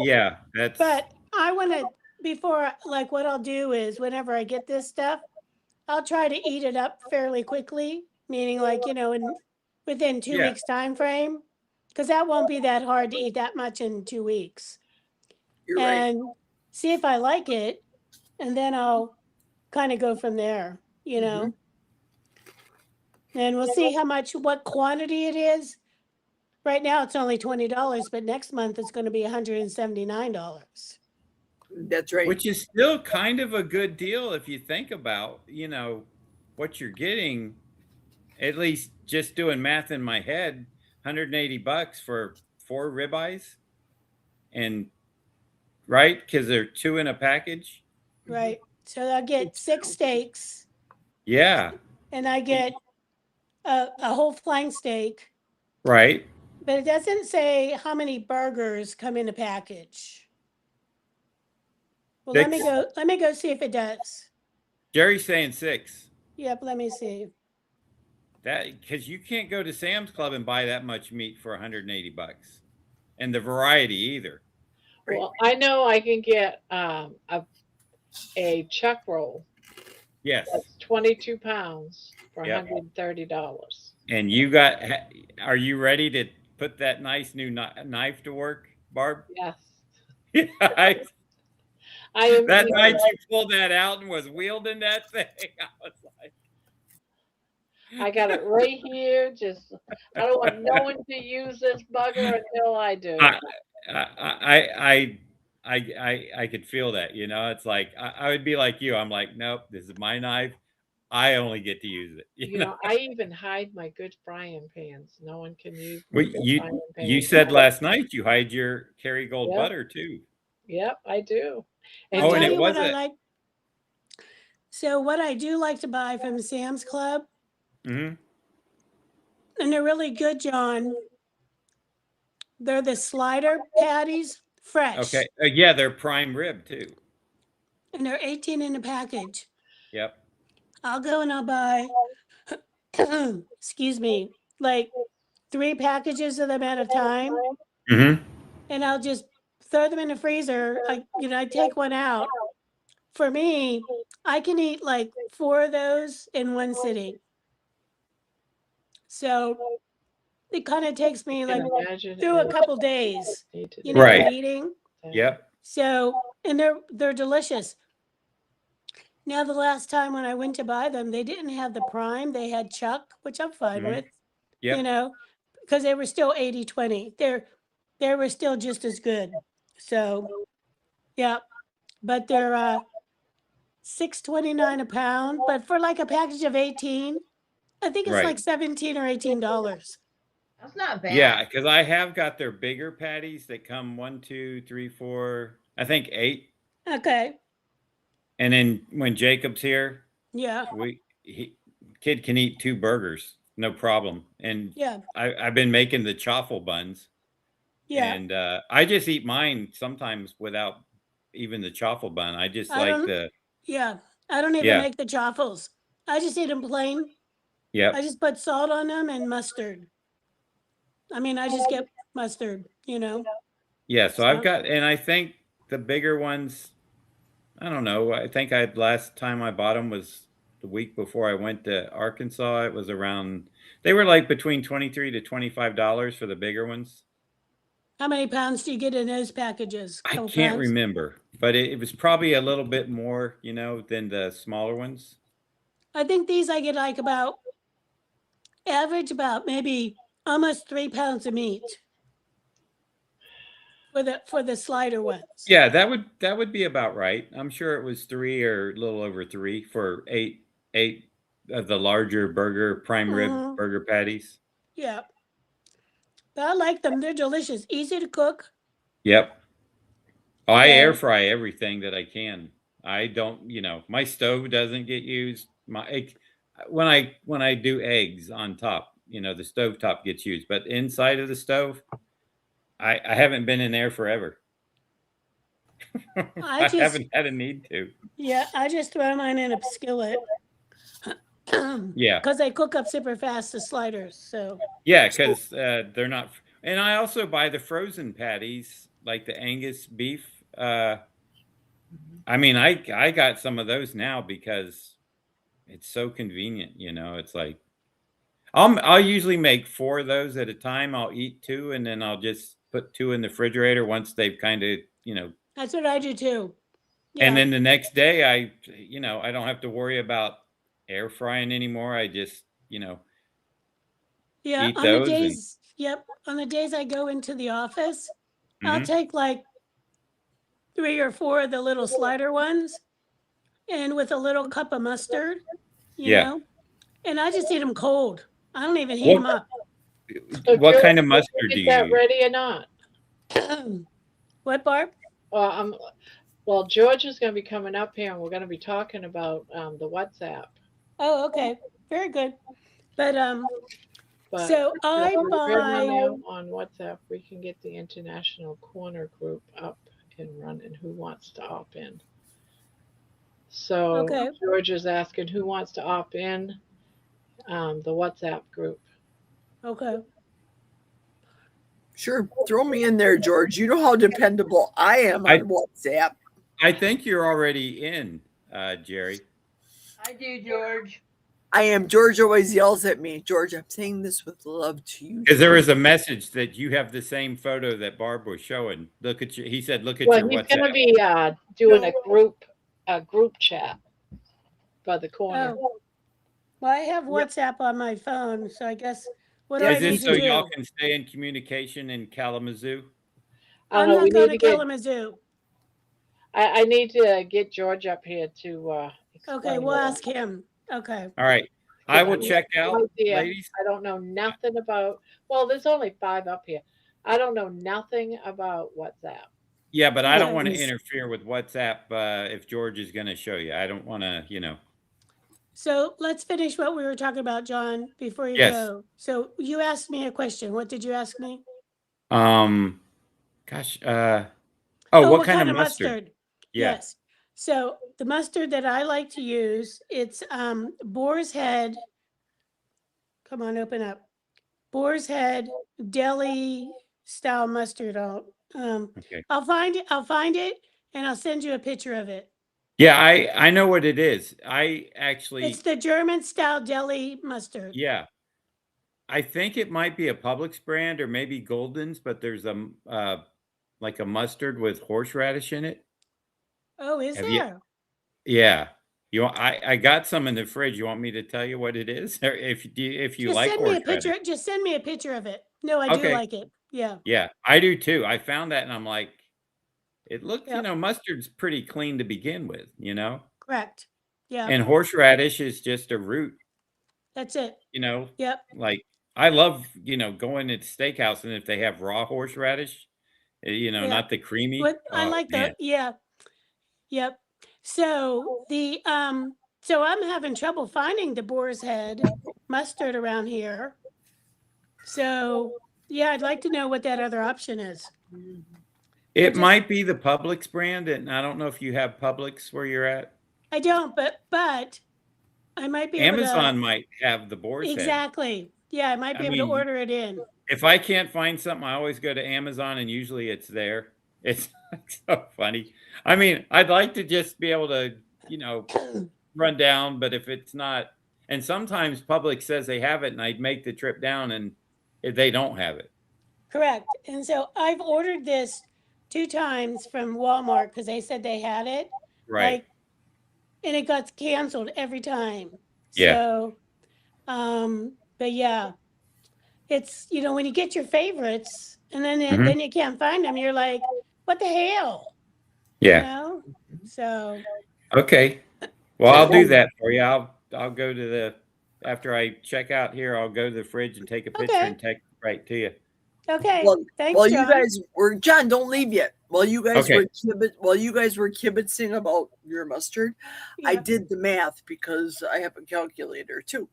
Yeah, that's
But I want to before like what I'll do is whenever I get this stuff, I'll try to eat it up fairly quickly, meaning like, in within 2
yeah.
weeks time frame, because that won't be that hard to eat that much in 2 weeks.
You're right.
And see if I like it, and then I'll kind of go from there,
Mhm.
And we'll see what quantity it is. Right now it's only $20, but next month it's going to be $179.
That's right.
Which is still kind of a good deal if you think about, what you're getting. At least just doing math in my head, $180 for 4 ribeyes, and right because they're 2 in a package.
Right. So I'll get 6 steaks
Yeah,
and I get a whole flank steak,
right.
but it doesn't say how many burgers come in a package. Well, let me go see if it does.
Jerry's saying 6.
Yep, let me see.
That because you can't go to Sam's Club and buy that much meat for $180, and the variety either.
Well, I know I can get a chuck roll
Yes,
that's 22 pounds for
Yep.
$130.
and are you ready to put that nice new knife to work, Barb?
Yes.
I
I am
That
eager.
night you pulled that out and was wielding that thing, I was like,
I got it right here. Just I don't want no one to use this bugger until I do.
I could feel that, It's like I would be like you. I'm like, nope, this is my knife. I only get to use it.
You know, I even hide my good frying pans. No one can use my
Well,
good frying
you
pans.
said last night you hide your Kerrygold
Yep.
butter too.
Yep, I do.
I'll
Oh,
tell
and it
you what I
wasn't.
like. So what I do like to buy from Sam's Club,
Mhm.
and they're really good, John. They're the slider patties, fresh,
Okay. Yeah, they're prime rib too.
and they're 18 in a package.
Yep.
I'll go and I'll buy, excuse me, like 3 packages of them at a time,
Mm-hmm.
and I'll just throw them in the freezer. I take one out. For me, I can eat like 4 of those in one sitting. So it kind of takes me like
Imagine
through a
it.
couple days,
Need to do
Right.
of eating.
Yep.
So, and they're delicious. Now, the last time when I went to buy them, they didn't have the prime. They had chuck, which I'm fine
Mhm.
with,
Yep.
because they were still 80-20. They were still just as good. So, yeah, but they're $6.29 a pound. But for like a package of 18, I think it's
Right.
like $17 or $18.
That's not bad.
Yeah, because I have got their bigger patties that come 1, 2, 3, 4, I think 8.
Okay,
And then when Jacob's here,
yeah,
kid can eat 2 burgers, no problem. And
yeah,
I've been making the chaffle buns,
yeah.
and I just eat mine sometimes without even the chaffle bun. I just
I
like
don't, yeah, I don't even
yeah,
make the chaffles. I just eat them plain.
yep,
I just put salt on them and mustard. I mean, I just get mustard,
yeah. So I've
So,
got, and I think the bigger ones, I don't know. I think last time I bought them was the week before I went to Arkansas. It was around, they were like between $23 to $25 for the bigger ones.
how many pounds do you get in those packages?
I
Couple
can't
pounds?
remember, but it was probably a little bit more, than the smaller ones.
I think these I get like average about maybe almost 3 pounds of meat for the slider ones.
Yeah, that would be about right. I'm sure it was 3 or a little over 3 for 8 of the larger prime rib
Mhm.
burger patties.
Yeah. But I like them. They're delicious, easy to cook.
Yep. Oh, I air
So,
fry everything that I can. I don't, my stove doesn't get used. When I do eggs on top, the stove top gets used, but inside of the stove, I haven't been in there forever.
I
I
just,
haven't had a need to.
yeah, I just throw mine in a skillet.
Yeah.
Because they cook up super fast, the sliders. So,
Yeah, because they're not. And I also buy the frozen patties, like the Angus beef. I mean, I got some of those now because it's so convenient. It's like I'll usually make 4 of those at a time. I'll eat 2, and then I'll just put 2 in the refrigerator once they've kind of
that's what I do too.
And
Yeah.
then the next day, I don't have to worry about air frying anymore. I just
Yeah.
eat
On the
those.
days, yep. On the days I go into the office, I'll
Mhm.
take like 3 or 4 of the little slider ones and with a little cup of mustard,
Yeah.
and I just eat them cold. I don't even heat them
What
up.
So
what
George,
kind of
did
mustard
you
do
get
you
that
use?
ready or not?
What, Barb?
Well, George is going to be coming up here, and we're going to be talking about the WhatsApp.
Oh, okay. Very good. But
But
so I
we're
buy.
now on WhatsApp. We can get the international Korner group up and running. Who wants to opt in? So
Okay.
George is asking who wants to opt in the WhatsApp group.
Okay.
Sure. Throw me in there, George. You know how dependable I am on WhatsApp.
I think you're already in, Jerry.
I do, George.
I am. George always yells at me. George, I'm saying this with love to you.
Because there was a message that you have the same photo that Barb was showing. He said, look at
Well,
your
he's
WhatsApp.
going to be doing a group chat for the Korner.
Oh. Well, I have WhatsApp on my phone, so I guess what do
Yeah,
I
Is
need
this
to
so
do?
y'all can stay in communication in Kalamazoo?
I'm
we
not
need
going to
to get.
Kalamazoo.
I need to get George up here to explain.
Okay, we'll
it.
ask him. Okay.
All right. I will
have
check
no
out,
idea.
ladies.
I don't know nothing about. Well, there's only 5 up here. I don't know nothing about WhatsApp.
Yeah, but I don't
Yeah.
want to interfere with WhatsApp if George is going to show you. I don't want to.
So let's finish what we were talking about, John, before you
Yes.
go. So you asked me a question. What did you ask me?
Gosh. What kind of mustard? Yeah.
Yes. So the mustard that I like to use, it's Boar's Head. Come on, open up. Boar's Head deli style mustard.
Okay.
I'll find it and I'll send you a picture of it.
Yeah, I know what it is. I actually.
It's the German style deli mustard.
Yeah. I think it might be a Publix brand or maybe Golden's, but there's like a mustard with horseradish in it.
Oh, is
Have
there?
Yeah. I got some in the fridge. You want me to tell you what it is? Or if you
Just
like
send me a
horseradish.
picture. Just send me a picture of it. No, I do
Okay.
like it. Yeah.
Yeah, I do too. I found that and I'm like, it looked,
Yep.
mustard's pretty clean to begin with,
Correct. Yeah.
and horseradish is just a root,
That's it. Yep.
like I love, going to steakhouse and if they have raw horseradish,
Yeah.
not the creamy.
What I
Oh,
like
man.
yeah. Yep. So so I'm having trouble finding the Boar's Head mustard around here. So yeah, I'd like to know what that other option is.
It might be the Publix brand, and I don't know if you have Publix where you're at.
I don't, but I might be able to.
Amazon might have the Boar's Head.
Exactly. Yeah, I might be able to order it in.
If I can't find something, I always go to Amazon and usually it's there. It's so funny. I mean, I'd like to just be able to, run down, but if it's not, and sometimes Publix says they have it and I'd make the trip down and they don't have it.
Correct. And so I've ordered this 2 times from Walmart because they said they had it.
Right.
And it got canceled every time.
Yeah.
So, but yeah, it's, when you get your favorites and then, then you can't find them, you're like, what the hell?
Yeah.
So.
Okay. Well, I'll do that for you. I'll go to after I check out here, I'll go to the fridge and take a picture and text right to you.
Okay. Thanks,
Well,
John.
you guys were John. Don't leave yet. While you guys
Okay.
were kibitzing about your mustard, I did the math because I have a calculator too.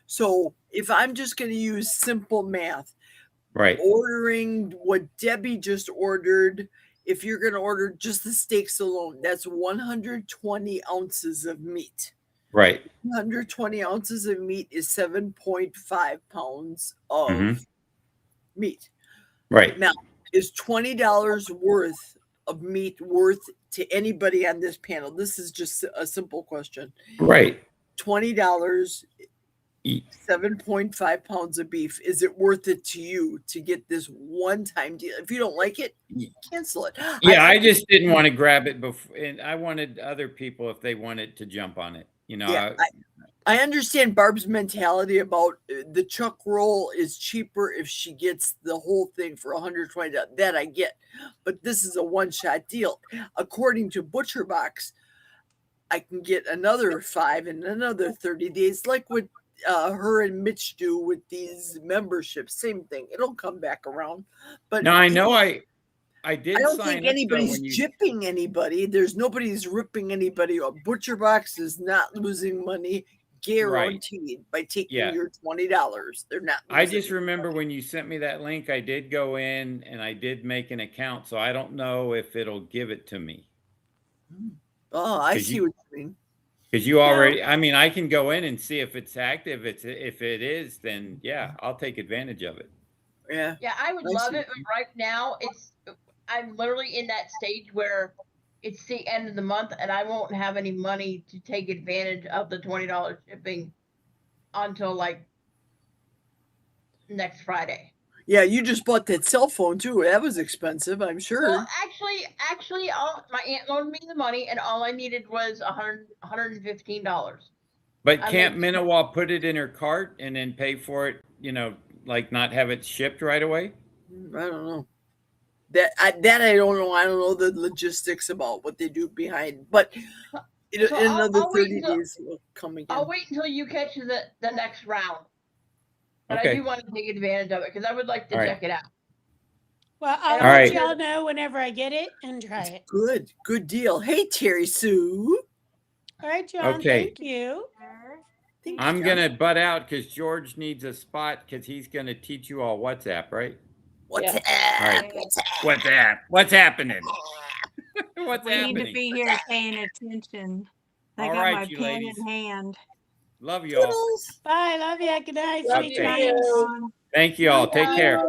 So if I'm just going to use simple math,
right,
ordering what Debbie just ordered if you're going to order just the steaks alone, that's 120 ounces of meat.
Right.
120 ounces of meat is 7.5 pounds of
Mhm.
meat.
Right.
Now, is $20 worth of meat worth to anybody on this panel? This is just a simple question.
Right.
$20,
E-
7.5 pounds of beef. Is it worth it to you to get this one-time deal? If you don't like it, cancel it.
Yeah, I just didn't want to grab it before, and I wanted other people, if they wanted, to jump on it. You know,
Yeah, I understand Barb's mentality about the chuck roll is cheaper if she gets the whole thing for $120. That I get, but this is a one-shot deal. According to Butcher Box, I can get another 5 in another 30 days, like what her and Mitch do with these memberships. Same thing. It'll come back around. But
no, I know I did
I don't
sign
think
up, though,
anybody's
when you,
gypping anybody. There's nobody's ripping anybody off. Butcher Box is not losing money, guaranteed, by taking
Yeah.
your $20. They're not.
I
losing
just remember when you sent me that link, I did go in and I did make an account, so I don't know if it'll give it to me.
Oh, I
'Cause
see
you-
what you mean.
Because you already, I mean, I can go in and see if it's active. If it is, then yeah, I'll take advantage of it.
Yeah.
Yeah, I would
I
love
see.
it, but right now I'm literally in that stage where it's the end of the month and I won't have any money to take advantage of the $20 shipping until like next Friday.
Yeah, you just bought that cell phone too. That was expensive, I'm sure.
Well, actually, my aunt loaned me the money, and all I needed was $115.
But
I
can't
mean-
Minowa put it in her cart and then pay for it, you know, like not have it shipped right away?
I don't know. That I don't know. I don't know the logistics about what they do behind, but in
So
another
I'll wait
30
until-
days will come again.
I'll wait until you catch the next round. But I
Okay.
do want to take advantage of it because I would like to
All right.
check it out.
Well, I'll
All
let
right.
y'all know whenever I get it and try it.
Good deal. Hey, Terry Sue.
All right, John.
Okay.
Thank you.
Thank
I'm
you.
gonna butt out because George needs a spot because he's gonna teach you all WhatsApp, right?
What's
Yeah.
that?
All right. WhatsApp. What's happening? What's
We need to
happening?
be here paying attention. I
All
got
right,
my
you
pen
ladies.
in hand.
Love you all.
Toodles.
Bye. Love you. Good night.
Love
Sweet
you.
dreams.
John.
Thank you all. Take care.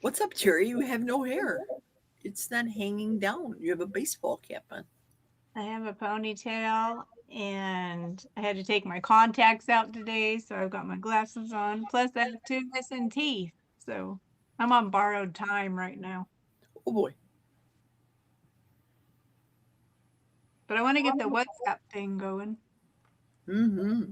What's up, Terry? You have no hair. It's not hanging down. You have a baseball cap on.
I have a ponytail and I had to take my contacts out today, so I've got my glasses on. Plus, I have 2 missing teeth. So I'm on borrowed time right now.
Oh boy.
But I want to get the WhatsApp thing going.
Mm-hmm.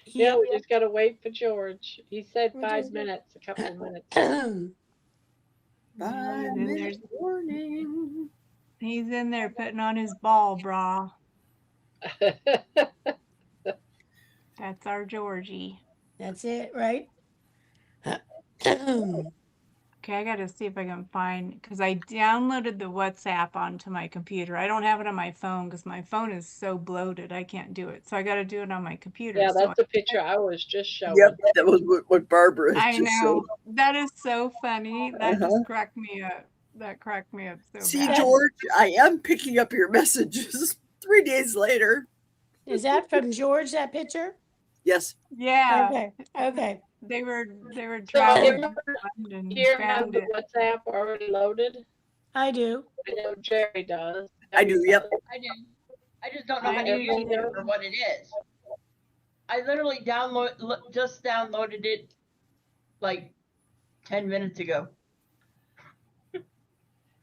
Yeah, we just gotta wait for George. He said
We
5
just-
minutes, a couple of minutes.
5-minute warning.
He's in there putting on his ball bra. That's our Georgie.
That's it, right?
Okay, I gotta see if I can find, because I downloaded the WhatsApp onto my computer. I don't have it on my phone because my phone is so bloated I can't do it. So I gotta do it on my computer.
Yeah,
So
that's the picture I was just showing.
Yep, that was what Barbara
I
just
know.
showed.
That is so funny. That
Uh-huh.
just cracked me up. That cracked me up so
See,
bad.
George, I am picking up your messages 3 days later.
Is that from George, that picture?
Yes.
Yeah.
Okay. Okay.
They were
So
traveling
everyone
in London,
here have
found
the
it.
WhatsApp already loaded?
I do.
I know Jerry does.
I do, yep.
I do. I just don't know how
I
to
do
use it
too.
or what it is. I literally just downloaded it like 10 minutes ago.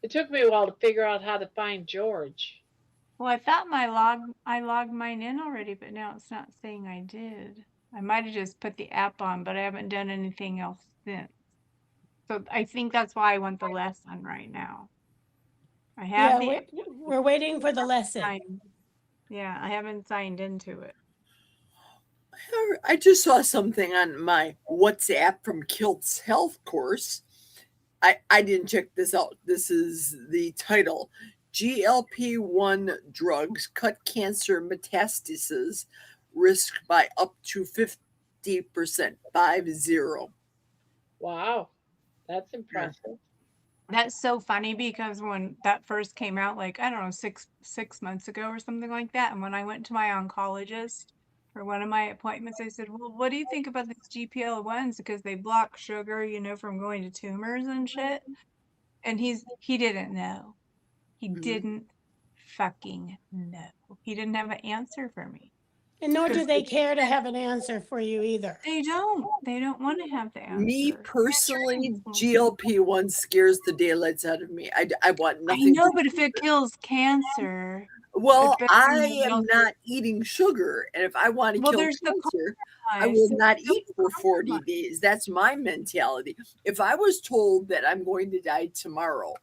It took me a while to figure out how to find George.
Well, I thought I logged mine in already, but now it's not saying I did. I might have just put the app on, but I haven't done anything else since. So I think that's why I want the lesson right now. I have
Yeah, we're waiting for the lesson.
I haven't signed into it.
I just saw something on my WhatsApp from Kilt's health course. I didn't check this out. This is the title. GLP-1 drugs cut cancer metastasis risk by up to 50%. 50.
Wow, that's impressive.
That's so funny because when that first came out, like, I don't know, six months ago or something like that, and when I went to my oncologist for one of my appointments, I said, well, what do you think about these GPL-1s? Because they block sugar, from going to tumors and shit. And he didn't know. He didn't fucking know. He didn't have an answer for me.
And nor do they care to have an answer for you either.
They don't. They don't want to have the answer.
Me personally, GLP-1 scares the daylights out of me. I want
I
nothing.
know, but if it kills cancer.
Well,
bet
I
you
am
don't-
not eating sugar, and if I want to
Well,
kill
there's the
cancer, I
compromise.
will not eat for 40 days. That's my mentality. If I was told that I'm going to die tomorrow,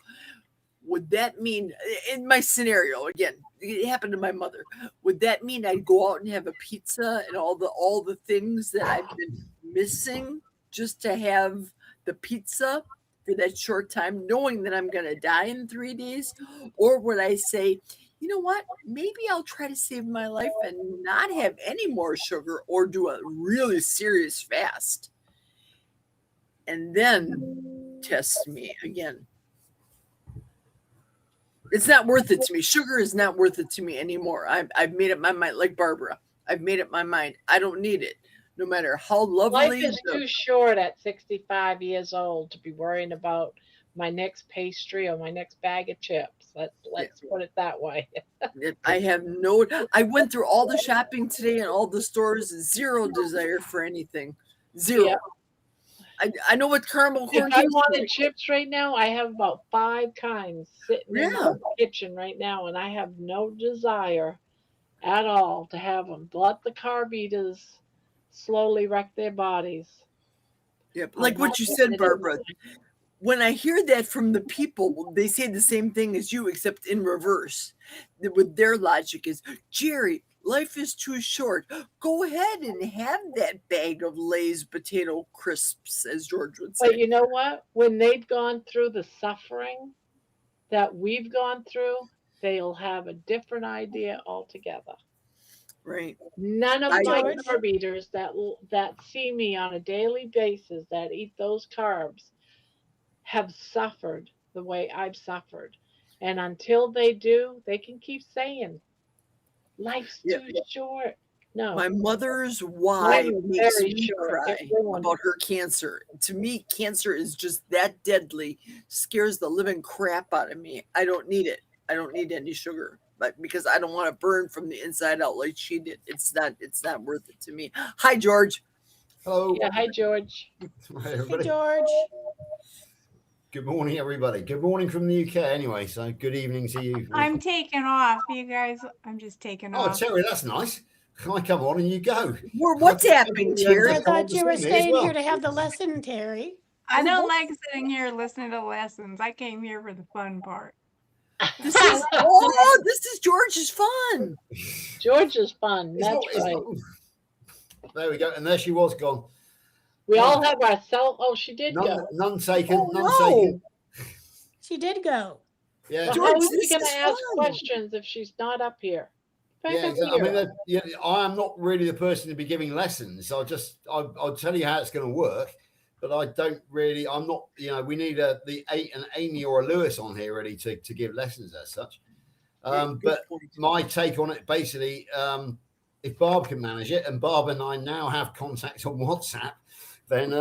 would that mean, in my scenario, again, it happened to my mother, would that mean I'd go out and have a pizza and all the things that I've been missing just to have the pizza for that short time, knowing that I'm going to die in 3 days? Or would I say, you know what, maybe I'll try to save my life and not have any more sugar or do a really serious fast and then test me again? It's not worth it to me. Sugar is not worth it to me anymore. I've made up my mind, like Barbara. I've made up my mind. I don't need it. No matter how lovely.
Life is too short at 65 years old to be worrying about my next pastry or my next bag of chips. Let's put it that way.
I have no. I went through all the shopping today and all the stores. Zero desire for anything. Zero.
Yeah.
I know what caramel corn.
If I wanted chips right now, I have about 5 kinds sitting in my kitchen right now, and I have no desire at all to have them. Let the carb eaters slowly wreck their bodies.
Yep, like what you said, Barbara. When I hear that from the people, they say the same thing as you, except in reverse. With their logic is, Jerry, life is too short. Go ahead and have that bag of Lay's potato crisps, as George would say.
But you know what? When they've gone through the suffering that we've gone through, they'll have a different idea altogether.
Right.
None of my carb eaters that see me on a daily basis that eat those carbs have suffered the way I've suffered. And until they do, they can keep saying, life's too short. No.
My mother's wife makes me
short.
cry about her cancer. To me, cancer is just that deadly, scares the living crap out of me. I don't need it. I don't need any sugar, but because I don't want to burn from the inside out like she did. It's not worth it to me. Hi, George.
Hello.
Yeah, hi, George.
Hi, everybody.
Hey, George.
Good morning, everybody. Good morning from the UK anyway, so good evening to you.
I'm taking off, you guys. I'm just taking off.
Oh, Terry, that's nice. I come on and you go.
What's happening, Terry?
I thought you were staying here to have the lesson, Terry.
I don't like sitting here listening to lessons. I came here for the fun part.
This is George's fun.
George's fun. That's right.
There we go. And there she was gone.
We all have our cell. Oh, she did go.
None taken.
Oh,
none
no.
taken.
She did go.
Yeah.
Well,
George,
how is
this
she going
is
to ask
fun.
questions if she's not up here?
Yeah, exactly. I mean, I am not really the person to be giving lessons. I'll tell you how it's going to work, but I don't really. I'm not. We need an Amy or a Lewis on here ready to give lessons as such. But my take on it, basically, if Barb can manage it, and Barb and I now have contact on WhatsApp, then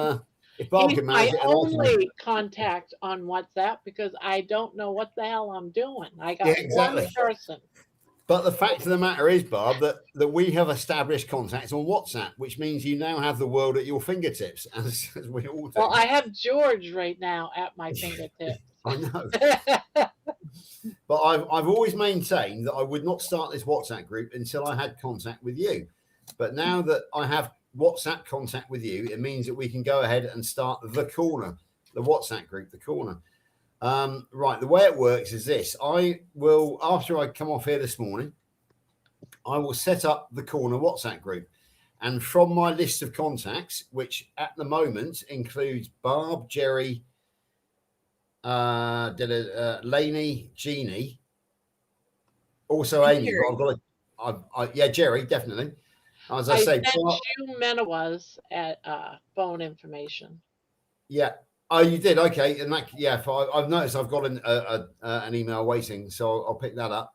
if Barb can manage it,
I only contact on WhatsApp because I don't know what the hell I'm doing. I got one person.
But the fact of the matter is, Barb, that we have established contact on WhatsApp, which means you now have the world at your fingertips, as we all do.
Well, I have George right now at my fingertips.
I know. But I've always maintained that I would not start this WhatsApp group until I had contact with you. But now that I have WhatsApp contact with you, it means that we can go ahead and start the Korner, the WhatsApp group, the Korner. Right, the way it works is this. I will, after I come off here this morning, I will set up the Korner WhatsApp group. And from my list of contacts, which at the moment includes Barb, Jerry, Lainey, Jeannie, also Amy. But I've got Jerry, definitely. As I
I
say,
sent you Menawas at phone information.
yeah. Oh, you did? Okay. And that, yeah, I've noticed I've got an email waiting, so I'll pick that up.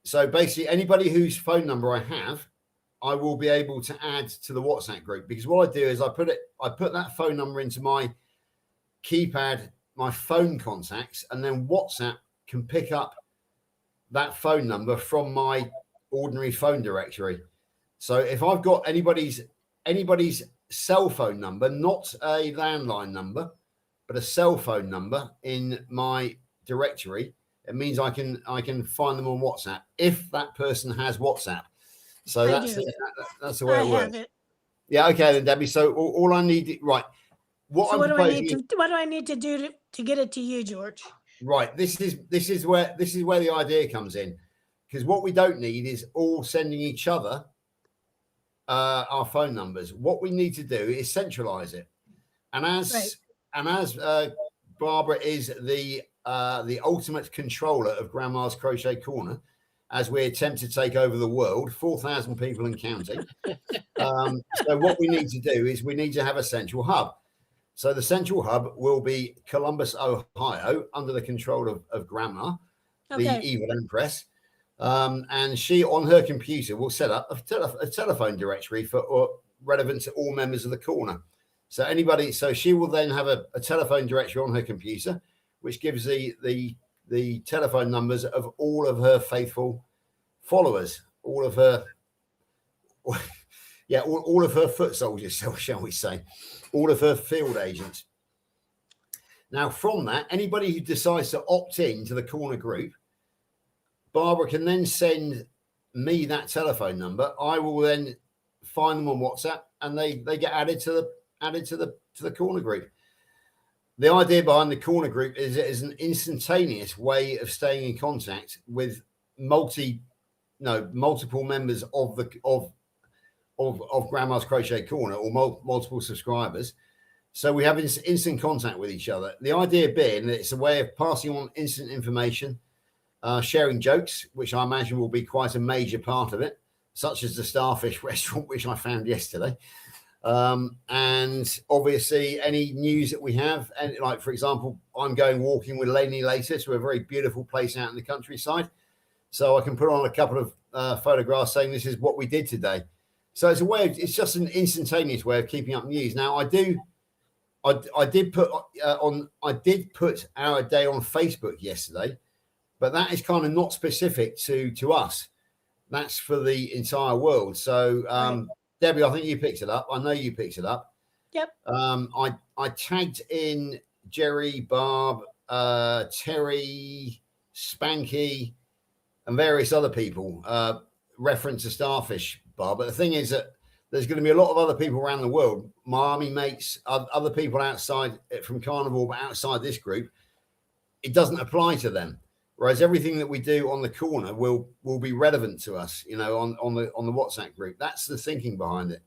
So basically, anybody whose phone number I have, I will be able to add to the WhatsApp group, because what I do is I put that phone number into my keypad, my phone contacts, and then WhatsApp can pick up that phone number from my ordinary phone directory. So if I've got anybody's cell phone number, not a landline number, but a cell phone number in my directory, it means I can find them on WhatsApp if that person has WhatsApp. So that's the way it works. Yeah, okay then, Debbie. So all I need, right? What
do I need to do to get it to you, George?
Right. This is where the idea comes in, because what we don't need is all sending each other our phone numbers. What we need to do is centralize it, and as Barbara is the ultimate controller of Grandma's Crochet Corner, as we attempt to take over the world, 4,000 people and counting. So what we need to do is we need to have a central hub. So the central hub will be Columbus, Ohio, under the control of Gramma, the evil empress. And she, on her computer, will set up a telephone directory relevant to all members of the corner. So she will then have a telephone directory on her computer, which gives the telephone numbers of all of her faithful followers, all of her foot soldiers, shall we say, all of her field agents. Now, from that, anybody who decides to opt in to the corner group, Barbara can then send me that telephone number. I will then find them on WhatsApp, and they get added to the corner group. The idea behind the corner group is an instantaneous way of staying in contact with multiple members of Grandma's Crochet Corner, or multiple subscribers. So we have instant contact with each other. The idea being that it's a way of passing on instant information, sharing jokes, which I imagine will be quite a major part of it, such as the Starfish restaurant, which I found yesterday. And obviously any news that we have, and like, for example, I'm going walking with Lainey later to a very beautiful place out in the countryside. So I can put on a couple of photographs saying this is what we did today. So it's it's just an instantaneous way of keeping up news. Now I did put our day on Facebook yesterday, but that is kind of not specific to us. That's for the entire world. So Debbie, I think you picked it up. I know you picked it up.
Yep.
I tagged in Jerry, Barb, Terry, Spanky, and various other people, reference to Starfish Bar. But the thing is that there's going to be a lot of other people around the world, my army mates, other people outside from Carnivore, but outside this group. It doesn't apply to them. Whereas everything that we do on the corner will be relevant to us, on the WhatsApp group. That's the thinking behind it.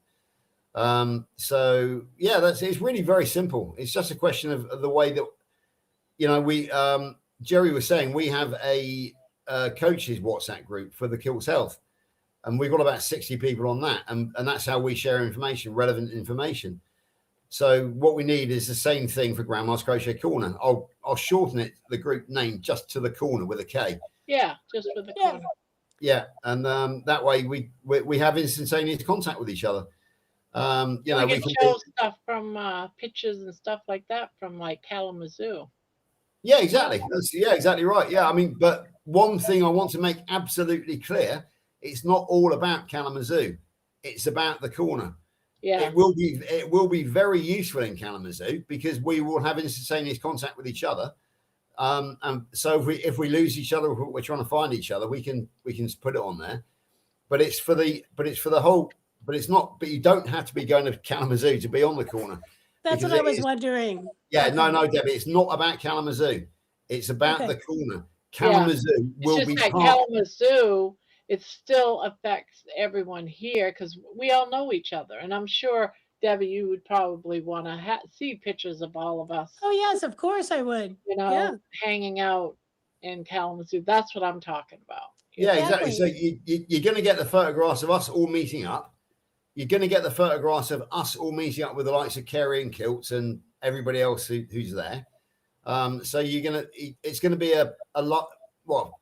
So yeah, it's really very simple. It's just a question of the way that, we, Jerry was saying, we have a coaches WhatsApp group for the Kilts Health, and we've got about 60 people on that, and that's how we share information, relevant information. So what we need is the same thing for Grandma's Crochet Corner. I'll shorten it, the group name, just to the corner with a K.
Yeah, just for the corner.
Yeah, and that way we have instantaneous contact with each other. We
can show stuff from pictures and stuff like that from like Kalamazoo.
Yeah, exactly. That's exactly right. Yeah, I mean, but one thing I want to make absolutely clear: it's not all about Kalamazoo. It's about the corner.
Yeah,
it will be very useful in Kalamazoo because we will have instantaneous contact with each other. And so if we lose each other, we're trying to find each other, we can put it on there. But it's for the whole. But it's not. But you don't have to be going to Kalamazoo to be on the corner.
That's what I was wondering.
Yeah, no, Debbie. It's not about Kalamazoo. It's about the corner. Kalamazoo will be part.
Kalamazoo. It still affects everyone here because we all know each other, and I'm sure Debbie, you would probably want to see pictures of all of us.
Oh yes, of course I would.
Hanging out in Kalamazoo. That's what I'm talking about.
Yeah, exactly. So you're going to get the photographs of us all meeting up. you're going to get the photographs of us all meeting up with the likes of Kerry and Kilts and everybody else who's there. So it's going to be a lot. Well,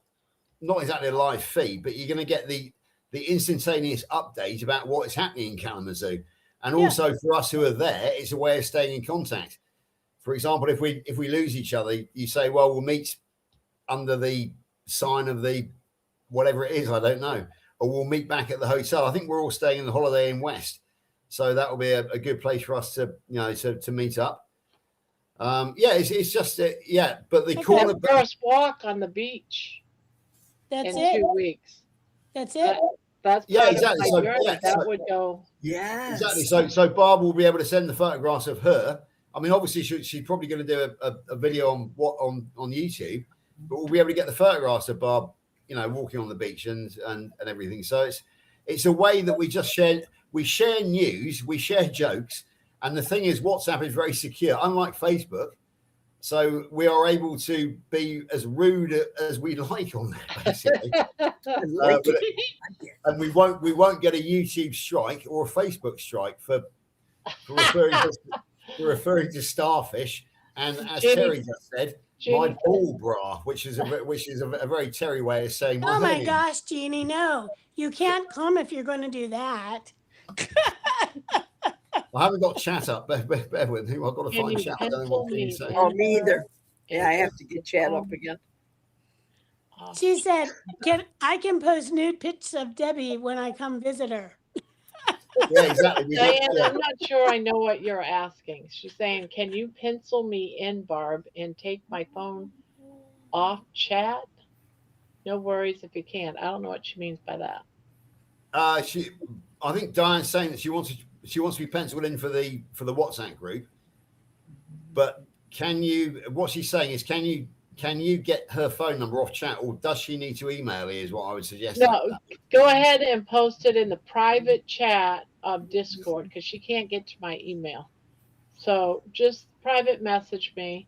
not exactly a live feed, but you're going to get the instantaneous update about what is happening in Kalamazoo. And also for us who are there, it's a way of staying in contact. For example, if we lose each other, you say, well, we'll meet under the sign of the whatever it is, I don't know, or we'll meet back at the hotel. I think we're all staying in the Holiday Inn West, so that will be a good place for us to to meet up. It's just but the corner
first walk on the beach.
That's
in
it.
2 weeks.
That's it.
That's
exactly. So,
that would go.
Yes.
Exactly. So Barb will be able to send the photographs of her. I mean, obviously she's probably going to do a video on YouTube, but we'll be able to get the photographs of Barb, walking on the beach and everything. So it's a way that we just share. We share news, we share jokes, and the thing is, WhatsApp is very secure, unlike Facebook. So we are able to be as rude as we like on there, basically. And we won't get a YouTube strike or a Facebook strike for referring to starfish. And as Terry just said, my ball bra, which is a very Terry way of saying my.
Oh my
hernia.
gosh, Jeannie, no, you can't come if you're going to do that.
I haven't got chat up. Bear with me. I've got to find chat. I don't know what you say.
Oh, me either. Yeah, I have to get chat up again.
She said, I can post nude pics of Debbie when I come visit her.
Yeah, exactly.
Diane, I'm not sure I know what you're asking. She's saying, can you pencil me in, Barb, and take my phone off chat? No worries if you can't. I don't know what she means by that.
I think Diane's saying that she wants to be penciled in for the WhatsApp group. But what she's saying is, can you get her phone number off chat, or does she need to email you, is what I would suggest.
No, go ahead and post it in the private chat of Discord, because she can't get to my email. So just private message me,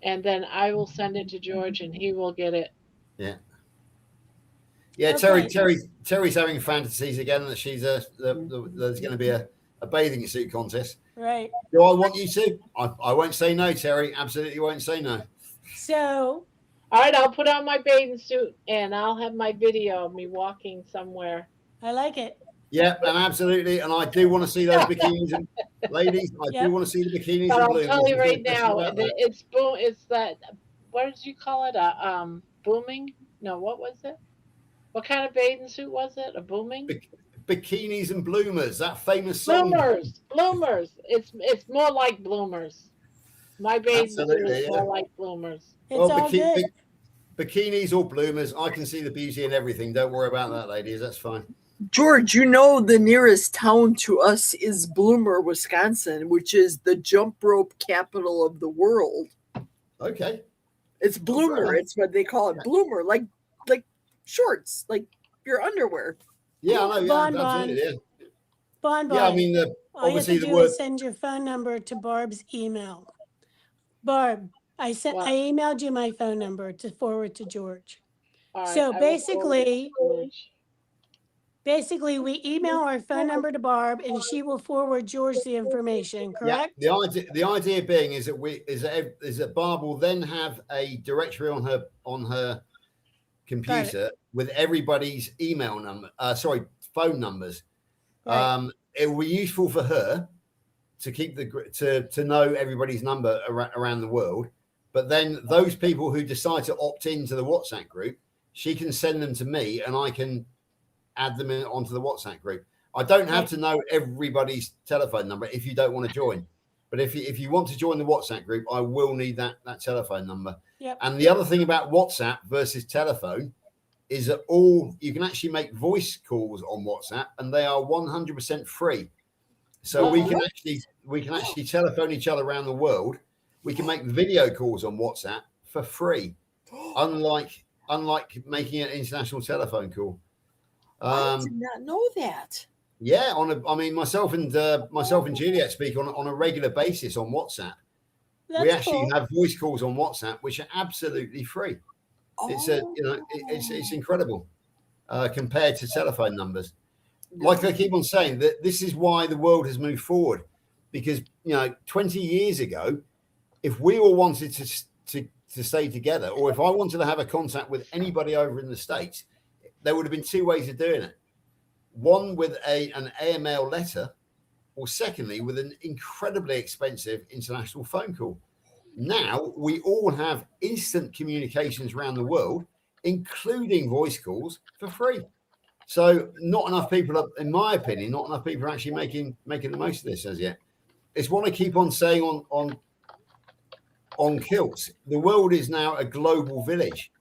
and then I will send it to George and he will get it.
Yeah. Yeah, okay. Terry's having fantasies again that she's there's going to be a bathing suit contest.
Right.
Do I want you to? I won't say no, Terry. Absolutely won't say no.
So,
all right, I'll put on my bathing suit and I'll have my video of me walking somewhere.
I like it.
Yeah, and absolutely, and I do want to see those bikinis, and ladies. I do want to see the bikinis.
But I'll tell you right now, it's that. What did you call it? Booming? No, what was it? What kind of bathing suit was it? A booming?
Bikinis and bloomers. That famous song.
Bloomers. It's more like bloomers. My bathing suit is more like bloomers.
It's all good.
Bikinis or bloomers. I can see the beauty in everything. Don't worry about that, ladies. That's fine.
George, the nearest town to us is Bloomer, Wisconsin, which is the jump rope capital of the world.
Okay.
It's Bloomer. It's what they call it. Bloomer, like shorts, like your underwear.
Yeah, I know. Yeah, absolutely. Yeah.
Bon.
Yeah, I mean,
all you have to do is send your phone number to Barb's email. Barb, I emailed you my phone number to forward to George. Right, so basically, we email our phone number to Barb, and she will forward George the information. Correct?
Yeah. The idea being is that Barb will then have a directory on her computer with everybody's email number. Phone numbers. Right. It will be useful for her to keep to know everybody's number around the world. But then those people who decide to opt into the WhatsApp group, she can send them to me, and I can add them onto the WhatsApp group. I don't have to know everybody's telephone number if you don't want to join. But if you want to join the WhatsApp group, I will need that telephone number.
Yep.
And the other thing about WhatsApp versus telephone is that you can actually make voice calls on WhatsApp, and they are 100% free. So we can actually telephone each other around the world. We can make video calls on WhatsApp for free, unlike making an international telephone call.
I did not know that.
Yeah, myself and Juliet speak on a regular basis on WhatsApp. We actually have voice calls on WhatsApp, which are absolutely free. It's incredible compared to telephone numbers. like I keep on saying, that this is why the world has moved forward, because 20 years ago, if we all wanted to stay together, or if I wanted to have a contact with anybody over in the States, there would have been two ways of doing it. One with an AML letter, or secondly with an incredibly expensive international phone call. Now we all have instant communications around the world, including voice calls, for free. So not enough people are, in my opinion, not enough people are actually making the most of this as yet. It's what I keep on saying on Kilts. The world is now a global village.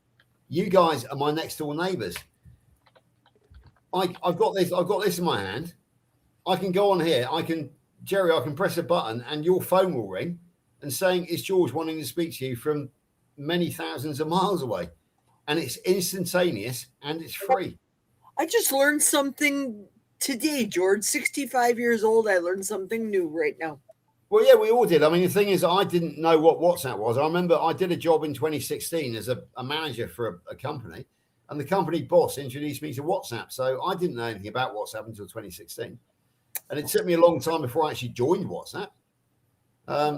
You guys are my next door neighbors. I've got this in my hand. I can go on here. Jerry, I can press a button and your phone will ring and saying it's George wanting to speak to you from many thousands of miles away. And it's instantaneous and it's free.
I just learned something today, George. 65 years old. I learned something new right now.
Well, yeah, we all did. I mean, the thing is, I didn't know what WhatsApp was. I remember I did a job in 2016 as a manager for a company, and the company boss introduced me to WhatsApp. So I didn't know anything about WhatsApp until 2016. And it took me a long time before I actually joined WhatsApp.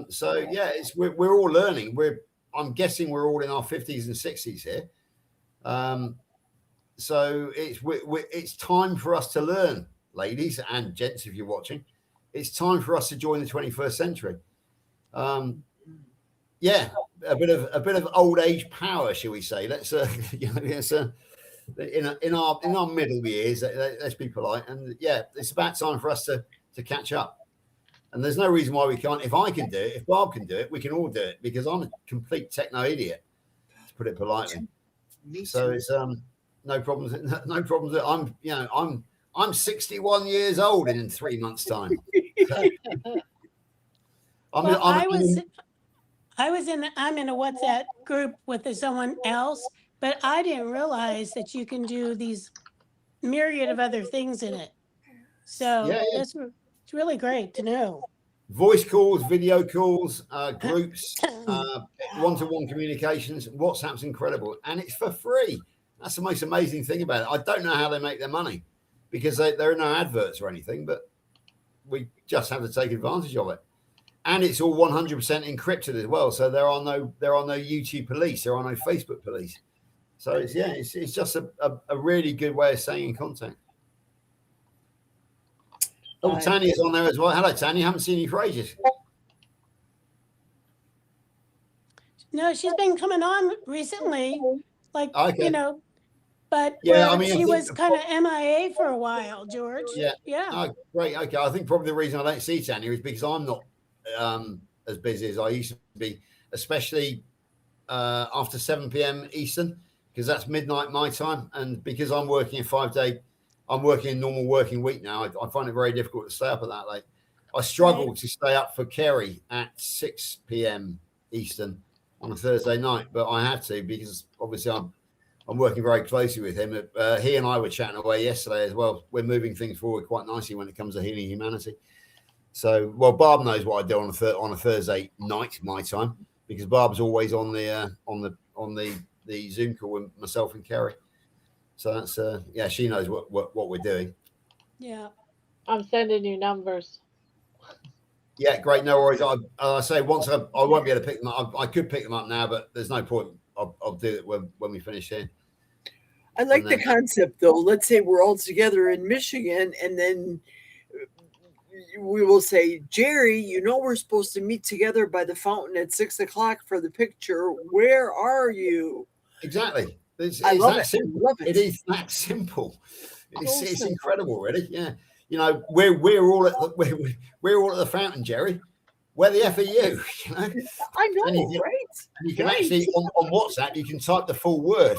So yeah, we're all learning. I'm guessing we're all in our 50s and 60s here. So it's time for us to learn, ladies and gents, if you're watching. It's time for us to join the 21st century. Yeah, a bit of old age power, shall we say? Let's in our middle years, let's be polite. And yeah, it's about time for us to catch up. And there's no reason why we can't. If I can do it, if Barb can do it, we can all do it, because I'm a complete techno idiot, to put it politely. So it's no problems. No problems. I'm 61 years old in 3 months' time.
I'm in a WhatsApp group with someone else, but I didn't realize that you can do these myriad of other things in it. So it's really great to know.
Voice calls, video calls, groups, one-to-one communications. WhatsApp's incredible, and it's for free. That's the most amazing thing about it. I don't know how they make their money, because there are no adverts or anything, but we just have to take advantage of it. And it's all 100% encrypted as well. So there are no YouTube police. There are no Facebook police. So it's just a really good way of staying in contact. Oh, Tanya's on there as well. Hello, Tanya. Haven't seen you for ages.
No, she's been coming on recently, but
yeah,
she was kind of MIA for a while, George.
Yeah.
Yeah.
Oh, great. Okay. I think probably the reason I don't see Tanya is because I'm not as busy as I used to be, especially after 7 p.m. Eastern, because that's midnight my time. And because I'm working I'm working a normal working week now, I find it very difficult to stay up at that late. I struggle to stay up for Kerry at 6 p.m. Eastern on a Thursday night, but I have to, because obviously I'm working very closely with him. He and I were chatting away yesterday as well. We're moving things forward quite nicely when it comes to healing humanity. So, well, Barb knows what I do on a Thursday night, my time, because Barb's always on the Zoom call with myself and Kerry. So that's she knows what we're doing.
Yeah,
I'm sending you numbers.
Yeah, great. No worries. I say once I won't be able to pick them up. I could pick them up now, but there's no point. I'll do it when we finish here.
I like the concept, though. Let's say we're all together in Michigan, and then we will say, Jerry, we're supposed to meet together by the fountain at 6 o'clock for the picture. Where are you?
Exactly. It's
I love
that
it.
simple.
Love it.
It is that simple. It's incredible, really. Yeah. We're all at the fountain, Jerry. Where the F are you?
I know, right?
And you can actually on WhatsApp you can type the full word.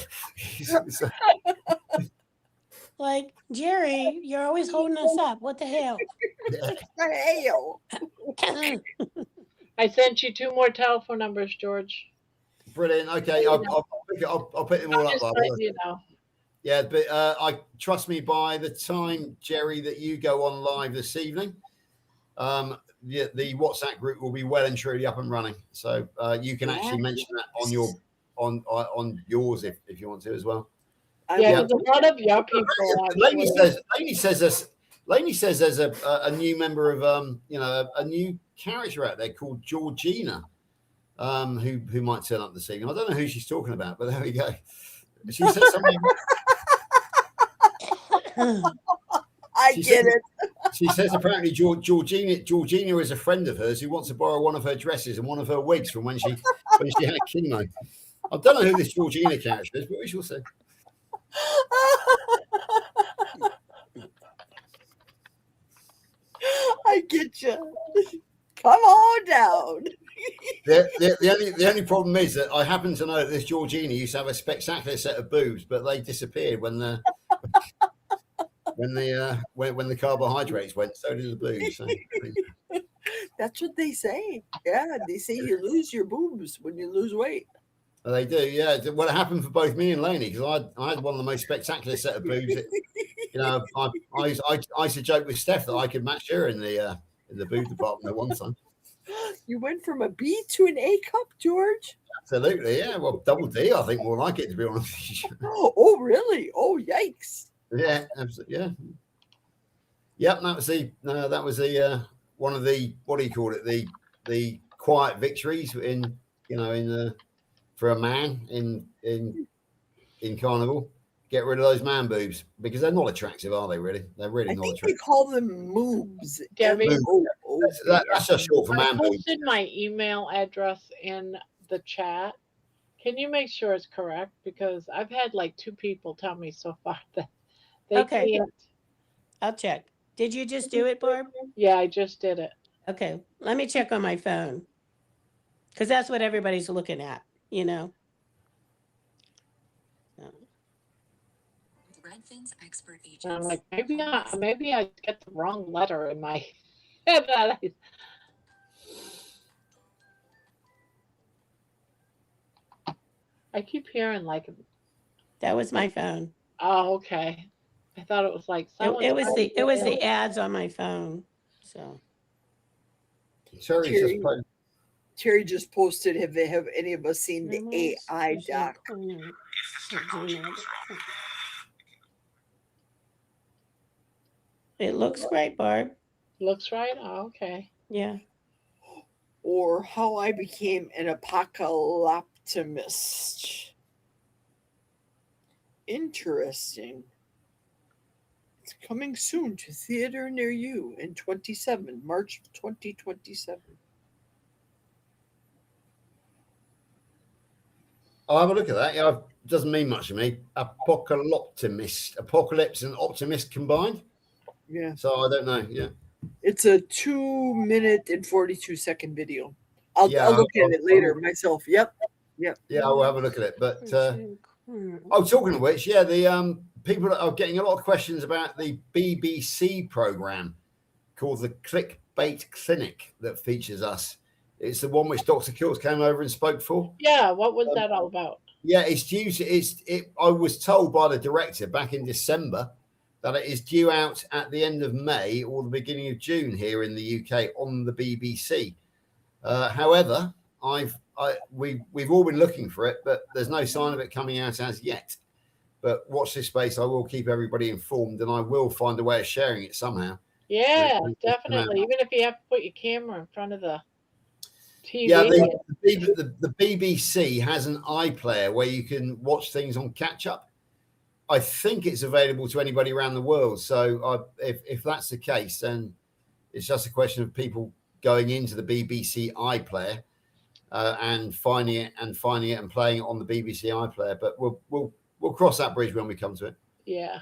Like, Jerry, you're always holding us up. What the hell?
I sent you 2 more telephone numbers, George.
Brilliant. Okay, I'll pick them all up.
Just you know.
Yeah, but trust me, by the time, Jerry, that you go on live this evening, the WhatsApp group will be well and truly up and running. So you can actually mention that on yours if you want to as well.
Yeah, there's a lot of young people.
Lainey says this. Lainey says there's a new member of a new character out there called Georgina, who might turn up this evening. I don't know who she's talking about, but there we go. She said something.
I get it.
She says apparently Georgina is a friend of hers who wants to borrow one of her dresses and one of her wigs from when she had chemo. I don't know who this Georgina character is, but we shall see.
I get you. Come on down.
The only problem is that I happen to know that this Georgina used to have a spectacular set of boobs, but they disappeared when the carbohydrates went. So did the boobs. So.
That's what they say. Yeah, they say you lose your boobs when you lose weight.
They do, yeah. Well, it happened for both me and Lainey because I had one of the most spectacular set of boobs. I used to joke with Steph that I could match her in the boob department at one time.
You went from a B to an A cup, George?
Absolutely, yeah. Well, double D, I think more like it, to be honest.
Oh, really? Oh, yikes!
Yeah, absolutely. Yeah. Yep, that was the one of the, what do you call it? The quiet victories for a man in carnival. Get rid of those man boobs because they're not attractive, are they? Really, they're really not attractive.
They call them moobs.
That's just short for man
I
boobs.
posted my email address in the chat. Can you make sure it's correct? Because I've had like 2 people tell me so far that they can't.
I'll check. Did you just do it, Barb?
Yeah, I just did it.
Okay, let me check on my phone because that's what everybody's looking at, you know.
Redfin's expert agents.
And I'm like, maybe I get the wrong letter in my head. I keep hearing like
that was my phone.
Oh, okay. I thought it was like someone.
It was the ads on my phone. So
Terry just posted. Have any of us seen the AI doc?
It looks great, Barb.
Looks right? Oh, okay.
Yeah.
Or how I became an apocalyptimist. Interesting. It's coming soon to theater near you in March 2027.
I'll have a look at that. Yeah, it doesn't mean much to me. Apocalypse and optimist combined.
Yeah.
So I don't know. Yeah.
It's a 2-minute and 42-second video. I'll look at it later myself. Yep.
Yeah, I'll have a look at it. But talking of which, yeah, the people are getting a lot of questions about the BBC program called the Clickbait Clinic that features us. It's the one which Dr. Kills came over and spoke for.
Yeah, what was that all about?
Yeah, it's due to I was told by the director back in December that it is due out at the end of May or the beginning of June here in the UK on the BBC. However, we've all been looking for it, but there's no sign of it coming out as yet. But watch this space. I will keep everybody informed, and I will find a way of sharing it somehow.
Yeah, definitely. Even if you have to put your camera in front of the TV.
Yeah, the BBC has an iPlayer where you can watch things on catch up. I think it's available to anybody around the world. So if that's the case, then it's just a question of people going into the BBC iPlayer and finding it and playing it on the BBC iPlayer. But we'll cross that bridge when we come to it.
Yeah.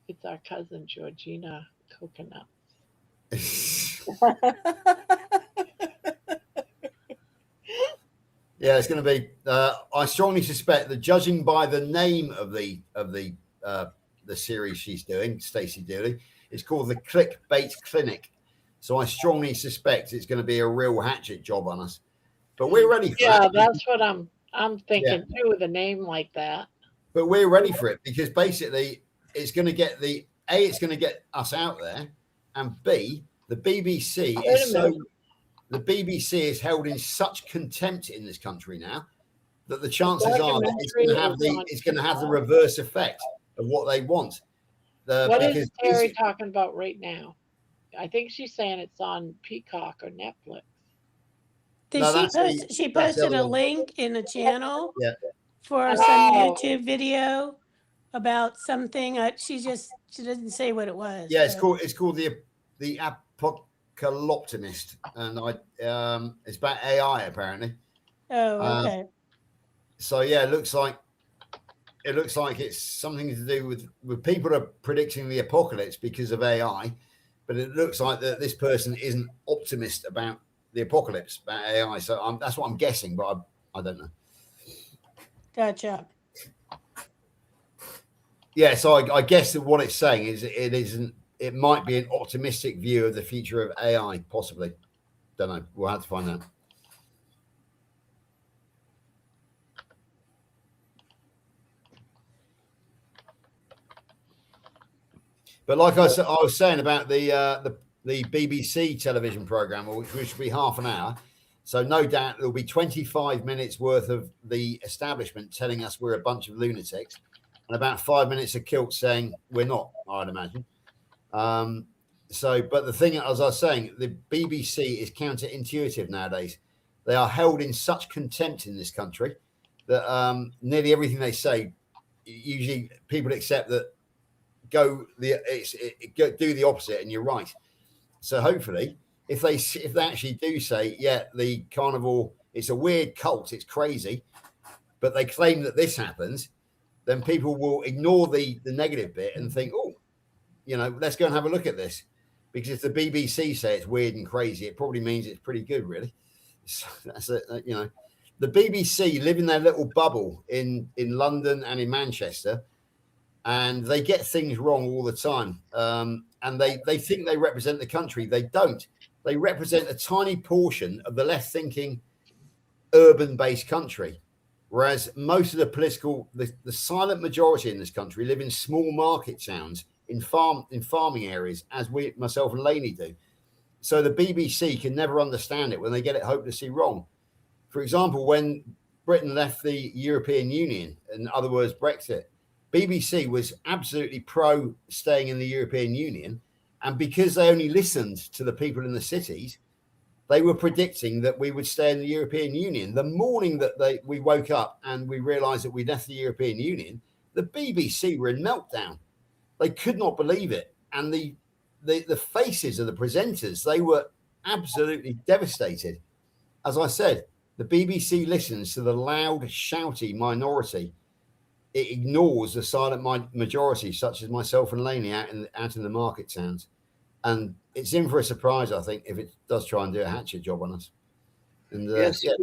It's our cousin Georgina Coconut.
Yeah, it's going to be. I strongly suspect that, judging by the name of the series she's doing, Stacey Dooley, it's called the Clickbait Clinic. So I strongly suspect it's going to be a real hatchet job on us. But we're ready for it.
Yeah, that's what I'm thinking too, with a name like that.
But we're ready for it because basically it's going to get it's going to get us out there, and B, the BBC the BBC is held in such contempt in this country now that the chances are that it's going to have the reverse effect. of what they want.
What
Because
is Terry talking about right now? I think she's saying it's on Peacock or Netflix.
No,
She
that's the
posted
other
a
one.
link in the channel
Yeah.
for some YouTube video about something. She didn't say what it was.
Yeah, it's
but-
called the Apocalyptimist, and it's about AI apparently.
Oh, okay.
So yeah, it looks like it's something to do with people are predicting the apocalypse because of AI, but it looks like that this person isn't optimist about the apocalypse, about AI. So that's what I'm guessing, but I don't know.
Gotcha.
Yeah, so I guess that what it's saying is it might be an optimistic view of the future of AI, possibly. Don't know. We'll have to find out. But like I was saying about the BBC television program, which will be half an hour. So no doubt there'll be 25 minutes worth of the establishment telling us we're a bunch of lunatics, and about 5 minutes of Kilt saying we're not, I'd imagine. But the thing, as I was saying, the BBC is counterintuitive nowadays. They are held in such contempt in this country that nearly everything they say, usually people accept that do the opposite, and you're right. So hopefully, if they actually do say, yeah, the carnivore, it's a weird cult, it's crazy, but they claim that this happens, then people will ignore the negative bit and think, oh, let's go and have a look at this. Because if the BBC say it's weird and crazy, it probably means it's pretty good, really. So that's it. The BBC live in their little bubble in London and in Manchester, and they get things wrong all the time. And they think they represent the country. They don't. They represent a tiny portion of the left-thinking, urban-based country. Whereas most of the silent majority in this country live in small market towns, in farming areas, as myself and Lainey do. So the BBC can never understand it when they get it hopelessly wrong. For example, when Britain left the European Union, in other words, Brexit, BBC was absolutely pro staying in the European Union. And because they only listened to the people in the cities, they were predicting that we would stay in the European Union. The morning that we woke up and we realized that we left the European Union, the BBC were in meltdown. They could not believe it. And the faces of the presenters, they were absolutely devastated. As I said, the BBC listens to the loud, shouty minority. It ignores the silent majority, such as myself and Lainey out in the market towns. And it's in for a surprise, I think, if it does try and do a hatchet job on us. And
yes, yeah.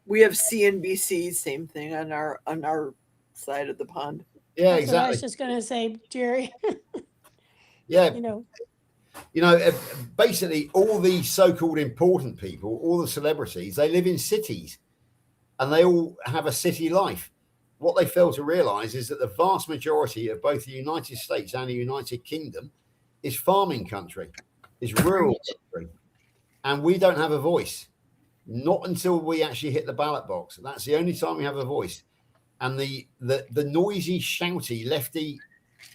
we have CNBC, same thing on our side of the pond.
Yeah,
That's
exactly.
what I was just going to say, Jerry.
Yeah. Basically, all the so-called important people, all the celebrities, they live in cities, and they all have a city life. What they fail to realize is that the vast majority of both the United States and the United Kingdom is farming country, is rural country, and we don't have a voice. Not until we actually hit the ballot box. That's the only time we have a voice. And the noisy, shouty, lefty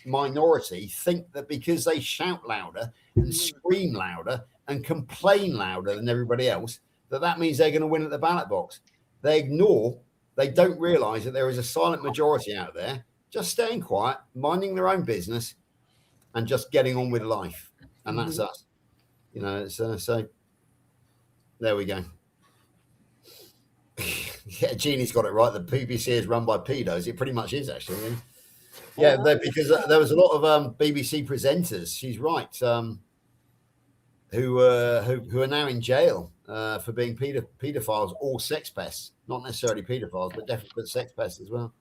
minority think that because they shout louder and scream louder and complain louder than everybody else, that means they're going to win at the ballot box. They don't realize that there is a silent majority out there just staying quiet, minding their own business, and just getting on with life. And that's us. So there we go. Yeah, Jeannie's got it right. The BBC is run by pedos. It pretty much is, actually. Yeah, because there was a lot of BBC presenters. She's right. Who are now in jail for being pedophiles or sex pests. Not necessarily pedophiles, but definitely sex pests as well.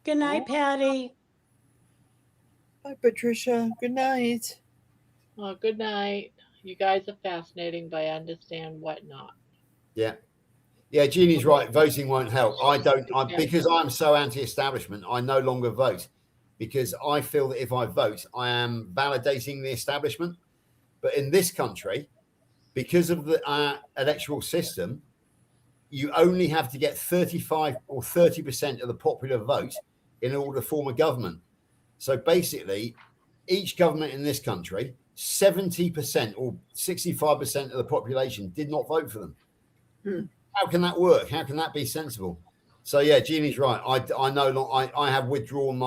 Good night, Patty.
Bye, Patricia. Good night.
Well, good night. You guys are fascinating, but I understand what not.
Yeah. Yeah, Jeannie's right. Voting won't help. Because I'm so anti-establishment, I no longer vote because I feel that if I vote, I am validating the establishment. But in this country, because of the electoral system, you only have to get 35 or 30% of the popular vote in order to form a government. So basically, each government in this country, 70% or 65% of the population did not vote for them. How can that work? How can that be sensible? So yeah, Jeannie's right. I know I have withdrawn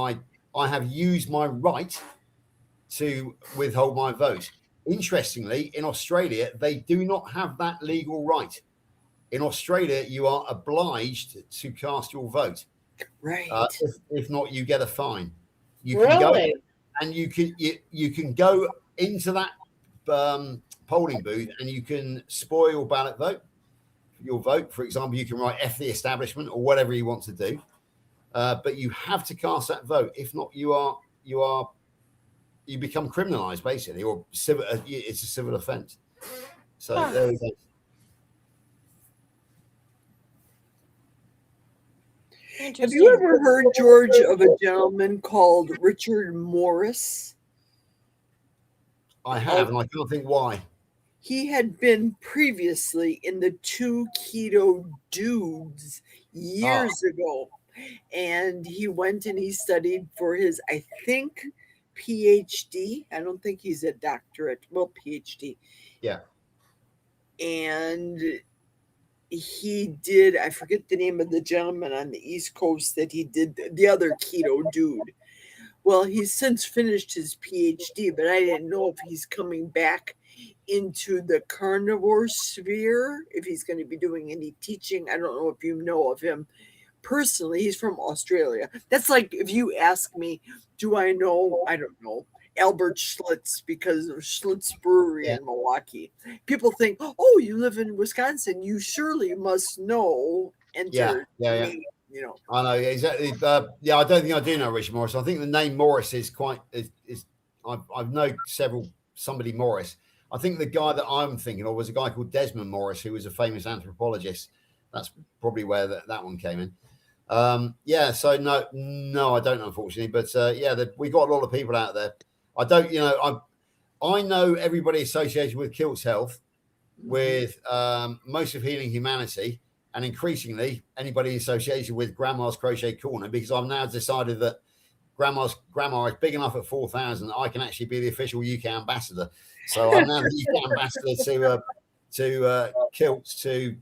I have used my right to withhold my vote. Interestingly, in Australia, they do not have that legal right. In Australia, you are obliged to cast your vote.
Right.
If not, you get a fine. You
Really?
can go and you can go into that polling booth and you can spoil your ballot vote. Your vote, for example, you can write "F the establishment" or whatever you want to do, but you have to cast that vote. If not, you become criminalized basically, or civil. It's a civil offense. So there we go.
Have you ever heard, George, of a gentleman called Richard Morris?
I have, and I can't think why.
He had been previously in the 2 Keto Dudes years ago. And he went and he studied for his, I think, PhD. I don't think he's a doctorate. Well, PhD.
Yeah.
And he did, I forget the name of the gentleman on the East Coast that he did, the other keto dude. Well, he's since finished his PhD, but I didn't know if he's coming back into the carnivore sphere, if he's going to be doing any teaching. I don't know if you know of him personally. He's from Australia. That's like if you ask me, do I know, I don't know, Albert Schlitz because of Schlitz Brewery in Milwaukee. People think, oh, you live in Wisconsin, you surely must know.
Yeah.
You know,
I know exactly. Yeah, I don't think I do know Richard Morris. I think the name Morris is quite. I've known somebody Morris. I think the guy that I'm thinking of was a guy called Desmond Morris, who was a famous anthropologist. That's probably where that one came in. Yeah. So no, I don't, unfortunately. But we got a lot of people out there. I don't. I know everybody associated with Kilt's Health, with most of Healing Humanity. And increasingly, anybody associated with Grandma's Crochet Corner, because I've now decided that Grandma is big enough at 4,000 that I can actually be the official UK ambassador. So I'm now the UK ambassador to Kilts, to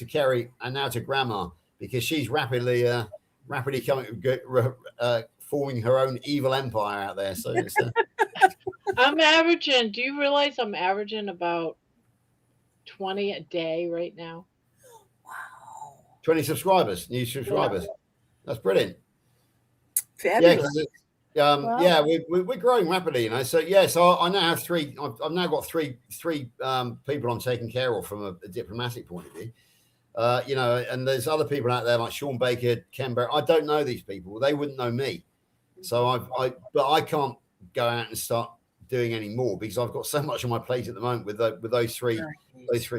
Kerry, and now to Grandma, because she's rapidly forming her own evil empire out there. So it's,
I'm averaging. Do you realize I'm averaging about 20 a day right now?
20 subscribers, new subscribers. Yeah. That's brilliant.
Fabulous.
Yeah, we're growing rapidly, So I now have three. I've now got three people I'm taking care of from a diplomatic point of view. And there's other people out there like Sean Baker, Ken Barrett. I don't know these people. They wouldn't know me. So but I can't go out and start doing any more because I've got so much on my plate at the moment with those three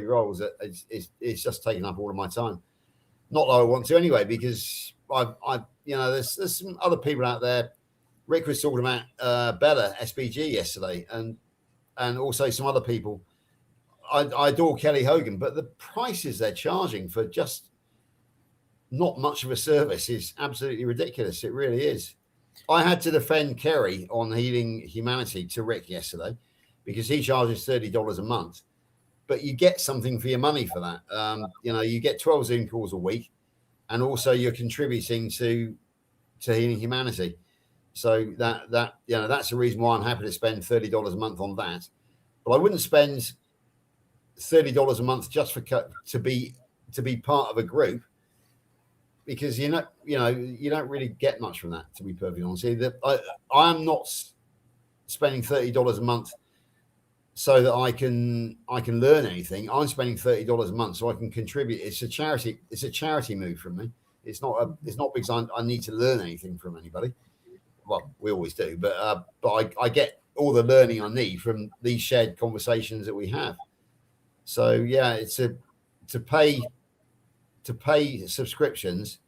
roles that it's just taking up all of my time. Not that I want to anyway, because there's some other people out there. Rick was talking about Bella SBG yesterday, and also some other people. I adore Kelly Hogan, but the prices they're charging for just not much of a service is absolutely ridiculous. It really is. I had to defend Kerry on Healing Humanity to Rick yesterday because he charges $30 a month. But you get something for your money for that. You get 12 Zoom calls a week, and also you're contributing to Healing Humanity. So that's the reason why I'm happy to spend $30 a month on that. But I wouldn't spend $30 a month just to be part of a group, because you don't really get much from that, to be perfectly honest. I am not spending $30 a month so that I can learn anything. I'm spending $30 a month so I can contribute. It's a charity move from me. It's not because I need to learn anything from anybody. Well, we always do, but I get all the learning I need from these shared conversations that we have. So yeah, it's to pay subscriptions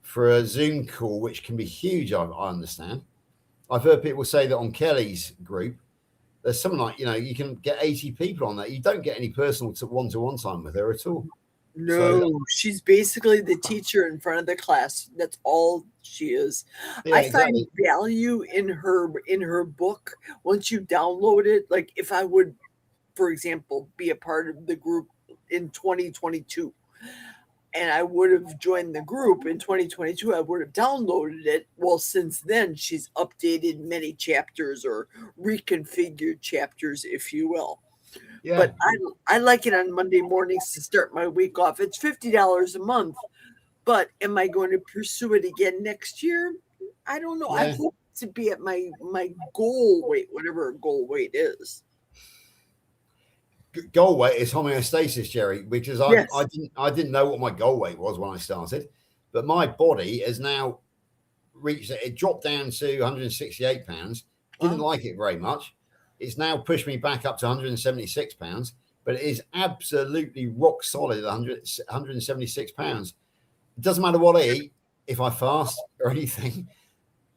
for a Zoom call, which can be huge. I understand. I've heard people say that on Kelly's group, there's something like, you can get 80 people on that. You don't get any personal one-to-one time with her at all.
No, she's basically the teacher in front of the class. That's all she is.
Yeah,
I
exactly.
find value in her book once you download it. Like if I would, for example, be a part of the group in 2022 and I would have joined the group in 2022, I would have downloaded it. Well, since then, she's updated many chapters or reconfigured chapters, if you will.
Yeah.
But I like it on Monday mornings to start my week off. It's $50 a month, but am I going to pursue it again next year? I don't know. I
Yeah.
hope to be at my goal weight, whatever goal weight is.
Goal weight is homeostasis, Jerry, because
Yes.
I didn't know what my goal weight was when I started, but my body has now reached it. Dropped down to 168 pounds. Didn't like it very much. It's now pushed me back up to 176 pounds, but it is absolutely rock solid at 176 pounds. It doesn't matter what I eat, if I fast or anything.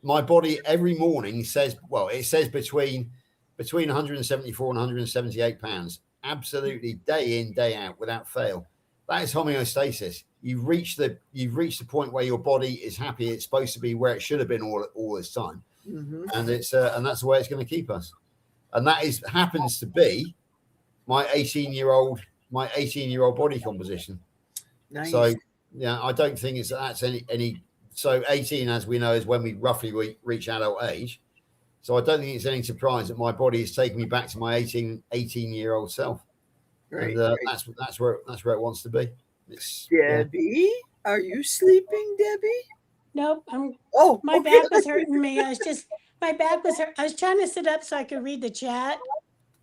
My body every morning says, well, it says between 174 and 178 pounds. Absolutely, day in, day out, without fail. That is homeostasis. You've reached the point where your body is happy. It's supposed to be where it should have been all this time, and it's and that's the way it's going to keep us. And that happens to be my 18-year-old body composition.
Nice.
So yeah, I don't think that's any. So 18, as we know, is when we roughly reach adult age. So I don't think it's any surprise that my body is taking me back to my 18-year-old self.
Right,
And
right.
that's where it wants to be.
Debbie, are you sleeping, Debbie?
Nope. My
okay.
back was hurting me. My back was hurt. I was trying to sit up so I could read the chat,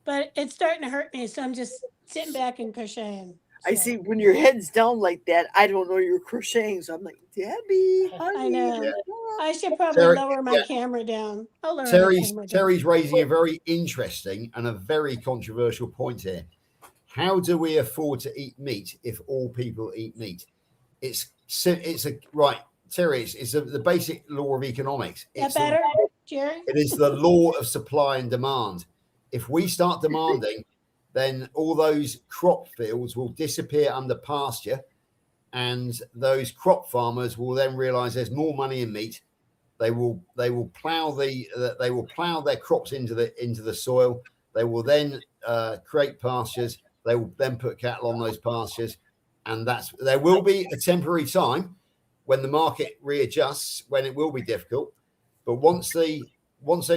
but it's starting to hurt me. So I'm just sitting back and crocheting.
I see when your head's down like that, I don't know you're crocheting. So I'm like, Debbie, honey.
I know.
Yeah.
I should probably
Terry-
lower my
yeah.
camera down. I'll lower my camera down.
Terry's raising a very interesting and a very controversial point here. How do we afford to eat meat if all people eat meat? It's right, Terry. It's the basic law of economics.
Is that better, Jerry?
It is the law of supply and demand. If we start demanding, then all those crop fields will disappear under pasture, and those crop farmers will then realize there's more money in meat. They will plow their crops into the soil. They will then create pastures. They will then put cattle on those pastures, and there will be a temporary time when the market readjusts, when it will be difficult. But once they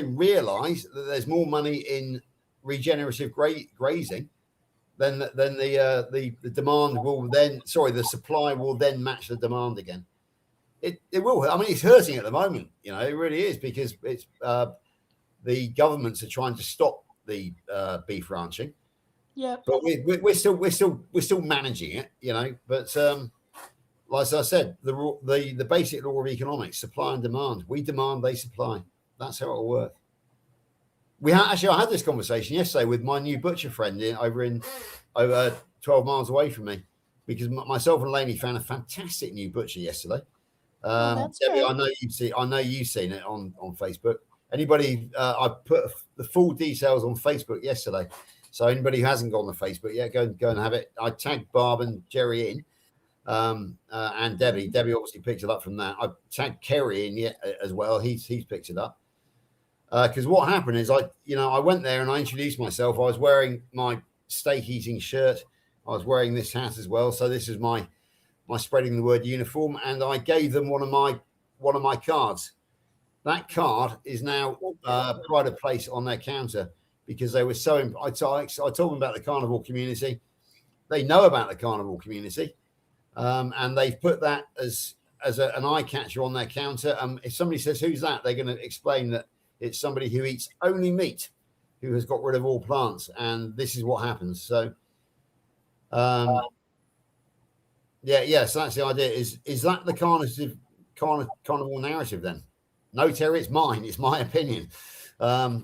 realize that there's more money in regenerative grazing, then the demand will then the supply will then match the demand again. It will. I mean, it's hurting at the moment. You know, it really is, because it's the governments are trying to stop the beef ranching.
Yeah.
But we're still managing it. You know, but like I said, the basic law of economics: supply and demand. We demand, they supply. That's how it'll work. I had this conversation yesterday with my new butcher friend over 12 miles away from me, because myself and Lainey found a fantastic new butcher yesterday.
That's
Debbie,
great.
I know you've seen it on Facebook. Anybody, I put the full details on Facebook yesterday. So anybody who hasn't gone on Facebook yet, go and have it. I tagged Barb and Jerry in, and Debbie. Debbie obviously picked it up from that. I tagged Kerry in as well. He's picked it up. Because what happened is I went there and I introduced myself. I was wearing my steak eating shirt. I was wearing this hat as well. So this is my spreading the word uniform, and I gave them one of my cards. That card is now pride of place on their counter, because they were so. I told them about the carnivore community. They know about the carnivore community, and they've put that as an eye catcher on their counter. If somebody says, "Who's that?" they're going to explain that it's somebody who eats only meat, who has got rid of all plants, and this is what happens. So, so that's the idea. Is that the carnivore narrative then? No, Terry, it's mine. It's my opinion. I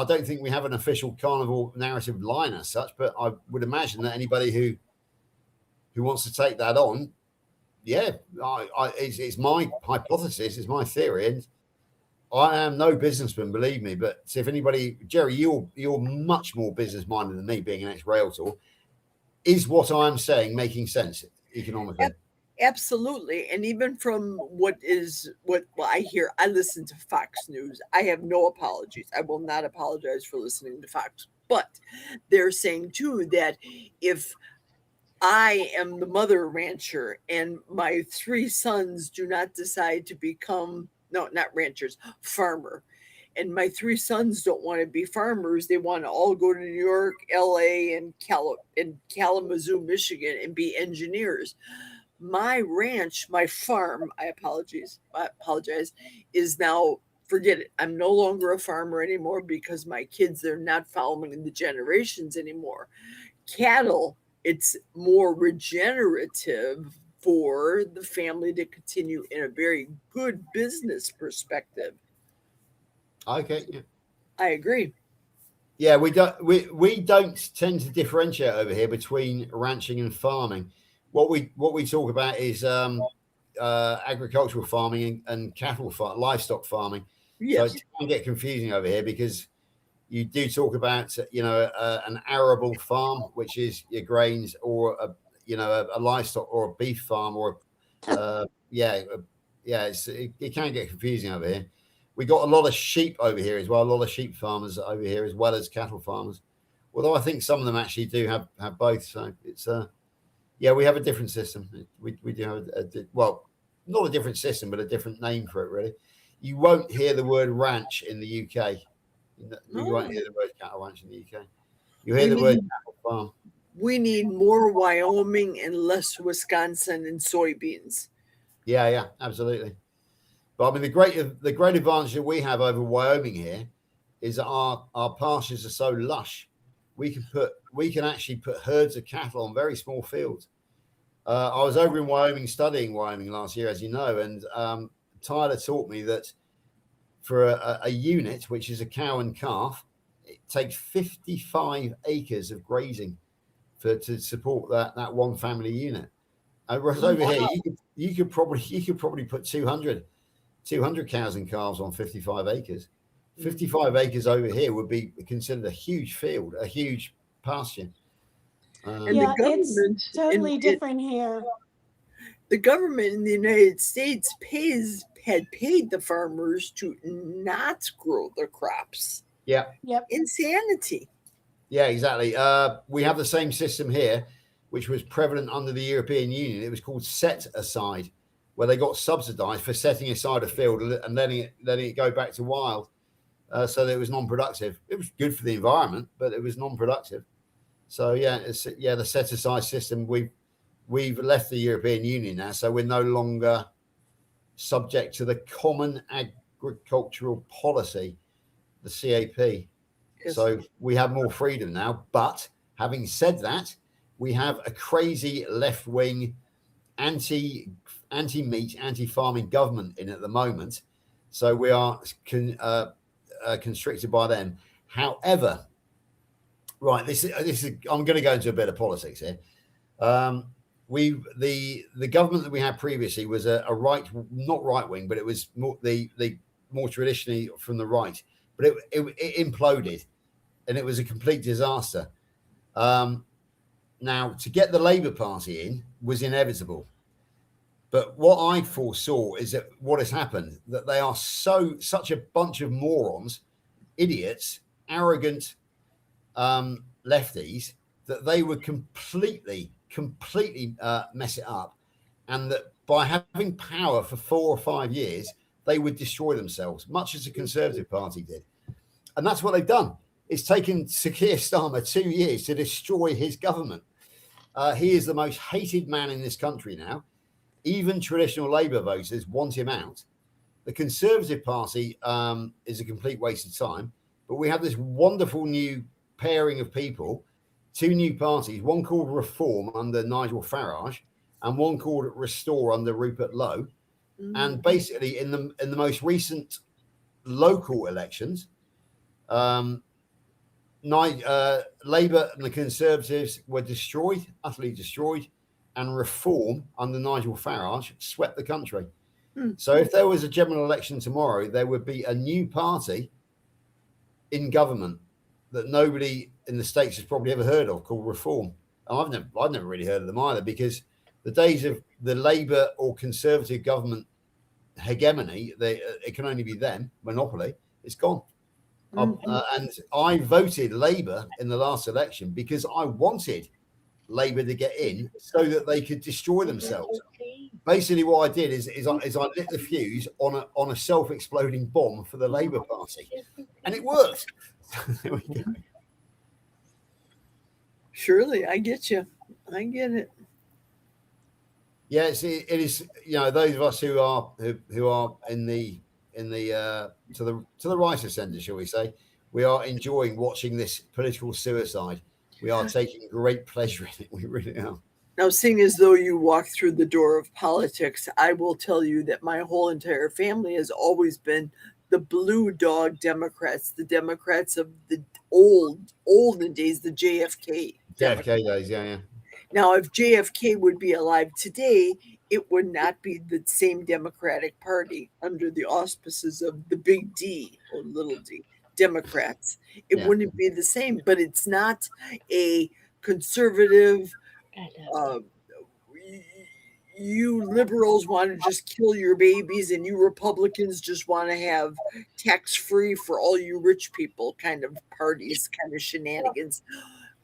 don't think we have an official carnivore narrative line as such, but I would imagine that anybody who wants to take that on, it's my hypothesis, it's my theory, and I am no businessman, believe me. But if anybody, Jerry, you're much more business minded than me, being an ex-rail tour. is what I'm saying making sense economically?
Absolutely. And even from what I hear, I listen to Fox News. I have no apologies. I will not apologize for listening to Fox. But they're saying too that if I am the mother rancher and my 3 sons do not decide to become, no, not ranchers, farmer, and my 3 sons don't want to be farmers, they want to all go to New York, LA, and Kalamazoo, Michigan, and be engineers. My ranch, my farm, I apologize, is now, forget it. I'm no longer a farmer anymore because my kids, they're not following the generations anymore. Cattle, it's more regenerative for the family to continue in a very good business perspective.
Okay. Yeah.
I agree.
Yeah, we don't tend to differentiate over here between ranching and farming. What we talk about is agricultural farming and livestock farming.
Yes.
So it can get confusing over here because you do talk about an arable farm, which is your grains, or a livestock or a beef farm, or it can get confusing over here. We got a lot of sheep over here as well, a lot of sheep farmers over here as well as cattle farmers. Although I think some of them actually do have both. So it's we have a different system. We do have not a different system, but a different name for it, really. You won't hear the word ranch in the UK. You won't hear the word cattle ranch in the UK. You hear the word cattle farm.
We need more Wyoming and less Wisconsin and soybeans.
Yeah, absolutely. But I mean, the great advantage that we have over Wyoming here is that our pastures are so lush. We can actually put herds of cattle on very small fields. I was over in Wyoming studying Wyoming last year, as you know, and Tyler taught me that for a unit, which is a cow and calf, it takes 55 acres of grazing to support that one family unit. Whereas over here, you could probably put 200 cows and calves on 55 acres. 55 acres over here would be considered a huge field, a huge pasture.
It's totally different here.
The government in the United States had paid the farmers to not grow their crops.
Yeah.
Yep.
Insanity.
Yeah, exactly. We have the same system here, which was prevalent under the European Union. It was called set aside, where they got subsidized for setting aside a field and letting it go back to wild. So that it was non-productive. It was good for the environment, but it was non-productive. So the set aside system. We've left the European Union now, so we're no longer subject to the Common Agricultural Policy, the CAP. Yes. So we have more freedom now. But having said that, we have a crazy left-wing, anti-meat, anti-farming government in at the moment. So we are constricted by them. However, right, this is I'm going to go into a bit of politics here. The government that we had previously was not right wing, but it was more more traditionally from the right. But it imploded, and it was a complete disaster. Now, to get the Labour Party in was inevitable. But what I foresaw is that what has happened, that they are such a bunch of morons, idiots, arrogant lefties, that they would completely mess it up. And that by having power for 4 or 5 years, they would destroy themselves, much as the Conservative Party did. And that's what they've done. It's taken Sir Keir Starmer 2 years to destroy his government. He is the most hated man in this country now. Even traditional Labour voters want him out. The Conservative Party is a complete waste of time. But we have this wonderful new pairing of people, 2 new parties, one called Reform under Nigel Farage and one called Restore under Rupert Lowe. Mm-hmm. And basically in the most recent local elections, Labour and the Conservatives were destroyed, utterly destroyed, and Reform under Nigel Farage swept the country. So if there was a general election tomorrow, there would be a new party in government that nobody in the States has probably ever heard of, called Reform. I've never really heard of them either, because the days of the Labour or Conservative government hegemony, it can only be them, monopoly, it's gone. And I voted Labour in the last election because I wanted Labour to get in so that they could destroy themselves. Basically, what I did is I lit the fuse on a self-exploding bomb for the Labour Party, and it worked. There we go.
Surely, I get you. I get it.
Yeah, it is. Those of us who are in the to the right of centre, shall we say, we are enjoying watching this political suicide. We are taking great pleasure in it. We really are.
Now, seeing as though you walk through the door of politics, I will tell you that my whole entire family has always been the blue dog Democrats, the Democrats of the olden days, the JFK.
JFK days, yeah.
Now, if JFK would be alive today, it would not be the same Democratic Party under the auspices of the big D or little d, Democrats. It wouldn't be the same, but it's not a conservative, you liberals want to just kill your babies and you Republicans just want to have tax-free for all you rich people kind of parties, kind of shenanigans.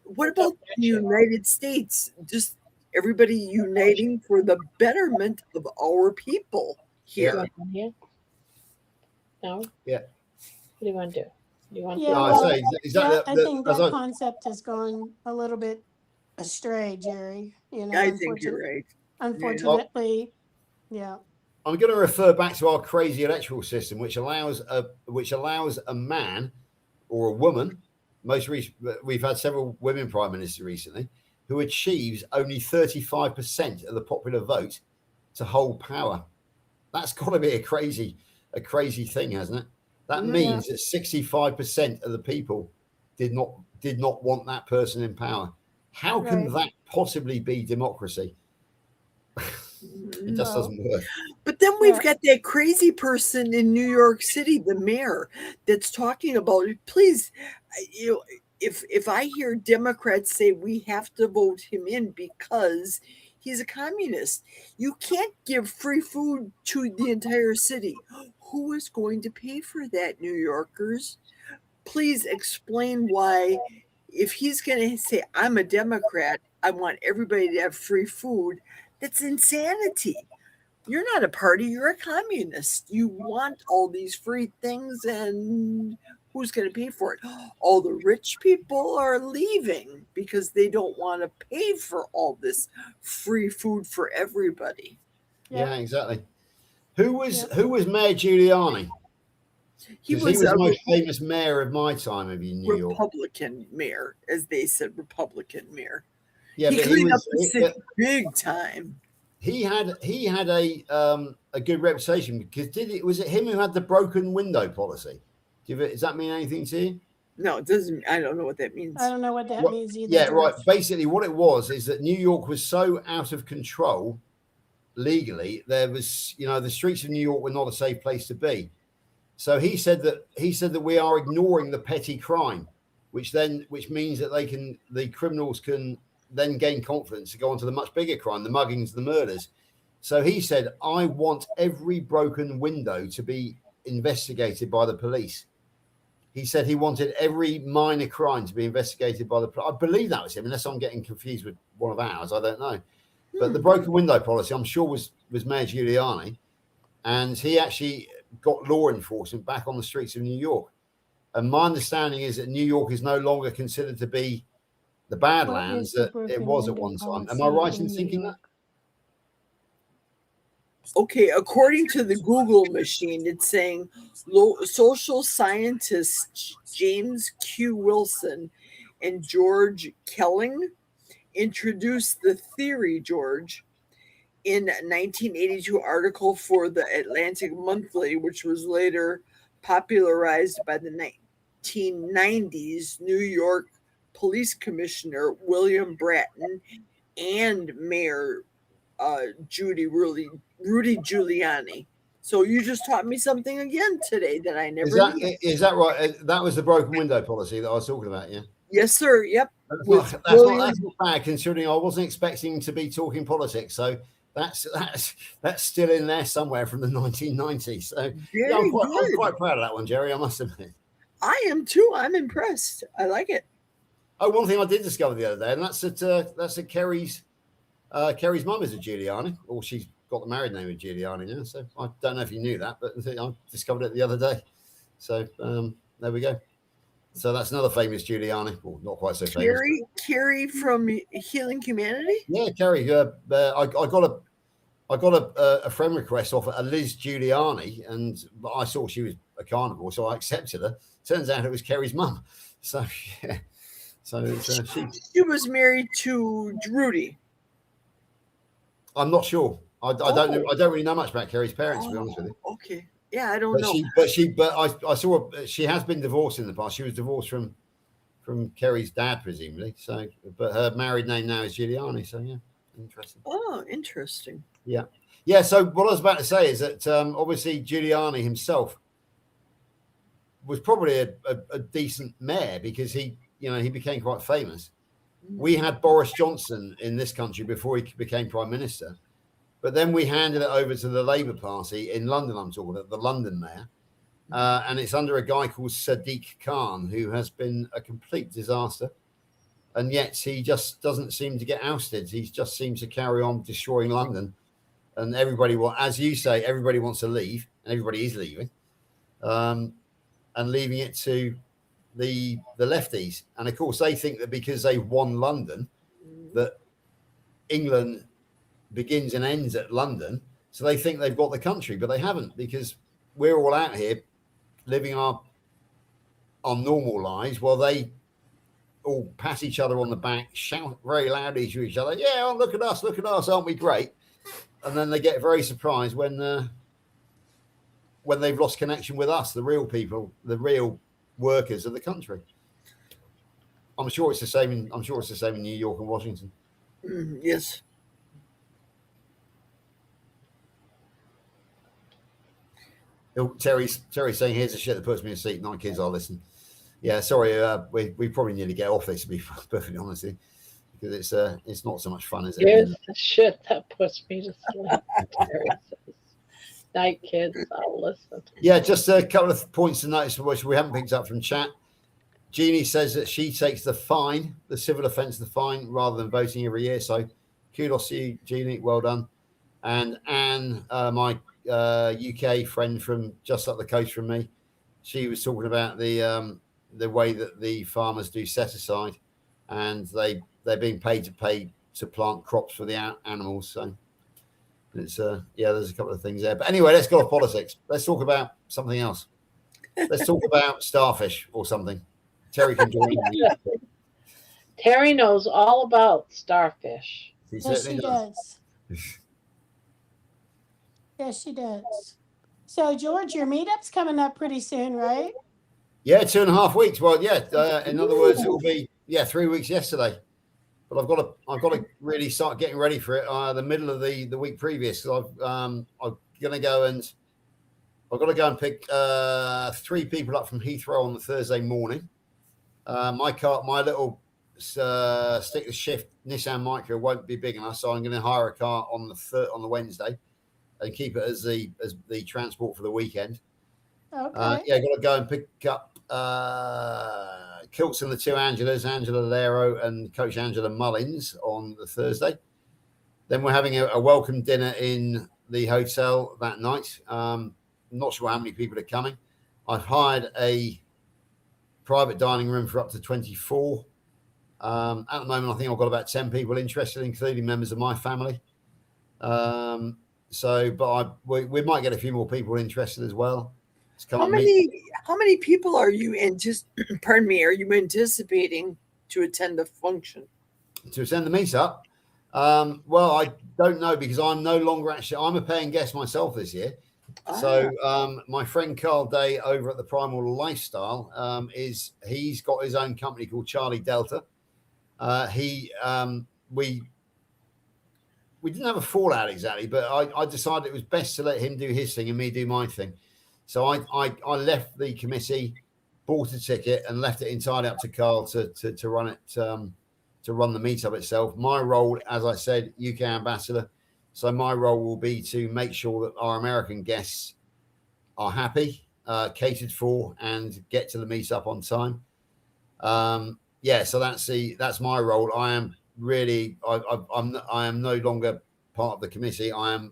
What about the United States? Just everybody uniting for the betterment of our people here.
No?
Yeah.
What do you want to do?
I think that concept has gone a little bit astray, Jerry.
I think you're right.
Unfortunately, yeah.
I'm going to refer back to our crazy electoral system, which allows a man or a woman. We've had several women prime ministers recently who achieves only 35% of the popular vote to hold power. That's got to be a crazy thing, hasn't it? That means that 65% of the people did not want that person in power. How can that possibly be democracy? It just doesn't work.
But then we've got that crazy person in New York City, the mayor, that's talking about, please, if I hear Democrats say we have to vote him in because he's a communist, you can't give free food to the entire city. Who is going to pay for that, New Yorkers? Please explain why, if he's going to say, I'm a Democrat, I want everybody to have free food. That's insanity. You're not a party, you're a communist. You want all these free things, and who's going to pay for it? All the rich people are leaving because they don't want to pay for all this free food for everybody.
Yeah, exactly. Who was Mayor Giuliani? He was the most famous mayor of my time of New York.
Republican mayor, as they said, Republican mayor.
Yeah,
he cleaned up the city big time.
He had a good reputation because was it him who had the broken window policy? Does that mean anything to you?
No, it doesn't. I don't know what that means.
I don't know what that means either.
Yeah, right. Basically, what it was is that New York was so out of control legally. There was, the streets of New York were not a safe place to be. So he said that we are ignoring the petty crime, which means that the criminals can then gain confidence to go on to the much bigger crime, the muggings, the murders. So he said, I want every broken window to be investigated by the police. He said he wanted every minor crime to be investigated by the police. I believe that was him, unless I'm getting confused with one of ours. I don't know. But the broken window policy, I'm sure, was Mayor Giuliani. And he actually got law enforcement back on the streets of New York. And my understanding is that New York is no longer considered to be the Badlands that it was at one time. Am I right in thinking that?
Okay, according to the Google machine, it's saying social scientists James Q. Wilson and George Kelling introduced the theory, George, in a 1982 article for the Atlantic Monthly, which was later popularized by the 1990s New York Police Commissioner William Bratton and Mayor Rudy Giuliani. So you just taught me something again today that I never knew.
Is that right? That was the broken window policy that I was talking about, yeah?
Yes, sir. Yep.
That's
With
not, that's
William.
not that's not bad considering I wasn't expecting to be talking politics. So that's still in there somewhere from the 1990s. So yeah,
Very
I'm
good.
quite proud of that one, Jerry. I must admit.
I am too. I'm impressed. I like it.
Oh, one thing I did discover the other day, and that's that Kerry's mum is a Giuliani, or she's got the married name of Giuliani now. So I don't know if you knew that, but I discovered it the other day. So there we go. So that's another famous Giuliani. Well, not quite so famous.
Carrie from Healing Humanity.
Yeah, Kerry. I got a friend request off a Liz Giuliani, and I saw she was a carnivore, so I accepted her. Turns out it was Kerry's mum. So yeah, so it's,
she was married to Rudy.
I'm not sure. I don't know. I don't really know much about Kerry's parents, to be honest with you.
Okay. Yeah, I don't know.
But I saw she has been divorced in the past. She was divorced from Kerry's dad, presumably. So, but her married name now is Giuliani. So yeah, interesting.
Oh, interesting.
Yeah. Yeah. So what I was about to say is that obviously Giuliani himself was probably a decent mayor because he became quite famous. We had Boris Johnson in this country before he became prime minister, but then we handed it over to the Labour Party in London. I'm talking about the London mayor, and it's under a guy called Sadiq Khan, who has been a complete disaster, and yet he just doesn't seem to get ousted. He just seems to carry on destroying London. And everybody as you say, everybody wants to leave, and everybody is leaving, and leaving it to the lefties. And of course, they think that because they've won London, that England begins and ends at London. So they think they've got the country, but they haven't, because we're all out here living our normal lives while they all pat each other on the back, shout very loudly to each other, yeah, oh, look at us, aren't we great? And then they get very surprised when they've lost connection with us, the real people, the real workers of the country. I'm sure it's the same in New York and Washington.
Yes.
Terry's saying, here's the shit that puts me in a seat. 9 kids, I'll listen. Yeah, sorry, we probably need to get off this, to be perfectly honest with you, because it's not so much fun, is it?
Here's the shit that puts me to sleep. Terry says. Night, kids, I'll listen.
Yeah, just a couple of points to notice which we haven't picked up from chat. Jeannie says that she takes the civil offence, the fine, rather than voting every year. So kudos to you, Jeannie. Well done. And Anne, my UK friend from just up the coast from me, she was talking about the way that the farmers do set aside, and they're being paid to plant crops for the animals. So it's there's a couple of things there. But anyway, let's go off politics. Let's talk about something else. Let's talk about starfish or something. Terry can join me.
Terry knows all about starfish.
Yes, she does. Yes, she does. So, George, your meetup's coming up pretty soon, right?
Yeah, 2.5 weeks. Well, yeah. In other words, it will be 3 weeks yesterday. But I've got to really start getting ready for it. The middle of the week previous. So I'm gonna go and pick 3 people up from Heathrow on the Thursday morning. My little stick to shift Nissan Micra won't be big enough, so I'm going to hire a car on the Wednesday and keep it as the transport for the weekend.
Okay.
Got to go and pick up Kilts and the 2 Angelas, Angela Lero and Coach Angela Mullins on the Thursday. Then we're having a welcome dinner in the hotel that night. Not sure how many people are coming. I've hired a private dining room for up to 24. At the moment, I think I've got about 10 people interested, including members of my family. We might get a few more people interested as well.
How many people are you anticipating to attend the function?
To attend the meetup? Well, I don't know, because I'm no longer I'm a paying guest myself this year. So my friend Carl Day over at the Primal Lifestyle he's got his own company called Charlie Delta. We didn't have a fallout exactly, but I decided it was best to let him do his thing and me do my thing. So I left the committee bought a ticket and left it entirely up to Carl to run it, to run the meetup itself. My role, as I said, UK ambassador. So my role will be to make sure that our American guests are happy, catered for, and get to the meetup on time. So that's my role. I am really, I am no longer part of the committee. I am.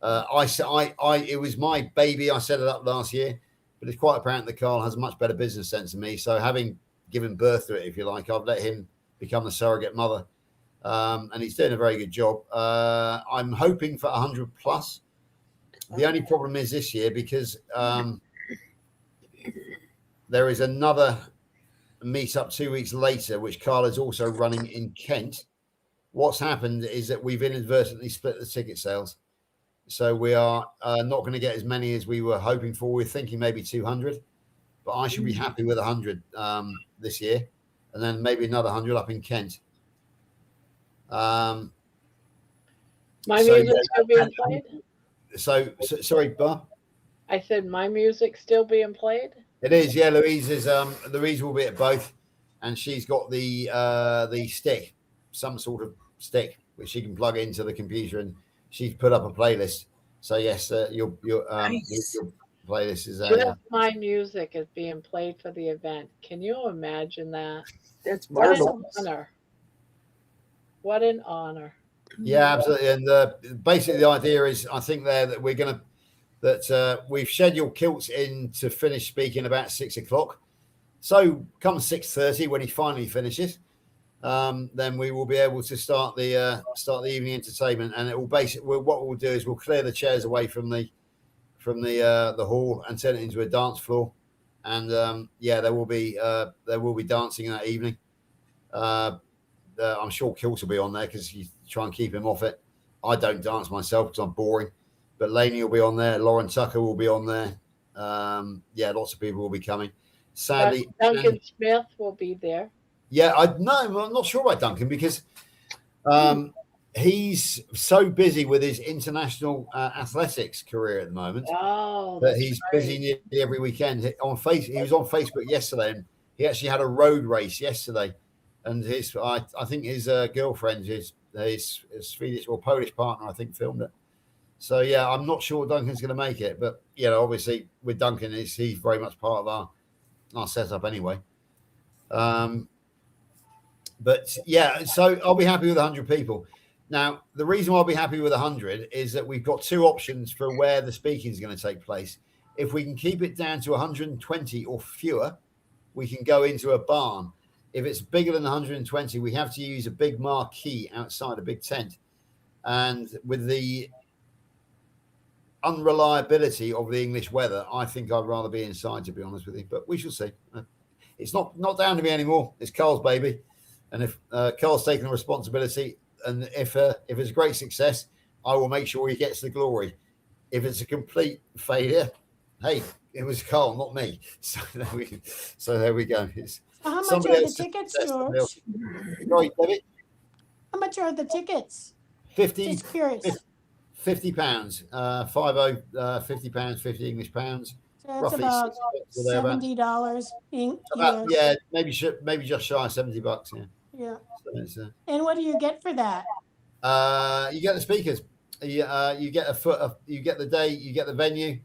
It was my baby. I set it up last year, but it's quite apparent that Carl has a much better business sense than me. So having given birth to it, if you like, I've let him become the surrogate mother, and he's doing a very good job. I'm hoping for 100 plus. The only problem is this year because there is another meetup 2 weeks later, which Carl is also running in Kent. What's happened is that we've inadvertently split the ticket sales. So we are not going to get as many as we were hoping for. We're thinking maybe 200, but I should be happy with 100 this year, and then maybe another 100 up in Kent.
My music's still being played?
Sorry, Bob?
I said my music's still being played?
It is, yeah. Louise will be at both, and she's got the stick, some sort of stick, which she can plug into the computer, and she's put up a playlist. So yes, your playlist is
just my music is being played for the event. Can you imagine that?
That's
what
marvelous.
an honor! What an honor!
Yeah, absolutely. And basically, the idea is, I think that we're going to we've scheduled Kilts in to finish speaking about 6 o'clock. So come 6:30 when he finally finishes, then we will be able to start the evening entertainment, and it will basically what we'll do is we'll clear the chairs away from the hall and turn it into a dance floor, and there will be dancing that evening. I'm sure Kilts will be on there because you try and keep him off it. I don't dance myself because I'm boring, but Lainey will be on there. Lauren Tucker will be on there. Lots of people will be coming. Sadly,
Duncan Smith will be there.
Yeah, I'm not sure about Duncan because he's so busy with his international athletics career at the moment that he's busy nearly every weekend. He was on Facebook yesterday, and he actually had a road race yesterday. And I think his girlfriend, his Swedish or Polish partner, I think, filmed it. So yeah, I'm not sure Duncan's going to make it, but obviously with Duncan, he's very much part of our setup anyway. But yeah, so I'll be happy with 100 people. Now, the reason why I'll be happy with 100 is that we've got two options for where the speaking is going to take place. If we can keep it down to 120 or fewer, we can go into a barn. If it's bigger than 120, we have to use a big marquee outside, a big tent. And with the unreliability of the English weather, I think I'd rather be inside, to be honest with you. But we shall see. It's not down to me anymore. It's Carl's baby. And if Carl's taking the responsibility, and if it's a great success, I will make sure he gets the glory. If it's a complete failure, hey, it was Carl, not me. So there we go.
How much are the tickets, George?
Sorry, Debbie?
How much are the tickets?
50.
Just curious.
£50. 50 pounds, 50 English pounds.
So it's about $70
maybe just shy of $70.
Yeah.
So
and what do you get for that?
You get the speakers. You get you get the day. You get the venue.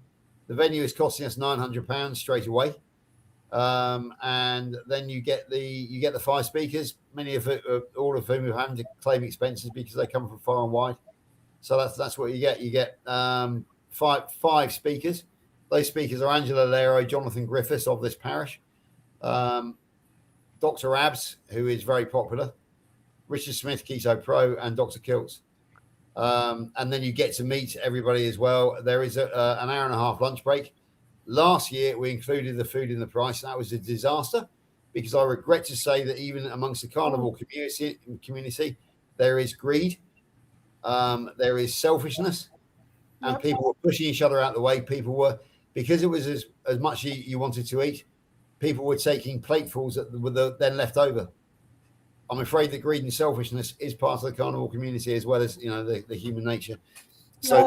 The venue is costing us £900 straight away, and then you get the 5 speakers. Many of all of whom are having to claim expenses because they come from far and wide. So that's what you get. You get 5 speakers. Those speakers are Angela Lero, Jonathan Griffiths of this parish, Dr. Abs, who is very popular, Richard Smith, Keto Pro, and Dr. Kilts. And then you get to meet everybody as well. There is an hour and a half lunch break. Last year, we included the food in the price. That was a disaster because I regret to say that even amongst the carnivore community, there is greed, there is selfishness, and people were pushing each other out of the way. People were, because it was as much you wanted to eat, people were taking platefuls that were then left over. I'm afraid that greed and selfishness is part of the carnivore community as well as the human nature. So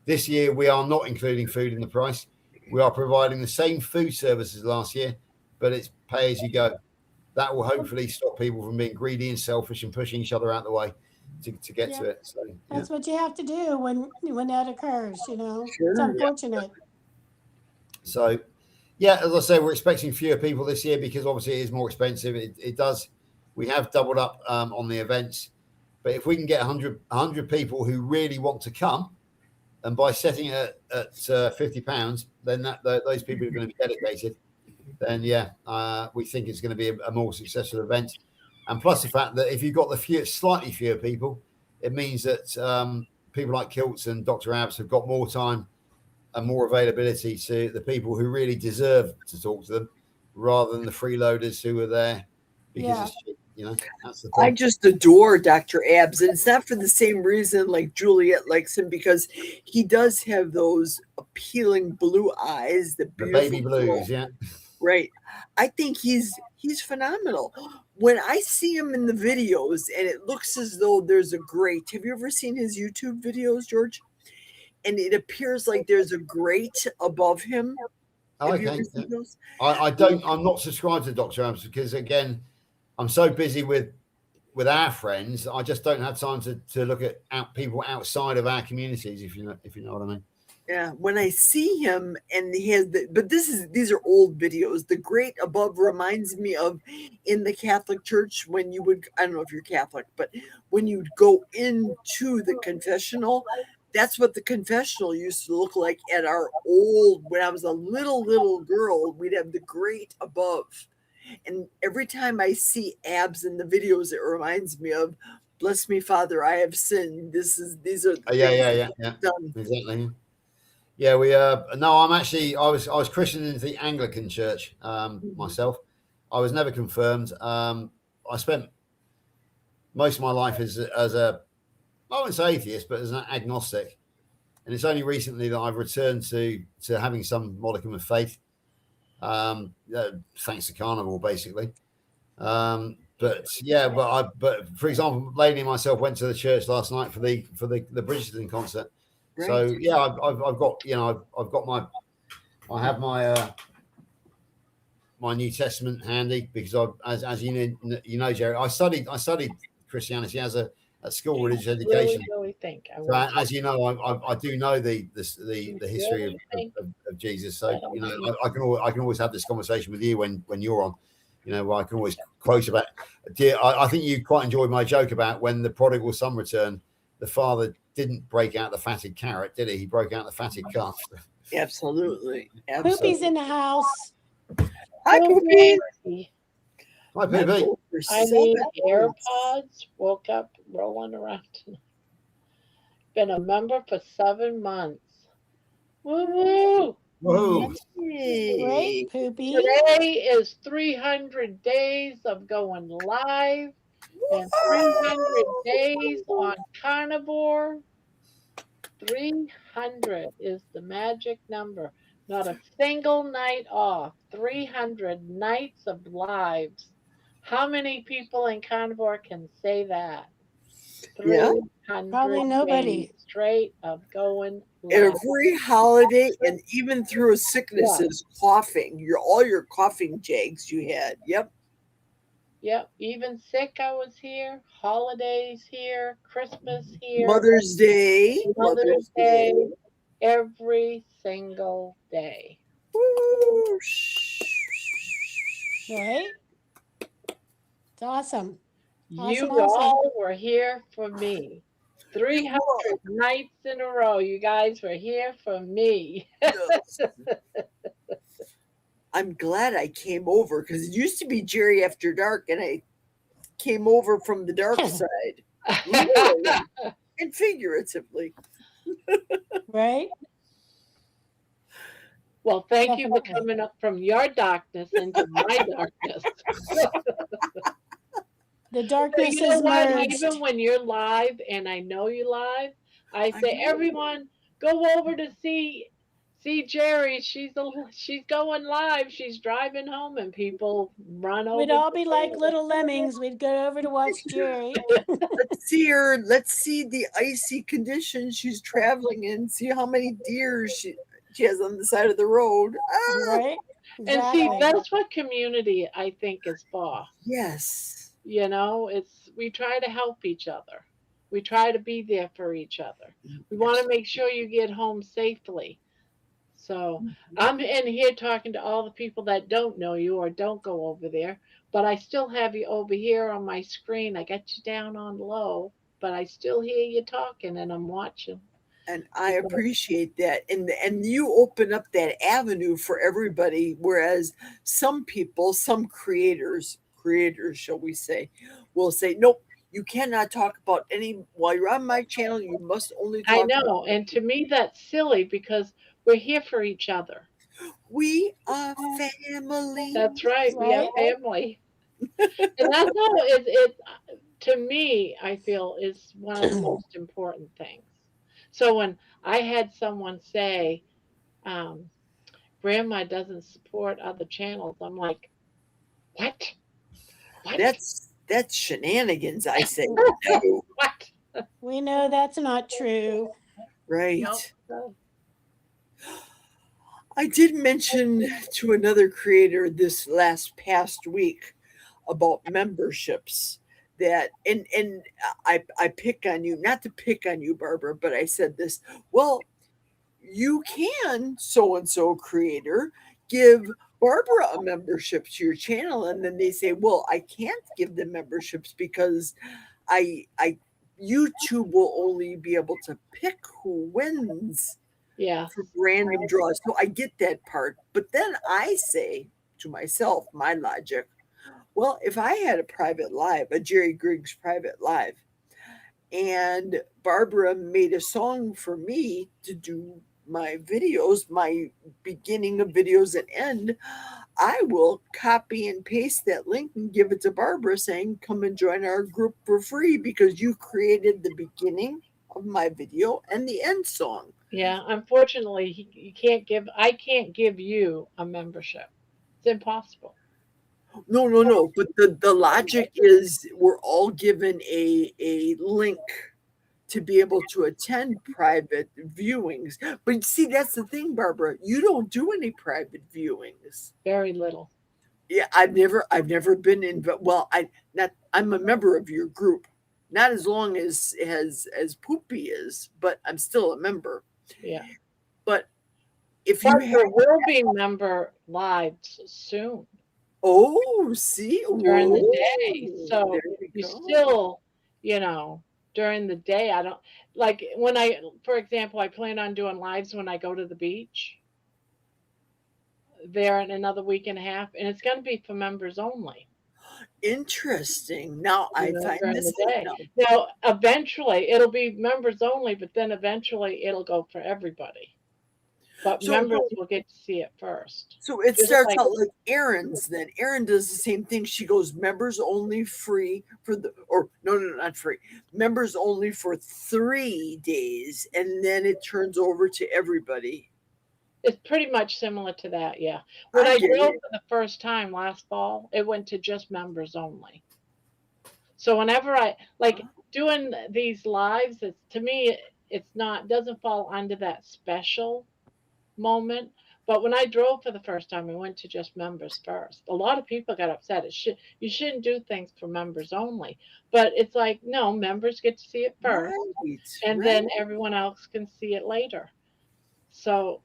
this year we are not including food in the price. We are providing the same food services last year, but it's pay as you go. That will hopefully stop people from being greedy and selfish and pushing each other out the way to get to it. So
That's what you have to do when that occurs, you know. It's
Sure.
unfortunate.
So, yeah, as I say, we're expecting fewer people this year because obviously it is more expensive. It does. We have doubled up on the events, but if we can get 100 people who really want to come, and by setting it at £50, then those people are going to be dedicated. Then we think it's going to be a more successful event. And plus the fact that if you've got slightly fewer people, it means that people like Kilts and Dr. Abs have got more time and more availability to the people who really deserve to talk to them, rather than the freeloaders who are there because it's cheap. You know, that's the point.
I just adore Dr. Abs, and it's not for the same reason like Juliet likes him, because he does have those appealing blue eyes, the
baby blues, yeah.
Right. I think he's phenomenal. When I see him in the videos and it looks as though there's a grate. Have you ever seen his YouTube videos, George? And it appears like there's a grate above him.
Oh, okay. I don't. I'm not subscribed to Dr. Abs because, again, I'm so busy with our friends. I just don't have time to look at people outside of our communities. If you know what I mean.
Yeah, when I see him and he has these are old videos. The grate above reminds me of in the Catholic Church when you would, I don't know if you're Catholic, but when you'd go into the confessional, that's what the confessional used to look like at our old, when I was a little girl, we'd have the grate above. And every time I see Abs in the videos, it reminds me of, bless me, Father, I have sinned. These are
yeah. Done. Exactly. Yeah, I was christened into the Anglican Church myself. I was never confirmed. I spent most of my life as a, I wouldn't say atheist, but as an agnostic. And it's only recently that I've returned to having some modicum of faith, thanks to Carnivore, basically. But for example, Lady and myself went to the church last night for the Bridgerton concert. Right. So yeah, I've got I have my New Testament handy because as you know, Jerry, I studied Christianity at school, religious education.
Really think.
So as you know, I do know the history of Jesus. So you know, I can always have this conversation with you when you're on. You know, I can always quote about. I think you quite enjoyed my joke about when the prodigal son returned. The father didn't break out the fatted carrot, did he? He broke out the fatted calf.
Absolutely.
Poopy's in the house.
Hi, Poopy.
Hi, Poopy.
I need AirPods. Woke up rolling around tonight. Been a member for 7 months. Woo-woo!
Whoa.
Great, Poopy.
Today is 300 days of going live. And 300 days on Carnivore. 300 is the magic number. Not a single night off. 300 nights of lives. How many people in Carnivore can say that? 300
Probably nobody.
days straight of going live.
Every holiday and even through sicknesses, coughing. All your coughing jags you had. Yep.
Yep, even sick I was here, holidays here, Christmas here.
Mother's Day.
Mother's Day, every single day.
Right? It's awesome.
You all were here for me. 300 nights in a row, you guys were here for me.
I'm glad I came over because it used to be Jerry After Dark, and I came over from the dark side, literally and figuratively.
Right?
Well, thank you for coming up from your darkness into my darkness.
The darkness
you know
is
what?
merged.
Even when you're live, and I know you live, I say, everyone, go over to see Jerry. She's going live. She's driving home, and people run over.
We'd all be like little lemmings. We'd go over to watch Jerry.
Let's see her. Let's see the icy conditions she's traveling in. See how many deer she has on the side of the road. Ah,
Right?
And see,
Exactly.
that's what community I think is for.
yes.
You know, it's we try to help each other. We try to be there for each other. We want to make sure you get home safely. So I'm in here talking to all the people that don't know you or don't go over there, but I still have you over here on my screen. I got you down on low, but I still hear you talking and I'm watching.
And I appreciate that. And you open up that avenue for everybody, whereas some people, some creators, shall we say, will say, nope, you cannot talk about any while you're on my channel, you must only
I
talk
know,
about
and to me that's silly because we're here for each other.
we are family.
That's right, we are
Right?
family. And that's how it to me, I feel is one of the most important things. So when I had someone say, um, Grandma doesn't support other channels, I'm like, what? What?
That's shenanigans, I say. No.
What?
We know that's not true.
Right.
So,
I did mention to another creator this past week about memberships that and I pick on you, not to pick on you, Barbara, but I said this, well, you can so and so creator give Barbara a membership to your channel, and then they say, well, I can't give them memberships because I YouTube will only be able to pick who wins
yeah.
for random draws. So I get that part. But then I say to myself, my logic, well, if I had a private live, a Jerry Griggs private live, and Barbara made a song for me to do my videos, my beginning of videos and end, I will copy and paste that link and give it to Barbara saying, come and join our group for free because you created the beginning of my video and the end song.
Yeah, unfortunately, I can't give you a membership. It's impossible.
No. But the logic is we're all given a link to be able to attend private viewings. But see, that's the thing, Barbara. You don't do any private viewings.
Very little.
Yeah, I've never been in. Well, I'm a member of your group, not as long as Poopy is, but I'm still a member.
Yeah.
But if
But
you
there will be member lives soon
oh, see,
during the day.
whoa,
So
there
you
go.
still, during the day, I don't like when for example, I plan on doing lives when I go to the beach there in another week and a half, and it's going to be for members only.
Interesting. Now I find
During
this
the day.
out.
Now, eventually, it'll be members only, but then eventually it'll go for everybody. But
So-
members will get to see it first.
So it
Just
starts
like-
out like Erin's then. Erin does the same thing. She goes members only free no, not free. Members only for 3 days, and then it turns over to everybody.
It's pretty much similar to that, yeah. When
I
I
get
drove
it.
for the first time last fall, it went to just members only. So whenever I like doing these lives, to me, doesn't fall under that special moment. But when I drove for the first time, I went to just members first. A lot of people got upset. You shouldn't do things for members only. But it's like, no, members get to see it first,
Right,
and then everyone else can see it later. So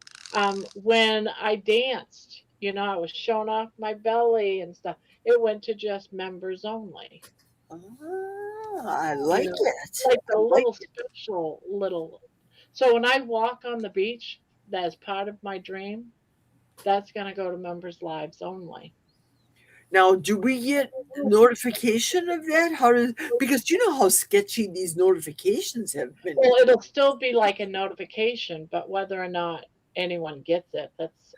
when I danced, I was showing off my belly and stuff. It went to just members only.
I like it.
Like the little special little. So when I walk on the beach, that's part of my dream. That's going to go to members' lives only.
Now, do we get notification of that? Because you know how sketchy these notifications have been.
Well, it'll still be like a notification, but whether or not anyone gets it, that's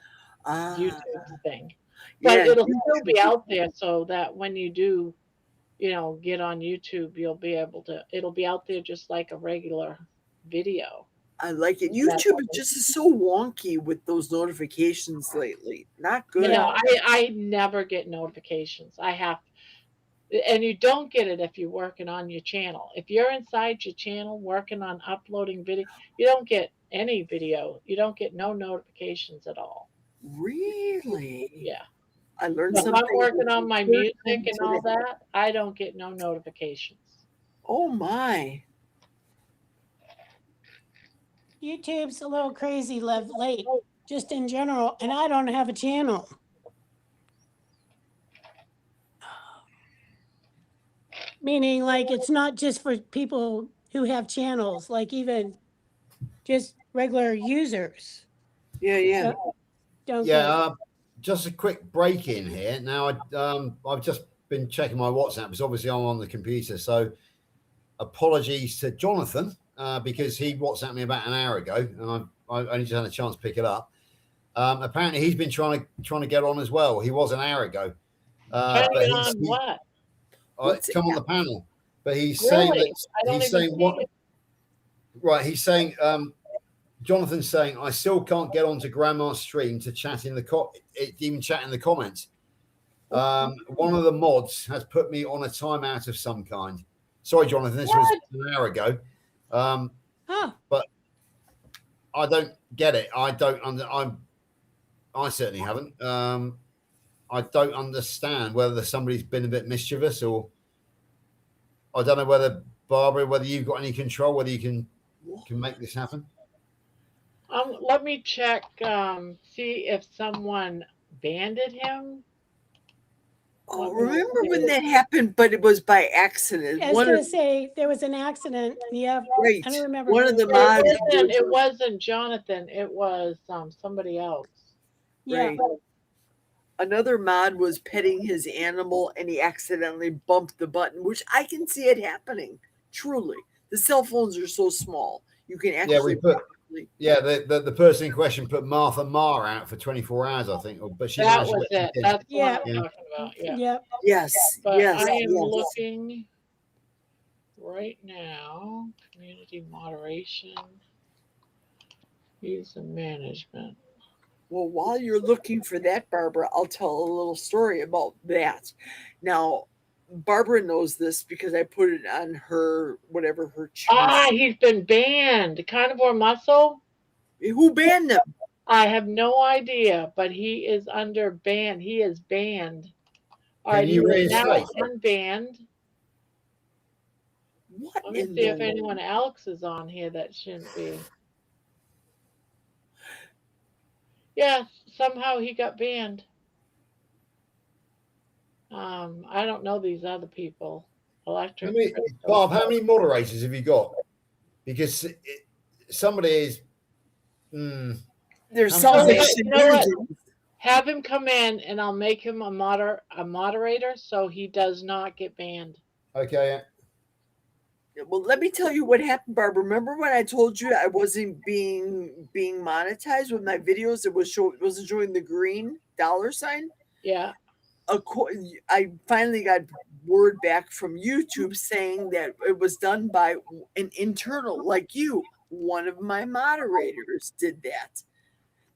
YouTube's thing. But
yeah,
it'll still be out there so that when you do, get on YouTube, it'll be out there just like a regular video.
I like it. YouTube is just so wonky with those notifications lately. Not good.
I never get notifications. And you don't get it if you're working on your channel. If you're inside your channel working on uploading video, you don't get any video. You don't get no notifications at all.
Really?
Yeah.
I learned
If I'm
something.
working on my
new
music and all
today.
that, I don't get no notifications.
Oh my.
YouTube's a little crazy late, just in general, and I don't have a channel. Meaning, like, it's not just for people who have channels, like even just regular users.
Yeah.
Don't
Yeah,
get.
just a quick break in here. Now, I've just been checking my WhatsApp because obviously I'm on the computer. So, apologies to Jonathan because he WhatsApped me about an hour ago, and I only just had a chance to pick it up. Apparently, he's been trying to get on as well. He was an hour ago,
Trying to
but
get on what?
come on the panel. But he's
Really?
saying that
I don't
he's
even
saying
see
what?
it.
Right, he's saying. Jonathan's saying, I still can't get onto Grandma's stream to chat in the even chat in the comments. One of the mods has put me on a timeout of some kind. Sorry, Jonathan, this was an hour ago. But I don't get it. I certainly haven't. I don't understand whether somebody's been a bit mischievous, or I don't know whether Barbara, whether you've got any control, whether you can make this happen.
Let me check, see if someone banded him.
Oh, remember when that happened, but it was by accident.
I was going to say there was an accident. Yeah,
right.
I don't remember.
One of the
mods.
mods.
It wasn't Jonathan. It was somebody else.
Yeah.
Right. Another mod was petting his animal, and he accidentally bumped the button, which I can see it happening. Truly, the cell phones are so small. You can actually.
Yeah, the person in question put Martha Marr out for 24 hours, I think. But she
that was it. That's what I'm talking about. Yeah.
Yep.
Yes.
But
yes.
I am
yes.
looking right now. Community moderation, user management.
Well, while you're looking for that, Barbara, I'll tell a little story about that. Now, Barbara knows this because I put it on her, whatever her choice.
He's been banned. Carnivore Muscle?
Who banned him?
I have no idea, but he is under ban. He is banned. All right, he is now unbanned.
What?
Let me see if anyone else is on here that shouldn't be. Yeah, somehow he got banned. I don't know these other people. Electric.
Bob, how many moderators have you got? Because somebody is.
There's something.
You know what? Have him come in, and I'll make him a moderator, so he does not get banned.
Okay.
Well, let me tell you what happened, Barbara. Remember when I told you I wasn't being monetized with my videos? It wasn't showing the green dollar sign.
Yeah.
I finally got word back from YouTube saying that it was done by an internal, like you. One of my moderators did that.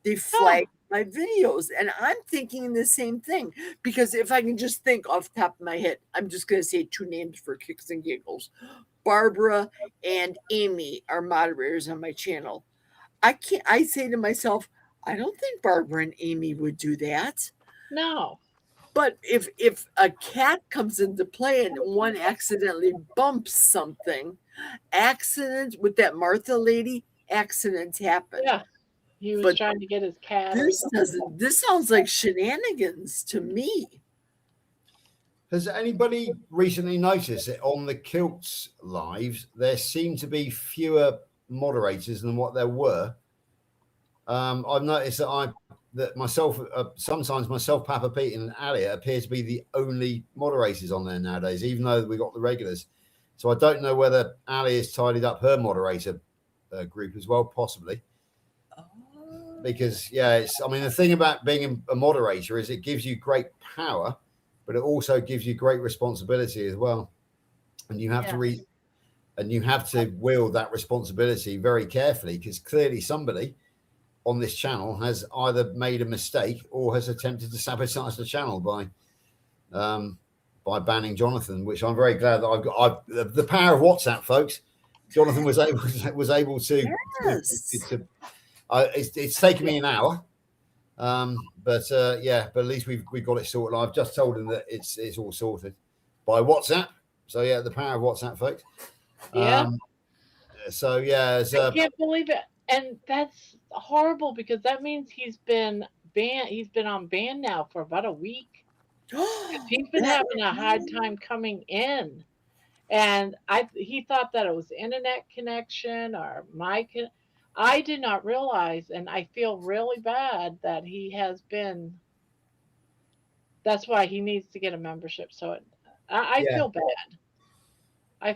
They flagged my videos, and I'm thinking the same thing, because if I can just think off the top of my head, I'm just going to say two names for kicks and giggles. Barbara and Amy are moderators on my channel. I say to myself, I don't think Barbara and Amy would do that.
No.
But if a cat comes into play and one accidentally bumps something, accidents with that Martha lady, accidents happen.
Yeah. He was trying to get his cat.
This sounds like shenanigans to me.
Has anybody recently noticed that on the Kilts lives there seem to be fewer moderators than what there were? I've noticed that myself, sometimes myself, Papa Pete, and Alia appear to be the only moderators on there nowadays, even though we got the regulars. So I don't know whether Alia has tidied up her moderator group as well, possibly. Because the thing about being a moderator is it gives you great power, but it also gives you great responsibility as well, and you have to wield that responsibility very carefully, because clearly somebody on this channel has either made a mistake or has attempted to sabotage the channel by by banning Jonathan, which I'm very glad that I've got. The power of WhatsApp, folks. Jonathan was able to.
Yes.
It's taken me an hour, but at least we've got it sorted. I've just told him that it's all sorted by WhatsApp. So yeah, the power of WhatsApp, folks.
Yeah.
So yeah,
I can't believe it, and that's horrible because that means he's been banned. He's been on ban now for about a week. He's been having a hard time coming in, and he thought that it was internet connection or I did not realize, and I feel really bad that he has been. That's why he needs to get a membership. So I feel bad.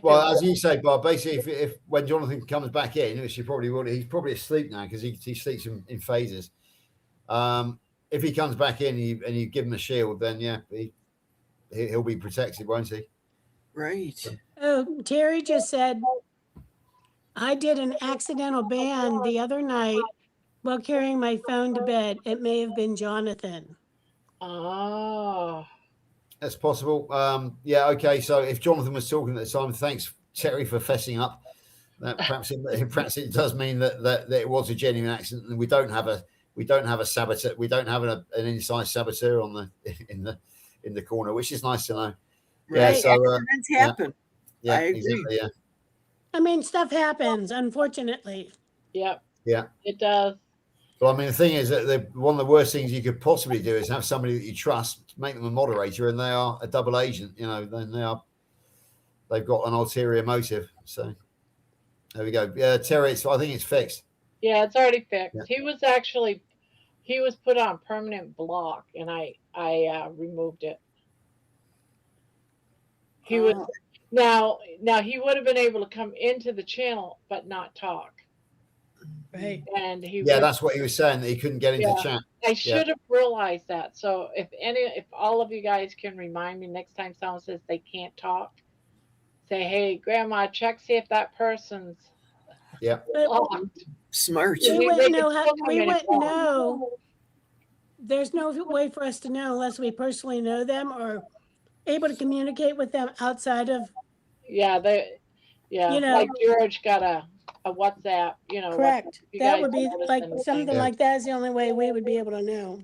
Well, as you say, Bob, basically, if when Jonathan comes back in, which he probably will, he's probably asleep now because he sleeps in phases. If he comes back in and you give him a shield, then yeah, he'll be protected, won't he?
Right.
Oh, Terry just said, I did an accidental ban the other night while carrying my phone to bed. It may have been Jonathan.
Oh.
That's possible. Yeah, okay. So if Jonathan was talking at the time, thanks, Terry, for fessing up. Perhaps it does mean that it was a genuine accident, and we don't have a saboteur. We don't have an inside saboteur in the corner, which is nice to know.
Right.
Yeah. So
accidents happen.
Yeah,
I agree.
exactly. Yeah.
I mean, stuff happens, unfortunately.
Yep.
Yeah.
It does.
But I mean, the thing is that one of the worst things you could possibly do is have somebody that you trust, make them a moderator, and they are a double agent. You know, then they've got an ulterior motive. So there we go. Yeah, Terry, I think it's fixed.
Yeah, it's already fixed.
Yeah.
He was put on permanent block, and I removed it. He was now he would have been able to come into the channel but not talk.
Right.
And
that's what he was saying, that he couldn't get into chat.
I should have realized that. So if all of you guys can remind me next time someone says they can't talk, say, hey, Grandma, check see if that person's locked.
Smart.
We wouldn't know. There's no way for us to know unless we personally know them or able to communicate with them outside of.
Like George got a WhatsApp,
Correct. That would be like something like that is the only way we would be able to know.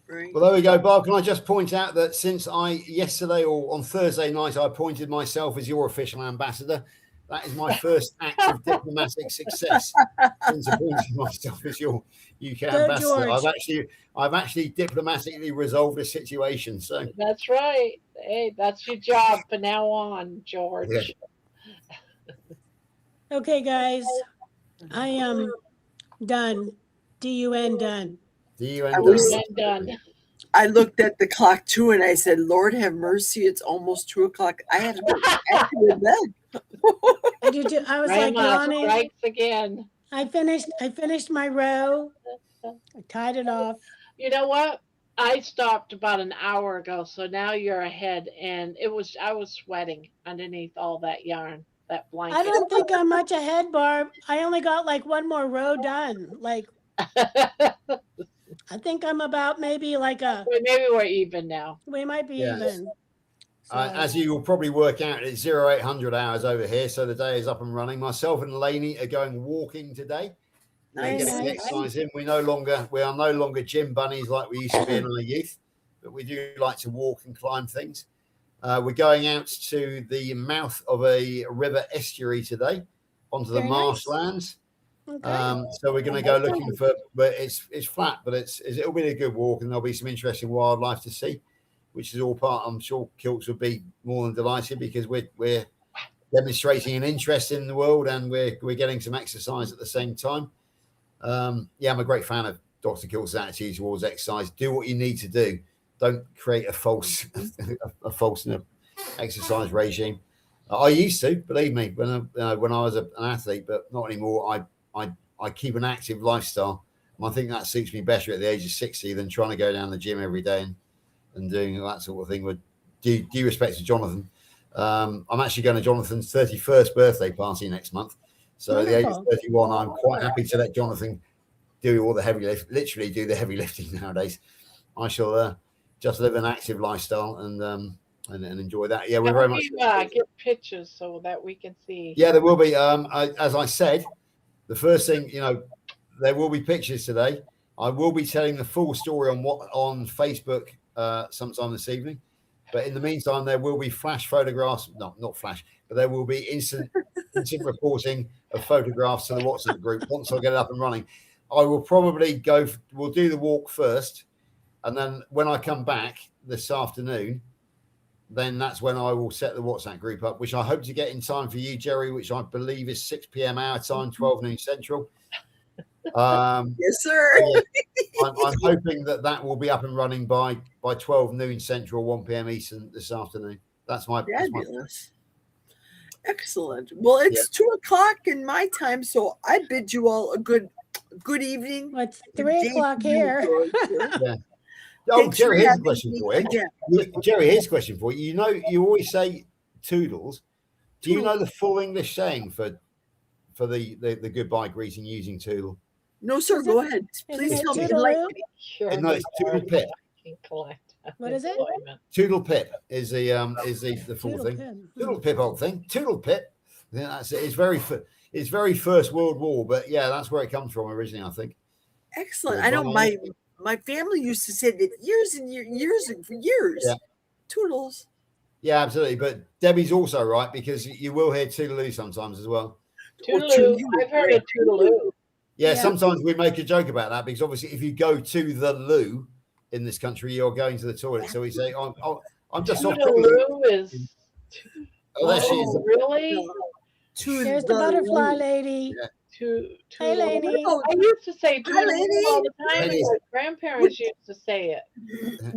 Right.
Well, there we go, Bob. Can I just point out that since yesterday or on Thursday night, I appointed myself as your official ambassador. That is my first act of diplomatic success since appointing myself as your UK ambassador.
George.
I've actually diplomatically resolved the situation. So
that's right. Hey, that's your job from now on, George.
Yeah.
Okay, guys, I am done. DUN done.
Done.
I looked at the clock too, and I said, "Lord have mercy, it's almost 2:00. I had to go back to bed."
I do too. I was like yawning.
Strikes again.
I finished my row. I tied it off.
You know what? I stopped about an hour ago, so now you're ahead, and I was sweating underneath all that yarn. That blanket.
I don't think I'm much ahead, Barb. I only got like one more row done. Like, I think I'm about maybe
maybe we're even now.
We might be even. So.
As you will probably work out, it's 0800 hours over here, so the day is up and running. Myself and Lainey are going walking today.
Nice.
Getting the exercise in. We are no longer gym bunnies like we used to be in our youth, but we do like to walk and climb things. We're going out to the mouth of a river estuary today, onto the marshlands. Okay. So we're going to go looking for, but it's flat, but it'll be a good walk, and there'll be some interesting wildlife to see, which is all part. I'm sure Kilts would be more than delighted because we're demonstrating an interest in the world, and we're getting some exercise at the same time. I'm a great fan of Dr. Kilt's attitude towards exercise. Do what you need to do. Don't create a false exercise regime. I used to, believe me, when I was an athlete, but not anymore. I keep an active lifestyle, and I think that suits me better at the age of 60 than trying to go down the gym every day and doing that sort of thing. With due respect to Jonathan, I'm actually going to Jonathan's 31st birthday party next month. So at the age of 31, I'm quite happy to let Jonathan do all the heavy lift, literally do the heavy lifting nowadays. I shall just live an active lifestyle, and and enjoy that. Yeah, we're
Can
very much.
we get pictures so that we can see?
Yeah, there will be. As I said, the first thing, there will be pictures today. I will be telling the full story on Facebook sometime this evening. But in the meantime, there will be flash photographs. No, not flash, but there will be instant reporting of photographs to the WhatsApp group once I get it up and running. I will probably we'll do the walk first. And then when I come back this afternoon, then that's when I will set the WhatsApp group up, which I hope to get in time for you, Jerry, which I believe is 6 p.m. our time, 12 noon Central.
Yes, sir.
I'm hoping that will be up and running by 12 noon Central, 1 p.m. Eastern this afternoon. That's my
Fabulous. Excellent. Well, it's 2 o'clock in my time, so I bid you all a good evening.
Well, it's 3 o'clock here.
Yeah. Oh,
Thanks
Jerry,
for
here's a
having
question
me
for you.
again.
Jerry, here's a question for you. You always say toodles. Do you know the full English saying for the goodbye greeting using toodle?
No, sir. Go ahead. Please tell me. Enlighten me.
Sure.
No, it's toodle pip.
What is it?
Toodle pip is the full
Toodle
thing.
pip.
Toodle pip, old thing. Toodle pip. Yeah, that's it. It's very First World War, but yeah, that's where it comes from originally, I think.
Excellent. I know my family used to say that years and years.
Yeah.
Toodles.
Yeah, absolutely. But Debbie's also right, because you will hear toodaloo sometimes as well.
Toodaloo. I've heard of toodaloo.
Yeah, sometimes we make a joke about that because obviously if you go to the loo in this country, you're going to the toilet. So we say, I'm just off.
Toodaloo is.
Oh, there she is.
Really?
There's the butterfly lady.
Yeah.
Hey, lady.
I used to say
Hi,
toodaloo
lady.
all the time. My grandparents used to say it.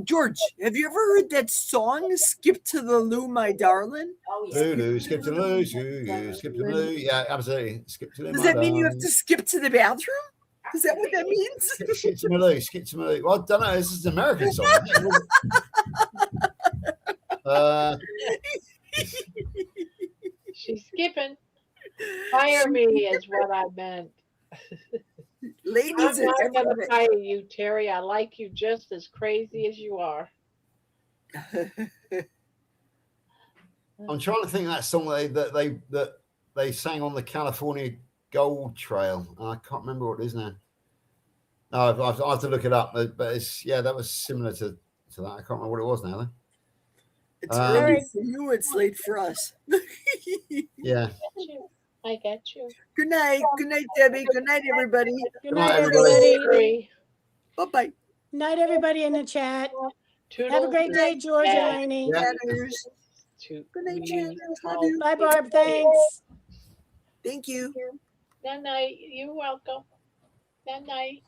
George, have you ever heard that song, Skip to the Loo, My Darling?
Loo, skip to the loo, skip to the loo. Yeah, absolutely. Skip to the loo.
Does that mean you have to skip to the bathroom? Is that what that means?
Skip to my loo, skip to my loo. Well, I don't know. This is an American song.
She's skipping. Fire me is what I meant.
Ladies,
I'm not going to fire you, Terry. I like you just as crazy as you are.
I'm trying to think of that song that they sang on the California Gold Trail. I can't remember what it is now. No, I have to look it up. But it's that was similar to that. I can't remember what it was now. Though.
It's early for you. It's late for us.
Yeah.
I get you.
Good night. Good night, Debbie. Good night, everybody.
Good night, everybody.
Bye-bye.
Night, everybody in the chat. Have a great day, George and Lainey.
Good night, Jen.
Bye, Barb. Thanks.
Thank you.
Good night. You're welcome. Good night.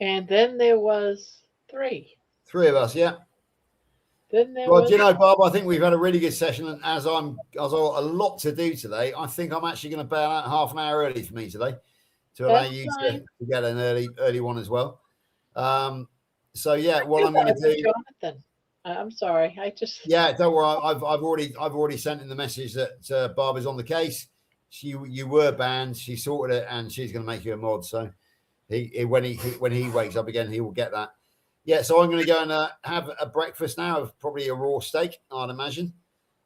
And then there was three.
Three of us, yeah.
Then there
Well,
was...
do you know, Bob, I think we've had a really good session. And as I've got a lot to do today, I think I'm actually going to bail out half an hour early for me today to allow you to get an early one as well. So yeah, what I'm going to do,
Jonathan. I'm sorry.
don't worry. I've already sent in the message that Barb is on the case. You were banned. She sorted it, and she's going to make you a mod. So when he wakes up again, he will get that. Yeah. So I'm going to go and have a breakfast now of probably a raw steak, I'd imagine,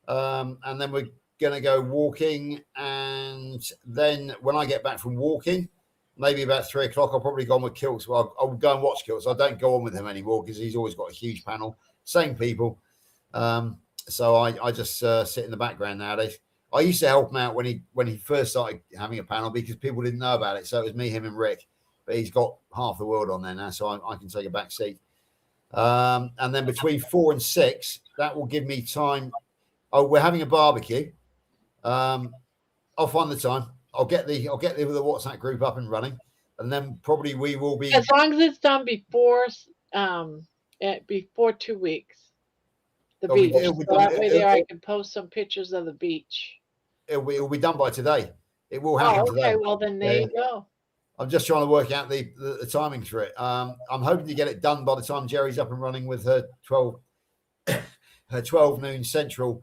and then we're going to go walking, and then when I get back from walking, maybe about 3 o'clock, I'll probably go on with Kilts. Well, I'll go and watch Kilts. I don't go on with him anymore because he's always got a huge panel, same people. So I just sit in the background nowadays. I used to help him out when he first started having a panel because people didn't know about it. So it was me, him, and Rick. But he's got half the world on there now, so I can take a back seat. And then between 4 and 6, that will give me time. Oh, we're having a barbecue. I'll find the time. I'll get the WhatsApp group up and running, and then probably we will be,
as long as it's done before 2 weeks. The beach. So that way there I can post some pictures of the beach.
It'll be done by today. It will happen today.
Okay, well then there you go.
I'm just trying to work out the timing for it. I'm hoping to get it done by the time Jerry's up and running with her 12 noon Central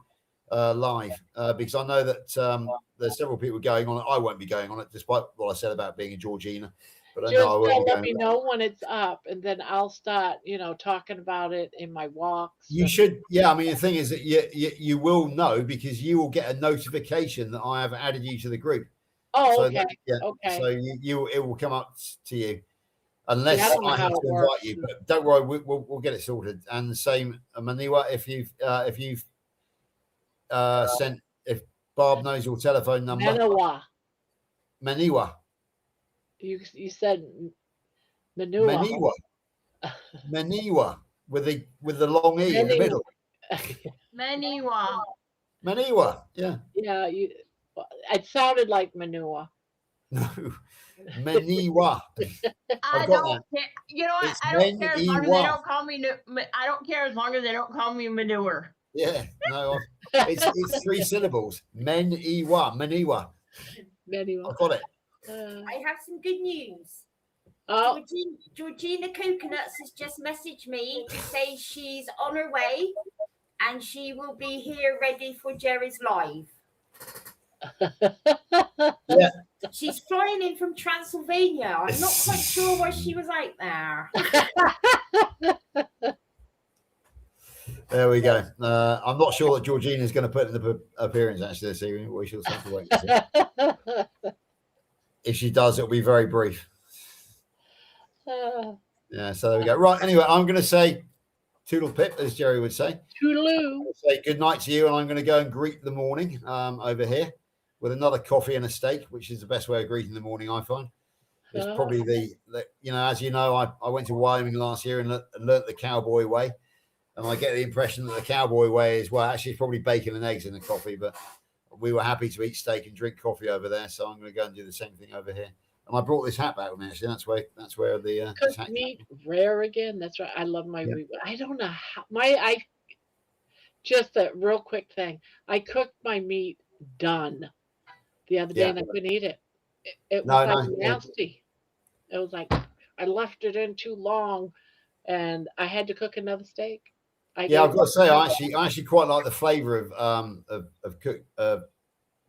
live, because I know that there's several people going on it. I won't be going on it, despite what I said about being a Georgina. But
Just
no, I won't be
let
going
me
back.
know when it's up, and then I'll start, talking about it in my walks.
You
and-
should, yeah. I mean, the thing is that you will know because you will get a notification that I have added you to the group.
Oh,
So
okay.
that, yeah,
Okay.
so it will come up to you
I
unless
don't know
I
how
have
it
to invite
works.
you. But don't worry, we'll get it sorted. And the same, Maniwa, if you've sent, if Barb knows your telephone number,
Manawa.
Maniwa,
You said Manua.
Maniwa, with the long e in the middle.
Maniwa.
Maniwa, yeah.
Yeah, it sounded like Manua.
No, Maniwa.
I
got
don't care. You know what?
It's
I don't care as long as they
Maniwa.
don't call me. I don't care as long as they don't call me manure.
Yeah, no, it's 3 syllables. Maniwa.
Manua.
I got it.
I have some good news.
Oh,
Georgina Coconuts has just messaged me to say she's on her way and she will be here ready for Jerry's live.
Yeah.
She's flying in from Transylvania. I'm not quite sure why she was out there.
There we go. I'm not sure that Georgina is going to put in the appearance actually this evening. We shall have to wait and see. If she does, it'll be very brief. Yeah, so there we go. Right, anyway, I'm going to say toodle pip, as Jerry would say.
Toodaloo.
Say good night to you, and I'm going to go and greet the morning over here with another coffee and a steak, which is the best way of greeting the morning, I find. It's probably the as you know, I went to Wyoming last year and learnt the cowboy way. And I get the impression that the cowboy way is, well, actually, it's probably bacon and eggs in the coffee, but we were happy to eat steak and drink coffee over there. So I'm going to go and do the same thing over here. And I brought this hat back with me, actually. That's where the
Cooked meat rare again. That's right. I love my meat. I don't know how just a real quick thing. I cooked my meat done the other day and I couldn't eat it. It was nasty. It was like I left it in too long and I had to cook another steak.
I've got to say, I actually quite like the flavor of cooked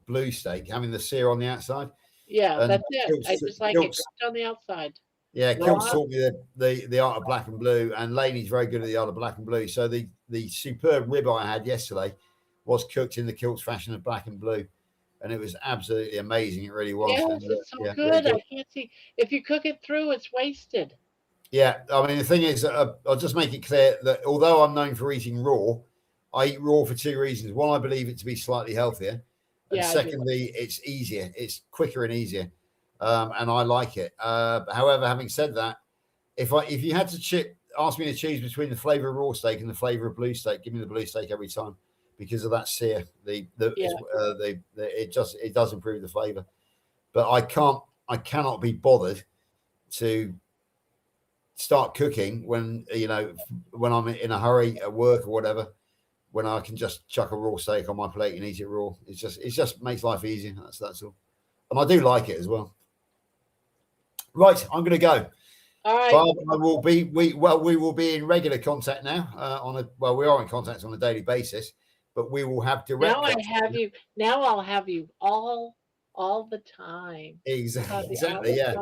blue steak, having the sear on the outside.
Yeah,
and
that's it. I just like it cooked on the outside.
Yeah, Kilt's taught me the art of black and blue, and Laney's very good at the art of black and blue. So the superb rib I had yesterday was cooked in the Kilt's fashion of black and blue, and it was absolutely amazing. It really was.
Yes,
and,
it's so good. I can't see if you cook it through, it's wasted.
Yeah, I mean the thing is, I'll just make it clear that although I'm known for eating raw, I eat raw for 2 reasons. One, I believe it to be slightly healthier, and secondly, it's easier, it's quicker and easier, and I like it. However, having said that, if you had to ask me to choose between the flavor of raw steak and the flavor of blue steak, give me the blue steak every time because of that sear. It does improve the flavor, but I cannot be bothered to start cooking when I'm in a hurry at work or whatever, when I can just chuck a raw steak on my plate and eat it raw. It just makes life easier. That's all. And I do like it as well. Right, I'm gonna go.
All right.
Barb, we will be in regular contact now. We are in contact on a daily basis, but we will have direct.
Now I'll have you all the time.
Exactly. Yeah.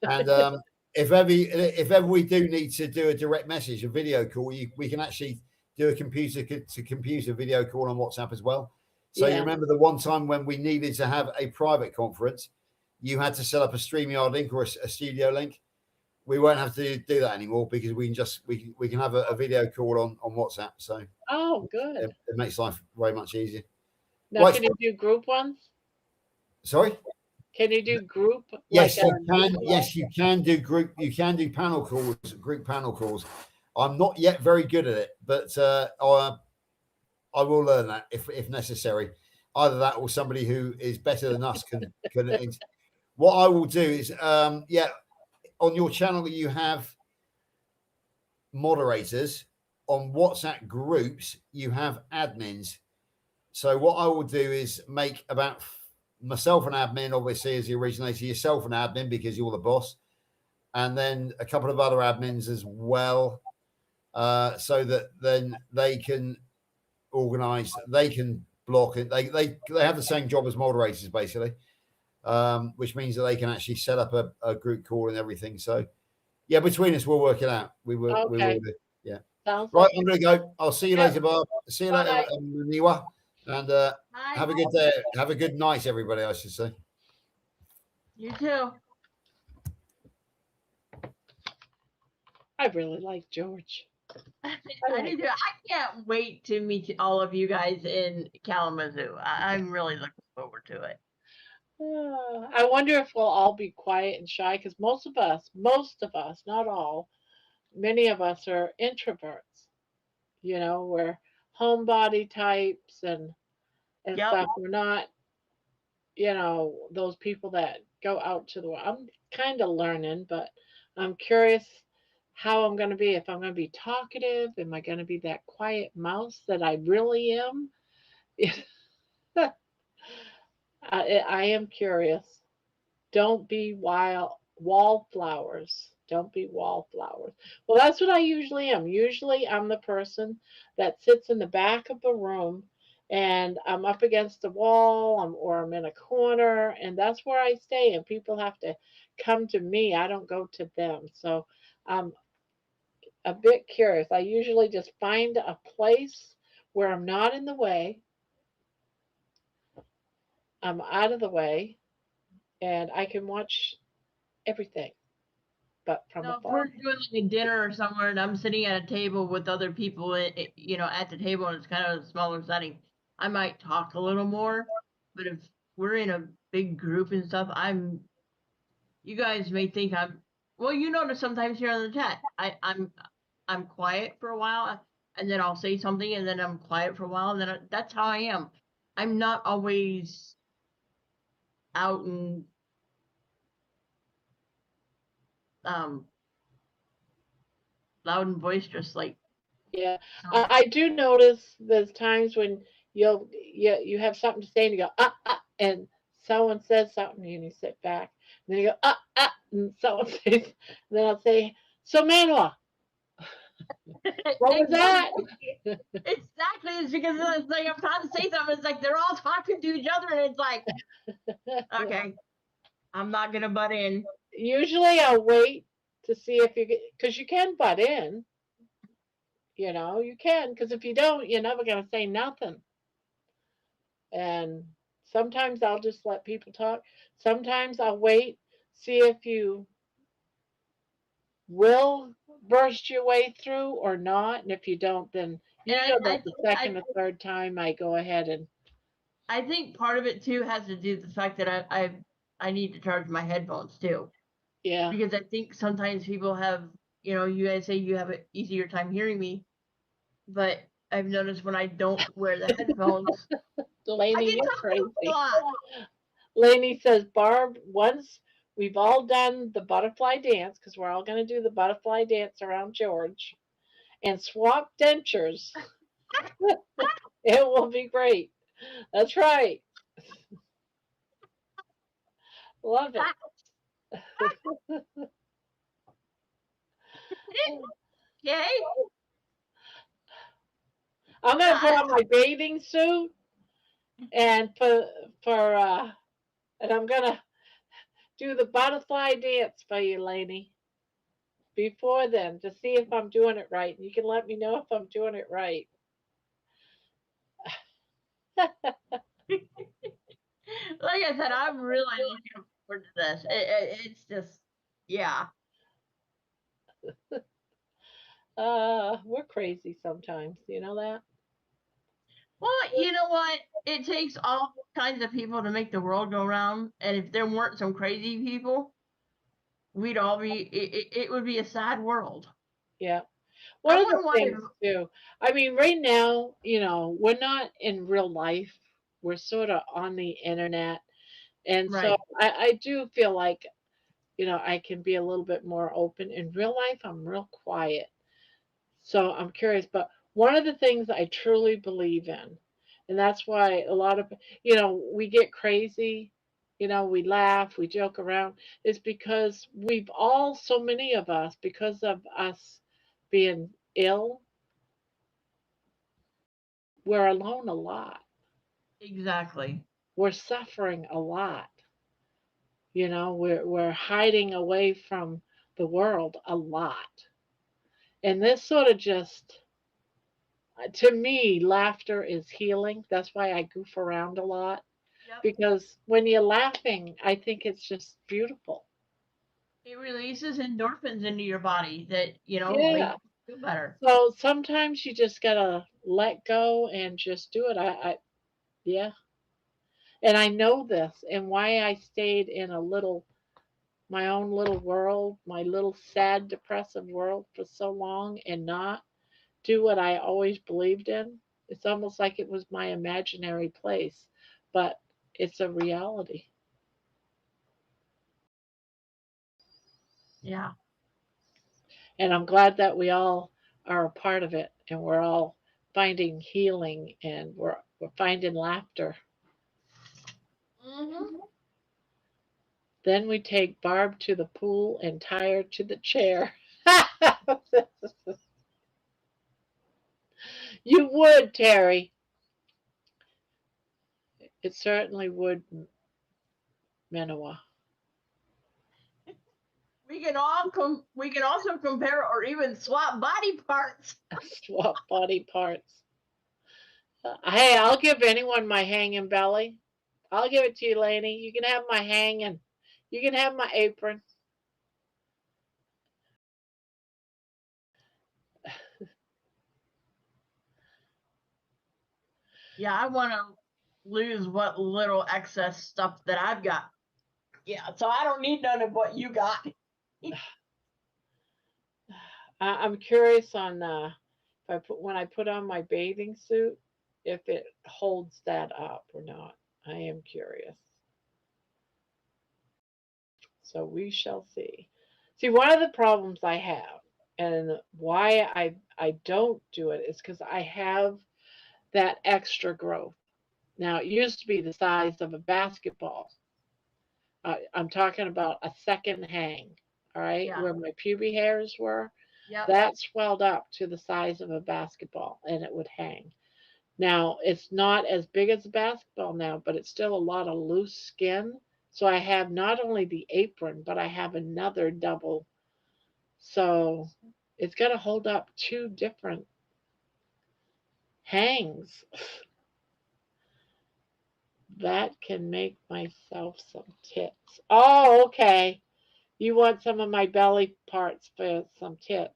And if ever we do need to do a direct message, a video call, we can actually do a computer to computer video call on WhatsApp as well. So you remember the one time when we needed to have a private conference, you had to set up a StreamYard link or a studio link. We won't have to do that anymore because we can have a video call on WhatsApp. So
good.
It makes life very much easier.
Now, can you do group ones?
Sorry.
Can you do group?
Yes, you can. Yes, you can do group. You can do panel calls, group panel calls. I'm not yet very good at it, but I will learn that if necessary. Either that or somebody who is better than us can. What I will do is, on your channel you have moderators. On WhatsApp groups you have admins. So what I will do is make about myself an admin, obviously, as the originator, yourself an admin because you're the boss, and then a couple of other admins as well, so that then they can organize, they can block it. They have the same job as moderators, basically. which means that they can actually set up a group call and everything. So, yeah, between us, we'll work it out. We will.
Okay.
We will do. Yeah.
Sounds
Right,
like
I'm going to go. I'll see you
Yep.
later, Barb. See you later,
Bye.
Niwa. And have a good day. Have a good night, everybody, I should say.
You too.
I really like George.
I
like
do too. I can't wait to meet all of you guys in Kalamazoo. I'm really looking forward to it.
I wonder if we'll all be quiet and shy because most of us, not all, many of us are introverts. You know, we're homebody types and
Yep.
stuff. We're not, you know, those people that go out to the world. I'm kind of learning, but I'm curious how I'm going to be. If I'm going to be talkative, am I going to be that quiet mouse that I really am? I am curious. Don't be wallflowers. Don't be wallflowers. Well, that's what I usually am. Usually, I'm the person that sits in the back of a room and I'm up against the wall or I'm in a corner, and that's where I stay. And people have to come to me, I don't go to them. So I'm a bit curious. I usually just find a place where I'm not in the way, I'm out of the way, and I can watch everything. But from
No, if
afar.
we're doing like a dinner or somewhere and I'm sitting at a table with other people, you know, at the table and it's kind of a smaller setting, I might talk a little more. But if we're in a big group and stuff, you guys may think well, you notice sometimes here on the chat, I'm quiet for a while and then I'll say something and then I'm quiet for a while and then that's how I am. I'm not always out and loud and boisterous like.
Yeah, I do notice there's times when you have something to say and you go and someone says something and you sit back and then you go and someone says and then I'll say, so Manuel, what was that?
Exactly, it's because it's like I'm trying to say something. It's like they're all talking to each other, and it's like, okay, I'm not gonna butt in.
Usually I'll wait to see if because you can butt in. You know, you can, because if you don't, you're never going to say nothing. And sometimes I'll just let people talk. Sometimes I'll wait, see if you will burst your way through or not. And if you don't, then the second or third time I go ahead and.
I think part of it too has to do with the fact that I need to charge my headphones too.
Yeah.
Because I think sometimes people have, you know, you guys say you have an easier time hearing me, but I've noticed when I don't wear the headphones,
Lainey, you're crazy. Lainey says, Barb, once we've all done the butterfly dance, because we're all going to do the butterfly dance around George, and swap dentures, it will be great. That's right. Love it.
Okay.
I'm gonna put on my bathing suit and and I'm gonna do the butterfly dance for you, Lainey. Before then, to see if I'm doing it right. You can let me know if I'm doing it right.
Like I said, I'm really looking forward to this. It's just, yeah.
We're crazy sometimes. You know that?
Well, you know what? It takes all kinds of people to make the world go round. And if there weren't some crazy people, we'd all be, it would be a sad world.
Yeah. One of the things, too, I mean, right now, you know, we're not in real life. We're sort of on the internet. And so I do feel like, you know, I can be a little bit more open. In real life, I'm real quiet. So I'm curious. But one of the things I truly believe in, and that's why a lot of, you know, we get crazy, you know, we laugh, we joke around, is because we've all, so many of us, because of us being ill, we're alone a lot.
Exactly.
We're suffering a lot. You know, we're hiding away from the world a lot. And this sort of just, to me, laughter is healing. That's why I goof around a lot.
Yep.
Because when you're laughing, I think it's just beautiful.
It releases endorphins into your body that, make
Yeah.
you feel better.
So sometimes you just gotta let go and just do it. Yeah. And I know this, and why I stayed in my own little world, my little sad, depressive world for so long and not do what I always believed in. It's almost like it was my imaginary place, but it's a reality.
Yeah.
And I'm glad that we all are a part of it and we're all finding healing and we're finding laughter.
Mm-hmm.
Then we take Barb to the pool and tie her to the chair. You would, Terry. It certainly would, Menoa.
We can also compare or even swap body parts.
Swap body parts. Hey, I'll give anyone my hanging belly. I'll give it to you, Laney. You can have my hanging. You can have my apron.
Yeah, I want to lose what little excess stuff that I've got. Yeah, so I don't need none of what you got.
I'm curious on if when I put on my bathing suit, if it holds that up or not. I am curious. So we shall see. See, one of the problems I have, and why I don't do it, is because I have that extra growth. Now, it used to be the size of a basketball. I'm talking about a second hang, all right,
Yeah.
where my pubic hairs were.
Yep.
That swelled up to the size of a basketball and it would hang. Now, it's not as big as a basketball now, but it's still a lot of loose skin. So I have not only the apron, but I have another double. So it's got to hold up two different hangs. That can make myself some tits. Oh, okay. You want some of my belly parts for some tits.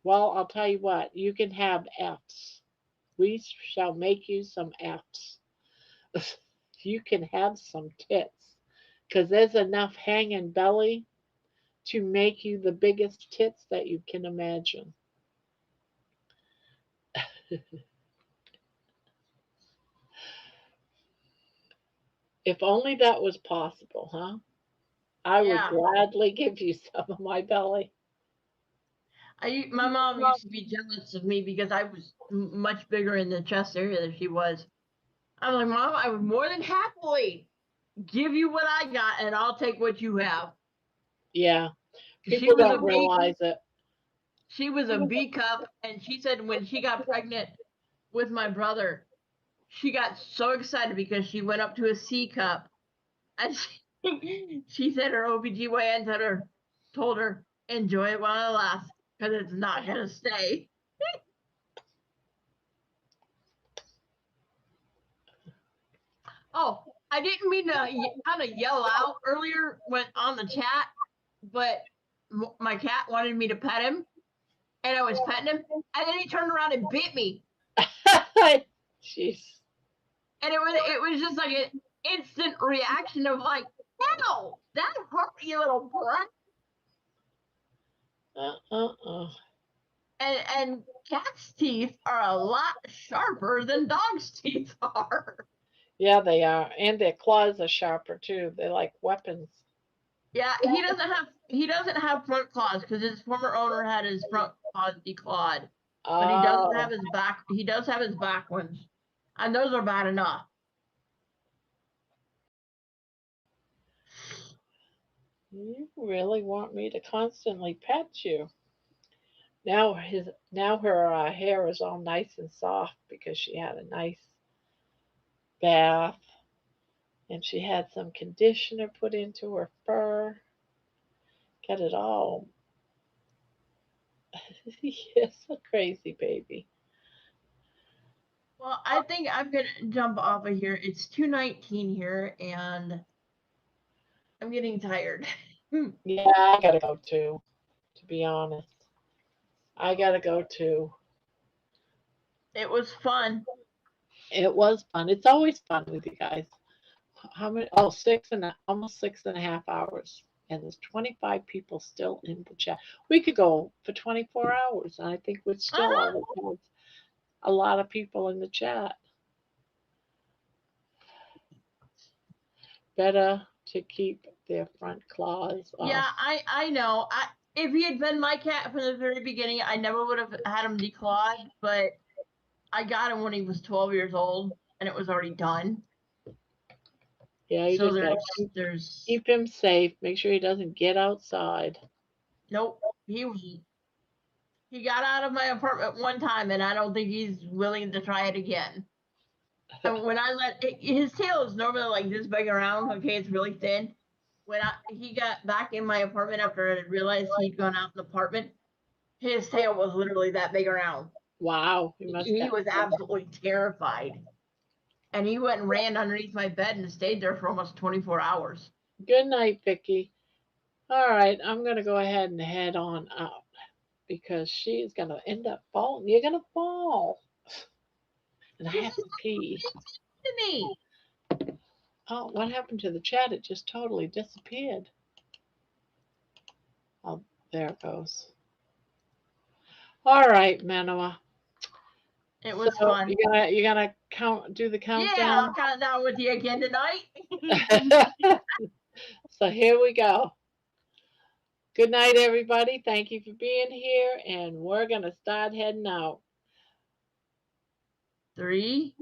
Well, I'll tell you what, you can have F's. We shall make you some F's. You can have some tits. Because there's enough hanging belly to make you the biggest tits that you can imagine. If only that was possible, huh? I would
Yeah.
gladly give you some of my belly.
My mom used to be jealous of me because I was much bigger in the chest area than she was. I'm like, Mom, I would more than happily give you what I got, and I'll take what you have.
Yeah,
She
people
was a
don't realize it.
She was a B cup, and she said when she got pregnant with my brother, she got so excited because she went up to a C cup, and she said her OBGYN told her, enjoy it while it lasts, because it's not going to stay. Oh, I didn't mean to kind of yell out earlier when on the chat, but my cat wanted me to pet him, and I was petting him, and then he turned around and bit me.
Jeez.
And it was just like an instant reaction of like, ow, that hurt, you little brat. And cats' teeth are a lot sharper than dogs' teeth are.
Yeah, they are, and their claws are sharper too. They're like weapons.
Yeah, he doesn't have front claws because his former owner had his front claws declawed, but he doesn't have his back. He does have his back ones, and those are bad enough.
You really want me to constantly pet you? Now her hair is all nice and soft because she had a nice bath And she had some conditioner put into her fur. Got it all. Yes, a crazy baby.
Well, I think I'm gonna jump off of here. It's 2:19 here, and I'm getting tired.
Yeah, I gotta go too, to be honest. I gotta go too.
It was fun.
It was fun. It's always fun with you guys. How many? Oh, almost 6.5 hours. And there's 25 people still in the chat. We could go for 24 hours, and I think we'd still have a lot of people in the chat. Better to keep their front claws off.
Yeah, I know. If he had been my cat from the very beginning, I never would have had him declawed, but I got him when he was 12 years old, and it was already done.
Yeah, you
So
just gotta keep him safe. Make sure he doesn't get outside.
Nope. He got out of my apartment one time, and I don't think he's willing to try it again. And when I his tail is normally like this big around. Okay, it's really thin. When he got back in my apartment after I realized he'd gone out in the apartment, his tail was literally that big around.
Wow,
he was absolutely terrified. And he went and ran underneath my bed and stayed there for almost 24 hours.
Good night, Vicky. All right, I'm gonna go ahead and head on out because she's gonna end up falling. You're gonna fall. And I have to pee.
To me.
Oh, what happened to the chat? It just totally disappeared. Oh, there it goes. All right, Manoa.
It was fun.
You gonna do the countdown?
Yeah, I'll count down with you again tonight.
So here we go. Good night, everybody. Thank you for being here, and we're gonna start heading out.
3,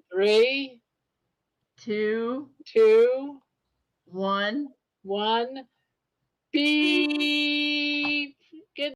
2, 1. Peace.